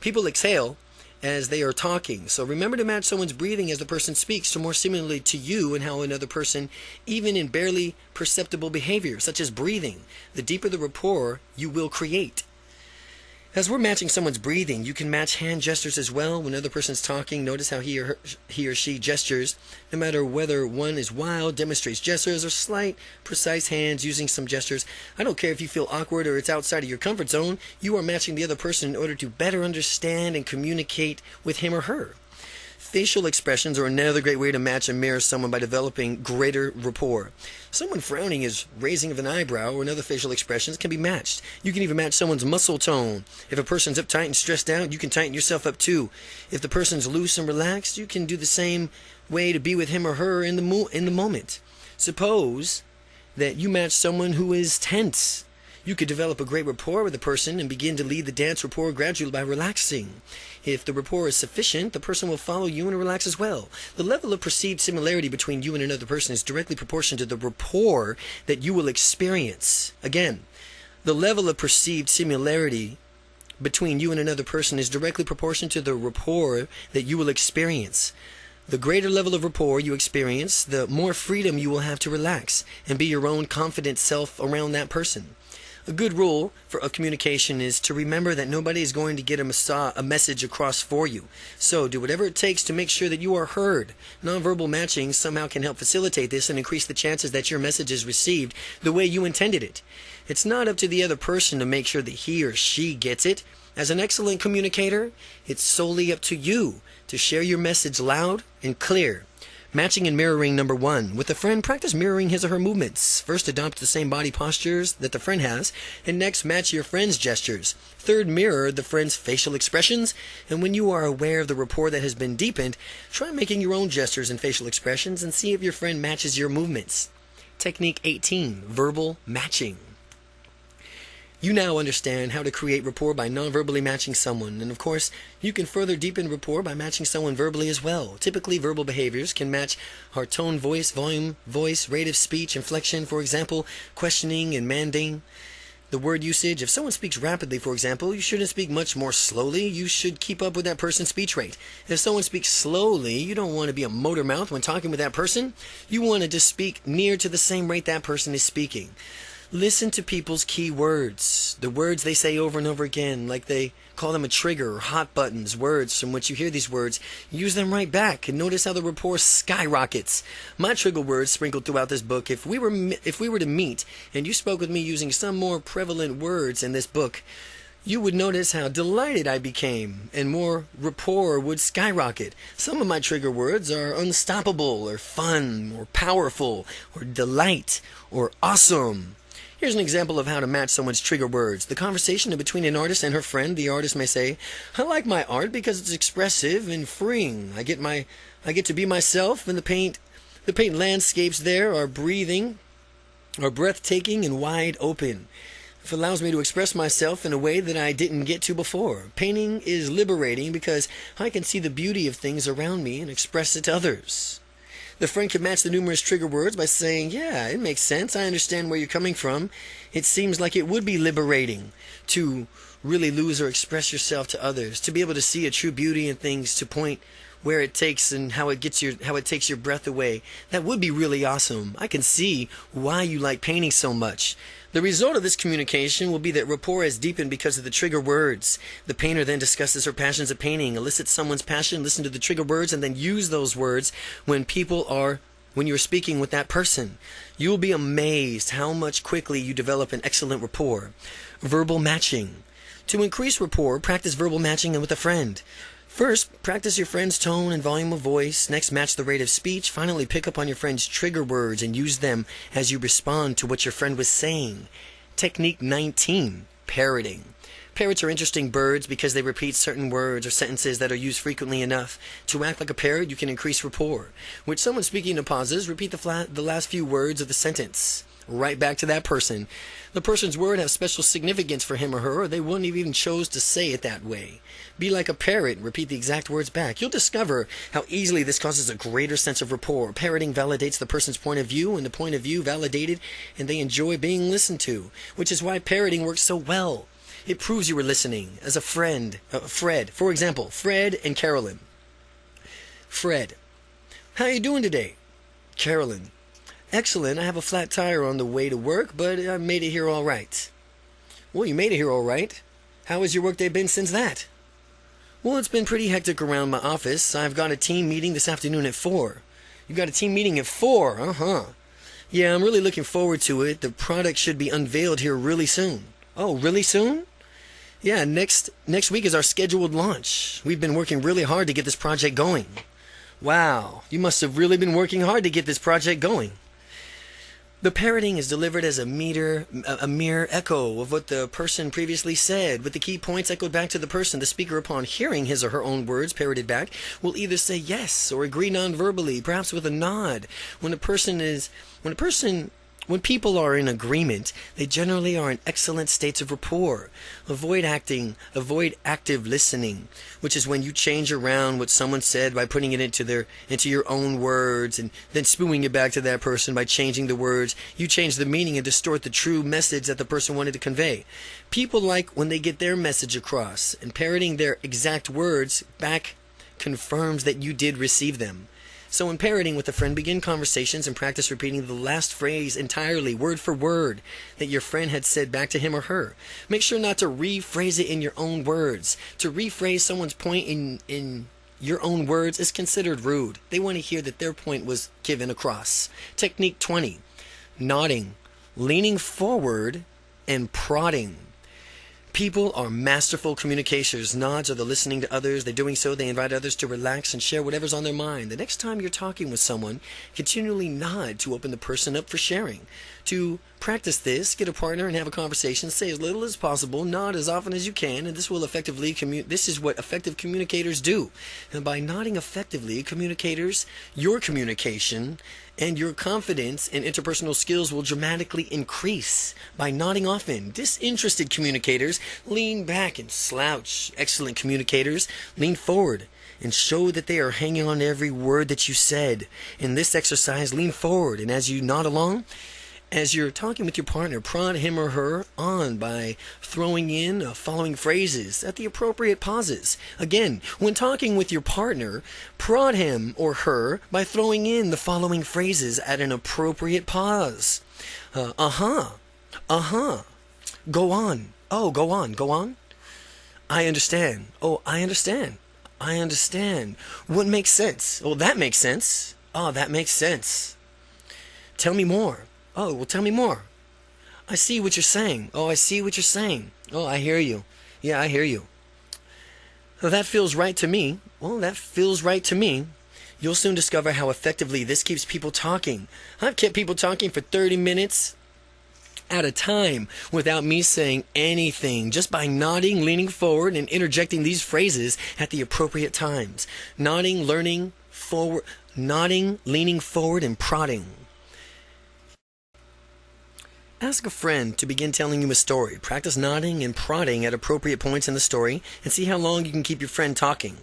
People exhale as they are talking. So remember to match someone's breathing as the person speaks to more similarly to you and how another person, even in barely perceptible behavior, such as breathing. The deeper the rapport you will create. As we're matching someone's breathing, you can match hand gestures as well. When another person's talking, notice how he or she gestures. No matter whether one is wild, demonstrates gestures, or slight, precise hands using some gestures. I don't care if you feel awkward or it's outside of your comfort zone. You are matching the other person in order to better understand and communicate with him or her. Facial expressions are another great way to match and mirror someone by developing greater rapport. Someone frowning is raising of an eyebrow or another facial expressions can be matched. You can even match someone's muscle tone. If a person's uptight and stressed out, you can tighten yourself up too. If the person's loose and relaxed, you can do the same way to be with him or her in the moment. Suppose that you match someone who is tense. You could develop a great rapport with the person and begin to lead the dance rapport gradually by relaxing. If the rapport is sufficient, the person will follow you and relax as well. The level of perceived similarity between you and another person is directly proportional to the rapport that you will experience. Again, the level of perceived similarity between you and another person is directly proportional to the rapport that you will experience. The greater level of rapport you experience, the more freedom you will have to relax and be your own confident self around that person. A good rule for a communication is to remember that nobody is going to get a message across for you. So do whatever it takes to make sure that you are heard. Nonverbal matching somehow can help facilitate this and increase the chances that your message is received the way you intended it. It's not up to the other person to make sure that he or she gets it. As an excellent communicator, it's solely up to you to share your message loud and clear. Matching and mirroring number 1. With a friend, practice mirroring his or her movements. First, adopt the same body postures that the friend has, and next, match your friend's gestures. Third, mirror the friend's facial expressions, and when you are aware of the rapport that has been deepened, try making your own gestures and facial expressions and see if your friend matches your movements. Technique 18. Verbal matching. You now understand how to create rapport by non-verbally matching someone, and of course, you can further deepen rapport by matching someone verbally as well. Typically, verbal behaviors can match our tone, voice, volume, voice, rate of speech, inflection, for example, questioning and manding. The word usage, if someone speaks rapidly, for example, you shouldn't speak much more slowly. You should keep up with that person's speech rate. If someone speaks slowly, you don't want to be a motor mouth when talking with that person. You want to just speak near to the same rate that person is speaking. Listen to people's key words, the words they say over and over again, like they call them a trigger or hot buttons, words from which you hear these words. Use them right back and notice how the rapport skyrockets. My trigger words sprinkled throughout this book. If we were to meet and you spoke with me using some more prevalent words in this book, you would notice how delighted I became and more rapport would skyrocket. Some of my trigger words are unstoppable or fun or powerful or delight or awesome. Here's an example of how to match someone's trigger words. The conversation between an artist and her friend. The artist may say, "I like my art because it's expressive and freeing. I get to be myself, and the paint landscapes there are breathtaking and wide open. It allows me to express myself in a way that I didn't get to before. Painting is liberating because I can see the beauty of things around me and express it to others." The friend can match the numerous trigger words by saying, "Yeah, it makes sense. I understand where you're coming from. It seems like it would be liberating to really lose or express yourself to others, to be able to see a true beauty in things, to point where it takes and how it takes your breath away. That would be really awesome. I can see why you like painting so much." The result of this communication will be that rapport is deepened because of the trigger words. The painter then discusses her passions of painting, elicits someone's passion, listen to the trigger words, and then use those words when you're speaking with that person. You will be amazed how much quickly you develop an excellent rapport. Verbal matching. To increase rapport, practice verbal matching with a friend. First, practice your friend's tone and volume of voice. Next, match the rate of speech. Finally, pick up on your friend's trigger words and use them as you respond to what your friend was saying. Technique 19. Parroting. Parrots are interesting birds because they repeat certain words or sentences that are used frequently enough. To act like a parrot, you can increase rapport. With someone speaking in pauses, repeat the last few words of the sentence right back to that person. The person's word has special significance for him or her, or they wouldn't have even chose to say it that way. Be like a parrot and repeat the exact words back. You'll discover how easily this causes a greater sense of rapport. Parroting validates the person's point of view, and the point of view validated, and they enjoy being listened to, which is why parroting works so well. It proves you were listening. As a friend, Fred, for example, Fred and Carolyn. Fred, how you doing today? Carolyn, excellent. I have a flat tire on the way to work, but I made it here all right. Well, you made it here all right. How has your workday been since that? Well, it's been pretty hectic around my office. I've got a team meeting this afternoon at 4. You've got a team meeting at 4? Uh-huh. Yeah, I'm really looking forward to it. The product should be unveiled here really soon. Oh, really soon? Yeah, next week is our scheduled launch. We've been working really hard to get this project going. Wow, you must have really been working hard to get this project going. The parroting is delivered as a mere echo of what the person previously said, with the key points echoed back to the person. The speaker, upon hearing his or her own words parroted back, will either say yes or agree non-verbally, perhaps with a nod. When people are in agreement, they generally are in excellent states of rapport. Avoid active listening, which is when you change around what someone said by putting it into your own words and then spewing it back to that person by changing the words. You change the meaning and distort the true message that the person wanted to convey. People like when they get their message across, and parroting their exact words back confirms that you did receive them. So in parroting with a friend, begin conversations and practice repeating the last phrase entirely, word for word, that your friend had said back to him or her. Make sure not to rephrase it in your own words. To rephrase someone's point in your own words is considered rude. They want to hear that their point was given across. Technique 20. Nodding, leaning forward, and prodding. People are masterful communicators. Nods are the listening to others. They're doing so. They invite others to relax and share whatever's on their mind. The next time you're talking with someone, continually nod to open the person up for sharing. To practice this, get a partner and have a conversation. Say as little as possible. Nod as often as you can, and this is what effective communicators do. And by nodding effectively, your communication and your confidence and interpersonal skills will dramatically increase. By nodding often, disinterested communicators lean back and slouch. Excellent communicators lean forward and show that they are hanging on to every word that you said. In this exercise, lean forward, and as you nod along, as you're talking with your partner, prod him or her on by throwing in following phrases at the appropriate pauses. Again, when talking with your partner, prod him or her by throwing in the following phrases at an appropriate pause. Go on. Oh, go on. I understand. Oh, I understand. I understand. What makes sense? Oh, that makes sense. Oh, that makes sense. Tell me more. Oh, well, tell me more. I see what you're saying. Oh, I see what you're saying. Oh, I hear you. Yeah, I hear you. Well, that feels right to me. Well, that feels right to me. You'll soon discover how effectively this keeps people talking. I've kept people talking for 30 minutes at a time without me saying anything, just by nodding, leaning forward, and interjecting these phrases at the appropriate times. Nodding, leaning forward, and prodding. Ask a friend to begin telling you a story. Practice nodding and prodding at appropriate points in the story and see how long you can keep your friend talking.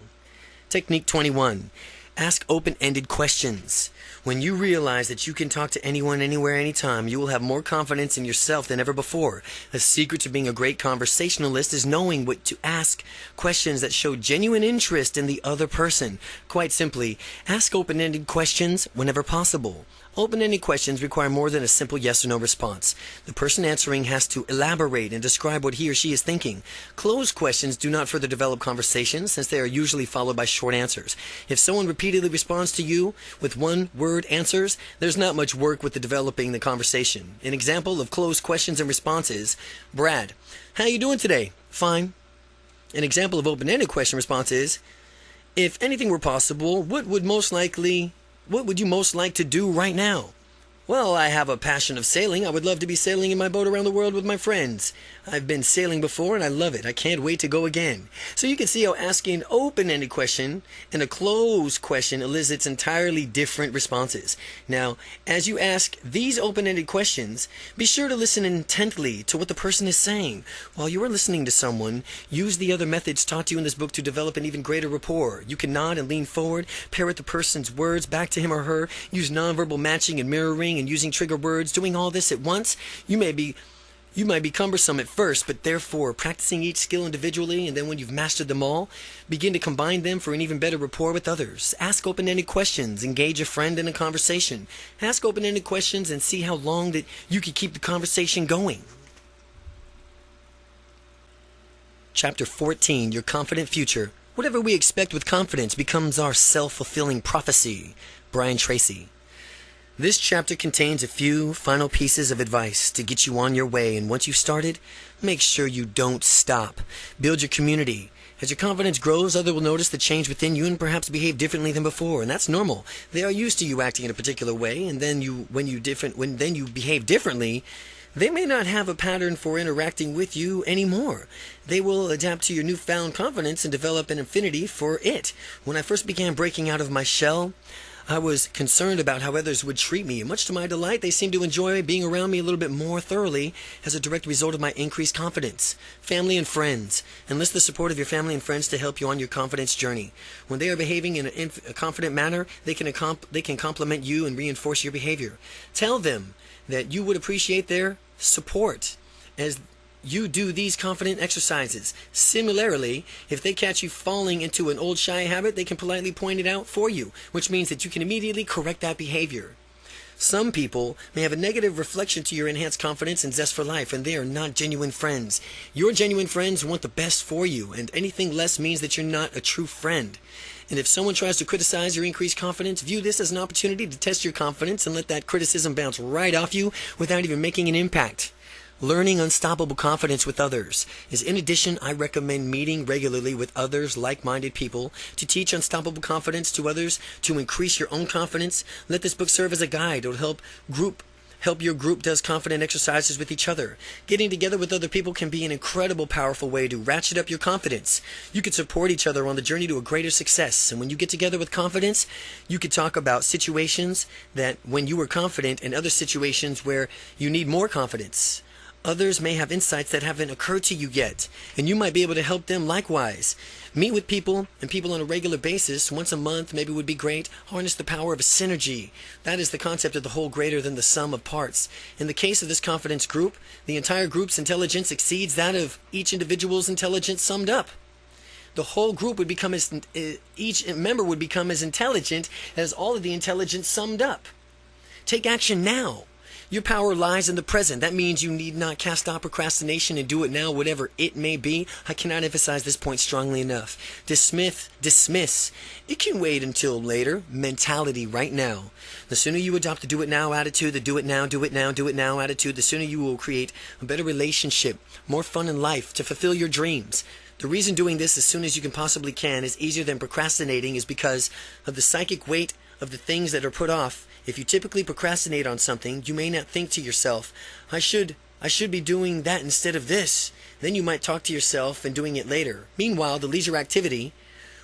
Technique 21. Ask open-ended questions. When you realize that you can talk to anyone, anywhere, anytime, you will have more confidence in yourself than ever before. The secret to being a great conversationalist is knowing what to ask questions that show genuine interest in the other person. Quite simply, ask open-ended questions whenever possible. Open-ended questions require more than a simple yes or no response. The person answering has to elaborate and describe what he or she is thinking. Closed questions do not further develop conversations, since they are usually followed by short answers. If someone repeatedly responds to you with one-word answers, there's not much work with developing the conversation. An example of closed questions and responses: Brad, how you doing today? Fine. An example of open-ended question response is: if anything were possible, what would you most like to do right now? Well, I have a passion of sailing. I would love to be sailing in my boat around the world with my friends. I've been sailing before and I love it. I can't wait to go again. So you can see how asking an open-ended question and a closed question elicits entirely different responses. Now, as you ask these open-ended questions, be sure to listen intently to what the person is saying. While you are listening to someone, use the other methods taught to you in this book to develop an even greater rapport. You can nod and lean forward, parrot the person's words back to him or her, use nonverbal matching and mirroring and using trigger words. Doing all this at once, you may You might be cumbersome at first, but therefore practicing each skill individually, and then when you've mastered them all, begin to combine them for an even better rapport with others. Ask open-ended questions. Engage a friend in a conversation. Ask open-ended questions and see how long that you can keep the conversation going. Chapter 14, Your Confident Future. Whatever we expect with confidence becomes our self-fulfilling prophecy. Brian Tracy. This chapter contains a few final pieces of advice to get you on your way, and once you've started, make sure you don't stop. Build your community. As your confidence grows, others will notice the change within you and perhaps behave differently than before, and that's normal. They are used to you acting in a particular way, and then when you behave differently, they may not have a pattern for interacting with you anymore. They will adapt to your newfound confidence and develop an affinity for it. When I first began breaking out of my shell, I was concerned about how others would treat me, and much to my delight, they seemed to enjoy being around me a little bit more thoroughly as a direct result of my increased confidence. Family and friends. Enlist the support of your family and friends to help you on your confidence journey. When they are behaving in a confident manner, they can compliment you and reinforce your behavior. Tell them that you would appreciate their support as you do these confident exercises. Similarly, if they catch you falling into an old shy habit, they can politely point it out for you, which means that you can immediately correct that behavior. Some people may have a negative reflection to your enhanced confidence and zest for life, and they are not genuine friends. Your genuine friends want the best for you, and anything less means that you're not a true friend. And if someone tries to criticize your increased confidence, view this as an opportunity to test your confidence and let that criticism bounce right off you without even making an impact. Learning unstoppable confidence with others is, in addition, I recommend meeting regularly with others, like-minded people, to teach unstoppable confidence to others, to increase your own confidence. Let this book serve as a guide. It will help your group does confident exercises with each other. Getting together with other people can be an incredible, powerful way to ratchet up your confidence. You can support each other on the journey to a greater success. And when you get together with confidence, you can talk about situations that when you were confident and other situations where you need more confidence. Others may have insights that haven't occurred to you yet, and you might be able to help them likewise. Meet with people on a regular basis. Once a month maybe would be great. Harness the power of a synergy. That is the concept of the whole greater than the sum of parts. In the case of this confidence group, the entire group's intelligence exceeds that of each individual's intelligence summed up. The whole group would become each member would become as intelligent as all of the intelligence summed up. Take action now. Your power lies in the present. That means you need not cast off procrastination and do it now, whatever it may be. I cannot emphasize this point strongly enough. Dismiss. It can wait until later. Mentality right now. The sooner you adopt the do it now attitude, the do it now attitude, the sooner you will create a better relationship, more fun in life, to fulfill your dreams. The reason doing this as soon as you can possibly is easier than procrastinating is because of the psychic weight of the things that are put off. If you typically procrastinate on something, you may not think to yourself, I should be doing that instead of this. Then you might talk to yourself and doing it later. Meanwhile, the leisure activity,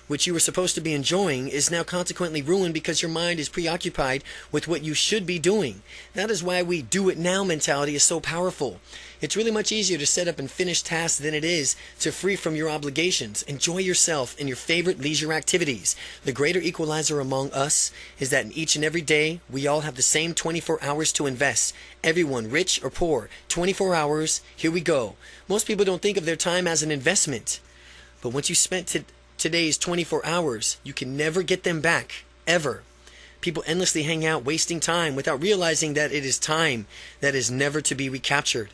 which you were supposed to be enjoying, is now consequently ruined because your mind is preoccupied with what you should be doing. That is why we do it now mentality is so powerful. It's really much easier to set up and finish tasks than it is to free from your obligations. Enjoy yourself in your favorite leisure activities. The greater equalizer among us is that in each and every day, we all have the same 24 hours to invest. Everyone, rich or poor, 24 hours, here we go. Most people don't think of their time as an investment. But once you spent today's 24 hours, you can never get them back, ever. People endlessly hang out wasting time without realizing that it is time that is never to be recaptured.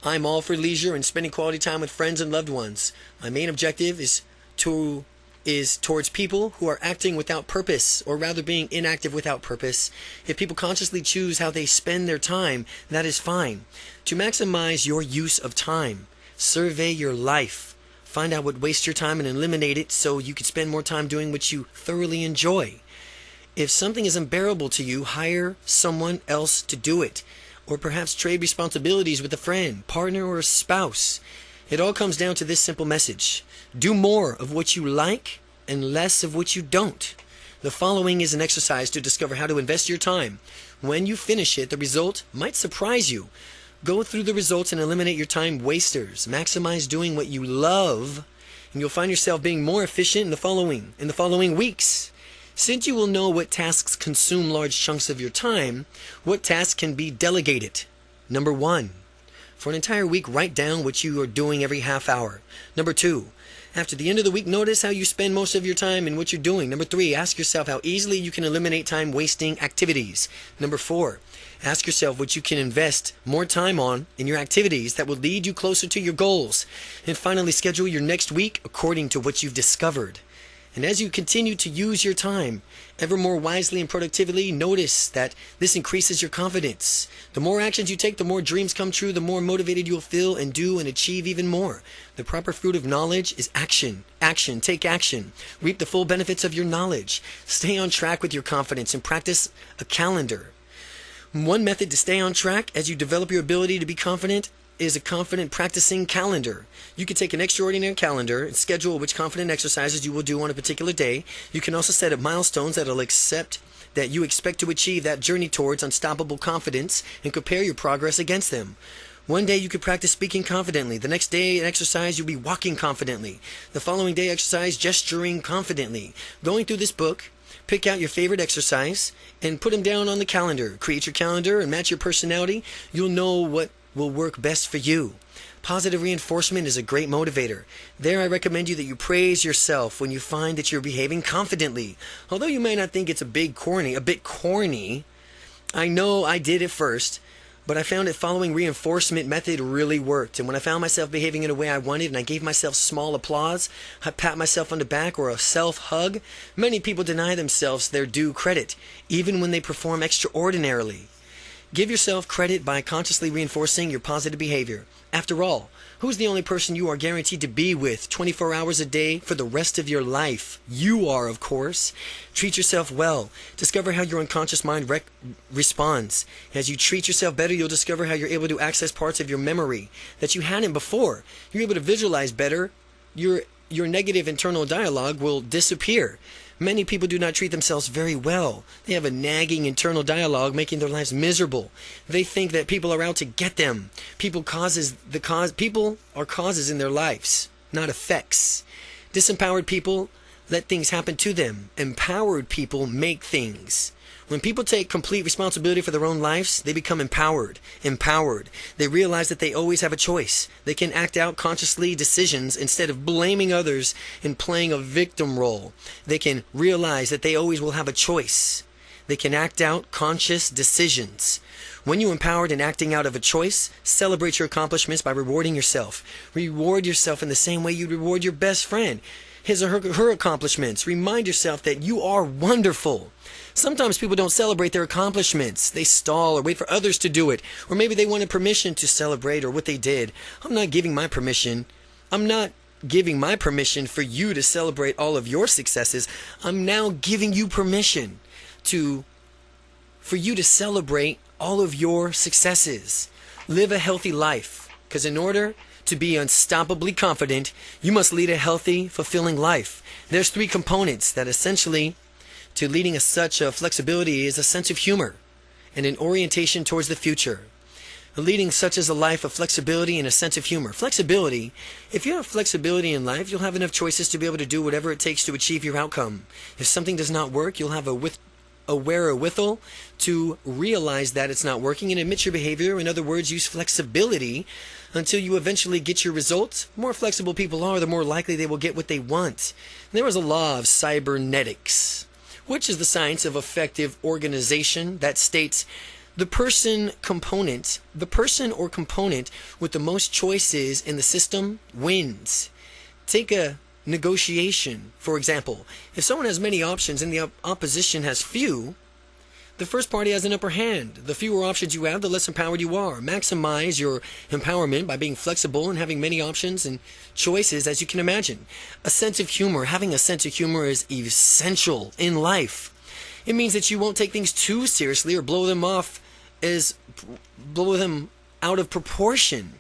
I'm all for leisure and spending quality time with friends and loved ones. My main objective is towards people who are acting without purpose, or rather being inactive without purpose. If people consciously choose how they spend their time, that is fine. To maximize your use of time, survey your life. Find out what wastes your time and eliminate it so you can spend more time doing what you thoroughly enjoy. If something is unbearable to you, hire someone else to do it. Or perhaps trade responsibilities with a friend, partner, or a spouse. It all comes down to this simple message. Do more of what you like and less of what you don't. The following is an exercise to discover how to invest your time. When you finish it, the result might surprise you. Go through the results and eliminate your time wasters. Maximize doing what you love, and you'll find yourself being more efficient in the following weeks. Since you will know what tasks consume large chunks of your time, what tasks can be delegated? Number 1, For an entire week, write down what you are doing every half hour. Number 2, after the end of the week, notice how you spend most of your time and what you're doing. Number 3, ask yourself how easily you can eliminate time-wasting activities. Number 4, ask yourself what you can invest more time on in your activities that will lead you closer to your goals. And finally, schedule your next week according to what you've discovered. And as you continue to use your time ever more wisely and productively, notice that this increases your confidence. The more actions you take, the more dreams come true, the more motivated you'll feel and do and achieve even more. The proper fruit of knowledge is action. Action. Take action. Reap the full benefits of your knowledge. Stay on track with your confidence and practice a calendar. One method to stay on track as you develop your ability to be confident is a confident practicing calendar. You can take an extraordinary calendar and schedule which confident exercises you will do on a particular day. You can also set up milestones that you expect to achieve that journey towards unstoppable confidence and compare your progress against them. One day you could practice speaking confidently. The next day, an exercise, you'll be walking confidently. The following day, exercise gesturing confidently. Going through this book, pick out your favorite exercise and put them down on the calendar. Create your calendar and match your personality. You'll know what will work best for you. Positive reinforcement is a great motivator. There I recommend you that you praise yourself when you find that you're behaving confidently. Although you may not think it's a bit corny, I know I did at first, but I found that following reinforcement method really worked. And when I found myself behaving in a way I wanted and I gave myself small applause, I pat myself on the back or a self-hug, many people deny themselves their due credit, even when they perform extraordinarily. Give yourself credit by consciously reinforcing your positive behavior. After all, who's the only person you are guaranteed to be with 24 hours a day for the rest of your life? You are, of course. Treat yourself well. Discover how your unconscious mind responds. As you treat yourself better, you'll discover how you're able to access parts of your memory that you hadn't before. You're able to visualize better. Your negative internal dialogue will disappear. Many people do not treat themselves very well. They have a nagging internal dialogue making their lives miserable. They think that people are out to get them. People are causes in their lives, not effects. Disempowered people let things happen to them. Empowered people make things. When people take complete responsibility for their own lives, they become empowered. They realize that they always have a choice. They can act out consciously decisions instead of blaming others and playing a victim role. They can realize that they always will have a choice. They can act out conscious decisions. When you're empowered and acting out of a choice, celebrate your accomplishments by rewarding yourself. Reward yourself in the same way you'd reward your best friend. His or her accomplishments. Remind yourself that you are wonderful. Sometimes people don't celebrate their accomplishments. They stall or wait for others to do it. Or maybe they wanted permission to celebrate or what they did. I'm not giving my permission for you to celebrate all of your successes. I'm now giving you permission for you to celebrate all of your successes. Live a healthy life. Because in order to be unstoppably confident, you must lead a healthy, fulfilling life. There's 3 components that essentially to leading such a flexibility is a sense of humor and an orientation towards the future. Leading such as a life of flexibility and a sense of humor. Flexibility, if you have flexibility in life, you'll have enough choices to be able to do whatever it takes to achieve your outcome. If something does not work, you'll have a wherewithal to realize that it's not working and admit your behavior. In other words, use flexibility until you eventually get your results. The more flexible people are, the more likely they will get what they want. There is a law of cybernetics, which is the science of effective organization that states the person or component with the most choices in the system wins. Take a negotiation, for example. If someone has many options and the opposition has few, the first party has an upper hand. The fewer options you have, the less empowered you are. Maximize your empowerment by being flexible and having many options and choices as you can imagine. A sense of humor. Having a sense of humor is essential in life. It means that you won't take things too seriously or blow them out of proportion.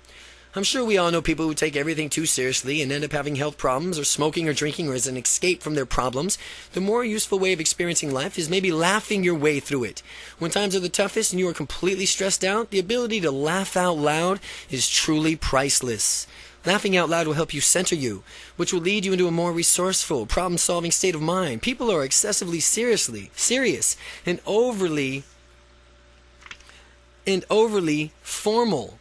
I'm sure we all know people who take everything too seriously and end up having health problems or smoking or drinking or as an escape from their problems. The more useful way of experiencing life is maybe laughing your way through it. When times are the toughest and you are completely stressed out, the ability to laugh out loud is truly priceless. Laughing out loud will help you center you, which will lead you into a more resourceful, problem-solving state of mind. People are excessively serious and overly formal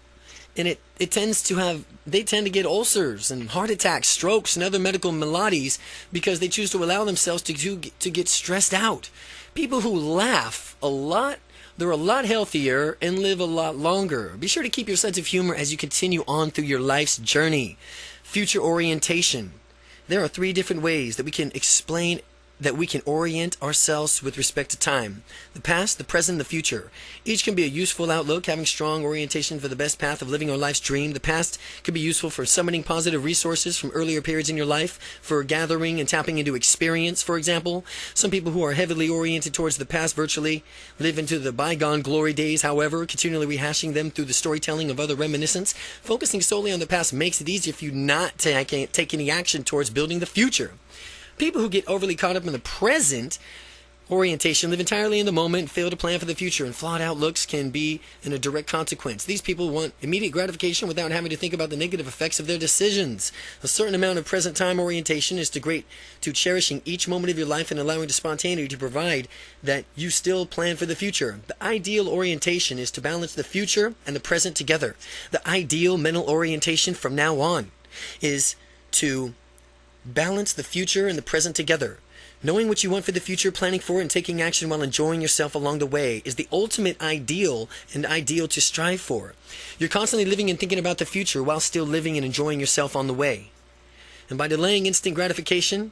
And they tend to get ulcers and heart attacks, strokes, and other medical maladies because they choose to allow themselves to get stressed out. People who laugh a lot, they're a lot healthier and live a lot longer. Be sure to keep your sense of humor as you continue on through your life's journey. Future orientation. There are 3 different ways that we can orient ourselves with respect to time: the past, the present, and the future. Each can be a useful outlook, having strong orientation for the best path of living our life's dream. The past could be useful for summoning positive resources from earlier periods in your life, for gathering and tapping into experience, for example. Some people who are heavily oriented towards the past virtually live into the bygone glory days, however, continually rehashing them through the storytelling of other reminiscence. Focusing solely on the past makes it easier for you not to take any action towards building the future. People who get overly caught up in the present orientation live entirely in the moment and fail to plan for the future, and flawed outlooks can be in a direct consequence. These people want immediate gratification without having to think about the negative effects of their decisions. A certain amount of present time orientation is to cherishing each moment of your life and allowing the spontaneity to provide that you still plan for the future. The ideal orientation is to balance the future and the present together. The ideal mental orientation from now on is to balance the future and the present together. Knowing what you want for the future, planning for it, and taking action while enjoying yourself along the way is the ultimate ideal and ideal to strive for. You're constantly living and thinking about the future while still living and enjoying yourself on the way. And by delaying instant gratification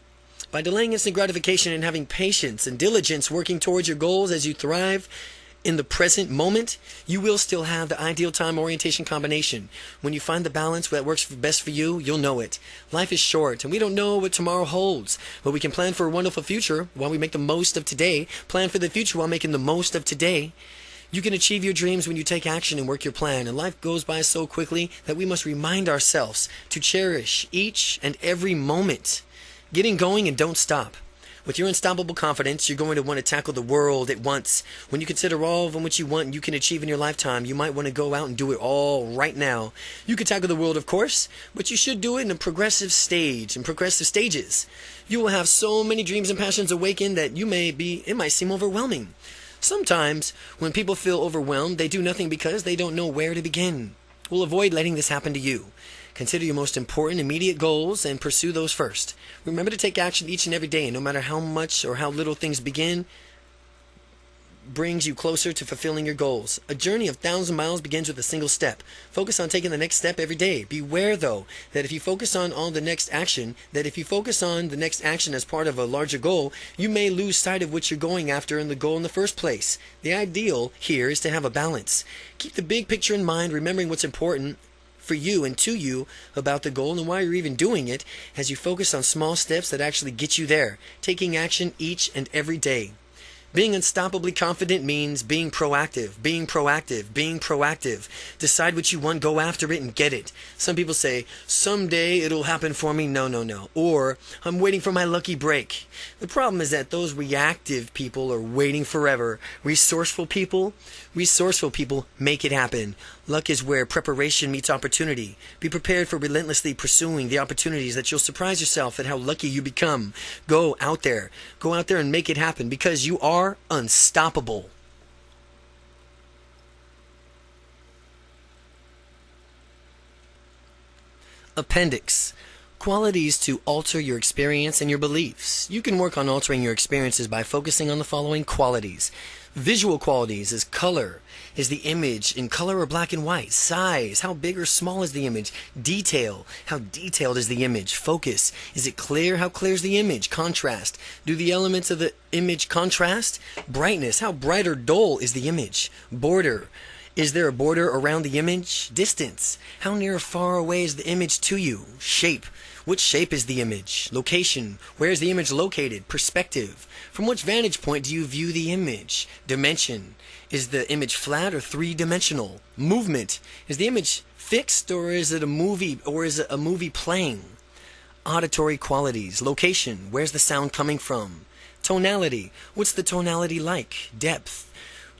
and having patience and diligence working towards your goals as you thrive in the present moment, you will still have the ideal time orientation combination. When you find the balance that works best for you, you'll know it. Life is short, and we don't know what tomorrow holds, but we can plan for a wonderful future while we make the most of today. Plan for the future while making the most of today. You can achieve your dreams when you take action and work your plan, and life goes by so quickly that we must remind ourselves to cherish each and every moment. Getting going and don't stop. With your unstoppable confidence, you're going to want to tackle the world at once. When you consider all of what you want and you can achieve in your lifetime, you might want to go out and do it all right now. You can tackle the world, of course, but you should do it in a progressive stages. You will have so many dreams and passions awaken that it might seem overwhelming. Sometimes, when people feel overwhelmed, they do nothing because they don't know where to begin. We'll avoid letting this happen to you. Consider your most important immediate goals and pursue those first. Remember to take action each and every day, and no matter how much or how little things brings you closer to fulfilling your goals. A journey of 1,000 miles begins with a single step. Focus on taking the next step every day. Beware, though, that if you focus on the next action as part of a larger goal, you may lose sight of what you're going after in the goal in the first place. The ideal here is to have a balance. Keep the big picture in mind, remembering what's important for you and to you about the goal and why you're even doing it, as you focus on small steps that actually get you there, taking action each and every day. Being unstoppably confident means being proactive. Decide what you want, go after it, and get it. Some people say, someday it'll happen for me. No. Or, I'm waiting for my lucky break. The problem is that those reactive people are waiting forever. Resourceful people make it happen. Luck is where preparation meets opportunity. Be prepared for relentlessly pursuing the opportunities that you'll surprise yourself at how lucky you become. Go out there and make it happen, because you are unstoppable. Appendix. Qualities to alter your experience and your beliefs. You can work on altering your experiences by focusing on the following qualities. Visual qualities is color. Is the image in color or black and white? Size. How big or small is the image? Detail. How detailed is the image? Focus. Is it clear? How clear is the image? Contrast. Do the elements of the image contrast? Brightness. How bright or dull is the image? Border. Is there a border around the image? Distance. How near or far away is the image to you? Shape. Which shape is the image? Location. Where is the image located? Perspective. From which vantage point do you view the image? Dimension. Is the image flat or three-dimensional? Movement. Is the image fixed or is it a movie playing? Auditory qualities. Location. Where's the sound coming from? Tonality. What's the tonality like? Depth.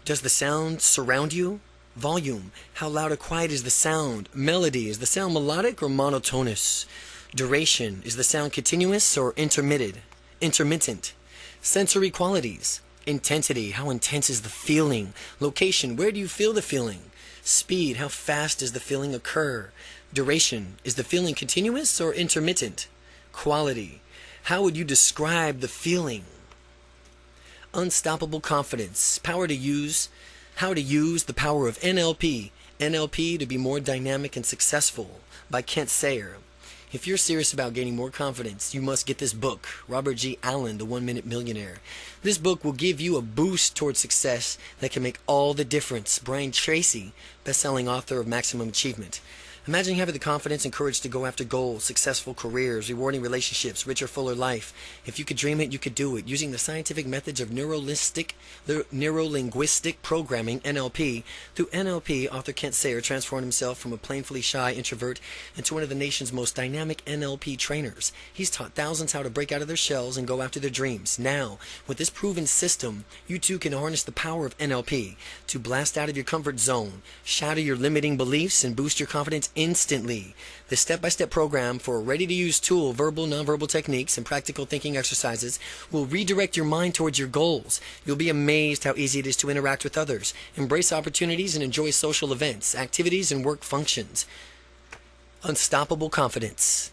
Does the sound surround you? Volume. How loud or quiet is the sound? Melody. Is the sound melodic or monotonous? Duration. Is the sound continuous or intermittent? Sensory qualities. Intensity. How intense is the feeling? Location. Where do you feel the feeling? Speed, how fast does the feeling occur? Duration, is the feeling continuous or intermittent? Quality, how would you describe the feeling? Unstoppable confidence, how to use the power of NLP. NLP to be more dynamic and successful by Kent Sayer. If you're serious about gaining more confidence, you must get this book, Robert G. Allen, The 1 Minute Millionaire. This book will give you a boost towards success that can make all the difference. Brian Tracy, best-selling author of Maximum Achievement. Imagine having the confidence and courage to go after goals, successful careers, rewarding relationships, richer, fuller life. If you could dream it, you could do it. Using the scientific methods of Neuro-Linguistic programming, NLP. Through NLP, author Kent Sayer transformed himself from a plainly shy introvert into one of the nation's most dynamic NLP trainers. He's taught thousands how to break out of their shells and go after their dreams. Now, with this proven system, you too can harness the power of NLP to blast out of your comfort zone, shatter your limiting beliefs, and boost your confidence instantly. The step-by-step program for a ready-to-use tool, verbal, nonverbal techniques, and practical thinking exercises will redirect your mind towards your goals. You'll be amazed how easy it is to interact with others, embrace opportunities, and enjoy social events, activities, and work functions. Unstoppable confidence.